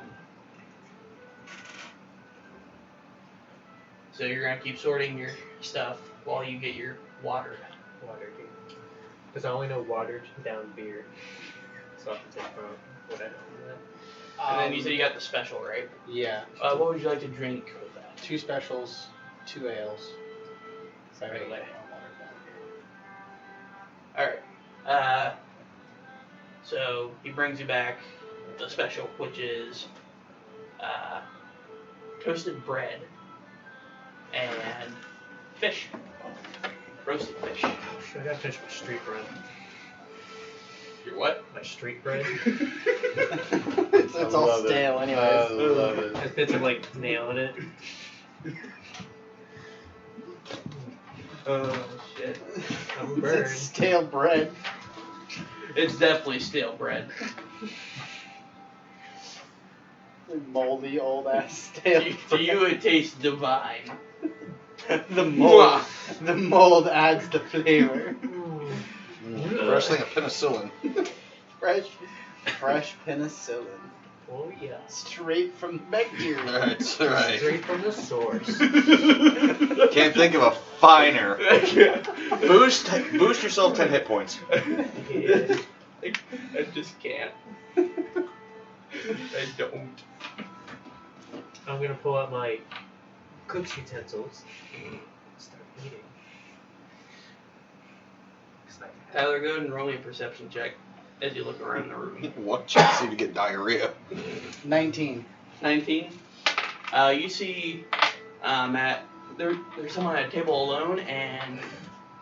So you're gonna keep sorting your stuff while you get your water. Watered. Because I only know watered down beer. So I have to take from what I know from that. And then you said you got the special, right? Yeah. What would you like to drink with that? 2 specials, 2 ales. So I really Right. like watered down. Alright. So he brings you back the special, which is toasted bread and fish. Roasted fish. Oh, shit, I gotta finish my street bread. Your what? My street bread. It's I all love it. stale I anyways. love it. Has bits of like nail in it. Oh shit. I'm a It's bird. stale bread. It's definitely stale bread. Moldy old ass stale To bread. you it tastes divine. the mold. The mold adds the flavor. Fresh thing of penicillin. Fresh penicillin. Oh yeah. Straight from the bacteria. That's right. Straight from the source. Can't think of a finer. Boost yourself 10 hit points. Yeah. I just can't. I don't. I'm gonna pull out my cook's utensils. Start eating. Tyler, go ahead and roll me a perception check as you look around the room. What chance to get diarrhea? 19. 19. You see Matt, there's someone at a table alone, and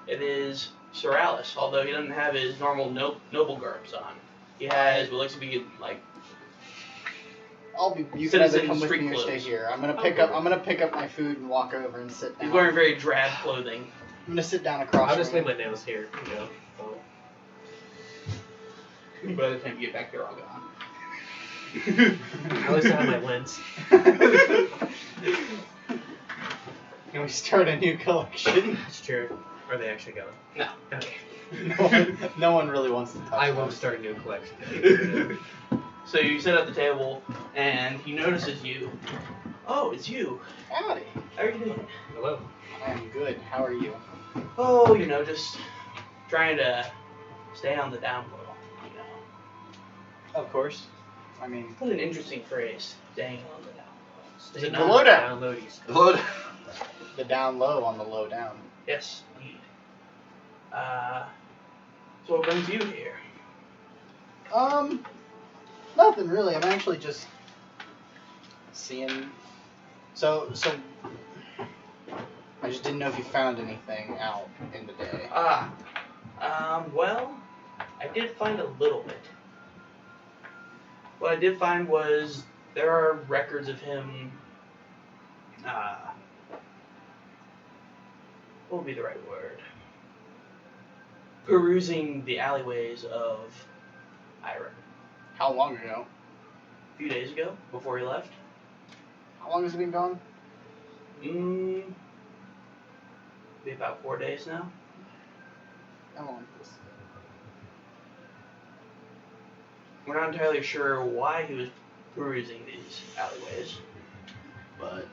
it is Sir Alice, although he doesn't have his normal noble garbs on. He has what looks to be like. You can either Citizen come with street me or stay clothes. here. I'm gonna pick up my food and walk over and sit down. He's wearing very drab clothing. I'm gonna sit down across. I'll just from leave him. my nails here, you know. By the time you get back, they're all gone. At least I have my lens. Can we start a new collection? It's true. Are they actually going? No. Okay. no one really wants to touch I them. will start a new collection. So you sit at the table, and he notices you. Oh, it's you. Howdy. How are you doing? Hello. I am good. How are you? Oh, just trying to stay on the down low. Of course. I mean, What an interesting phrase. Staying on the down low. Is it The not? lowdown. Downloadies. Load. the down low on the low down. Yes, indeed. So what brings you here? Nothing really. I'm actually just seeing. So I just didn't know if you found anything out in the day. Well, I did find a little bit. What I did find was there are records of him, what would be the right word? Perusing the alleyways of Iron. How long ago? A few days ago, before he left. How long has it been gone? Be about 4 days now. How long? We're not entirely sure why he was perusing these alleyways, but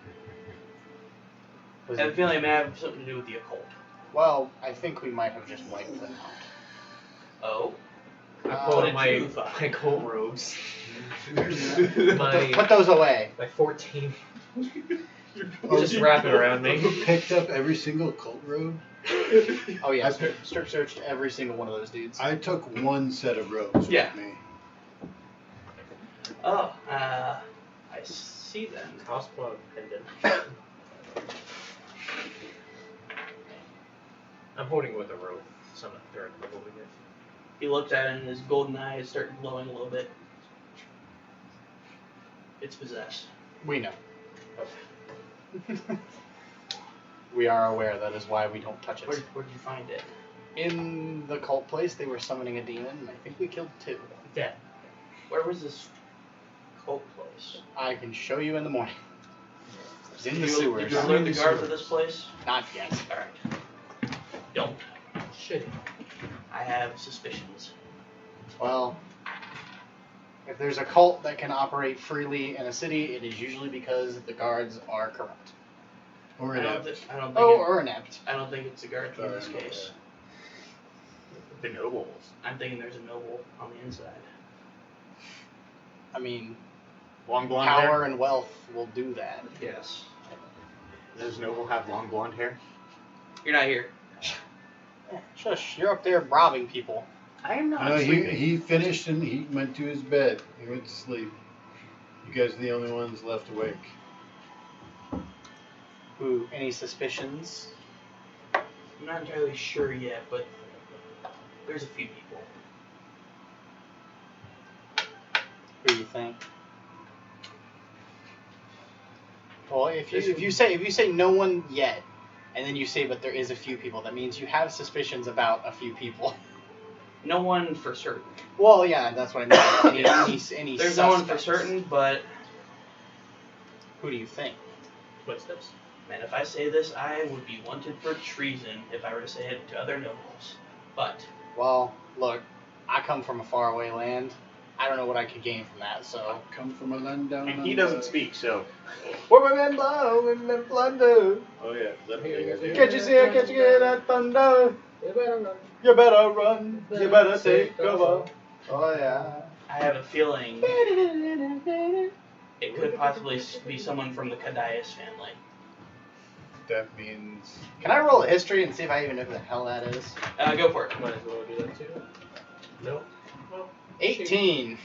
I have a feeling it may have something to do with the occult. Well, I think we might have just wiped them out. Oh? I What pulled did my you find? my cult robes. Put those away. My 14. Oh, Just wrap it around me. You picked up every single cult robe? Oh yeah, I- strip searched every single one of those dudes. I took one set of robes Yeah. with me. Oh, I see then. Cosplay pendant. I'm holding it with a rope, so I'm not directly holding it. He looked at it and his golden eyes started glowing a little bit. It's possessed. We know. We are aware that is why we don't touch it. Where'd you find it? In the cult place, they were summoning a demon, and I think we killed 2. Yeah. Where was this cult place? I can show you in the morning. It's in the Did sewers. you alert the guards of this place? Not yet. Alright. Don't. Shit. I have suspicions. Well, if there's a cult that can operate freely in a city, it is usually because the guards are corrupt. Or I an don't, app. I don't think Oh, it, or inept. I don't think it's the guards in this Sorry, case. The nobles. I'm thinking there's a noble on the inside. I mean, Long blonde power hair. and wealth will do that. Yes. Does noble have long blonde hair? You're not here. Shush, you're up there robbing people. I am not No, sleeping. he finished and he went to his bed. He went to sleep. You guys are the only ones left awake. Who? Any suspicions? I'm not entirely sure yet, but there's a few people. Who do you think? Well, if you say no one yet, and then you say but there is a few people, that means you have suspicions about a few people. No one for certain. Well, yeah, that's what I mean. Any There's no one for suspects. certain, but Who do you think? Footsteps. man, if I say this, I would be wanted for treason if I were to say it to other nobles. But Well, look, I come from a faraway land. I don't know what I could gain from that, so. Come from a land down And he under. doesn't speak, so. Where women blow, women plunder. Oh yeah. Can't you see it? Can't you hear that thunder? You better run. You better run. You better take cover. Oh yeah. I have a feeling it could possibly be someone from the Kadias family. That means Can I roll a history and see if I even know who the hell that is? Go for it. Might as well do that too. Nope. Well, 18.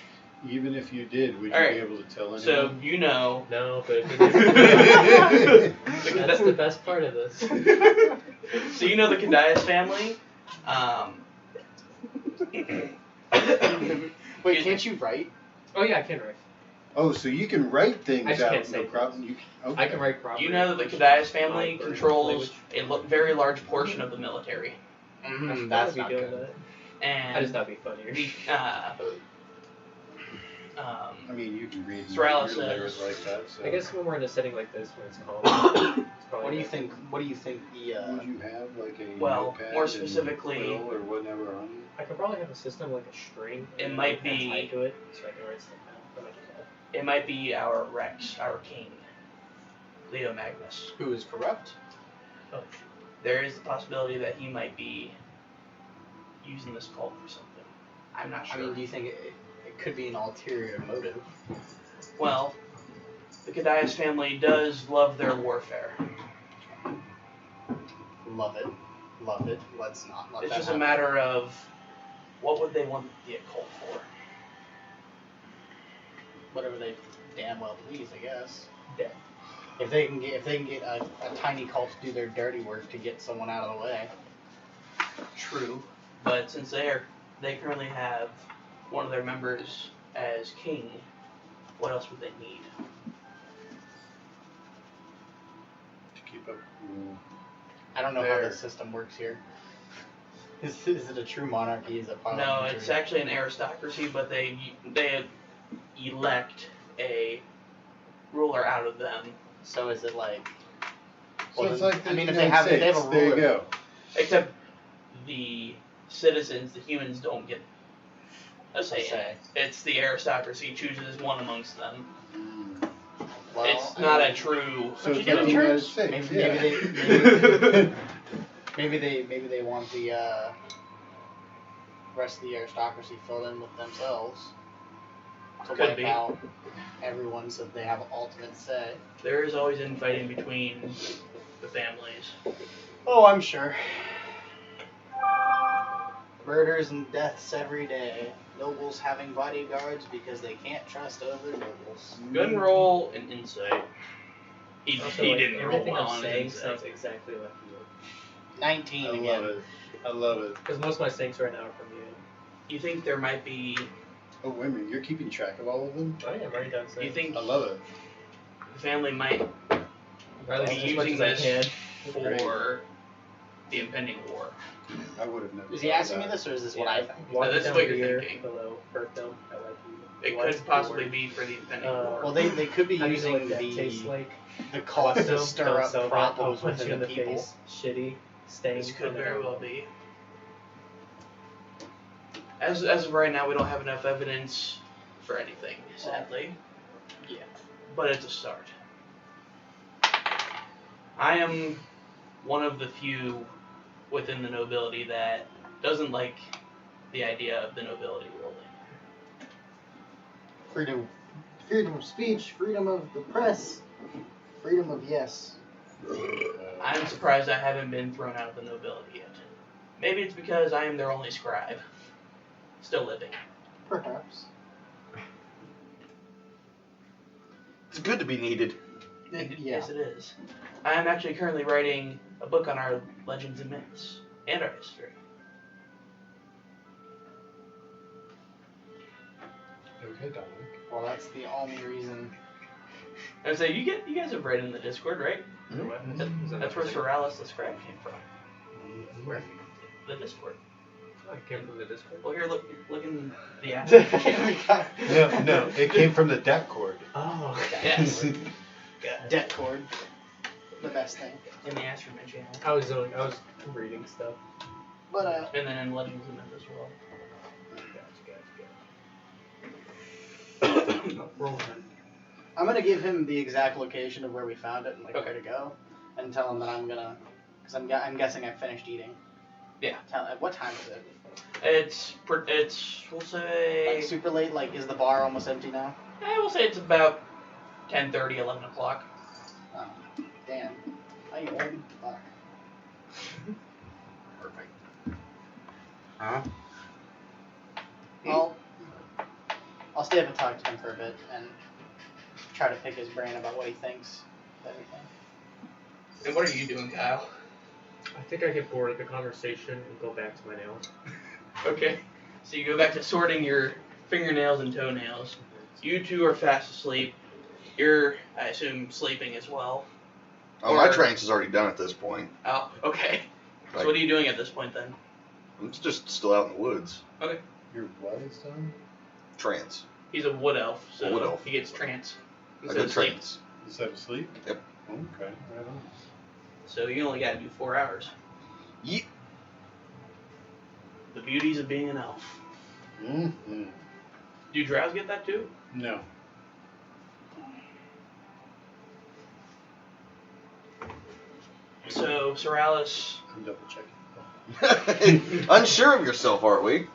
even if you did, would you Alright, be able to tell So anyone? you know. no, but if it is, that's the best part of this. So you know the Kadias family. Wait, can't you write? Oh yeah, I can write. Oh, so you can write things I just out, can't no say problem. You can, okay. I can write properly. You know that the Kadias family My version of controls language. a very large portion of the military, Mm, That's that's not doing good. that. and I just thought it'd be funnier. I mean, you can read Sorrel your letters says- like that. So. I guess when we're in a setting like this, when it's called probably. What do you think? What do you think the? Would you have like a Well, notepad more and specifically- quill or whatever on you? I could probably have a system like a string. It and might a pen be- tied to it, so I can write stuff down. That might just help. It might be our Rex, our king, Leo Magnus. Who is corrupt? Oh, There is the possibility that he might be using this cult for something. I'm not I sure. mean, do you think it could be an ulterior motive? Well, the Kadias family does love their warfare. Love it. Love it. Let's not let It's that just a happen. matter of what would they want the occult for? Whatever they damn well please, I guess. death. If they can get a tiny cult to do their dirty work to get someone out of the way. True, but since they currently have one of their members as king, what else would they need? To keep up. I don't know how Fair. the system works here. Is it a true monarchy? Is it No, parliamentary? it's actually an aristocracy, but they elect a ruler out of them. So is it like? So Well, it's then- like the I mean, if United they have a States. There you ruler. go. Except the citizens, the humans, don't get a say. in it. It's the aristocracy chooses one amongst them. Well, It's I not mean, a true. So Don't it's you like get the a United church? States. Maybe they want the rest of the aristocracy filled in with themselves to Could wipe be. out everyone so they have ultimate say. There is always infighting between the families. Oh, I'm sure. Murders and deaths every day. Nobles having bodyguards because they can't trust other nobles. Go ahead and roll an insight. He Also, he like, didn't roll everything well I'm on his saying insight. sounds exactly like you. 19 I again. love it. I love it. Because most of my syncs right now are from you. You think there might be? Oh, wait a minute. You're keeping track of all of them? Oh yeah, I'm writing down Do you syncs. think I love it. the family might Or at be least as much using as I this can. Great. for the impending war? I would have never. Is he thought asking me that. this or is this what I think? Walking this is down what the you're year thinking. below Birkdom, I like you. It What's could the possibly word? be for the impending Uh, war. Well, they could be How do you know using what that tastes like? the cult to Custom, stir don't up sell that, I'll problems punch you within in the the people. face. Shitty, stain. This could on the very ground. well be. As of right now, we don't have enough evidence for anything, sadly. Yeah. But it's a start. I am one of the few within the nobility that doesn't like the idea of the nobility ruling. Freedom of speech, freedom of the press, freedom of yes. I'm surprised I haven't been thrown out of the nobility yet. Maybe it's because I am their only scribe. Still living. Perhaps. It's good to be needed. Yeah. Yes, it is. I am actually currently writing a book on our legends and myths and our history. Okay, Dominic. Well, that's the only reason. And so you guys have read in the Discord, right? What? That's where Soralis the scribe came from. Where? The Discord. Oh, it came from the Discord. Well, here, look in the app. No, it came from the deck cord. Oh. Yes. Debt cord. The best thing. In the Astroman channel. I was reading stuff. But And then in Legends and Myths as well. Roll one. I'm gonna give him the exact location of where we found it and like Okay. where to go, and tell him that I'm gonna, because I'm guessing I finished eating. Yeah. What time is it? It's we'll say Like super late. Like is the bar almost empty now? we'll say it's about 10:30, 11 o'clock. Oh, damn. I ain't ready. Fuck. Perfect. Huh? I'll stay up and talk to him for a bit and try to pick his brain about what he thinks of everything. And what are you doing, Kyle? I think I get bored of the conversation and go back to my nails. Okay. So you go back to sorting your fingernails and toenails. You two are fast asleep. You're, I assume, sleeping as well. Oh, my Or- trance is already done at this point. Oh, okay. So Like- what are you doing at this point then? I'm just still out in the woods. Your what is done? Trance. He's a wood elf, so A wood elf. he gets trance I instead did of sleep. trance. Instead of sleep? Yep. Okay, right on. So you only gotta do 4 hours. Yeet. The beauties of being an elf. Mm-hmm. Do drows get that too? No. So Soralis, I'm double checking. Unsure of yourself, aren't we?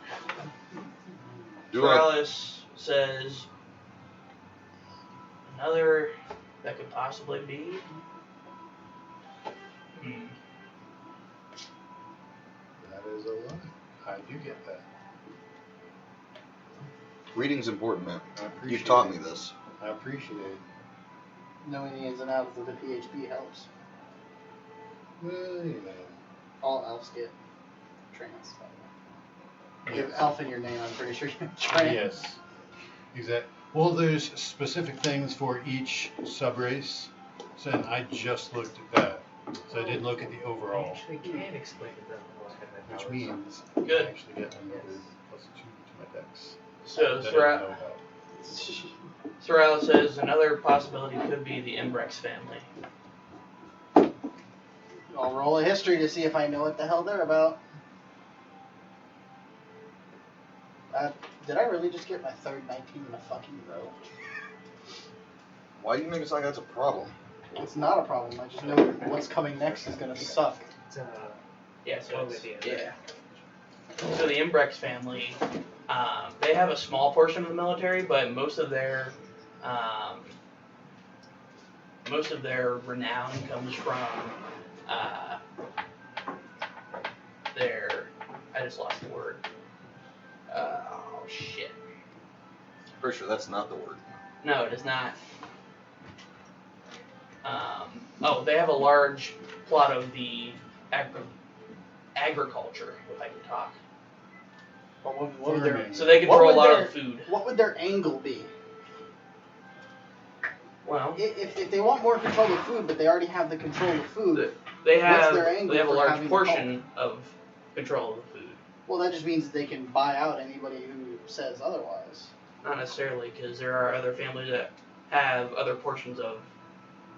Do I? Soralis says another that could possibly be. That is a lie. I do get that. Reading's important, man. I appreciate You've taught it. me this. I appreciate it. Knowing the ins and outs of the PHP helps. Well, you know. All elves get trans. You have Yes. elf in your name, I'm pretty sure you have trans. Yes. Exactly. Well, there's specific things for each subrace, so and I just looked at that. So I didn't look at the I overall, actually can explain to them what kind of which powers means Good. I actually get another +2 to my dex. So that I didn't know about. Soralis says another possibility could be the Embrex family. I'll roll a history to see if I know what the hell they're about. Did I really just get my third 19 in a fucking row? Why do you make it sound like that's a problem? It's not a problem. I just know what's coming next is gonna suck. It's Yeah, so it's, Olivia. yeah. So the Embrex family, they have a small portion of the military, but most of their renown comes from their. I just lost the word. Oh shit. Pretty sure that's not the word. No, it is not. They have a large plot of the agriculture, if I can talk. But what would their Farming. So they What control a would lot their- of the food. what would their angle be? Well, If they want more control of food, but they already have the control of food, they What's have their angle they have a for large having portion of control of the food. well, that just means that they can buy out anybody who says otherwise. Not necessarily, because there are other families that have other portions of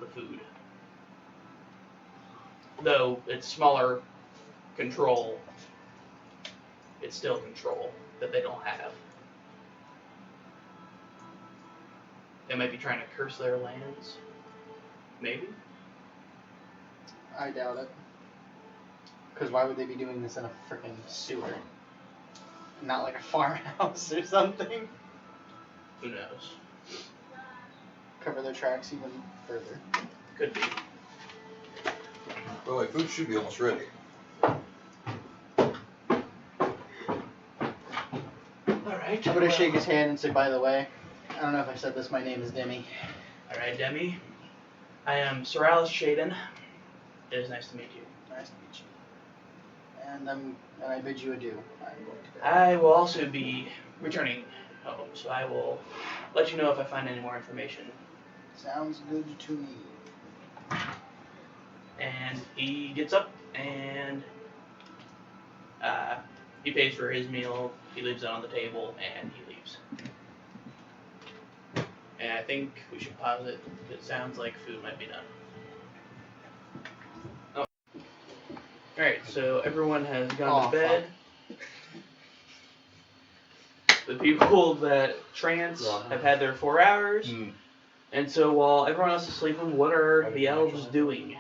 the food. Though it's smaller control, it's still control that they don't have. They might be trying to curse their lands. Maybe? I doubt it. Because why would they be doing this in a freaking sewer? Not like a farmhouse or something. Who knows? Cover their tracks even further. Could be. By the way, food should be almost ready. Alright. I'm gonna shake his hand and say, by the way, I don't know if I said this, my name is Demi. Alright, Demi. I am Soralis Shaden. It is nice to meet you. Nice to meet you. And I bid you adieu. I'm going to bed. I will also be returning home, so I will let you know if I find any more information. Sounds good to me. And he gets up and he pays for his meal, he leaves it on the table, and he leaves. And I think we should pause it. It sounds like food might be done. Oh. Alright, so everyone has gone Oh, to bed. The people that trance have had their 4 hours. Mm. And so while everyone else is sleeping, what are the elves doing?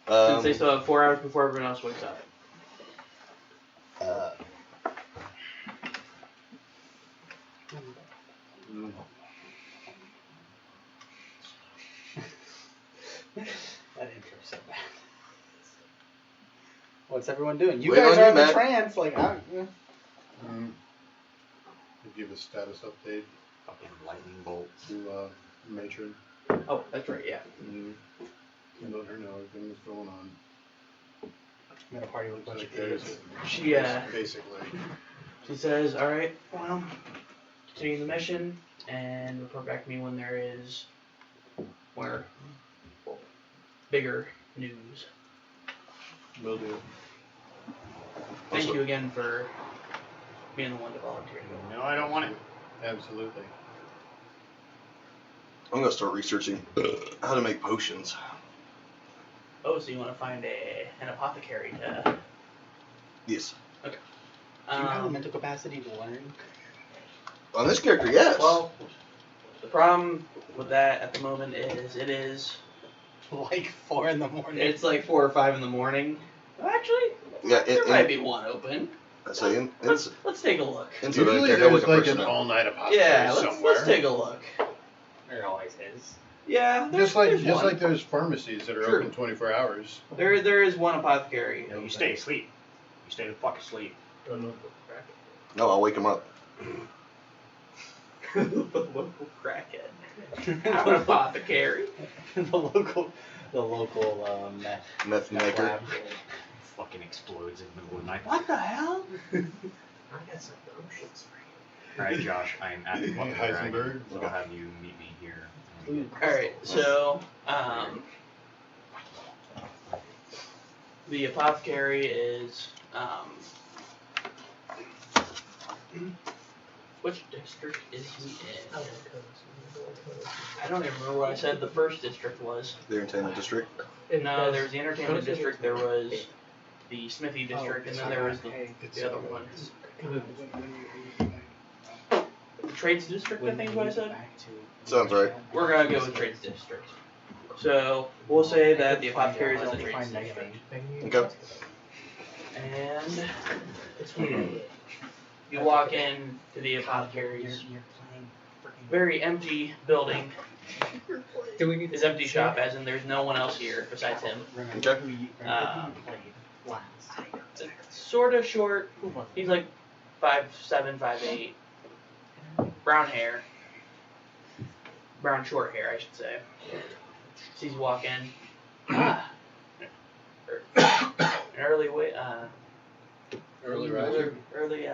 Since they still have 4 hours before everyone else wakes up. That intro so bad. What's everyone doing? You Wait guys on are you, in the Matt. trance, like I. Give a status update Fucking lightning bolts. to Matron. Oh, that's right, yeah. Let her know everything that's going on. I'm at a party with a bunch Like of there's idiots. She basically. she says, alright, well, continue the mission and report back to me when there is bigger news. Will do. Thank Also- you again for being the one to volunteer to go. No, I don't want it. Absolutely. I'm gonna start researching how to make potions. Oh, so you want to find an apothecary to... Yes. Do you have the Um, mental capacity to learn? On this character, yes. well, the problem with that at the moment is it is... Like 4 in the morning. It's like 4 or 5 in the morning. Actually, Yeah, there might be one open. So Let's take a look. Usually there's like an all-night apothecary Yeah, somewhere. let's take a look. There always is. Yeah, Just there's like one. those pharmacies that are True. open 24 hours. There is one apothecary. You stay asleep. You stay the fuck asleep. No, I'll wake him up. The local crackhead. I'm an apothecary. the local meth. Meth maker. lab. Fucking explodes in the middle of the night. What the hell? I got some potions for Alright, Josh, I'm at the fucking Heisenberg. dragon, so I'll have you meet me here. you. Alright, so, the apothecary is, which district is he in? I don't even remember what I said the first district was. The entertainment district. No, there was the entertainment district, there was the smithy district, and then there was the other one. The trades district, I think is what I said. Sounds right. We're gonna go with trades district. So we'll say that the apothecary is in the trades district. Okay. And you walk in to the apothecary's very empty building. Do we need His empty shop, as in there's no one else here besides him. Okay. Sort of short. He's like 5'7", 5'8". Brown hair. Brown short hair, I should say. Sees you walk in. Early wait. Early riser. Early.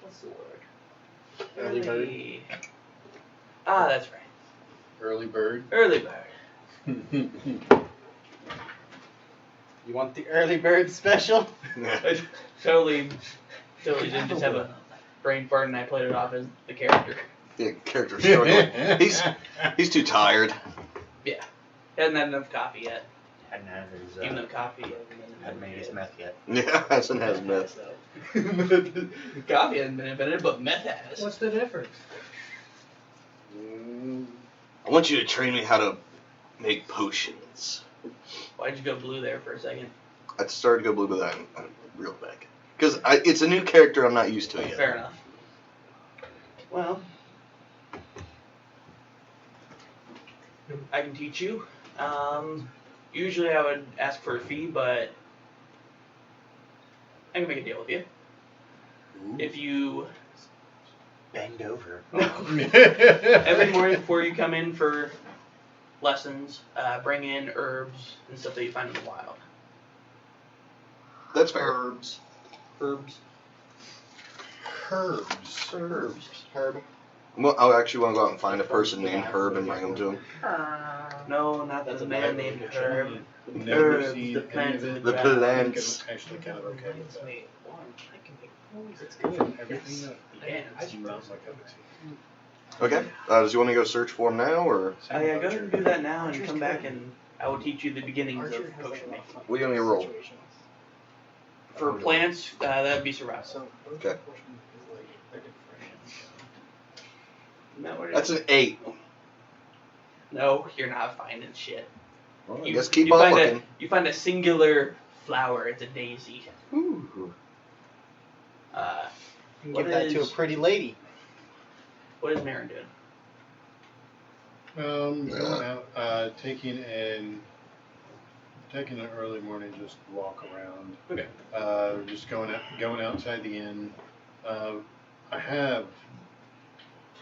What's the word? Early bird. That's right. Early bird. Early bird. You want the early bird special? I totally didn't just have a brain fart and I played it off as the character. Yeah, character's struggling. He's too tired. Yeah. Hasn't had enough coffee yet. Hadn't had his, Even though coffee hadn't made his meth yet. Yeah, hasn't has meth. Coffee hasn't been invented, but meth has. What's the difference? I want you to train me how to make potions. Why'd you go blue there for a second? I started to go blue, but I'm real back. Because it's a new character I'm not used to yet. Fair enough. Well, I can teach you. Usually I would ask for a fee, but I can make a deal with you. Ooh. If you Bend over. every morning before you come in for lessons, bring in herbs and stuff that you find in the wild. That's fair. Herbs. Herbs. Herbs. Herb. Well, I actually want to go out and find a person named Herb and bring him to him. No, not That's the a man bad named movie. Herb. Never Herbs, seen the any plants of in it. the The ground. I think plants. I'm actually kind of okay with that. Wait, one. I can make potions. It's From good. everything that Yeah. smells like cup of tea. Okay. Does you want to go search for him now, or Oh yeah, go ahead and do that now and come back and I will teach you the beginnings of potion making. what do you want me to roll? For plants, that would be survival. Okay. Isn't that what it That's is? an 8. No, you're not finding shit. Well, I You- guess keep you on find looking. You find a singular flower. It's a daisy. Ooh. You can What give that to a is- pretty lady. What is Marin doing? Going out, taking an early morning just walk around. Okay. Just going outside the inn. I have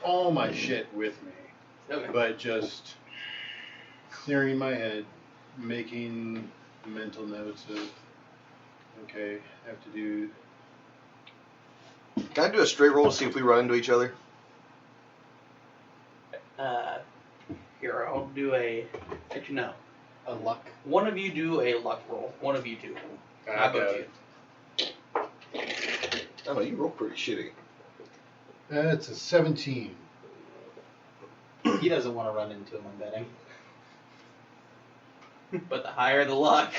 all my shit with me, Okay. but just clearing my head, making mental notes of, okay, I have to do. Can I do a straight roll to see if we run into each other? Here, I'll do a. Actually, no. A luck. One of you do a luck roll. One of you two. I How got about it. you? I know you roll pretty shitty. It's a 17. He doesn't want to run into him, I'm betting. but the higher the luck.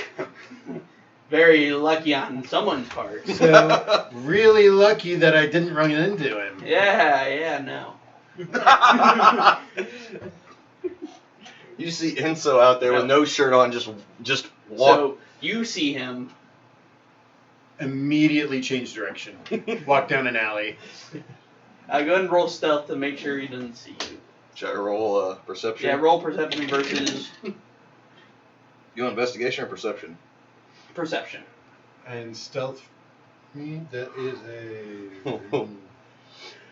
Very lucky on someone's part. So, really lucky that I didn't run into him. Yeah, no. You see Enso out there with no shirt on, just walk. So you see him. Immediately change direction. Walk down an alley. Go ahead and roll stealth to make sure he doesn't see you. Should I roll perception? Yeah, roll perception versus You want investigation or perception? perception. And stealth, me, that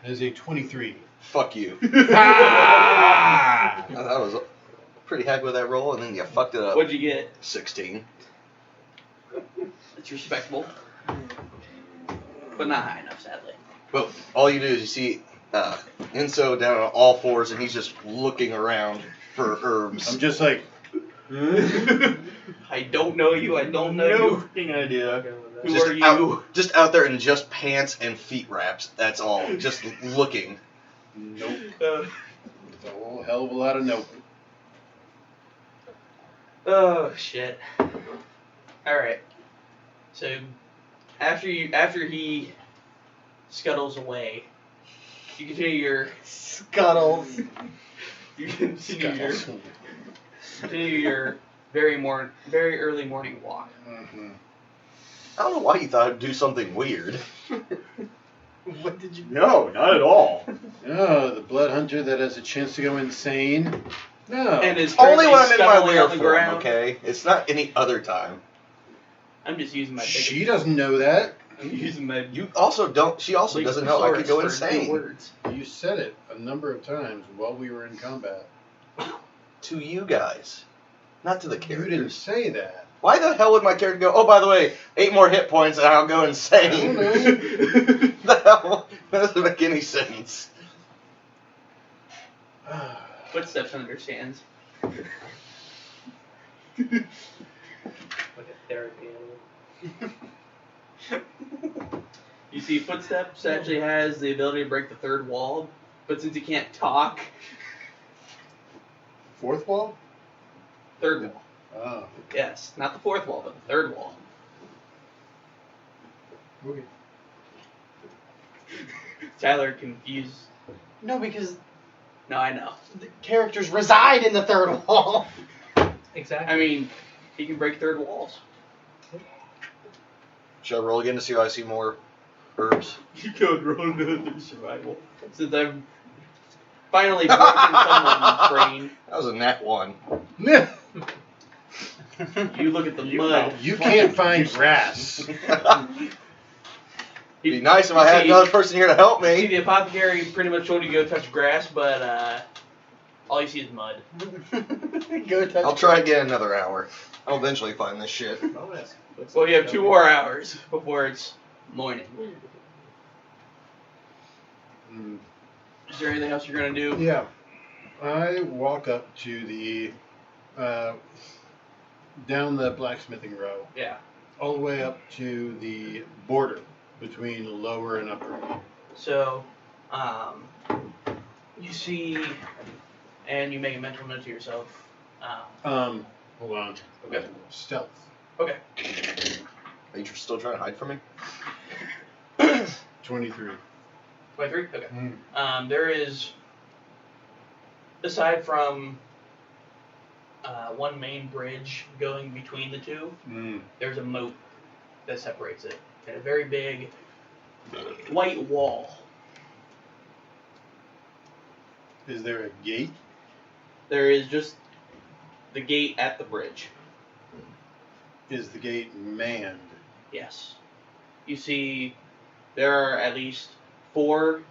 is a 23. Fuck you. Ah! I was pretty happy with that roll, and then you fucked it up. What'd you get? 16. It's respectable, but not high enough, sadly. But all you do is you see Enso down on all fours, and he's just looking around for herbs. I'm just like, I don't know you. I don't know No you. fucking idea. Who just are you? Just out there in just pants and feet wraps. That's all. Just looking. nope. It's a whole hell of a lot of nope. Oh shit. All right. So after he scuttles away, you continue your Scuttles. continue your very early morning walk. Mm-hmm. I don't know why you thought I'd do something weird. What did you? No, not at all. Oh, the blood hunter that has a chance to go insane. No. And is Only when I'm currently in my scuttling weird on the form, ground. okay? It's not any other time. I'm just using my. She doesn't know that. I'm using my. You also don't. She also doesn't know I could go insane. Words. You said it a number of times while we were in combat. To you guys, not to the You characters. didn't say that. Why the hell would my character go? Oh, by the way, 8 more hit points and I'll go insane. I don't The hell? That doesn't make any sense. Footsteps understands. Like a therapy animal. You see, Footsteps actually has the ability to break the third wall, but since he can't talk, Fourth wall? third wall. Oh. Yes, not the fourth wall, but the third wall. Okay. Tyler confused. No, because No, I know. the characters reside in the third wall. Exactly. I mean, he can break third walls. Should I roll again to see if I see more herbs? You could roll another survival. Since I've finally broken someone's brain, That was a nat 1. you look at the mud. You can't find grass. It'd be nice if I had another person here to help See, me. the apothecary pretty much told you to go touch grass, but all you see is mud. Go touch. I'll try again another hour. I'll eventually find this shit. Bonus. Well, you have 2 more hours before it's morning. Mm. Is there anything else you're gonna do? Yeah. I walk up to the down the blacksmithing row, Yeah. all the way up to the border between lower and upper. So, you see, and you make a mental note to yourself. Hold on. Okay. Stealth. Okay. Are you still trying to hide from me? 23. 23? Okay. Mm. There is, aside from one main bridge going between the two, Mm. there's a moat that separates it, and a very big white wall. Is there a gate? There is just the gate at the bridge. Is the gate manned? Yes. You see, there are at least 4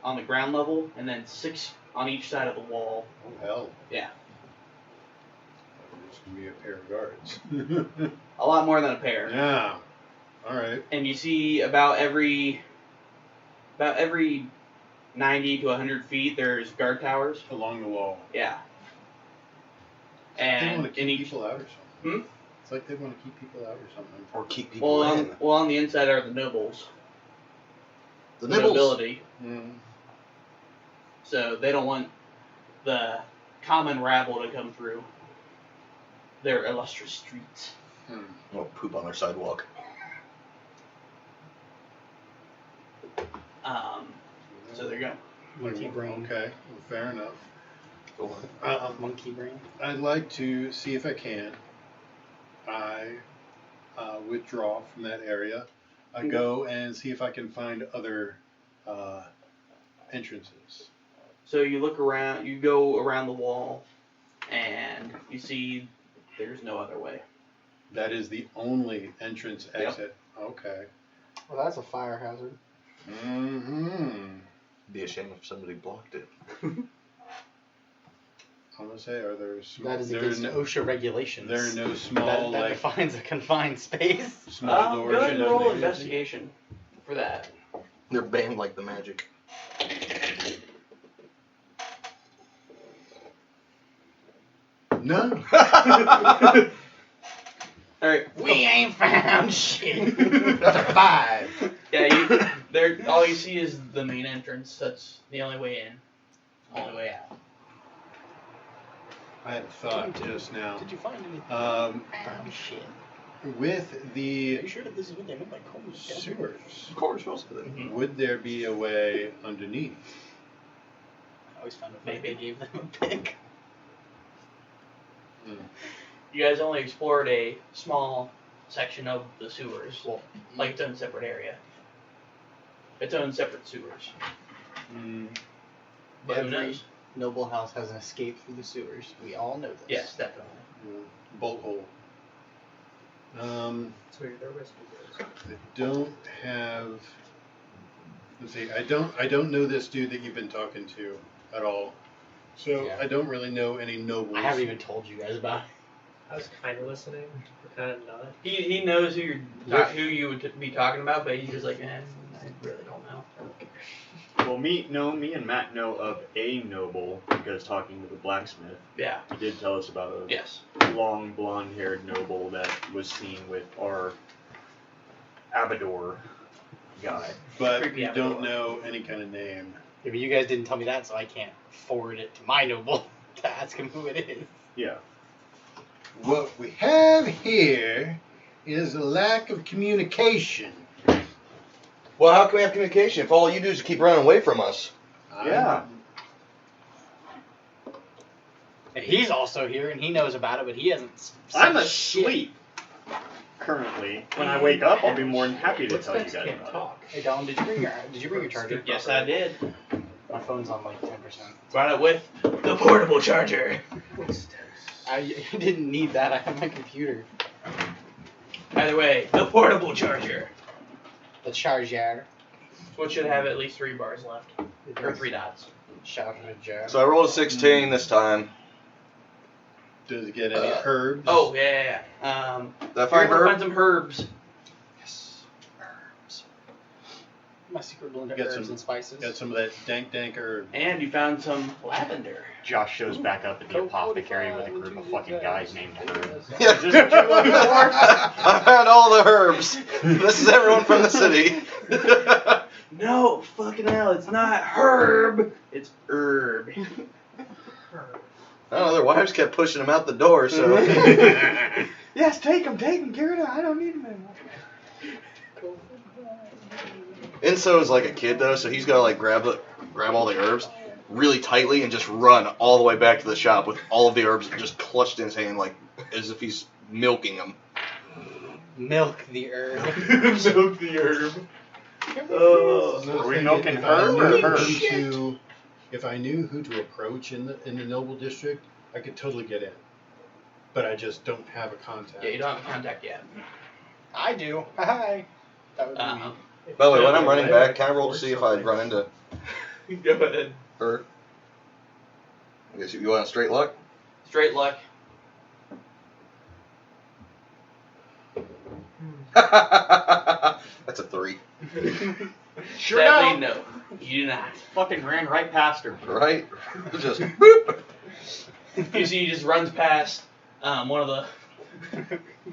on the ground level, and then 6 on each side of the wall. Oh hell. Yeah. There's gonna be a pair of guards. A lot more than a pair. Yeah. All right. And you see about every 90 to 100 feet, there's guard towers. Along the wall. Yeah. They And want to in keep each, people out or something. Hmm? It's like they want to keep people out or something. Or keep people in? on the inside are the nobles. The nibbles. Nobility. Mm. So they don't want the common rabble to come through. their illustrious streets. We'll poop on their sidewalk. So there you go. Monkey brain. Okay, well, fair enough. Go on. Monkey brain. I'd like to see if I can. I withdraw from that area. I go and see if I can find other entrances. So you look around, you go around the wall, and you see there's no other way. That is the only entrance Yep. exit. Okay. Well, that's a fire hazard. Mm-hmm. Be a shame if somebody blocked it. I'm gonna say, are there small? That is there against are no, OSHA regulations. there are no small that like defines a confined space. small Go doors. ahead and in roll there? investigation for that. They're banned like the magic. No. Alright. We ain't found shit. That's a 5. Yeah, all you see is the main entrance. That's the only way in, only way out. I had a thought just now. Did you find anything? Um, Found shit. with Are the you sure that this is what they meant by cold? sewers, Of course, most of them. Mhm. would there be a way underneath? I always found it funny Maybe. they gave them a pick. You guys only explored a small section of the sewers, Well, like its own separate area. Its own separate sewers. Mm, But who every knows? noble house has an escape through the sewers. We all know this. Yes, definitely. bolt hole. That's where their whiskey goes. I don't have. Let's see. I don't know this dude that you've been talking to at all. So Yeah. I don't really know any nobles. I haven't even told you guys about it. I was kind of listening, but kind of not. He knows who you would be talking about, but he's just like, I really don't know. Well, me and Matt know of a noble because talking to the blacksmith, Yeah. he did tell us about a Yes. long blonde-haired noble that was seen with our Abador guy. But Creepy you don't outdoor. know any kind of name. Yeah, but you guys didn't tell me that, so I can't forward it to my noble to ask him who it is. Yeah. What we have here is a lack of communication. Well, how can we have communication if all you do is keep running away from us? Yeah. And he's also here, and he knows about it, but he hasn't. I'm said shit. asleep currently. When I wake up, I'll be more than happy to tell you guys Can't about it. talk. Hey Dom, did you bring your charger? Yes, I did. My phone's on like 10%. Brought it with the portable charger. I didn't need that. I have my computer. Either way, the portable charger. The charger. Which should have at least 3 bars left. Or 3 dots. Charger. So I rolled a 16 this time. Does it get any herbs? Oh, yeah. Did I You're find able to her? find some herbs. Yes. Herbs. My secret blend of Got herbs some- and spices. Got some of that dank herb. And you found some lavender. Josh shows back up at the apothecary with a group of fucking guys named Herb. Yeah. Is this what you're looking for? I found all the herbs. This is everyone from the city. No, fucking hell, it's not herb. It's herb. I don't know, their wives kept pushing them out the door, so. Yes, take him, get rid of him. I don't need him anymore. Enzo's like a kid though, so he's gotta like grab all the herbs really tightly and just run all the way back to the shop with all of the herbs just clutched in his hand, like as if he's milking them. Milk the herb. Milk the herb. Are we milking herb or herb? If I knew who to approach in the noble district, I could totally get in. But I just don't have a contact. Yeah, you don't have contact yet. I do. Hi. That would be me. By the way, when I'm running back, can I roll to see if I'd run into Go ahead. her? I guess you want a straight luck? Straight luck. That's a 3. Sure Sadly, enough. no. You do not. Fucking ran right past her. Right? Just boop. You see, he just runs past one of the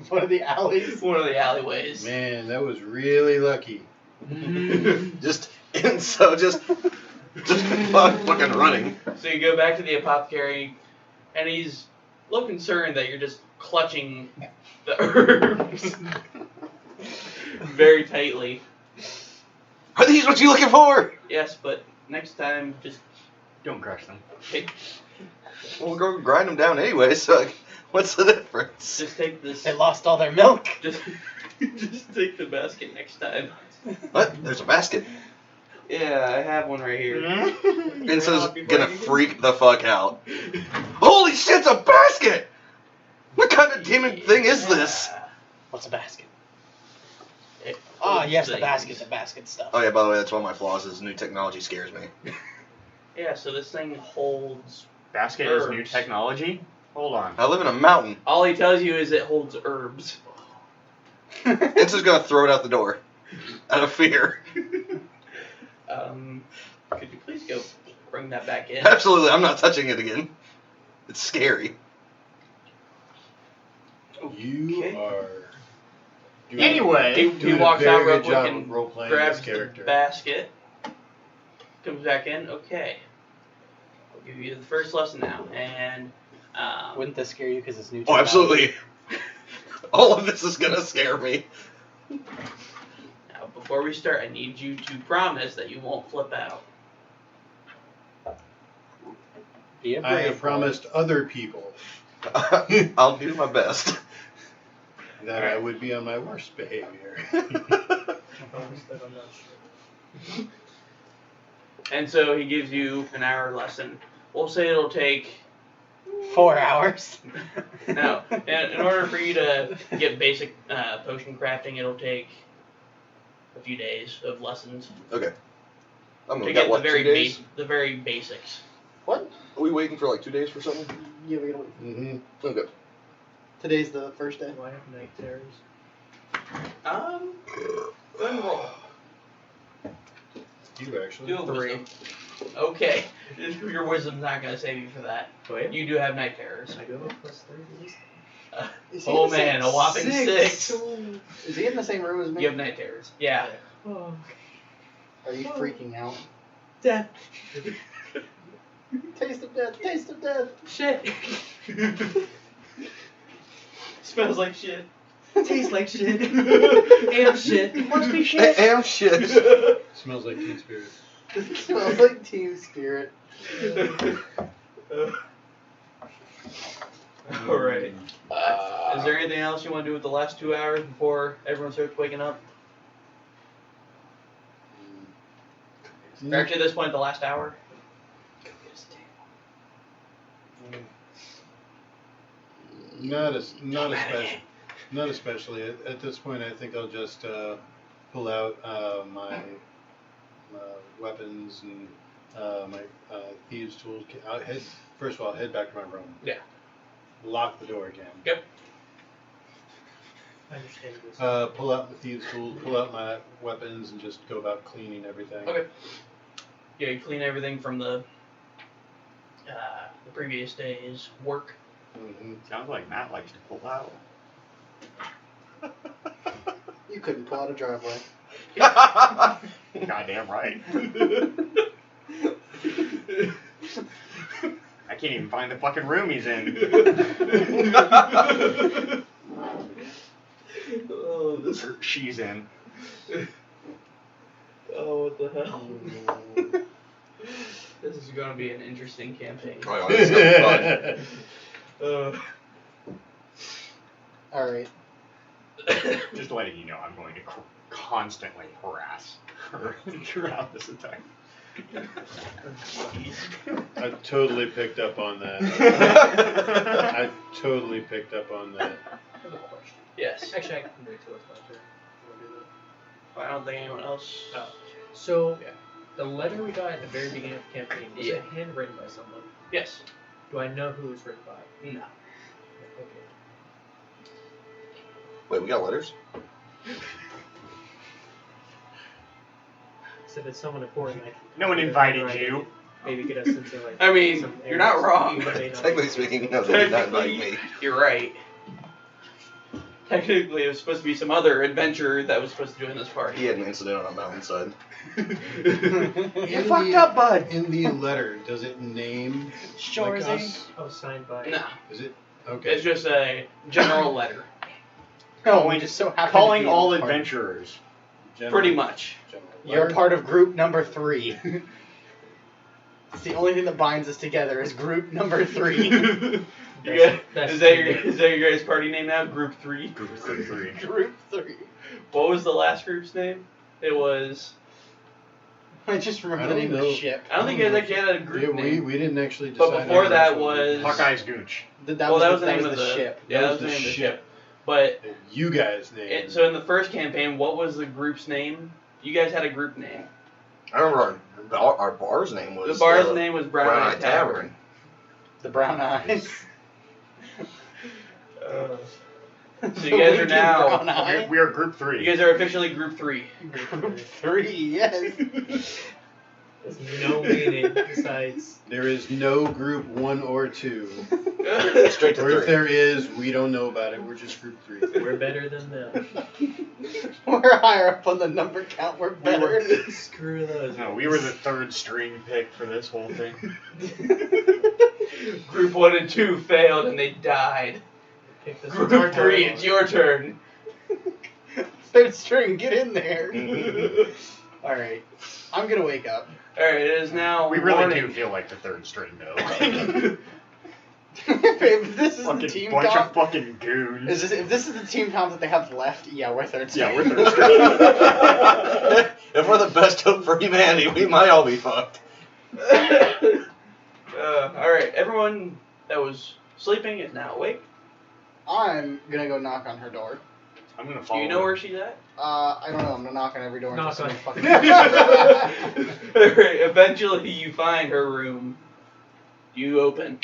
One of the alleys. alleyways. Man, that was really lucky. Just Enzo just fucking running. So you go back to the apothecary, and he's a little concerned that you're just clutching the herbs very tightly. Are these what you looking for? Yes, but next time, just Don't crush them. take, We'll go grind them down anyway, so what's the difference? just take this. They lost all their milk. Just, just take the basket next time. What? There's a basket. Yeah, I have one right here. Vince's gonna freak the fuck out. Holy shit, it's a basket! What kind of demon thing is this? Yeah. What's a basket? It Oh, holds yes, the things. basket. The basket stuff. Oh yeah, by the way, that's one of my flaws is new technology scares me. Yeah, so this thing holds. Basket is new Herbs. technology? Hold on. I live in a mountain. All he tells you is it holds herbs. Vince's gonna throw it out the door. Out of fear. Could you please go bring that back in? Absolutely, I'm not touching it again. It's scary. You Okay. are. doing- Anyway, He doing a walks very out real good quick job and of role-playing grabs this the character. basket, comes back in. Okay, I'll give you the first lesson now, and Wouldn't this scare you because it's new? Oh, absolutely. All of this is gonna scare me. now before we start, I need you to promise that you won't flip out. Be a I have brave boy. promised other people I'll do my best. that I would be on my worst behavior. And so he gives you an hour lesson. We'll say it'll take. 4 hours. No, in order for you to get basic potion crafting, it'll take a few days of lessons Okay. to We get got what, the 2 days? the very basics. What? Are we waiting for like 2 days for something? Yeah, we gotta wait. Mm-hmm. Okay. Today's the first day. Do I have night terrors? Go ahead and roll. You actually. Do a wisdom. Okay, your wisdom's not gonna save you for that. Wait, You do have night terrors. I do have a plus 3 at least. Is he Oh in the man, same- a whopping 6. Is he in the same room as me? You have night terrors. Yeah. Oh, Are you freaking out? death. Taste of death. Taste of death. Shit. Smells like shit. Tastes like shit. Am shit. Must be shit. Damn shit. Smells like Teen Spirit. Smells like Team Spirit. Alright. Is there anything else you want to do with the last 2 hours before everyone starts waking up? Or actually, at this point, the last hour? Not especially. At this point, I think I'll just pull out my weapons and my thieves' tools. First of all, head back to my room. Yeah. Lock the door again. Yep. I understand this. Pull out the thieves' tools. Pull out my weapons and just go about cleaning everything. Okay. Yeah, you clean everything from the previous day's work. Mm-hmm. Sounds like Matt likes to pull out. You couldn't pull out a driveway. Goddamn right. I can't even find the fucking room he's in. Oh, this. Or she's in. Oh, what the hell? This is going to be an interesting campaign. Oh, this is gonna be fun. Alright. Just letting you know, I'm going to constantly harass her throughout this attack. I totally picked up on that. I totally picked up on that. I have a question. Yes. Actually, I can wait till it's my turn. You wanna do that? I don't think anyone else. Oh. So, Yeah. the letter we got at the very beginning of the campaign, was it handwritten by someone? Yes. Do I know who it was written by? No. Okay. Wait, we got letters? So if it's someone important, I can. No one invited you. Maybe get us into like. I mean, some you're not areas wrong. that may not Technically be- speaking, no, they did not invite me. You're right. Technically, it was supposed to be some other adventurer that was supposed to join this party. He had an incident on a mountainside. You fucked up, bud. In the letter, does it name Sure like as us? Oh, signed by. No. Is it Okay. It's just a general letter. No, we just so happen to Calling be all part of- adventurers. Pretty much. You're letter. part of group number 3. It's the only thing that binds us together is group number 3. That's Is that too your guys' party name now? Group 3? Group 3. Group 3. What was the last group's name? It was. I just remember I the don't name of know. the ship. I don't think you guys actually had a group Yeah, name. we didn't actually decide. But before on that which one. was. Hawkeye's Gooch. That was the name of the the ship. Yeah, that was the name of the ship. But You guys named. so in the first campaign, what was the group's name? You guys had a group name. I remember our bar's name was. The bar's name was Brown Brown Eye Eye Tavern. Tavern. The brown eyes. So you guys are now. Brown eye. We are Group 3. You guys are officially Group 3. Group 3, yes. There's no meaning besides. There is no group 1 or 2. Straight to Or if 3. there is, we don't know about it. We're just group 3. We're better than them. We're higher up on the number count. We're better. Screw those. No, we were the 3rd string pick for this whole thing. Group 1 and 2 failed and they died. Pick this Group one. 3, it's your turn. 3rd string, get in there. Alright. I'm gonna wake up. Alright, it is now We really morning. do feel like the 3rd string, though. If this is the Fucking team bunch comp, of fucking goons. if this is the team comp that they have left, yeah, we're 3rd string. Yeah, we're 3rd string. If we're the best hope for humanity, we might all be fucked. Alright, everyone that was sleeping is now awake. I'm gonna go knock on her door. I'm gonna Do follow you know her. where she's at? I don't know. I'm gonna knock on every door until Knock somebody on- fucking. Alright, eventually you find her room. You open.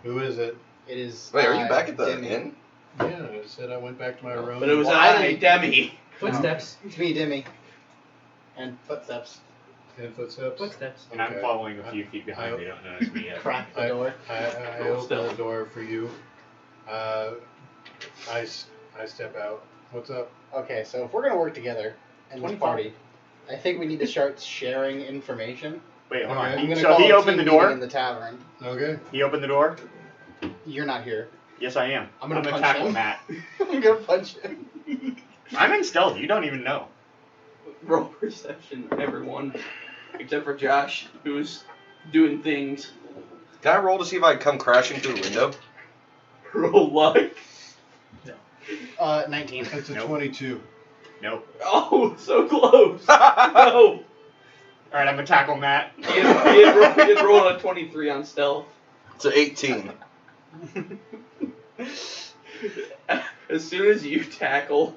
Who is it? It is. Wait, are you back at the Demi. inn? Yeah, I said I went back to my room. But it was Well, I I, didn't- Demi. Footsteps. It's me, Demi. And footsteps. And footsteps. Footsteps. And I'm Okay. following a few feet behind. They don't notice me yet. Crack the door. I Roll open stealth. the door for you. I step out. What's up? Okay, so if we're gonna work together in this 25. party, I think we need to start sharing information. Wait, hold Okay. I'm on. gonna So call he a opened the team meeting door? in the tavern. Okay. He opened the door? You're not here. Yes, I am. I'm gonna punch tackle him. Matt. I'm gonna punch him. I'm in stealth. You don't even know. Roll perception, everyone. Except for Josh, who's doing things. Can I roll to see if I come crashing through the window? Roll luck. 19. That's a Nope. 22. Nope. Oh, so close. No. Alright, I'm gonna tackle Matt. He had rolled a 23 on stealth. It's an 18. As soon as you tackle.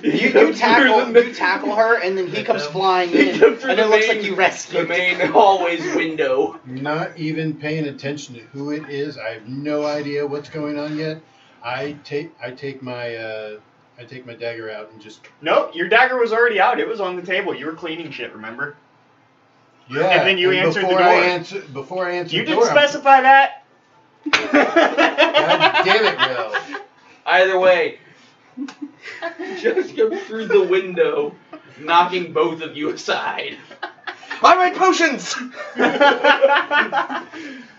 You tackle her, and then he comes flying He in, comes through and the it looks main- like you The rescued. main hallway's window. Not even paying attention to who it is. I have no idea what's going on yet. I take my dagger out and just Nope, your dagger was already out. It was on the table. You were cleaning shit, remember? yeah. And then you answered the before door. Before I answered You the didn't door, I'm- specify that? God damn it, Will. Either way, just comes through the window, knocking both of you aside. I made potions!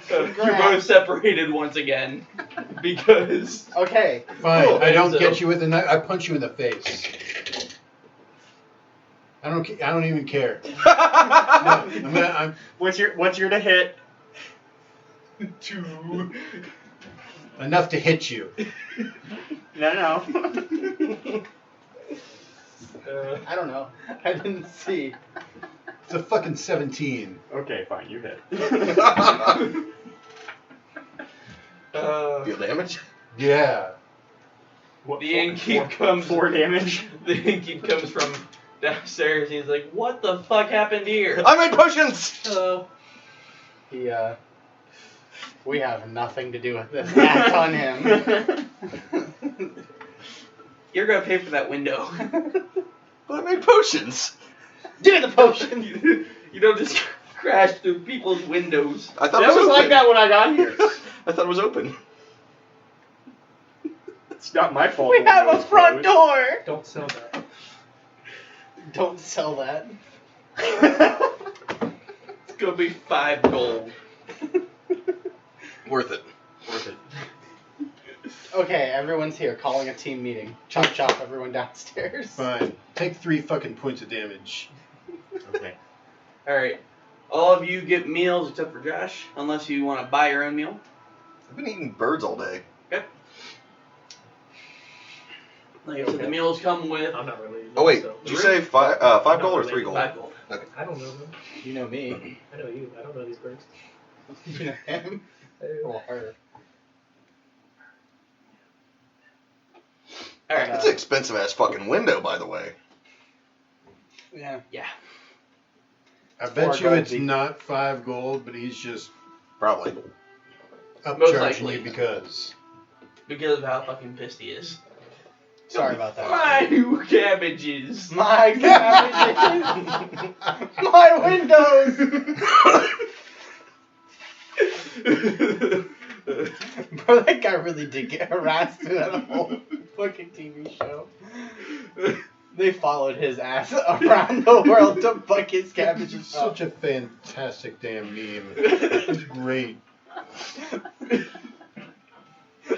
You're both separated once again because Okay. Fine. Cool. I don't So- get you with the knife. I punch you in the face. I don't even care. No, I'm What's your to hit? 2. enough to hit you. No. I don't know. I didn't see. It's a fucking 17. Okay, fine, you hit. Feel damage? Yeah. What, The innkeep comes. 4 damage? The innkeep comes from downstairs. And he's like, "What the fuck happened here?" I made potions! Hello. We have nothing to do with this. That's on him. You're gonna pay for that window. But I made potions! Give me the potion. You don't just crash through people's windows. I thought That it was was like open. that when I got here. I thought it was open. It's not my fault. We the have a window's front closed. door. Don't sell that. Don't sell that. It's gonna be 5 gold. Worth it. Worth it. Okay, everyone's here, calling a team meeting. Chop chop, everyone downstairs. Fine. Take 3 fucking points of damage. Okay. Alright. All of you get meals except for Josh, unless you want to buy your own meal. I've been eating birds all day. Okay. Like I said, the meals come with I'm not really. Oh wait, So. did you say $5 gold or 3 gold? 5 gold. I don't know them. You know me. I know you. I don't know these birds. You know him. Or her. Alright. That's an expensive ass fucking window, by the way. Yeah. Yeah. I It's 4 bet you gold, it's B. not 5 gold, but he's just Probably. Most upcharging likely. you because. Because of how fucking pissed he is. Sorry about that. My cabbages! My cabbages! My windows! Bro, that guy really did get harassed in that whole fucking TV show. They followed his ass around the world to fuck his It's cabbages up. such a fantastic damn meme. It's great.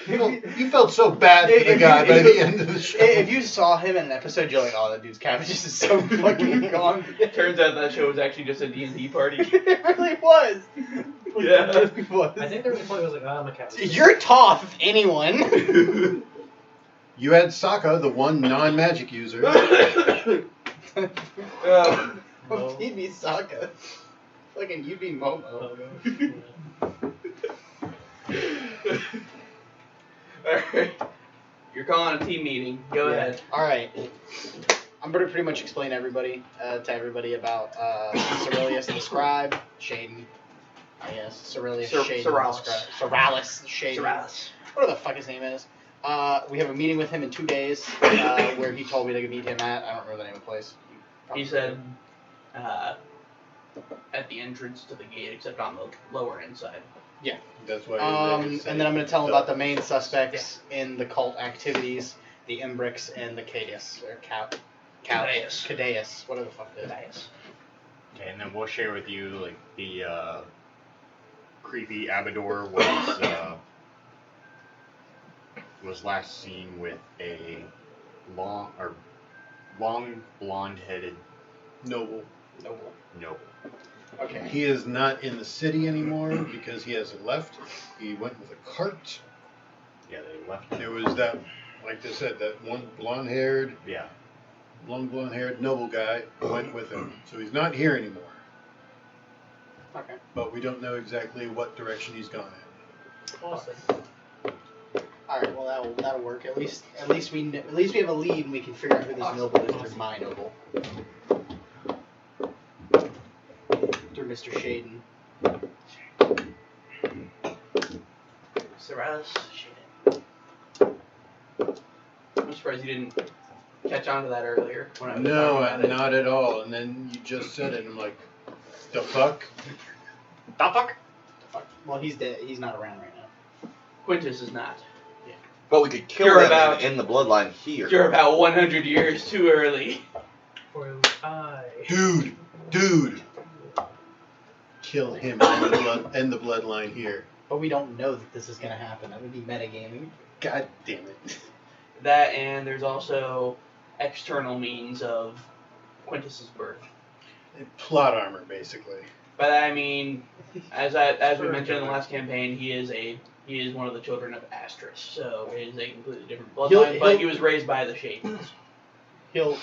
You felt so bad for the guy by the end of the show. If you saw him in an episode, you're like, oh, that dude's cabbages is so fucking gone. Turns out that show was actually just a D&D party. It really was. Yeah. It really was. I think there was a point where I was like, I'm a cat. You're Toth, if anyone. You had Sokka, the one non-magic user. Well. He'd be Sokka. Fucking you'd be Momo. Alright. You're calling a team meeting. Go ahead. Alright. I'm going to pretty much explain to everybody about Cerilius the Scribe, Shaden. Yes, Cerilius, Shaden, Ceralis. the Scribe. Ceralis, Shaden. Ceralis. Whatever the fuck his name is. We have a meeting with him in 2 days, where he told me to meet him at. I don't remember the name of the place. He said, at the entrance to the gate, except on the lower end side. That's why. And then I'm going to tell him about the main suspects in the cult activities, the Imbrics and the Cadeus, or Cadeus. Cadeus, whatever the fuck it is. Nice. Okay, and then we'll share with you like the creepy Abador was last seen with a long blonde-headed Noble. noble. Okay. He is not in the city anymore because he hasn't left. He went with a cart. Yeah, they left. There was that, like they said, that one blonde-haired Yeah. noble guy who went with him. So he's not here anymore. Okay. But we don't know exactly what direction he's gone in. Awesome. All right. Well, that'll work. At least we have a lead and we can figure out who this noble is through my noble. Through Mr. Shaden. Ceralis. Shit. I'm surprised you didn't catch on to that earlier. When I was No, talking about it. not at all. And then you just said it, and I'm like, the fuck? The fuck? Fuck. Well, he's dead. He's not around right now. Quintus is not. But we could kill You're them about- in the bloodline here. You're about 100 years too early. For I. Dude. Kill him and the bloodline here. But we don't know that this is gonna happen. That would be metagaming. God damn it. That and there's also external means of Quintus's birth. Plot armor, basically. By that I mean, as we mentioned in the last campaign, he is one of the children of Astris, so it is a completely different bloodline. But he was raised by the Shadens. He'll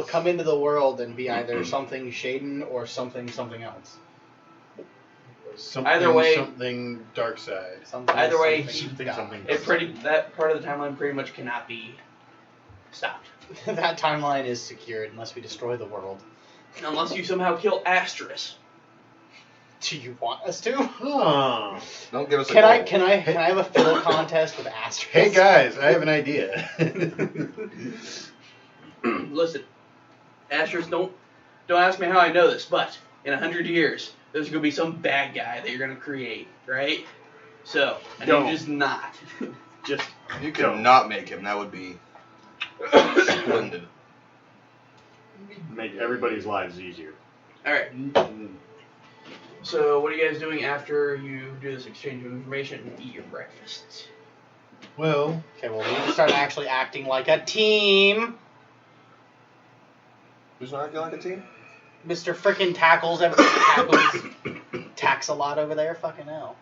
come into the world and be either something Shaden or something else. Something, Either way- something dark side. Something, Either way, something. That part of the timeline pretty much cannot be stopped That timeline is secured unless we destroy the world. unless you somehow kill Astris. Do you want us to? Oh. Don't give us a Can I goal. have a fiddle contest with Astros? Hey guys, I have an idea. Listen, Astris, don't ask me how I know this, but in 100 years, there's gonna be some bad guy that you're gonna create, right? So, I Don't. need just not. Just You could not make him. That would be splendid. make everybody's lives easier. All right. So what are you guys doing after you do this exchange of information and eat your breakfast? Well, Okay, well, we need to start actually acting like a team. Who's not acting like a team? Mr. Frickin' Tackles, everything tackles. Tax a lot over there, fucking hell.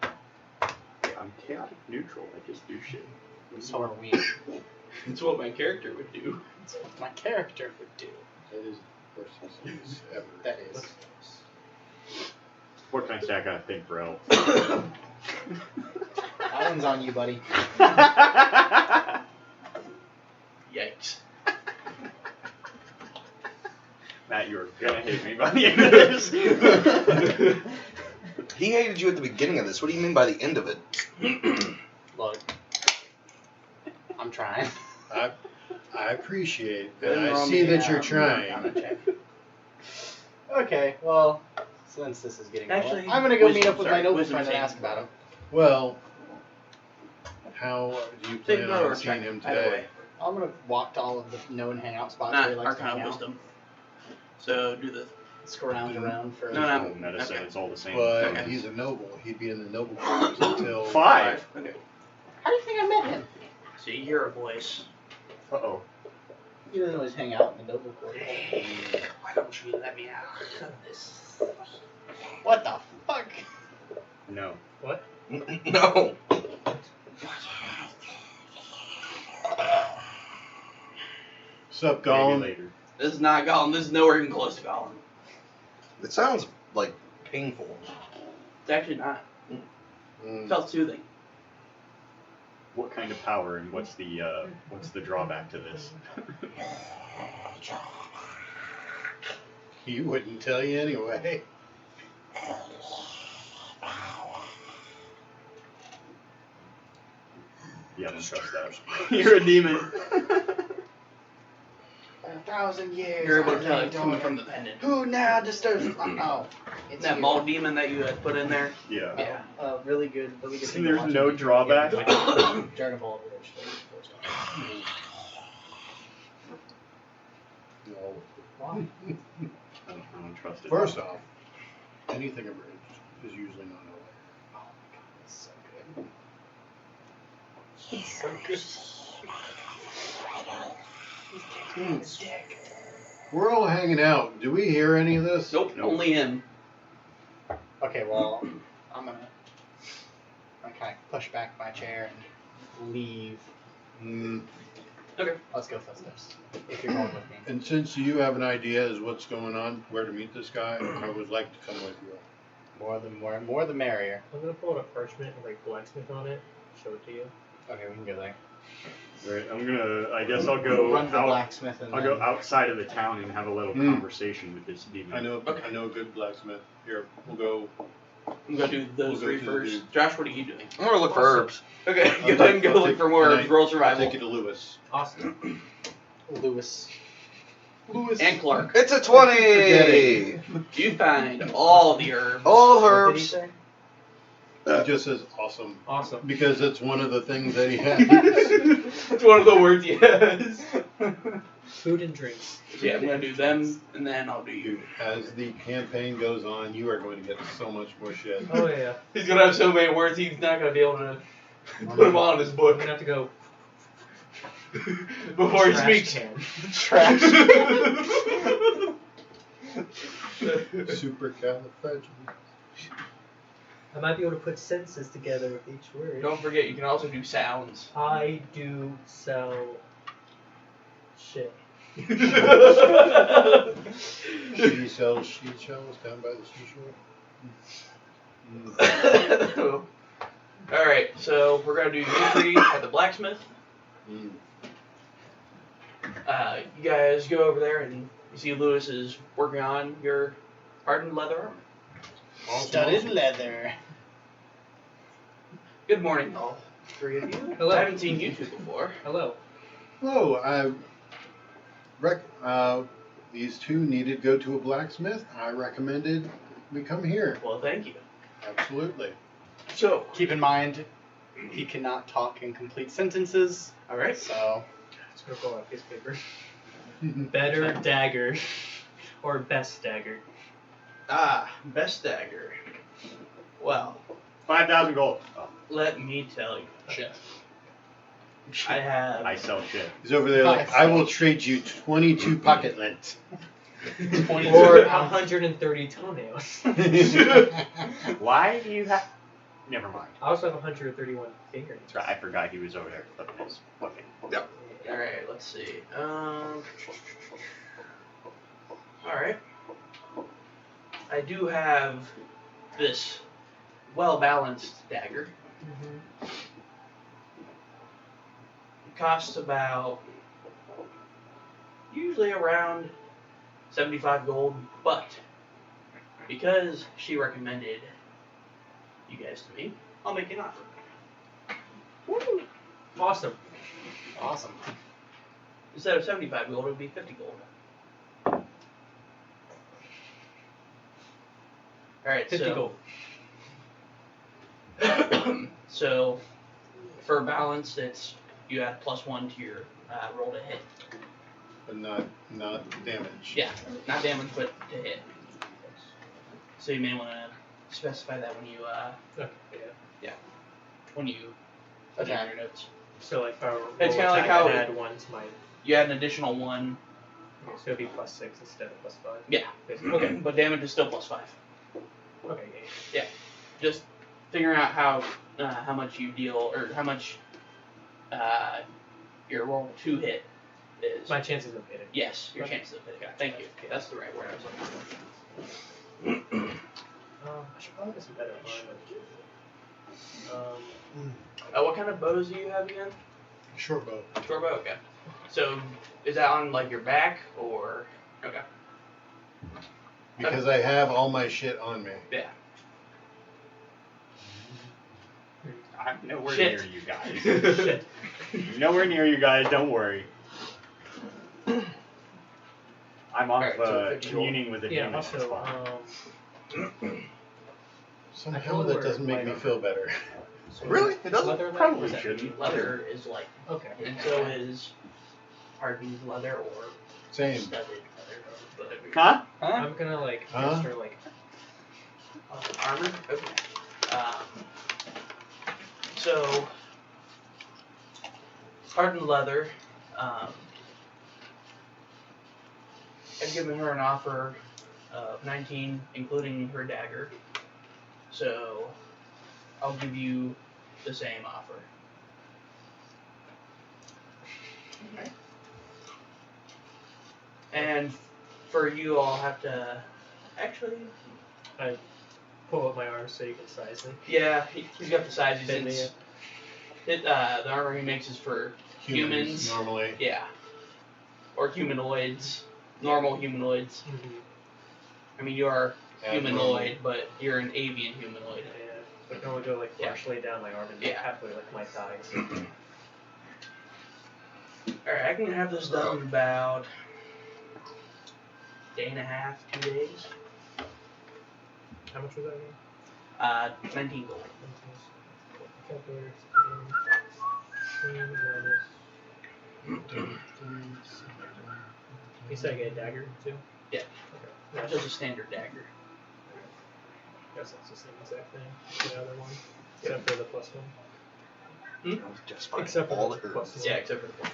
I'm chaotic neutral. I just do shit. So are we. It's what my character would do. That's what my character would do. that is the first instance ever. That is. What kind of stack I think, bro? That one's on you, buddy. Yikes. Matt, you're gonna hate me by the end of this. He hated you at the beginning of this. What do you mean by the end of it? Look. I'm trying. I appreciate and Then I roll see me that you're out. trying. Okay, well, since this is getting Actually, going, I'm gonna go meet wisdom- up with sorry, my noble wisdom friend and saving ask about him. Well, how do you Saving plan throw on or seeing check, him either today? way. I'm gonna walk to all of the known hangout spots Not where he likes to hang Arcana out. Wisdom. So do the Scrounge around for. No, no. Medicine, Okay. it's all the same. But Okay. he's a noble. He'd be in the noble quarters until 5. Okay. How do you think I met him? So you hear a voice. Uh-oh. He doesn't always hang out in the noble quarters. Why don't you let me out of this? What the fuck? No. What? No. Sup, Maybe Gollum? later. This is not Gollum. This is nowhere even close to Gollum. It sounds like painful. It's actually not. It Mm. felt soothing. What kind of power and what's the drawback to this? He wouldn't tell you anyway. Yeah, I don't trust that. You're a demon. 1,000 years. You're able to I tell lay it's coming dormant. from the pendant. Who now disturbs? Oh, it's That you. mole demon that you had put in there. Yeah. Yeah. Really good thing to There's watch no in drawback? Dragon Ball eventually. No. Why? I don't trust it. First off, anything abridged is usually not Oh my god, it's so good. It's so good. We're all hanging out. Do we hear any of this? Nope, only him. Okay, well, I'm gonna kind of push back my chair and leave. Mm. Okay. Let's go footsteps. If you're going with me. And since you have an idea as what's going on, where to meet this guy, I would like to come with you. More the merrier. I'm gonna pull out a parchment and write blacksmith on it. Show it to you. Okay, we can go there. Right, I guess I'll go Run to the out. blacksmith and I'll then... go outside of the town and have a little conversation with this demon. I know. Okay. I know a good blacksmith. Here, we'll go. I'm gonna do those We'll go three to the first. dude. Josh, what are you doing? I'm gonna look for herbs. Okay, I'll go ahead and take- go I'll look take- for more and herbs. I- Roll I'll survival. take you to Lewis. Awesome. Lewis. And Clark. It's a Forget 20. You find all the herbs. All What did he herbs. say? It just says awesome Awesome. because it's one of the things that he has. It's one of the words he has. Food and drinks. So yeah, I'm gonna do them, and then I'll do you. Dude, as the campaign goes on, you are going to get so much more shit. Oh yeah. He's gonna have so many words, he's not gonna be able to put them all in his I'm book gonna have to go. before he Trash speaks. can. Trash. Supercalifragilistic. I might be able to put sentences together with each word. Don't forget, you can also do sounds. I do sell shit. She sells seashells down by the seashore. Mm. Alright, so we're gonna do you three at the blacksmith. Mm. You guys go over there and you see Lewis is working on your hardened leather armor. Studded leather. Good morning, all three of you. Hello. I haven't seen you two before. Hello. Oh, these two needed to go to a blacksmith. I recommended we come here. Well, thank you. Absolutely. So, Keep in mind, he cannot talk in complete sentences. alright. So, Let's go pull out a piece of paper. Better dagger. Or best dagger. Best dagger. Well, 5,000 gold. Oh, let me tell you. Shit. I have. I sell shit. He's over there like, I will trade you 22 pocket lint. 22 Or pounds. 130 toenails. Why do you have? Never mind. I also have 131 fingernails. That's right. I forgot he was over there flipping his fucking. Alright, let's see. Alright. I do have this well-balanced dagger. Mm-hmm. It costs about, usually around 75 gold, but because she recommended you guys to me, I'll make you an offer. Woo! Awesome. Awesome. Instead of 75 gold, it would be 50 gold. Alright, 50 so... gold. So, for balance, it's you add +1 to your roll to hit. But not damage. Yeah, not damage, but to hit. So you may want to specify that when you Okay, yeah. put it in your notes. So like if I roll It's kinda like attack, how- I'd add 1 to my... You add an additional 1. Okay, so it'd be +6 instead of +5. Yeah. Basically. Okay, but damage is still +5. Okay, yeah. Just figuring out how much you deal or how much your roll to hit is. My chances of hitting. Yes, your Okay. chances of hitting. Thank you. That's the right word I was looking for. I should probably get some better armor. What kind of bows do you have again? Short bow. Short bow. Okay. So is that on like your back or? Okay. Because I have all my shit on me. Yeah. I'm nowhere Shit. near you guys. Shit. Nowhere near you guys. Don't worry. I'm off Alright, so 50 gold. communing with the Yeah, demons. also, Somehow that doesn't make me feel better. so Really? It doesn't? leather, Probably or is that shouldn't. meat? Leather is like, Okay. and so is hardened leather or Same. studded leather. Whatever. Huh? I'm gonna like Huh? extra like Armor. Okay. So hardened leather. I've given her an offer of 19, including her dagger. So I'll give you the same offer. Okay. And for you, I'll have to actually. I pull up my arms so you can size me. Yeah, he's got the sizes. Fit me It's, the armor he makes is for humans. Normally. Yeah. Or humanoids. Normal humanoids. I mean, you are humanoid, but you're an avian humanoid. Yeah, so I can only go like Yeah. partially down my arm and Yeah. halfway like my thighs. Alright, I can have this done in about day and a half, 2 days. How much was that again? 19 gold. Calculator. 16 minus. You said I get a dagger too? Yeah. Okay. That's just a standard dagger. Guess that's the same exact thing. as The other one, except for the +1. Just find Except for all the the herbs. +1. Yeah, except for the plus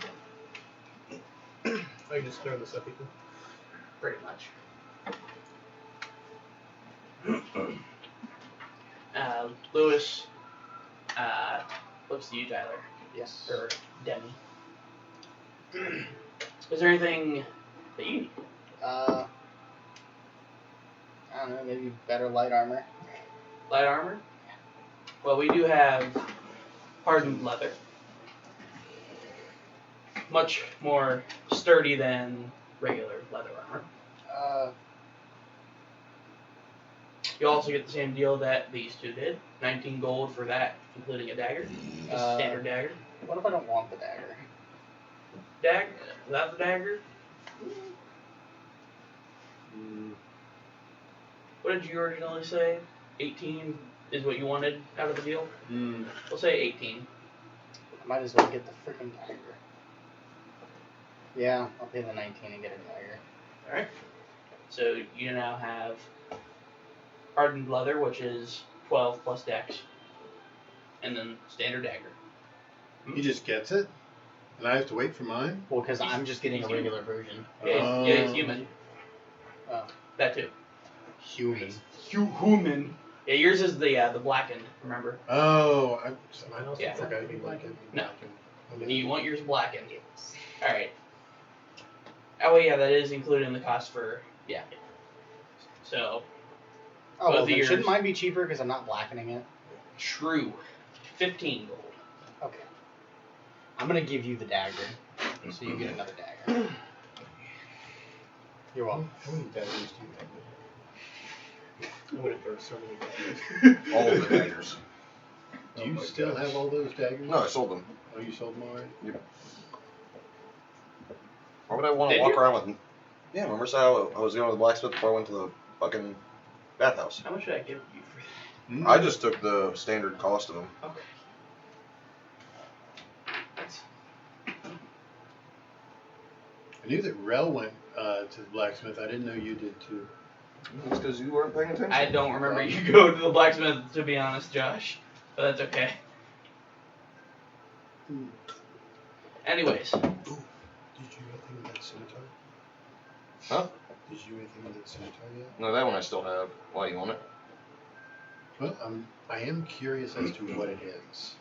one. I can just throw this up equal. Pretty much. Lewis, looks to you, Tyler. Yes. Or Demi. Is there anything that you need? I don't know, maybe better light armor. Light armor? Well, we do have hardened leather. Much more sturdy than regular leather armor. You also get the same deal that these two did. 19 gold for that, including a dagger. Just a standard dagger. What if I don't want the dagger? Dagger? Without the dagger? What did you originally say? 18 is what you wanted out of the deal? We'll say 18. I might as well get the freaking dagger. Yeah, I'll pay the 19 and get a dagger. Alright. So you now have hardened leather, which is 12 plus dex, and then standard dagger. He just gets it, and I have to wait for mine. Well, because I'm just getting a regular version. Yeah, it's human. Oh. That too. Human. Human. Yeah, yours is the blackened. Remember? Oh, I also Yeah. forgot you like it. No. Okay. You want yours blackened. All right. Oh yeah, that is included in the cost for So Oh, well, Both then ears. shouldn't mine be cheaper because I'm not blackening it? true, 15 gold. Okay. I'm gonna give you the dagger, so you get another dagger. You're welcome. How many daggers do you have? I'm gonna throw so many daggers. All of the daggers. Do you my still gosh. have all those daggers? No, I sold them. Oh, you sold them already? Why would I want to Did walk you? around with? Yeah, remember how I was going to the blacksmith before I went to the fucking bathhouse? How much did I give you for Mm. I just took the standard cost of them. that? Okay. That's I knew that Rel went to the blacksmith. I didn't know you did too. That's because you weren't paying attention. I don't remember you go to the blacksmith, to be honest, Josh. But that's okay. Mm. Anyways, Did you anything with that scimitar? Huh? Did you anything with that scimitar yet? No, that one I still have. Why, you want it? Well, I am curious as to what it is.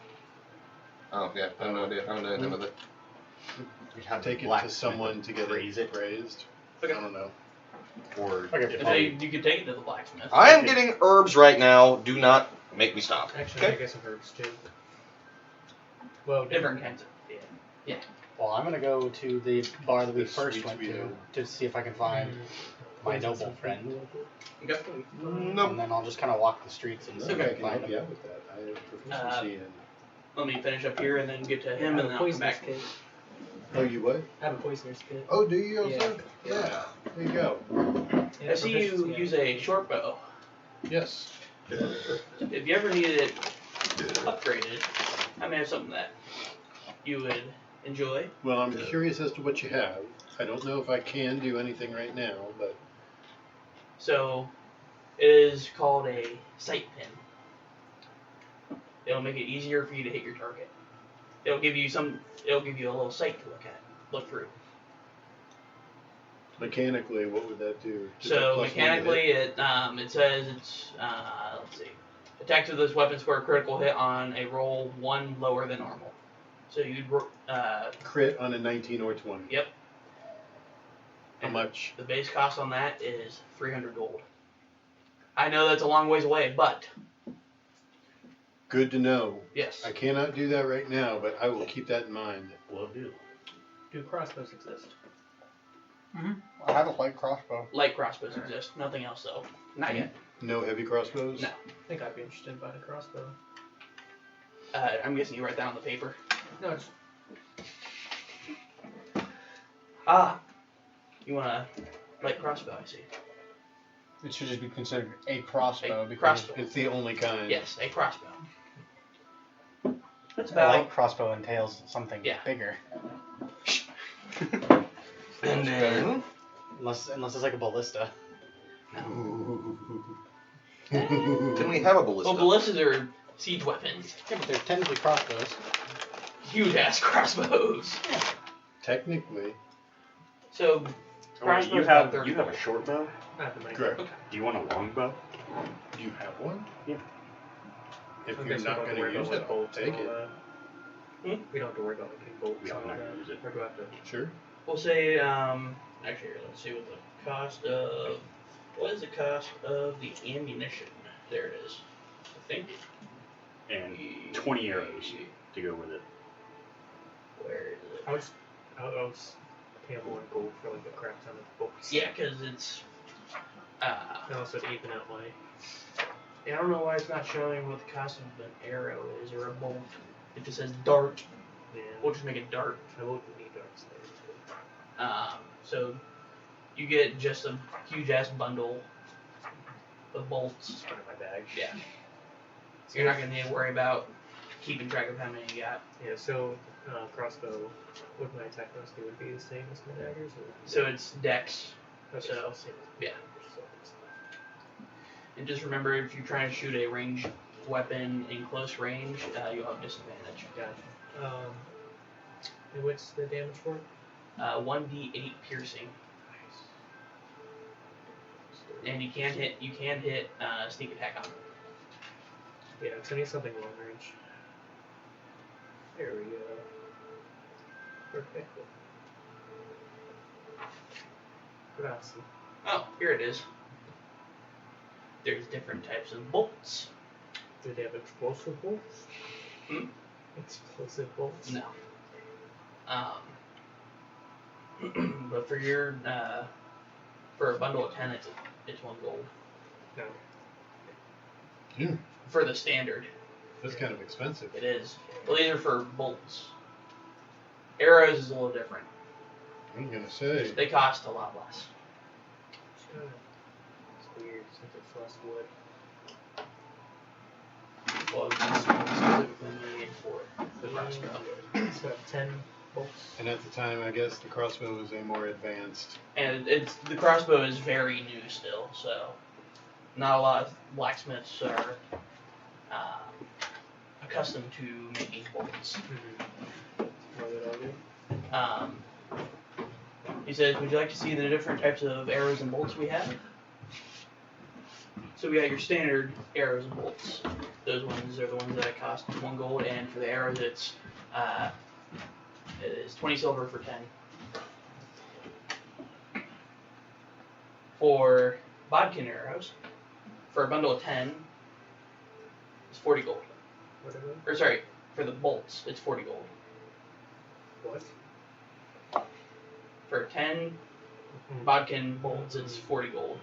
Oh, yeah. I have no idea. I haven't done anything with it. You'd have Take the it to blacksmith someone to get praise it praised. Okay. I don't know. Or Okay, if fine. you could take it to the blacksmith. I am getting herbs right now. Do not make me stop. Actually, Okay. I guess I've heard too. Well, Different kinds of Well, I'm gonna go to the bar that we The first sweet went Sweeto. to see if I can find my noble friend, Okay. and Nope. then I'll just kind of walk the streets and see Okay, if I I can can help find you him. out with that. I have proficiency in. Let me finish up here and then get to him, I and have then a I'll come poisonous back. kit. Oh, you what? I have a poisoner's kit. Oh, do you also? Yeah. Yeah. There you go. And I see you proficiency use in- a short bow. Yes. If you ever needed it upgraded, I may have something that you would enjoy. Well, I'm curious as to what you have. I don't know if I can do anything right now, but So, it is called a sight pin. It'll make it easier for you to hit your target. It'll give you a little sight to look through. mechanically, what would that do? Just a So plus one to mechanically, hit? it says it's let's see, attacks with this weapon score a critical hit on a roll 1 lower than normal. So you'd Crit on a 19 or 20. Yep. How much? The base cost on that is 300 gold. I know that's a long ways away, but Good to know. yes. I cannot do that right now, but I will keep that in mind. Will do. Do crossbows exist? I have a light crossbow. Light crossbows exist. Nothing else though. Not yet. No heavy crossbows? No. I think I'd be interested in buying a crossbow. I'm guessing you write that on the paper. No, it's You want a light crossbow? I see. It should just be considered a crossbow A because crossbow. It's the only kind. Yes, a crossbow. That's a about. light crossbow entails something Yeah. bigger. And then Unless it's like a ballista. Can we have a ballista? well, ballistas are siege weapons. Yeah, but they're technically crossbows. Huge ass crossbows. Technically. So Oh, wait, crossbows you about have 30 you have a gold. short bow. not the money. Correct. Okay. Do you want a long bow? Do you have one? Yeah. If I you're guess we not don't have going worry to use about, it, like, I'll bolts and take all it. that. We don't have to worry about like bolts We and don't all know how to that. use it. Or do I have to? Sure. We'll say actually here, let's see what the cost of what is the cost of the ammunition? There it is. I think. And 20 arrows to go with it. Where is it? I was paying 1 gold for like a crap ton of bolts. Yeah, because it's And also to even out my. I don't know why it's not showing what the cost of an arrow is or a bolt. It just says dart. Yeah. We'll just make it dart. I won't need darts there. So you get just a huge ass bundle of bolts. Just put it in my bag. Yeah. You're not gonna need to worry about keeping track of how many you got. Yeah. So crossbow. Would my attack velocity would be the same as my daggers? Or So it's dex. okay, so, same as yeah. daggers, so And just remember, if you're trying to shoot a ranged weapon in close range, you'll have disadvantage. Gotcha. And what's the damage for? 1d8 piercing, and you can hit sneak attack on it. Yeah, it's gonna need something long range. There we go. Perfect. Grazie. Oh, here it is. There's different types of bolts. Do they have explosive bolts? Hmm? Explosive bolts? No. But for your for a bundle of 10, it's 1 gold. No. Yeah, For the standard, that's kind of expensive. it is. Well, these are for bolts. Arrows is a little different. I'm gonna say. They cost a lot less. It's weird since it's less wood. Well, it's specifically made for the crossbow. So 10 bolts. And at the time, I guess the crossbow was a more advanced. And the crossbow is very new still, so not a lot of blacksmiths are accustomed to making bolts. What did I do? He says, would you like to see the different types of arrows and bolts we have? So we got your standard arrows and bolts. Those ones are the ones that cost 1 gold, and for the arrows it is 20 silver for 10. For bodkin arrows, for a bundle of 10, it's 40 gold. What are they? Or sorry, for the bolts, it's 40 gold. What? For 10 bodkin bolts, it's 40 gold.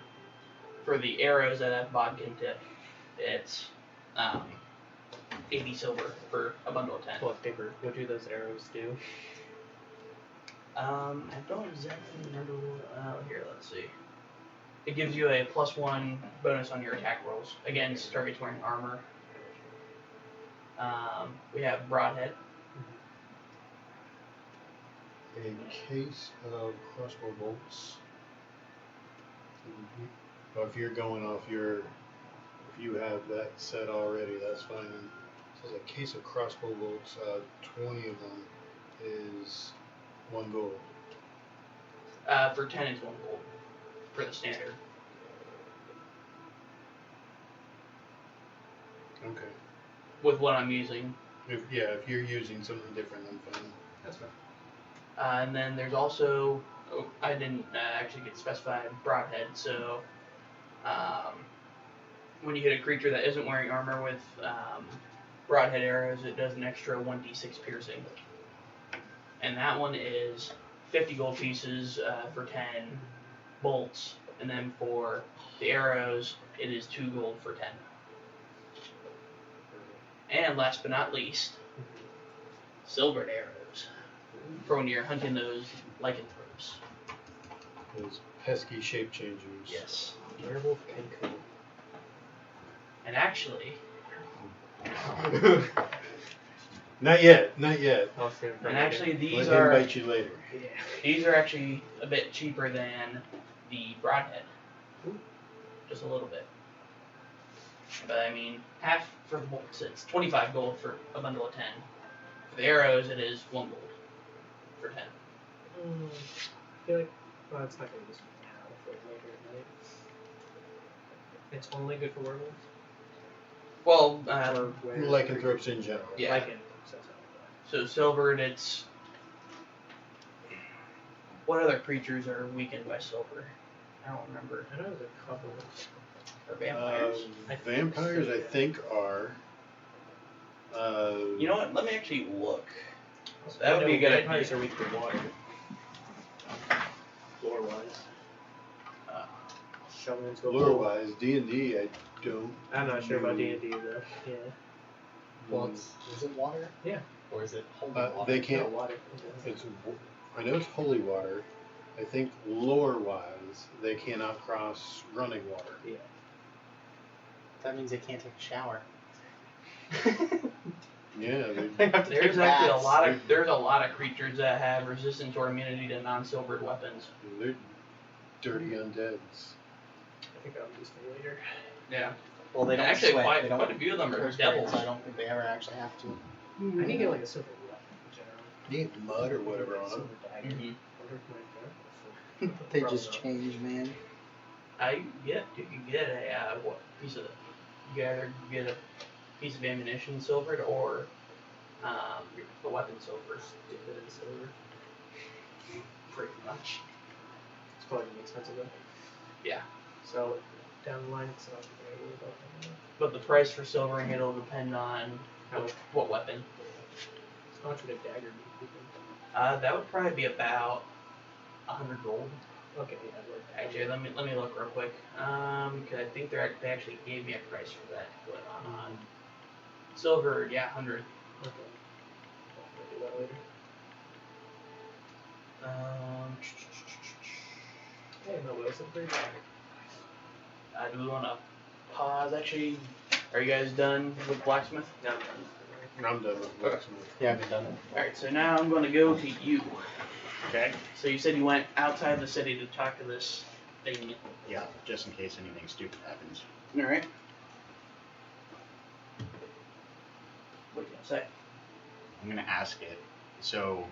For the arrows that have bodkin tip, it's 80 silver for a bundle of 10. Well, paper. What do those arrows do? I don't exactly remember what, here, let's see. It gives you a +1 bonus on your attack rolls against targets wearing armor. We have broadhead. A case of crossbow bolts. Well, if you're going off if you have that set already, that's fine. It says a case of crossbow bolts, 20 of them is 1 gold. For 10, it's 1 gold for the standard. Okay. With what I'm using. If you're using something different, then fine. That's fine. And then there's also, I didn't actually get specified broadhead, so when you hit a creature that isn't wearing armor with broadhead arrows, it does an extra 1d6 piercing. And that one is 50 gold pieces for 10 bolts, and then for the arrows, it is 2 gold for 10. And last but not least, silvered arrows for when you're hunting those lycanthropes. Those pesky shape changers. Yes. Werewolf Kenku. And actually, Not yet. Not yet. I'll save it for and later. actually Let these him are bite you later. Yeah. these are actually a bit cheaper than the broadhead. Ooh. Just a little bit. But I mean, half for the bolts, it's 25 gold for a bundle of 10. For the arrows, it is 1 gold for 10. I feel like, well, it's not going to be useful now for later at night. It's only good for werewolves? Well, Or were- Lycanthropes in general. Yeah. Lycan. so silvered, it's... What other creatures are weakened by silver? I don't remember. I know there's a couple. Or vampires? Vampires, I think, are. You know what? Let me actually look. I That would be a know good vampires idea. are weak to water. Lore-wise. Shamans go Lore-wise, D&D, I don't. I'm not sure about D&D though. Yeah. Well, is it water? Yeah. Or is it holy water? They can't. No, water. It's. I know it's holy water. I think lore-wise, they cannot cross running water. Yeah. That means they can't take a shower. Yeah, They have to There's take actually baths. there's a lot of creatures that have resistance or immunity to non-silvered weapons. they're dirty undeads. I think I'll use them later. Yeah. Well, they don't Actually, sweat. quite They don't a few of them are perspirate, devils. so I don't think they ever actually have to. I need to get like a silver weapon in general. You get mud or whatever on them. Silver dagger. Mm-hmm. Wonder if my dagger- They Probably just not. change, man. You can get a what piece of you either get a piece of ammunition silvered or the weapon silvered. Dip it in silver. Pretty much. It's probably gonna be expensive though. Yeah. So down the line, it's not gonna worry about that. But the price for silvering it'll depend on How much? what weapon. How much would a dagger be? You think? That would probably be about 100 gold. Okay, yeah, like Actually, let me look real quick. Cause I think they actually gave me a price for that going on. Silver, yeah, 100. Okay. I'll do that later. Hey, no, Will's a great dagger. Do we want to pause? Actually, are you guys done with blacksmith? No, I'm done with blacksmith. Yeah, I've done it. All right, so now I'm going to go to you. Okay. So you said you went outside the city to talk to this thing. Yeah, just in case anything stupid happens. All right. What can I say? I'm gonna ask it. So,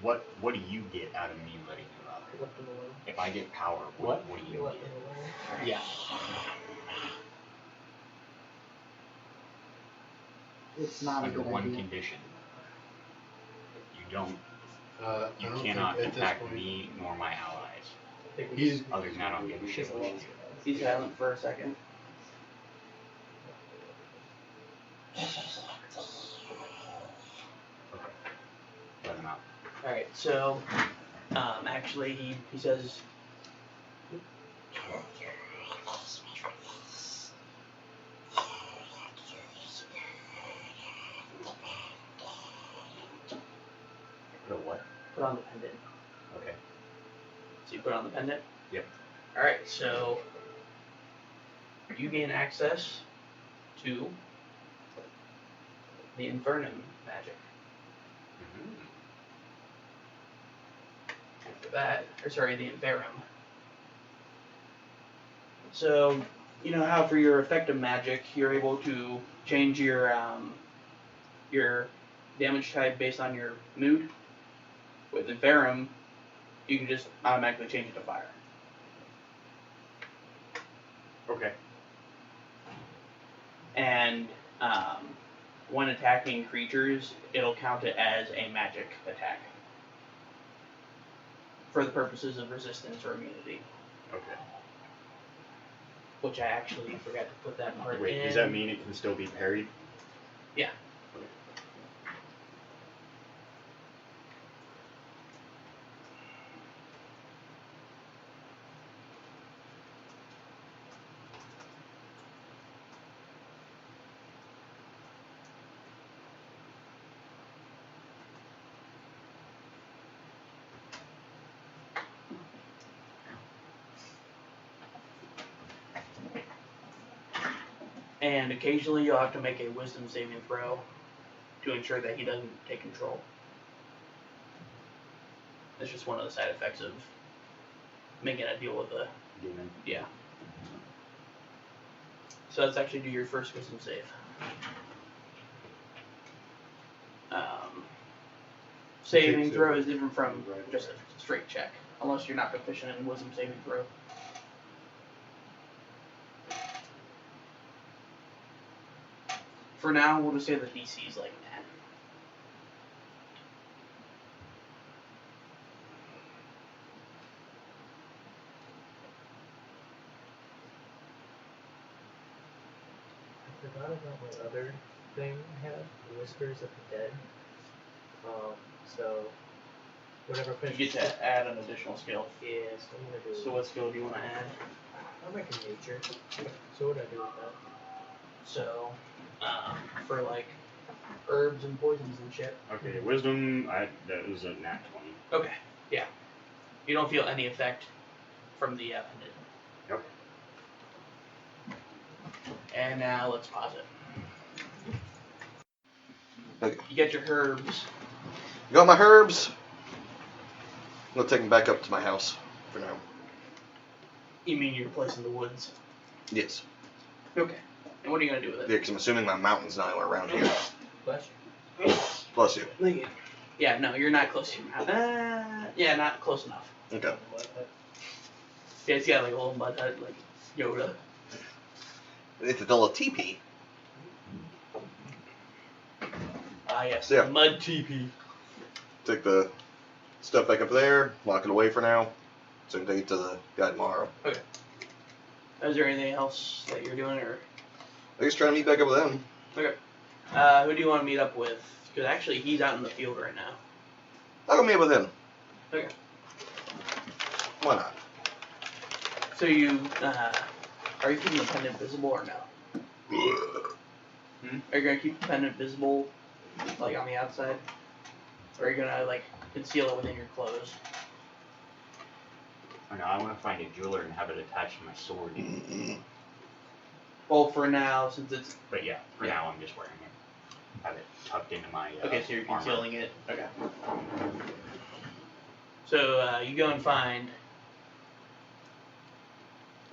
what do you get out of me letting you up? You left him alone. If I get power, what do You you left get? him alone. Yeah. It's not a Under good one idea. condition. You don't. I You don't cannot think at this attack point- me nor my allies. I think we He's just- Other than that, I don't give a shit what you do. Be silent for a second. Let him out. All right, so actually he says. Put a what? Put on the pendant. Okay. So you put on the pendant? Yep. Alright, so you gain access to the Infernum magic. After that, the Inferum. So, you know how for your effective magic, you're able to change your damage type based on your mood? With Inferum, you can just automatically change it to fire. Okay. And when attacking creatures, it'll count it as a magic attack for the purposes of resistance or immunity. Okay. Which I actually forgot to put that part Wait, in. does that mean it can still be parried? Yeah. And occasionally you'll have to make a wisdom saving throw to ensure that he doesn't take control. It's just one of the side effects of making a deal with a Demon. yeah. So let's actually do your first wisdom save. Saving Takes throw it is different from right just away. a straight check, unless you're not proficient in wisdom saving throw. For now, we'll just say the DC is like 10. I forgot about my other thing I have, the Whispers of the Dead. So whenever I You finish, get to add an additional skill. yeah, so I'm gonna do. So what skill do you want to add? I'm making nature. So what do I do with that? So, for like herbs and poisons and shit. Okay, wisdom. That was a nat 20. Okay, yeah. You don't feel any effect from the pendant. Yep. And now let's pause it. Okay. You get your herbs. Got my herbs. I'm gonna take them back up to my house for now. You mean your place in the woods? Yes. Okay. And what are you gonna do with Yeah, it? because I'm assuming my mountain's not anywhere around here. Bless Plus you. you. Thank you. Yeah, no, you're not close to your mouth. Yeah, not close enough. Okay. Yeah, it's got like a little mud hut, like Yoda. It's a little teepee. Ah, yes. So, yeah. Mud teepee. Take the stuff back up there, lock it away for now, so I can take it to the guy tomorrow. Is there anything else that you're doing, or I guess try to meet back up with them. who do you want to meet up with? Because actually, he's out in the field right now. I'll go meet up with him. Okay. Why not? So you, are you keeping the pendant visible or no? Are you gonna keep the pendant visible, like on the outside, or are you gonna like conceal it within your clothes? Oh no, I want to find a jeweler and have it attached to my sword. Well, for now, since it's But yeah, for now I'm just wearing it. Have it tucked into my okay, so you're armor. concealing it. Okay. So you go and find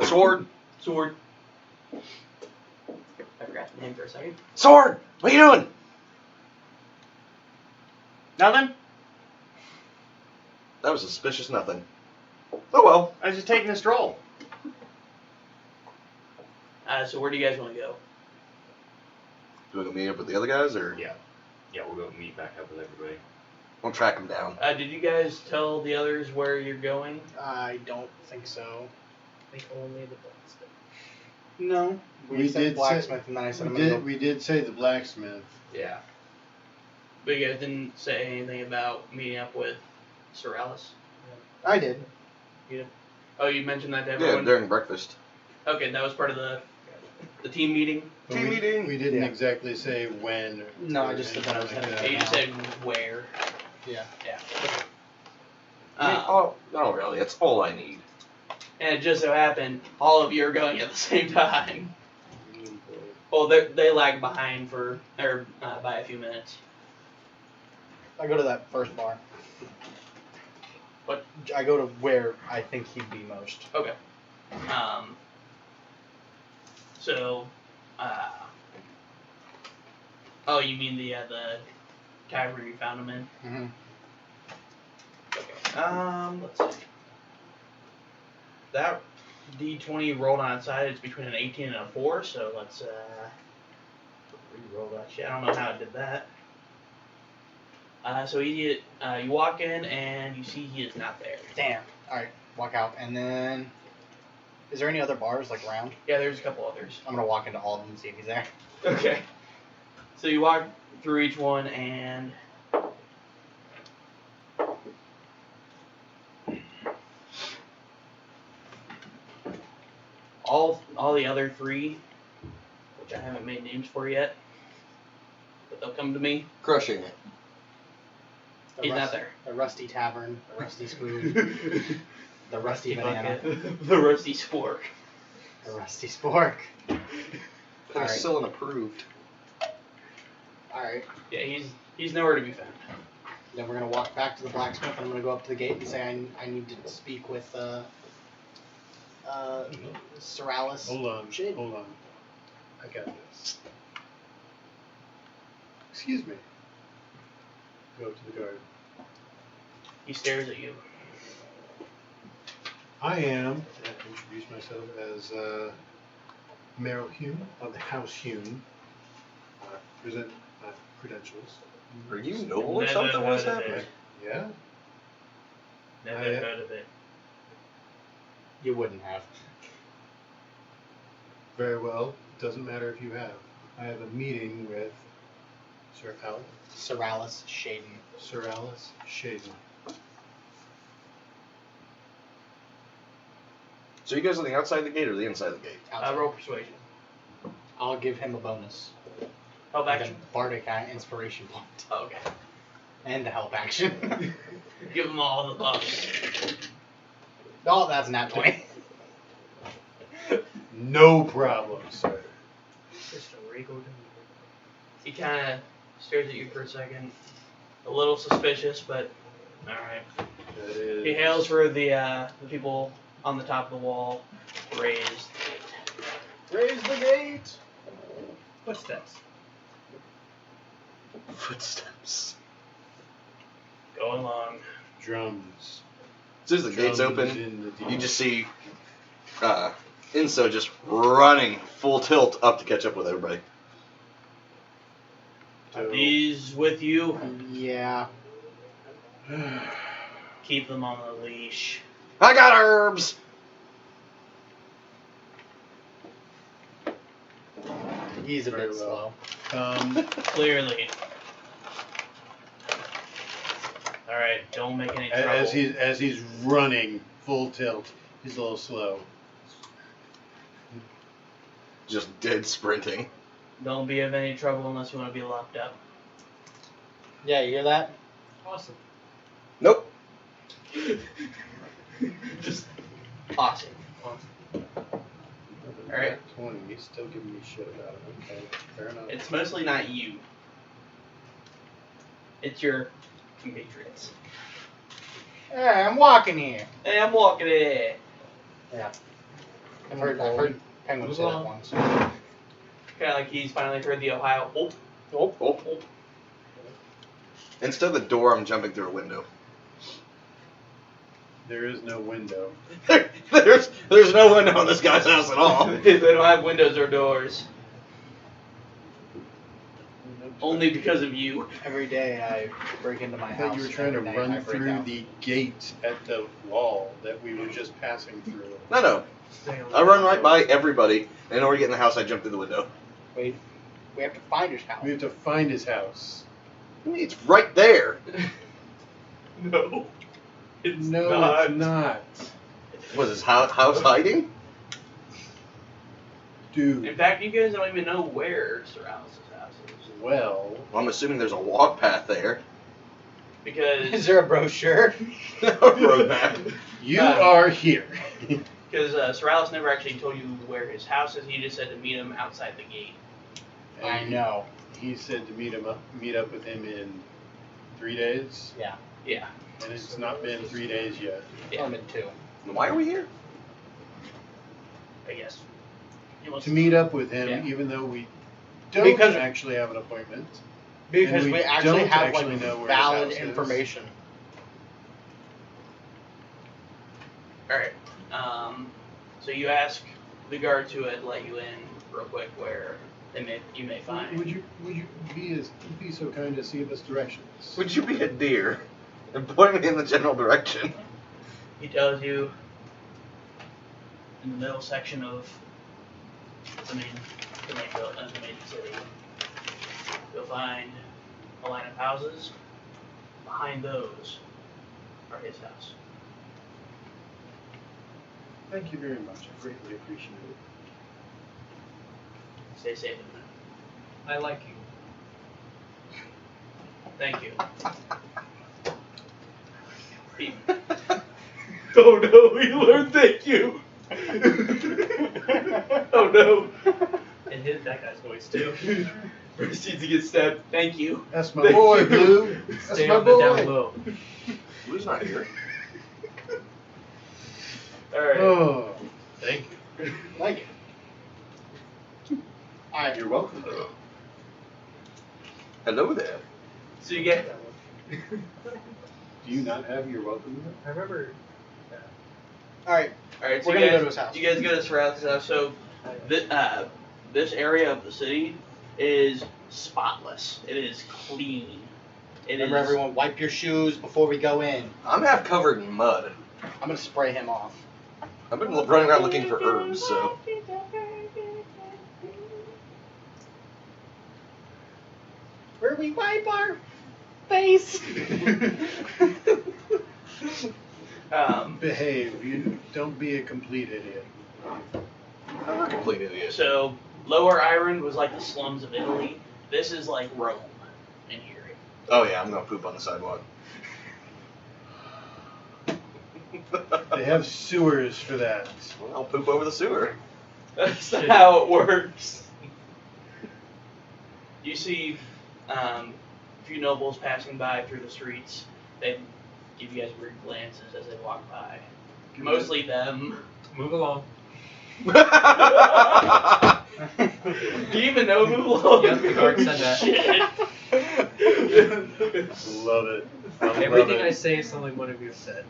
Sword! sword. I forgot the name for a second. Sword! What are you doing? Nothing. That was suspicious nothing. Oh well. I was just taking a stroll. So where do you guys want to go? Do we go meet up with the other guys, or? Yeah, we'll go meet back up with everybody. We'll track them down. Did you guys tell the others where you're going? I don't think so. I think only the blacksmith. No. We We said did blacksmith, and then I said I'm We gonna did, go. we did say the blacksmith. Yeah. But you guys didn't say anything about meeting up with Sir Alice? I did. Oh, you mentioned that to Yeah, everyone? during breakfast. Okay, that was part of the team meeting? But Team we, meeting. We didn't Yeah. exactly say when. No, I or just said that I was anything gonna like Yeah, you just said where. Yeah. Yeah. I mean, no, really. That's all I need. And it just so happened, all of you are going at the same time. that. Well, they lag behind by a few minutes. I go to that first bar. What? I go to where I think he'd be most. Okay. So, oh, you mean the tavern you found him in? Mm-hmm. Okay. Let's see. That D20 rolled on its side. It's between an 18 and a 4. So let's re-roll that shit. I don't know how it did that. So you walk in and you see he is not there. Damn. All right. Walk out, and then. Is there any other bars like around? Yeah, there's a couple others. I'm gonna walk into all of them and see if he's there. Okay. So you walk through each one and all the other 3, which I haven't made names for yet, but they'll come to me. Crushing it. He's not there. The rusty tavern, the rusty spoon, the rusty banana, The rusty spork. the rusty spork. Alright. Still unapproved. All right. Yeah, he's nowhere to be found. Then we're gonna walk back to the blacksmith, and I'm gonna go up to the gate and say I need to speak with Sir Alice. Hold on. Shit. Hold on. I got this. Excuse me. Go to the guard. He stares at you. I am, I introduce myself as Merrill Hume of the House Hume. Present my credentials. Are you noble or Never something? What's heard of happening? it. Yeah? Never I- heard of it. You wouldn't have. Very well. Doesn't matter if you have. I have a meeting with Sir Alice Shaden. Sir Alice Shaden. So you guys on the outside of the gate or the inside of the gate? Outside. Roll persuasion. I'll give him a bonus. Help Like action. a bardic inspiration point. Oh, okay. And a help action. Give them all the buffs. Oh, that's nat 20. No problem, sir. Just a regal. He kind of stares at you for a second. A little suspicious, but alright. That is... He hails for the people on the top of the wall, raised. Raise the gate. Footsteps. Footsteps. Go along. Drums. As soon as the gate's Drums open, in the deep. you just see Inso just running full tilt up to catch up with everybody. Are these with you? Yeah. Keep them on the leash. I got herbs! He's a Very bit well. slow. Clearly. Alright, don't make any trouble. as he's running full tilt, he's a little slow. Just dead sprinting. Don't be of any trouble unless you want to be locked up. Yeah, you hear that? Awesome. Nope. Just awesome. Alright. 20. He's still giving me shit about it. Okay, fair enough. It's mostly not you. It's your compatriots. Hey, I'm walking here. Hey, I'm walking in. Yeah. I've heard Penguin say that once. Kind of like he's finally heard the Ohio. Oh, Oh. Instead of the door, I'm jumping through a window. There is no window. there's no window in this guy's house at all. They don't have windows or doors. Only because of you. Every day I break into my I house. thought you were trying to every night I run break through out. the gate at the wall that we were just passing through. No. Stay on I run right by everybody, and in order to get in the house, I jump through the window. Wait, we have to find his house. We have to find his house. It's right there. No. It's No, not. it's not. Was his house hiding? Dude, In fact, you guys don't even know where Sorales' house is. well, Well, I'm assuming there's a walk path there. Because Is there a brochure? Road map. you are here. Sorales never actually told you where his house is. He just said to meet him outside the gate. I know. He said to meet up with him in 3 days, Yeah. and it's not been 3 days yet. Yeah. I'm in 2. Why are we here? I guess. He wants To meet up with him, Yeah. even though we don't Because- actually have an appointment. Because And we we actually don't have actually like know where his valid house is. information. Alright. So you ask the guards who had let you in real quick where you may find. Would you be so kind to see us directions? Would you be a deer and point me in the general direction? He tells you in the middle section of the main city, you'll find a line of houses. Behind those are his house. Thank you very much. I greatly appreciate it. Stay safe in there. I like you. Thank you. Oh no, he learned thank you. Oh no. And hit that guy's voice too. Proceeds to get stabbed. Thank you. That's my Thank boy, you. Blue. That's Stay my on the down boy. low. Blue's not here. Alright. Oh, Thank you. Like it. Alright. you're welcome. Hello there. So you get. Do you not have your welcome? I remember. Alright. Alright, so We're you gonna guys, go to his house. You guys go to Sorales' house. So this area of the city is spotless. It is clean. It Remember, is. everyone, wipe your shoes before we go in. I'm half covered in mud. I'm gonna spray him off. I've been running around looking for herbs, so. Where we wipe our face. Behave. You don't be a complete idiot. I'm a complete idiot. So Lower Ireland was like the slums of Italy. This is like Rome in here. Oh yeah, I'm gonna poop on the sidewalk. They have sewers for that. Well, I'll poop over the sewer. That's not how it works. You see a few nobles passing by through the streets. They give you guys weird glances as they walk by. Mostly them. Move along. Do you even know who Logan? Yep, the guard said that. Shit. Love it. Everything I say is something one of you have said.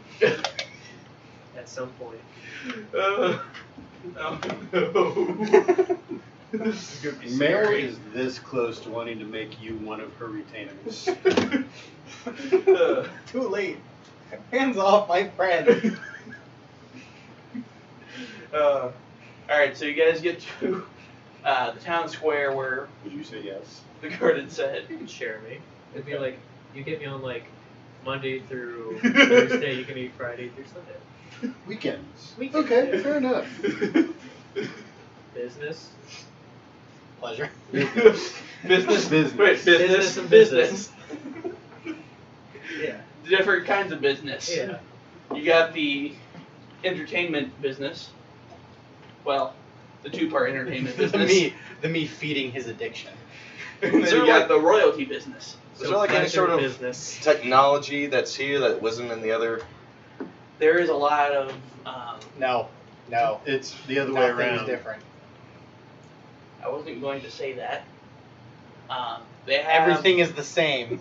At some point. Oh no. This is gonna be Mel scary. is this close to wanting to make you one of her retainers. Too late. Hands off my friend. Alright, so you guys get to the town square where Did you say yes? the guard had said. You can share me. It'd be like, you get me on like Monday through Thursday, you can be Friday through Sunday. Weekends. Weekends, Okay, yeah. fair enough. Business. Pleasure. Business. Business. Wait, Business and business. Yeah. Different kinds of business. Yeah. You got the entertainment business. Well, the two-part entertainment business. the me feeding his addiction. And then Is there you got like- the royalty business. Is there like any pleasure sort of business. technology that's here that wasn't in the other? There is a lot of No. It's the other way Nothing's around. different. I wasn't going to say that. They have Everything is the same.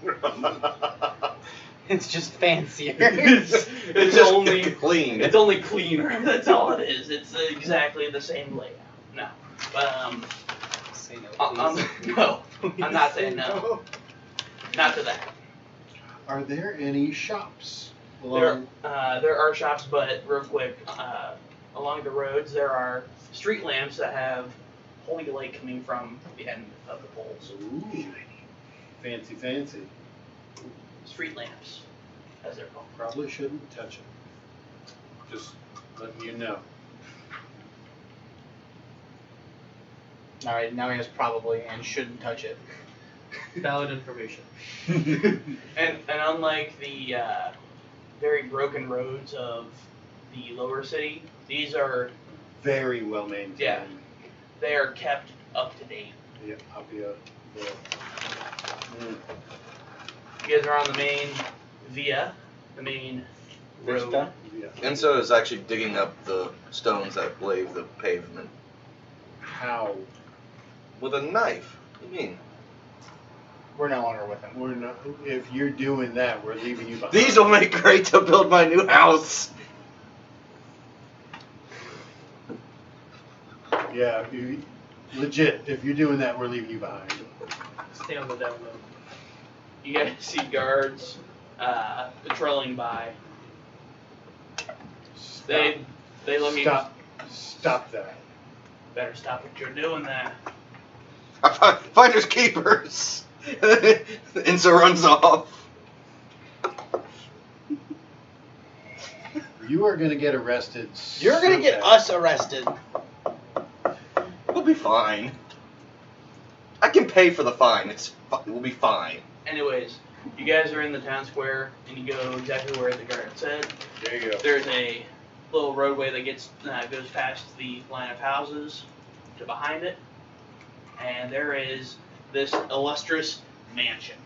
It's just fancier. it's It's just only clean. It's only cleaner. That's all it is. It's exactly the same layout. No, but Say no, no, I'm not saying no. Not to that. Are there any shops? There are shops, but real quick, along the roads there are street lamps that have holy light coming from the end of the poles. Ooh. Fancy. Street lamps, as they're called. Probably shouldn't touch it. Just letting you know. Alright, now he has probably and shouldn't touch it. Valid information. And unlike the very broken roads of the lower city, these are Very well maintained. Yeah. they are kept up to date. Yeah, I'll be a. You guys are on the main via, the main road. Vista? Yeah. Enzo is actually digging up the stones that lave the pavement How? with a knife. What do you mean? We're no longer with him. We're not. If you're doing that, we're leaving you behind. These will make great to build my new house. Yeah, legit. If you're doing that, we're leaving you behind. Stay on the down low. You guys see guards patrolling by. They look at you. Stop that. Better stop what you're doing there. Finders keepers. Enzo runs off. You are gonna get arrested. You're gonna so get bad. us arrested. We'll be fine. I can pay for the fine. We'll be fine. Anyways, you guys are in the town square, and you go exactly where the guard said. There you go. There's a little roadway that goes past the line of houses to behind it, and there is this illustrious mansion.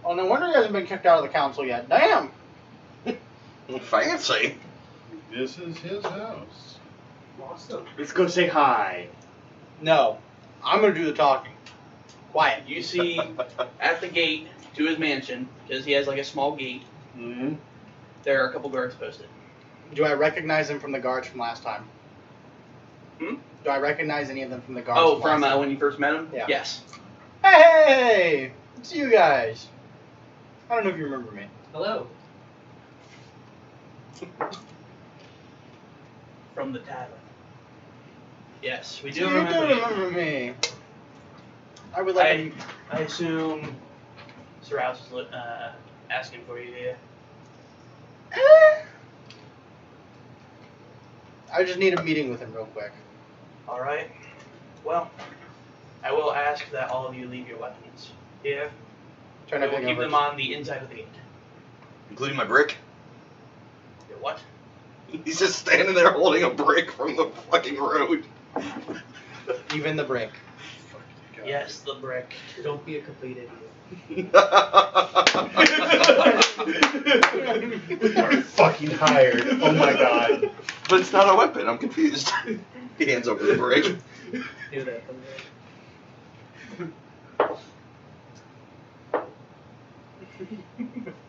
Oh, no wonder he hasn't been kicked out of the council yet. Damn! Fancy. This is his house. Awesome. Let's go say hi. No. I'm gonna do the talking. Quiet. You see at the gate to his mansion, because he has like a small gate, Mm-hmm. there are a couple guards posted. Do I recognize him from the guards from last time? Hmm? Do I recognize any of them from the guards Oh, from from last time? when you first met him? Yeah. Yes. Hey! It's you guys. I don't know if you remember me. Hello. From the tavern. Yes, we do You remember do you. remember me. I would like him. I assume Sir House is asking for you here. I just need a meeting with him real quick. Alright. Well, I will ask that all of you leave your weapons here. Turn I will everything keep over. them on the inside of the gate. Including my brick. Your what? He's just standing there holding a brick from the fucking road. Even the brick. Yes, the brick. Don't be a complete idiot. Fuck fucking hired. Oh my god. But it's not a weapon. I'm confused. He hands over the brick. Do that.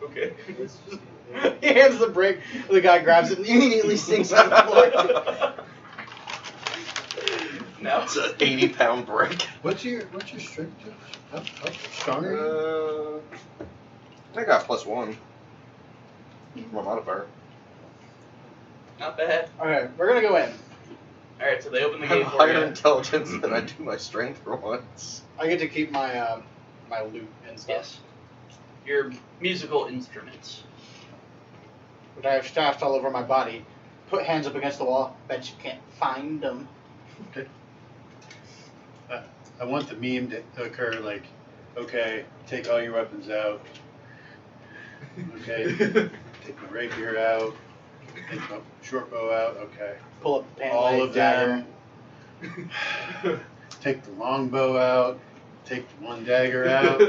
Okay. He hands the brick. The guy grabs it and immediately sinks on the floor. No. It's an 80-pound brick. What's your strength? How strong are you? I got +1. My modifier. Not bad. Okay, we're gonna go in. Alright, so they open the I have gate for higher you. intelligence than I do my strength for once. I get to keep my my loot and stuff. Yes. Your musical instruments. Which I have stashed all over my body. Put hands up against the wall. Bet you can't find them. I want the meme to occur like, okay, take all your weapons out. Okay, take the rapier out. Take the short bow out. Okay. Pull up the pant All leg of dagger. them. Take the long bow out. Take the one dagger out.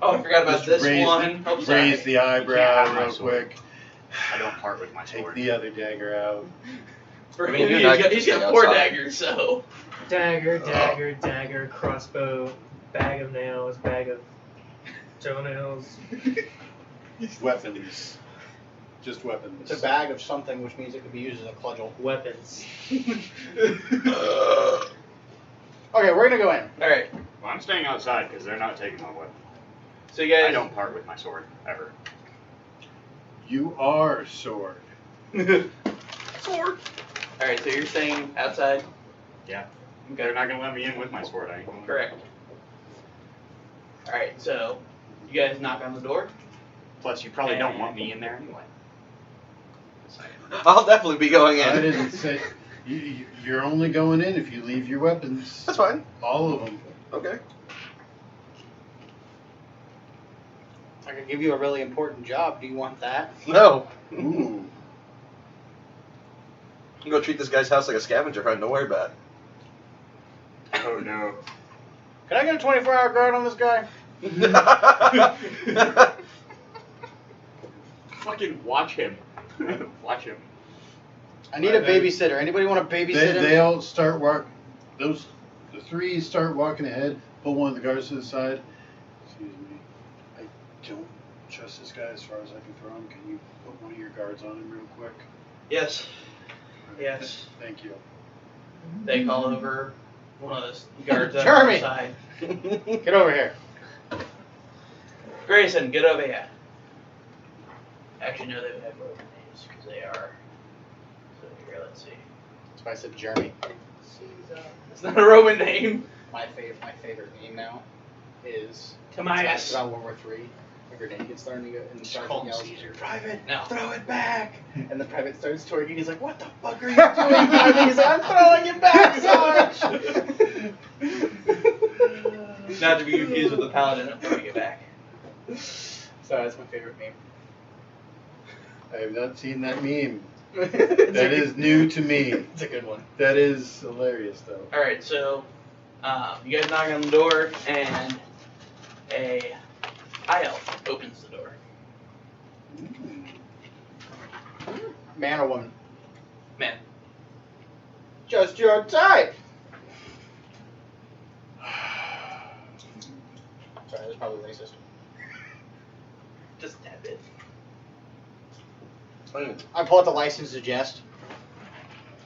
Oh, I forgot about Just this raise, one. Oh, sorry. Raise the You can't eyebrow have my real sword. quick. I don't part with my Take sword. the other dagger out. For I mean, him, you're he's not got, gonna he's got stay 4 outside. daggers, so. Dagger, crossbow, bag of nails, bag of toenails. Weapons. Just weapons. It's a bag of something, which means it could be used as a cudgel. Weapons. Okay, we're gonna go in. Alright, Well, I'm staying outside because they're not taking my weapon. so you guys. I don't part with my sword ever. You are sword. Sword! Alright, so you're staying outside? Yeah. Okay. They're not gonna let me in with my sword. I ain't going. Correct. Alright, so you guys knock on the door. Plus, you probably don't want me in there anyway. I'll definitely be going in. I didn't say. You're only going in if you leave your weapons. That's fine. All of them. Okay. I could give you a really important job. Do you want that? No. Ooh. I'm gonna treat this guy's house like a scavenger hunt. Don't worry about Oh no. Can I get a 24-hour guard on this guy? it. Fucking watch him. Watch him. I need a babysitter. Anybody want to babysit him? They all start walk. The 3 start walking ahead. Pull one of the guards to the side. Excuse me. I don't trust this guy as far as I can throw him. Can you put one of your guards on him real quick? Yes. Yes. Thank you. They call over one of the guards on Jeremy! the side. Get over here. Grayson, get over here. Actually, no, they would have Roman names because they are. So here, let's see. That's why I said Jeremy. It's not a Roman name. My favorite name now is Timaeus. It's about World War III. A grenade gets thrown and the Just call sergeant him yells, Caesar. "Private, No. throw it back!" And the private starts twerking. He's like, "What the fuck are you doing, Private?" He's like, "I'm throwing it back, Sarge!" Not to be confused with the paladin. I'm throwing it back. So that's my favorite meme. I have not seen that meme. It's That a- is new to me. It's a good one. That is hilarious, though. All right, so you guys knock on the door, and a high elf opens the door. Man or woman? Man. Just your type. Sorry, that's probably racist. Just a tad bit. I pull out the license to jest.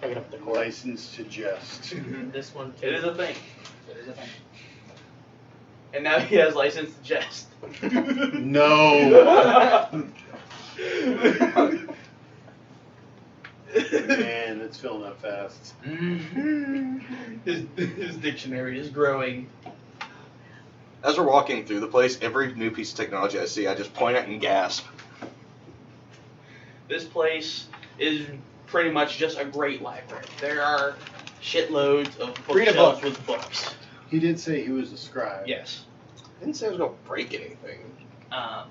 Pick it up at the court. License to jest. This one too. It is a thing. It is a thing. And now he has license to jest. No. Man, it's filling up fast. His dictionary is growing. As we're walking through the place, every new piece of technology I see, I just point at and gasp. This place is pretty much just a great library. There are shitloads of Read a bookshelves book. with books. He did say he was a scribe. Yes. I didn't say I was gonna break anything I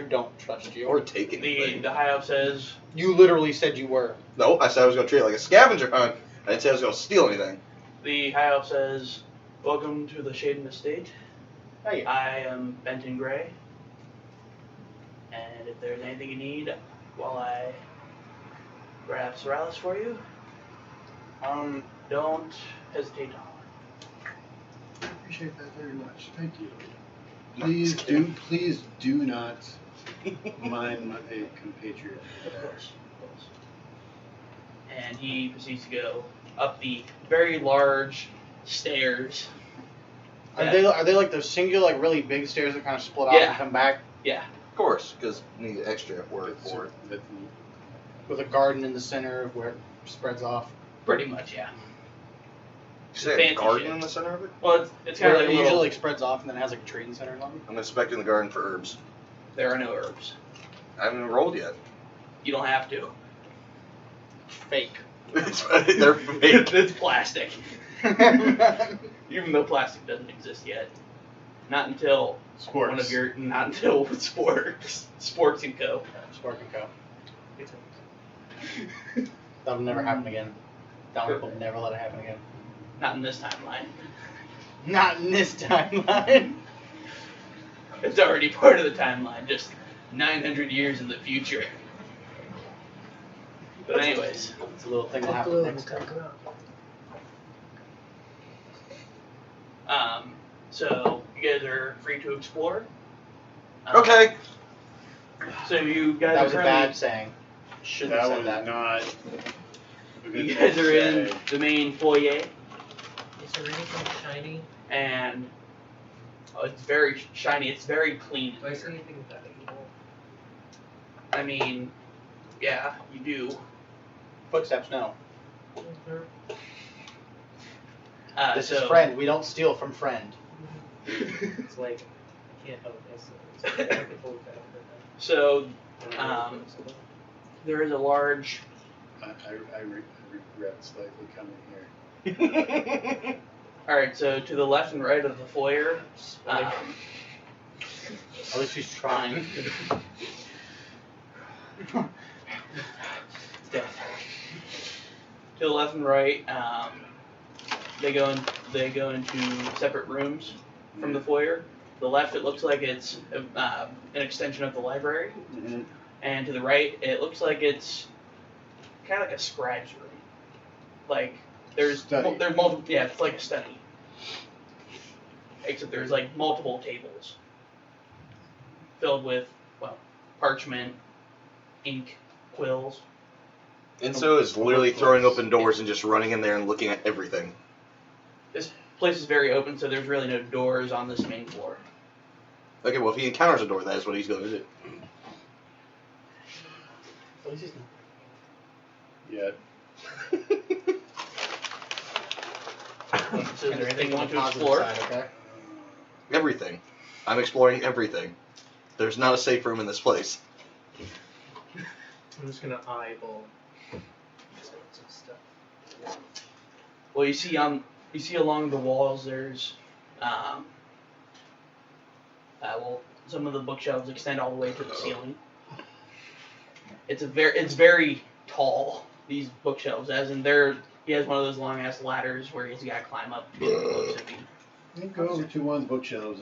don't trust you. or take anything. The high elf says, You literally said you were. No, I said I was gonna treat it like a scavenger hunt. I didn't say I was gonna steal anything. the high elf says, "Welcome to the Shaden Estate. Hey. I am Benton Gray, and if there's anything you need while I grab Soralis for you, don't hesitate to holler. I appreciate that very much. Thank you. Please do not mind a compatriot. Of course. And he proceeds to go up the very large stairs. Are they like those singular, like really big stairs that kind of split off Yeah. and come back Yeah. Of course, because need extra work for it. That's with a garden in the center where it spreads off? Pretty much, yeah. You say a Fancy garden shit. in the center of it? Well, it's kind Where of like it a usually little. like spreads off and then it has like a tree in the center or something. I'm expecting the garden for herbs. There are no herbs. I haven't enrolled yet. You don't have to. Fake. They're fake. It's plastic. Even though plastic doesn't exist yet. Not until sports. one of your. Not until sports. Sports and Co. Spark and Co. That will never happen again. Dominic will never let it happen again. Not in this timeline. Not in this timeline. It's already part of the timeline, just 900 years in the future. But anyways, It's a little thing that happens next time. so you guys are free to explore. Okay. So you guys That was are a currently- bad saying. Shouldn't have That said was that. not. a good You thing guys to are in say. the main foyer, Is there anything shiny? and it's very shiny. It's very clean. Do I see anything valuable? I mean, yeah, you do. Footsteps, no. This so, is friend. We don't steal from friend. It's like, I can't help this. It's like, I could hold that over So that. there is a large. I regret slightly coming here. All right, so to the left and right of the foyer. At least he's trying. Death. To the left and right, they go into separate rooms from the foyer. The left, it looks like it's an extension of the library, Mhm. and to the right, it looks like it's kind of like a scribe's room. Like there's Study. there's multiple. Yeah, it's like a study. Except there's like multiple tables filled with parchment, ink, quills. Enzo is literally throwing open doors and just running in there and looking at everything. This place is very open, so there's really no doors on this main floor. Okay, well, if he encounters a door, that is what he's going to do. At least he's not. Yeah. So is there anything you want to Positive explore? side, okay? Everything. I'm exploring everything. There's not a safe room in this place. I'm just gonna eyeball some stuff. Well, you see along the walls there's some of the bookshelves extend all the way to the ceiling. It's very tall, these bookshelves, as in he has one of those long ass ladders where he's got to climb up to get the books if he. You go over to one of the bookshelves,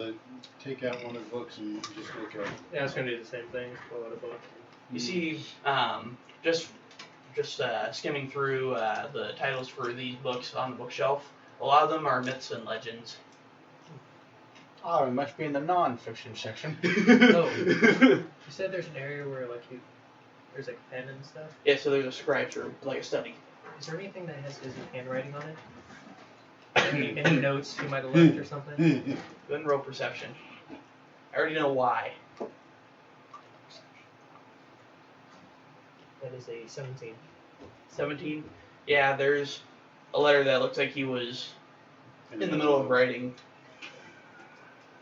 take out one of the books and just look at it. Yeah, I was gonna do the same thing. Pull out a book. You see, just skimming through the titles for these books on the bookshelf. A lot of them are myths and legends. Oh, it must be in the non-fiction section. Oh. You said there's an area where there's like pen and stuff. Yeah, so there's a scribe's room, like a study. Is there anything that has his handwriting on it? Any notes he might have left or something? Go ahead and roll perception. I already know why. That is a 17. 17. Yeah, there's a letter that looks like he was in the middle of writing,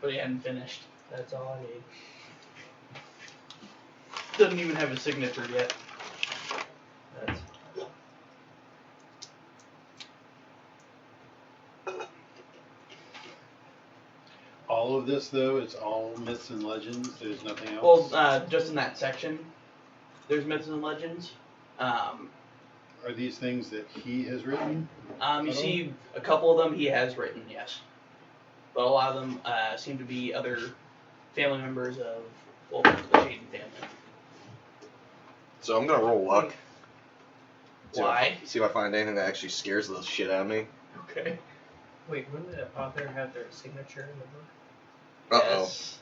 but he hadn't finished. That's all I need. Doesn't even have a signature yet. That's All of this, though, it's all myths and legends. There's nothing else. Well, just in that section, there's myths and legends. Are these things that he has written? You see a couple of them he has written, yes, but a lot of them seem to be other family members of the Shaden family. So I'm gonna roll luck. Why? See if I find anything that actually scares the shit out of me. Okay. Wait, wouldn't the author have their signature in the book? Uh-oh. Yes.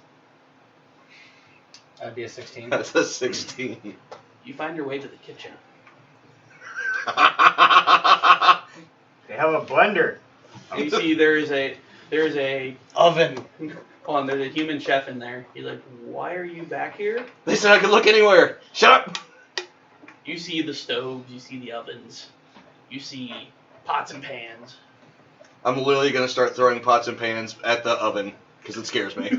That'd be a 16. That's a 16. You find your way to the kitchen. They have a blender. And you see there's a Oven. hold on, there's a human chef in there. He's like, why are you back here? They said I could look anywhere. Shut up. You see the stoves, you see the ovens, you see pots and pans. I'm literally gonna start throwing pots and pans at the oven because it scares me.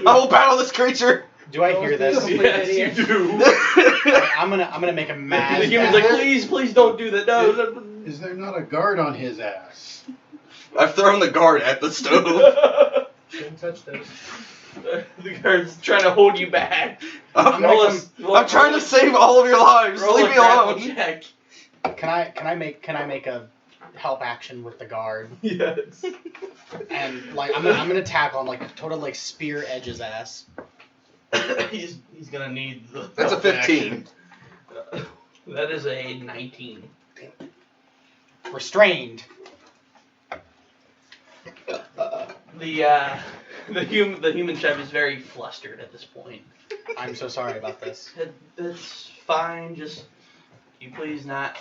I will battle this creature. Do I hear this? Yes, you do. Alright, I'm gonna make a mad. The human's like, please don't do that. No. Is there not a guard on his ass? I've thrown the guard at the stove. Shouldn't touch those. The guard's trying to hold you back. I'm Roll trying to save all of your lives. roll Leave a me grapple alone. check. Can I make a help action with the guard? Yes. And like I'm gonna tackle him, like total like spear edge his ass. he's gonna need the. That's a help 15. action. That is a 19. Restrained. The human chef is very flustered at this point. I'm so sorry about this. That's fine. Just you please not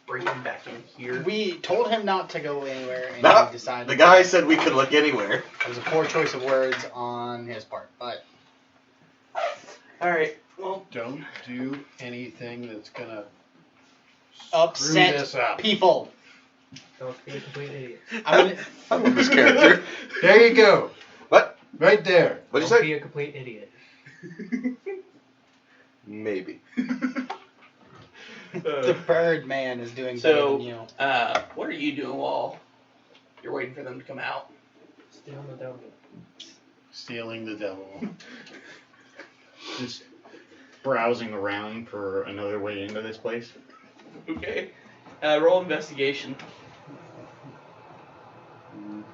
bring him back in here. We told him not to go anywhere, and No, he decided. the guy said we could look anywhere. It was a poor choice of words on his part, but All right. Well, Don't do anything that's gonna Upset screw this up. people. Don't be a complete idiot. I'm gonna, I love this character. There you go. What? Right there. What'd you Don't say? be a complete idiot. Maybe. the bird man is doing So- better than you. what are you doing while you're waiting for them to come out? Steal the devil. Stealing the devil. Just browsing around for another way into this place. Okay. Roll investigation.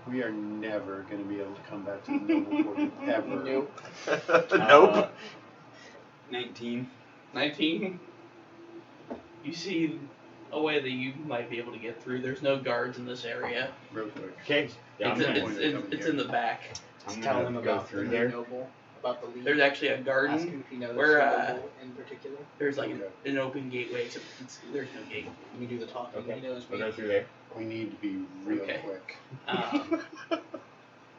We are never going to be able to come back to the noble court ever. Nope. Nope. 19. 19. You see a way that you might be able to get through. There's no guards in this area. Real quick. Okay. Yeah, I'm It's in the back. I'm Tell gonna him go about the through there. noble, about the lead. There's actually a Ask garden. him if he knows where, the noble in particular. There's like an open gateway. Except there's no gate. Let me do the talking. Okay. He knows We'll me. go through there. We need to be real Okay. quick.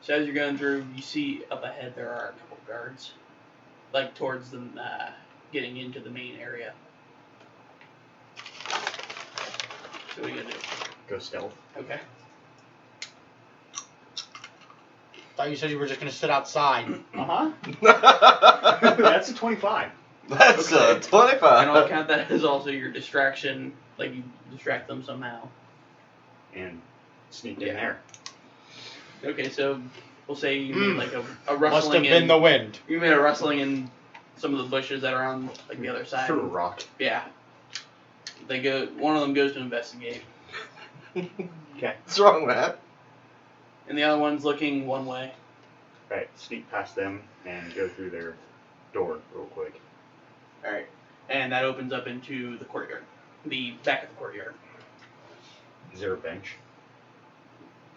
So as you're going through, you see up ahead there are a couple guards, like towards them, getting into the main area. So what are you gonna do? Go stealth. Okay. Thought you said you were just gonna sit outside. Uh huh. That's a 25. That's Okay. 25. And I'll count that as also your distraction. Like you distract them somehow. And sneaked in Yeah. there. Okay, so we'll say you made like a Must rustling have been in. the wind. You made a rustling in some of the bushes that are on like the other side. Through a rock. Yeah. They go. One of them goes to investigate, Okay. What's wrong, Matt? and the other one's looking one way. Right. Sneak past them and go through their door real quick. All right, and that opens up into the courtyard, the back of the courtyard. Is there a bench?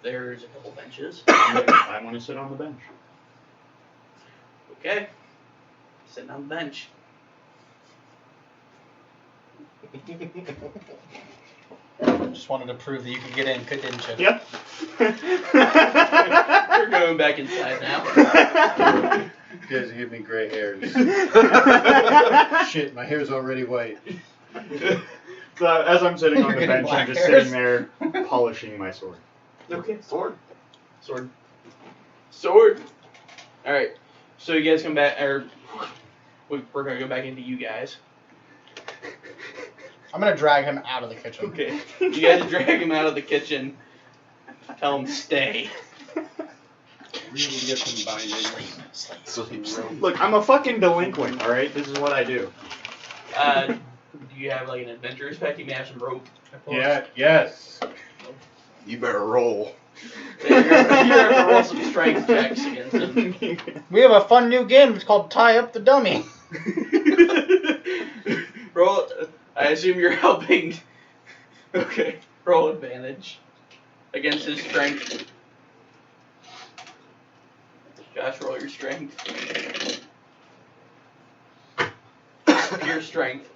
There's a couple benches. I want to sit on the bench. Okay, sitting on the bench. Just wanted to prove that you could get in, didn't you? Yep. We're going back inside now. You guys give me gray hairs. Shit, my hair's already white. So as I'm sitting on You're the getting bench, I'm black just hairs. sitting there polishing my sword. Okay, Sword. sword. All right, so you guys come back, or we're gonna go back into you guys. I'm gonna drag him out of the kitchen. Okay, you guys drag him out of the kitchen. Tell him stay. We need to get some binding. Sleep. Look, I'm a fucking delinquent, alright? This is what I do. Do you have like an adventurous pack? You may have some rope. I pull Yeah, yes. You better roll. You're gonna have to roll some strength checks against him. We have a fun new game. It's called Tie Up the Dummy. Roll. I assume you're helping. Okay. Roll advantage against his strength. Josh, roll your strength. Your strength.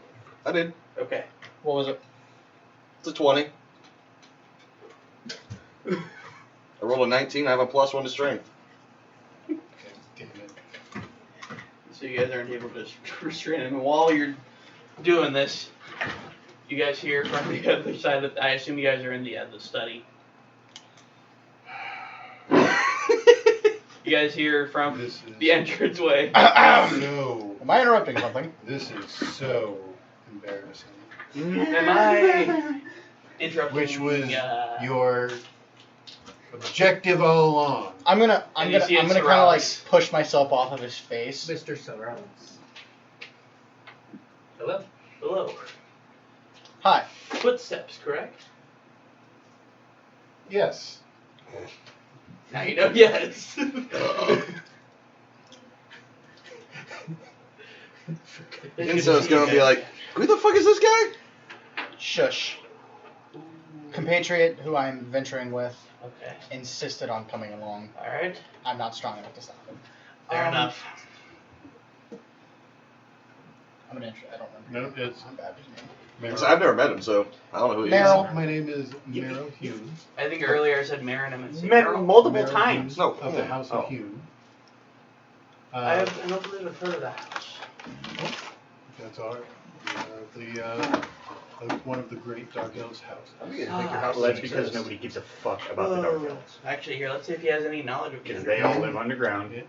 I did. Okay. What was it? It's a 20. I rolled a 19. I have a +1 to strength. Okay, damn it. So you guys aren't able to restrain him. And while you're doing this, you guys hear from the other side of I assume you guys are in the study. You guys hear from This is the entranceway. so. Am I interrupting something? This is so embarrassing. Am I interrupting? Which was your objective all along. I'm gonna And you see kind it's of like Sorrells. push myself off of his face. Mr. Sorrells. Hello? Hello. Hi. Footsteps, correct? Yes. Now you know. Yes. Inso's gonna be like, who the fuck is this guy? Shush. Compatriot who I'm venturing with Okay. insisted on coming along. All right. I'm not strong enough to stop him. Fair enough. I'm an intro. I don't remember. No, it's I'm bad with his name. Merrill. So I've never met him, so I don't know who he Merrill. My name is Merrill Hume. I think earlier I said Marin. I meant Met Merrill. multiple Merrill times. Hume No. Of the House Oh. of Hume. I don't believe I've heard of that house. That's our one of the great Dark Elves' houses. Well, that's because nobody gives a fuck about the Dark Elves. Actually, here, let's see if he has any knowledge of Because Kindred. they all live underground.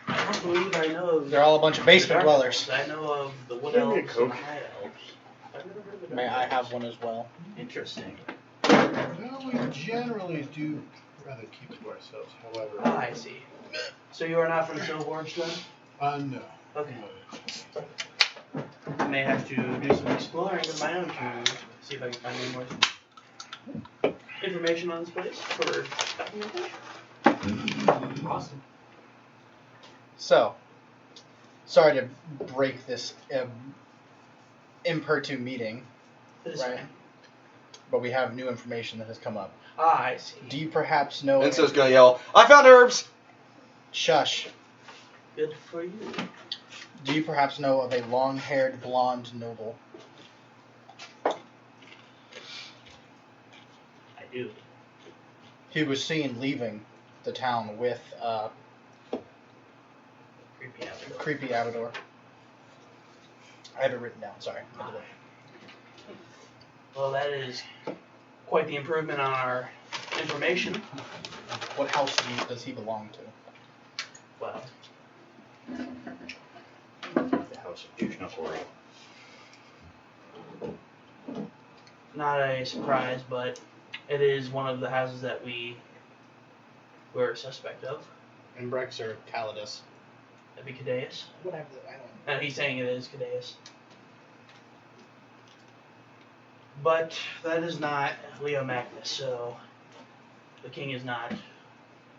I don't believe I know of. They're all a bunch of basement the Dark dwellers. Elves. I know of the Wood Give me a Elves Coke. and the High Elves. I've never heard of the May Dark I Elves. have one as well? Interesting. Well, we generally do rather keep to ourselves, however. Ah, I see. So you are not from Silverforge, then? No. Okay. I may have to do some exploring of my own to see if I can find any more information on this place for documentation. Awesome. So, sorry to break this impromptu meeting, That is right? fine. But we have new information that has come up. Ah, I see. Do you perhaps know? Inso's gonna yell, I found herbs! Shush. Good for you. Do you perhaps know of a long-haired blonde noble? I do. He was seen leaving the town with Creepy out. creepy Abador. I have it written down. Sorry. I did it. Well, that is quite the improvement on our information. What house does he belong to? Well, The House of Douche-Knucklery. not a surprise, but it is one of the houses that we were a suspect of. Imbrex or Calidus? That'd be Cadeus. Whatever. I don't. No, he's saying it is Cadeus. But that is not Leo Magnus, so the king is not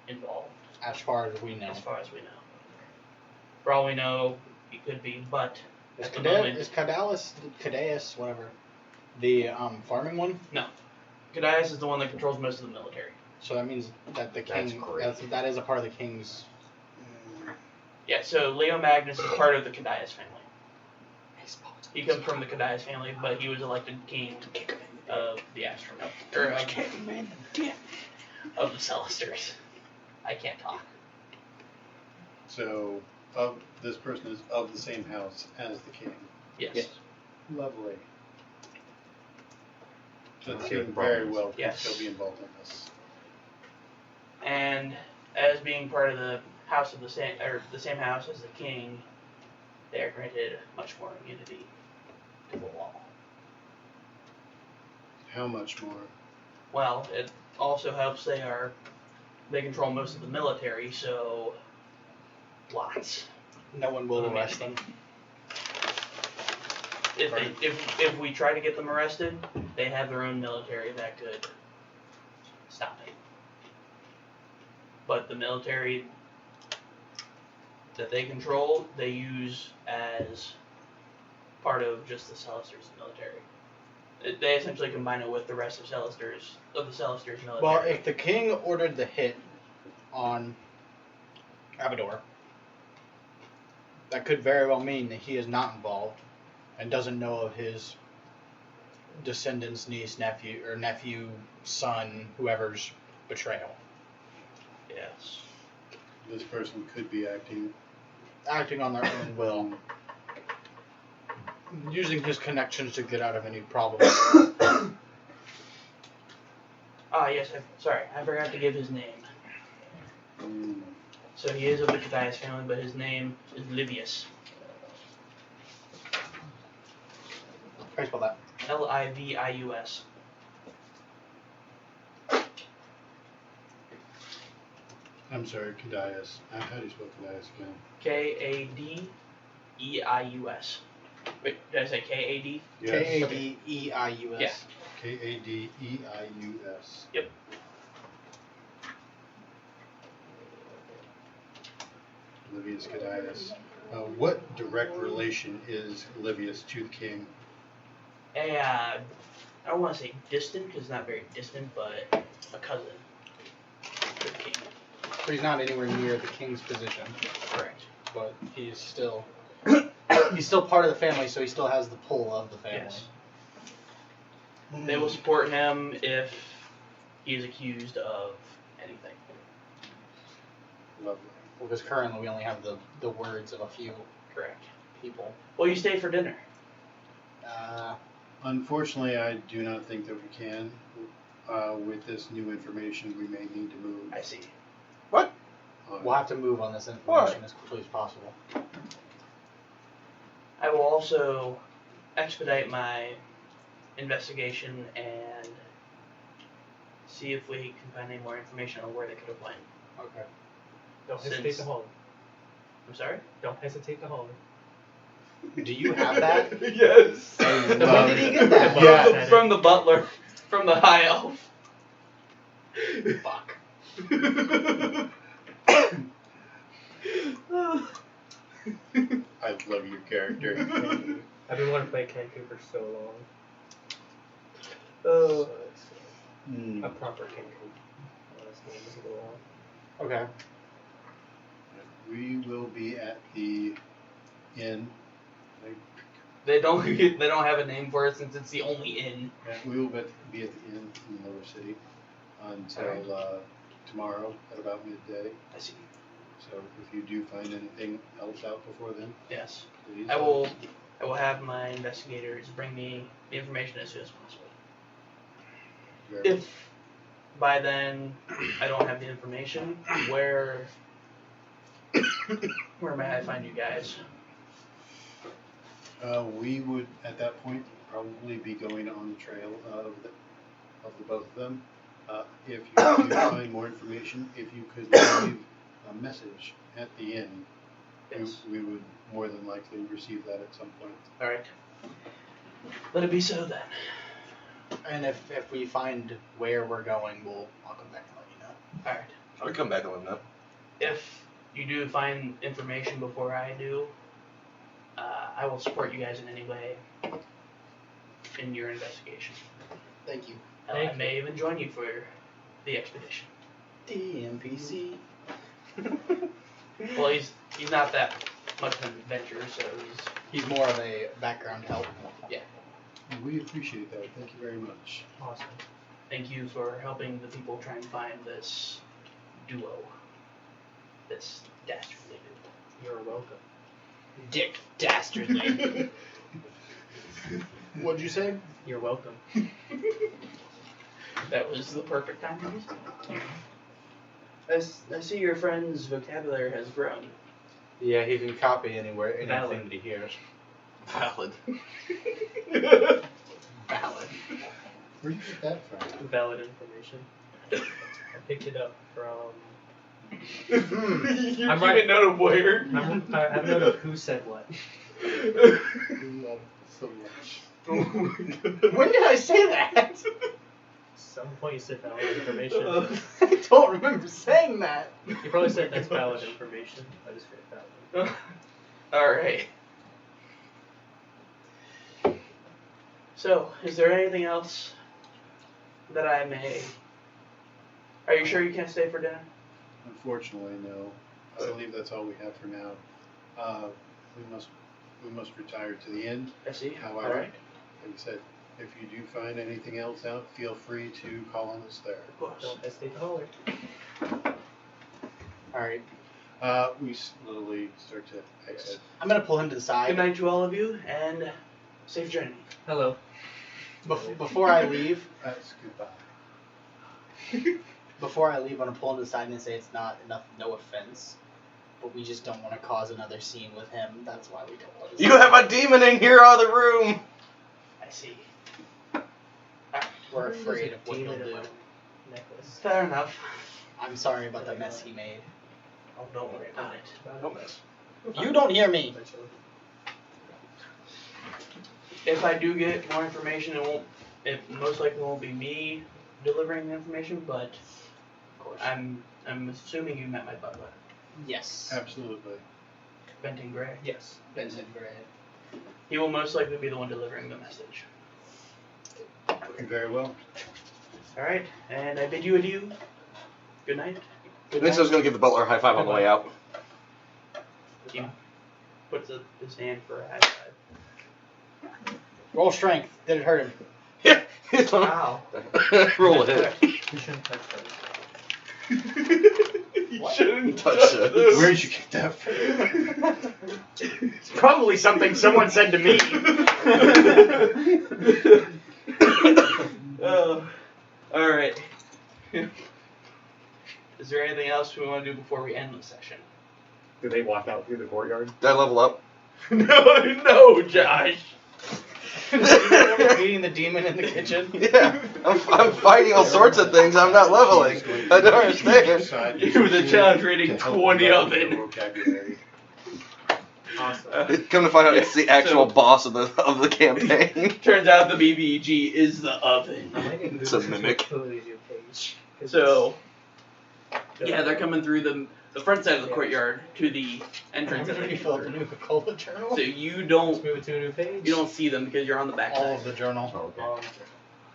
involved, As far as we know. as far as we know. For all we know, he could be, but Is at the moment, Cadeus, whatever, the farming one? Cadeus is the one that controls most of the military. So that means that the That's king, great. that is a part of the king's. Yeah, so Leo Magnus is part of the Cadeus family. He comes from the Cadeus family, but he was elected king of the astronaut, or of the Celesters. I can't talk. So, this person is of the same house as the king. Yes. Yes. Lovely. So the Okay, king very problems. well could Yes. still be involved in this. And as being part of the house of the same house as the king, they are granted much more immunity to the law. How much more? Well, it also helps they control most of the military, so lots. No one will arrest them. If we try to get them arrested, they have their own military that could stop it. But the military that they control, they use as part of just the Celesters military. They essentially combine it with the rest of the Celesters military. Well, if the king ordered the hit on Abador, that could very well mean that he is not involved and doesn't know of his descendant's niece, nephew, son, whoever's betrayal. Yes. This person could be acting Acting on their own will. Using his connections to get out of any problem. Yes, I forgot to give his name. So he is of the Cathias family, but his name is Livius. How do you spell that? Livius. I'm sorry, Kadias. How do you spell Kadias again? Kadeus. Wait, did I say Kad? Kadeus. Yeah. Kadeus. Yep. Livius Kadias. What direct relation is Livius to the king? I don't want to say distant because it's not very distant, but a cousin to the king. So he's not anywhere near the king's position, Correct. but he's still part of the family, so he still has the pull of the family. Yes. They will support him if he is accused of anything. Lovely. Because currently we only have the words of a few Correct. people. Well, you stay for dinner. Unfortunately, I do not think that we can. With this new information, we may need to move. I see. What? on. We'll have to move on this information as quickly as possible. I will also expedite my investigation and see if we can find any more information on where they could have went. Okay. Don't hesitate to hold. I'm sorry? Don't hesitate to hold. Do you have that? Yes. When did he get that? Yeah. From the butler, from the high elf. Fuck. I love your character. I've been wanting to play Kenku for so long. Oh. A proper Kenku. Last name is a little long. Okay. We will be at the inn. They don't have a name for it since it's the only inn. We will be at the inn in Lower City until tomorrow at about midday. I see. So if you do find anything else out before then, Yes. please. I will have my investigators bring me the information as soon as possible. If by then I don't have the information, where may I find you guys? We would at that point probably be going on the trail of the both of them. If you do find more information, if you could leave a message at the inn, Yes. we would more than likely receive that at some point. All right. Let it be so then. And if we find where we're going, I'll come back and let you know. All right. I'll come back and let him know. If you do find information before I do, I will support you guys in any way in your investigation. Thank you. I may even join you for the expedition. DMPC. Well, he's not that much of an adventurer, so He's more of a background help. We appreciate that. Thank you very much. Awesome. thank you for helping the people try and find this duo. This dastardly duo. You're welcome. Dick dastardly. What'd you say? You're welcome. That was the perfect time to use it. I see your friend's vocabulary has grown. Yeah, he can copy anything Valid. that he hears. Valid. Valid. Where'd you get that from? Valid information. I picked it up from. You're I'm keeping right. note of where. I have note of who said what. We love it so much. When did I say that? Some point you said valid information. I don't remember saying that. You probably said that's valid information. I just read that one. Alright. So, is there anything else that I may... Are you sure you can't stay for dinner? Unfortunately, no. I believe that's all we have for now. We must retire to the inn. I see. However, All right. like I said, if you do find anything else out, feel free to call on us there. Of course. Don't hesitate to holler. Alright. We slowly start to exit. I'm gonna pull him to the Good side. night to all of you, and safe journey. Hello. Before I leave, That's goodbye. before I leave, I'm gonna pull him to the side and say it's not enough, no offense, but we just don't want to cause another scene with him. That's why we don't want to. You have a demon in here out of the room. I see. We're afraid of what he'll Demon in do. my necklace. Fair enough. I'm sorry about the mess he made. Oh, don't worry about it. Don't mess. You don't hear me. Eventually. If I do get more information, it most likely won't be me delivering the information, but Of course. I'm assuming you met my butler, Yes. Absolutely. Benton Gray. Yes. Benson Gray. He will most likely be the one delivering the message. Very well. All right, and I bid you adieu. Good night. Next, I was gonna give the butler a high five on the way out. He puts his hand for a high five. Roll strength. Did it hurt him? Wow. Roll a hit. You shouldn't touch those. You shouldn't touch those. those. Where'd you get that from? It's probably something someone said to me. Oh, all right. Is there anything else we want to do before we end the session? Do they walk out through the courtyard? Did I level up? No, Josh. Beating the demon in the kitchen. Yeah, I'm fighting all sorts of things. I'm not leveling. I don't understand. You with a challenge rating 20 of it. Vocabulary. Awesome. Come to find out, it's the actual boss of the campaign. Turns out the BBG is the oven. I might need to It's a move this to mimic. completely new page. 'Cause So, it's- yeah, they're coming through the front side of the courtyard to the I'm entrance. gonna refill the new Coca journal. So you Let's don't move it to a new page. see them because you're on the back All side. of the journal.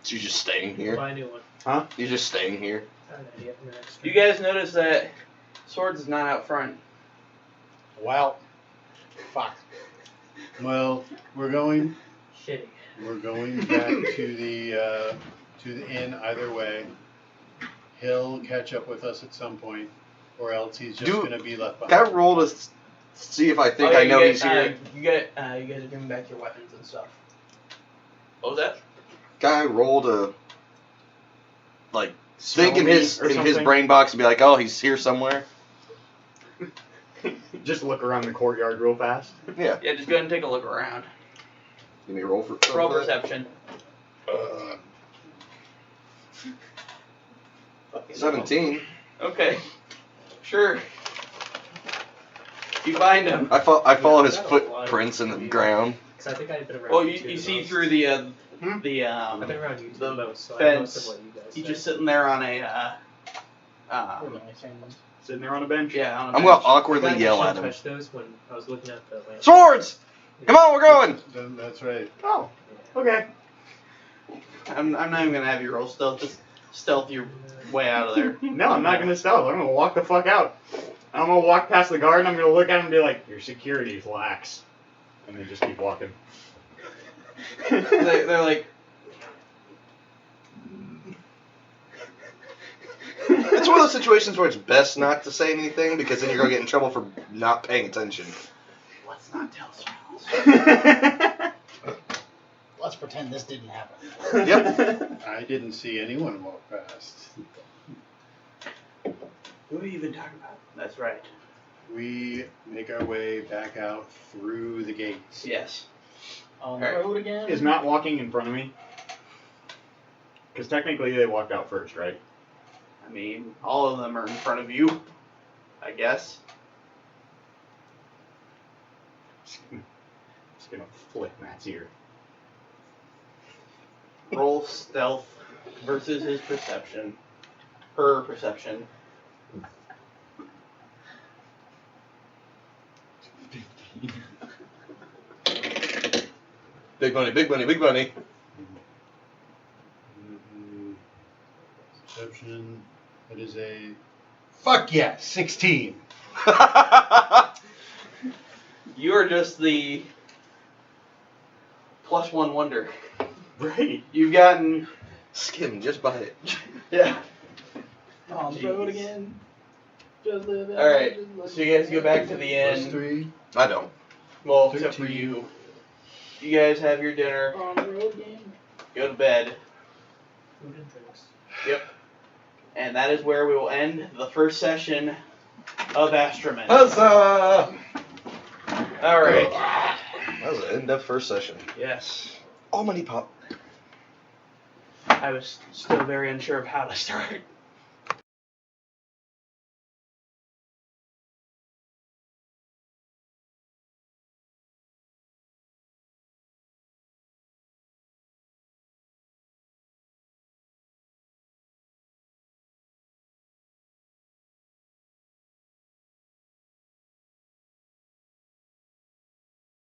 So you're just staying here? Buy a new one. You're just staying here? I have an idea for the next You guys notice that Swords is not out front. Well, fuck. Well, we're going Shitty. back to the inn either way. He'll catch up with us at some point, or else he's just Do- going to be left Can I behind. roll to see if I think Oh, yeah, I know you he's guys, here? You guys are giving back your weapons and stuff. What was that? Can I roll to, like, Smell think in me his or something? brain box and be like, oh, he's here somewhere? Just look around the courtyard real fast. Yeah. Yeah, just go ahead and take a look around. Give me a roll for Roll for that. perception. 17. Okay. Sure. You find him. I follow his footprints in the ground. Because I think I've been around Well, you you two see most. through the I've been around you two the most, so I know most fence. of what you guys He's say. just sitting there on a Sitting there on a bench. yeah, on a I'm gonna bench. awkwardly I yell shouldn't at him. touch those when I was looking at the lamp. Swords! Come on, we're going! That's right. Oh, okay. I'm not even gonna have you roll stealth. Just stealth your way out of there. No, I'm not gonna stealth. I'm gonna walk the fuck out. I'm gonna walk past the guard and I'm gonna look at him and be like, your security is lax. And then just keep walking. They're like, It's one of those situations where it's best not to say anything because then you're gonna get in trouble for not paying attention. let's not tell Charles. Let's pretend this didn't happen. Yep. I didn't see anyone walk past. Who are you even talking about? That's right. We make our way back out through the gates. Yes. On the Alright. road again? Is Matt walking in front of me? Because technically they walked out first, right? I mean, all of them are in front of you, I guess. Just gonna flick Matt's ear. Roll stealth versus his perception. Her perception. Big money, big money, big money. Perception. It is a fuck yeah, 16. You are just the +1 wonder. Right. You've gotten Skim just by it. yeah. On the road again. Just live All right. So you guys go back to the Plus inn. 3. I don't. Well, except for 13. you. You guys have your dinner. On the road again. Go to bed. Food and drinks. Yep. And that is where we will end the first session of Astroman. Huzzah! All right. That was an in-depth first session. Yes. Oh, money pop. I was still very unsure of how to start.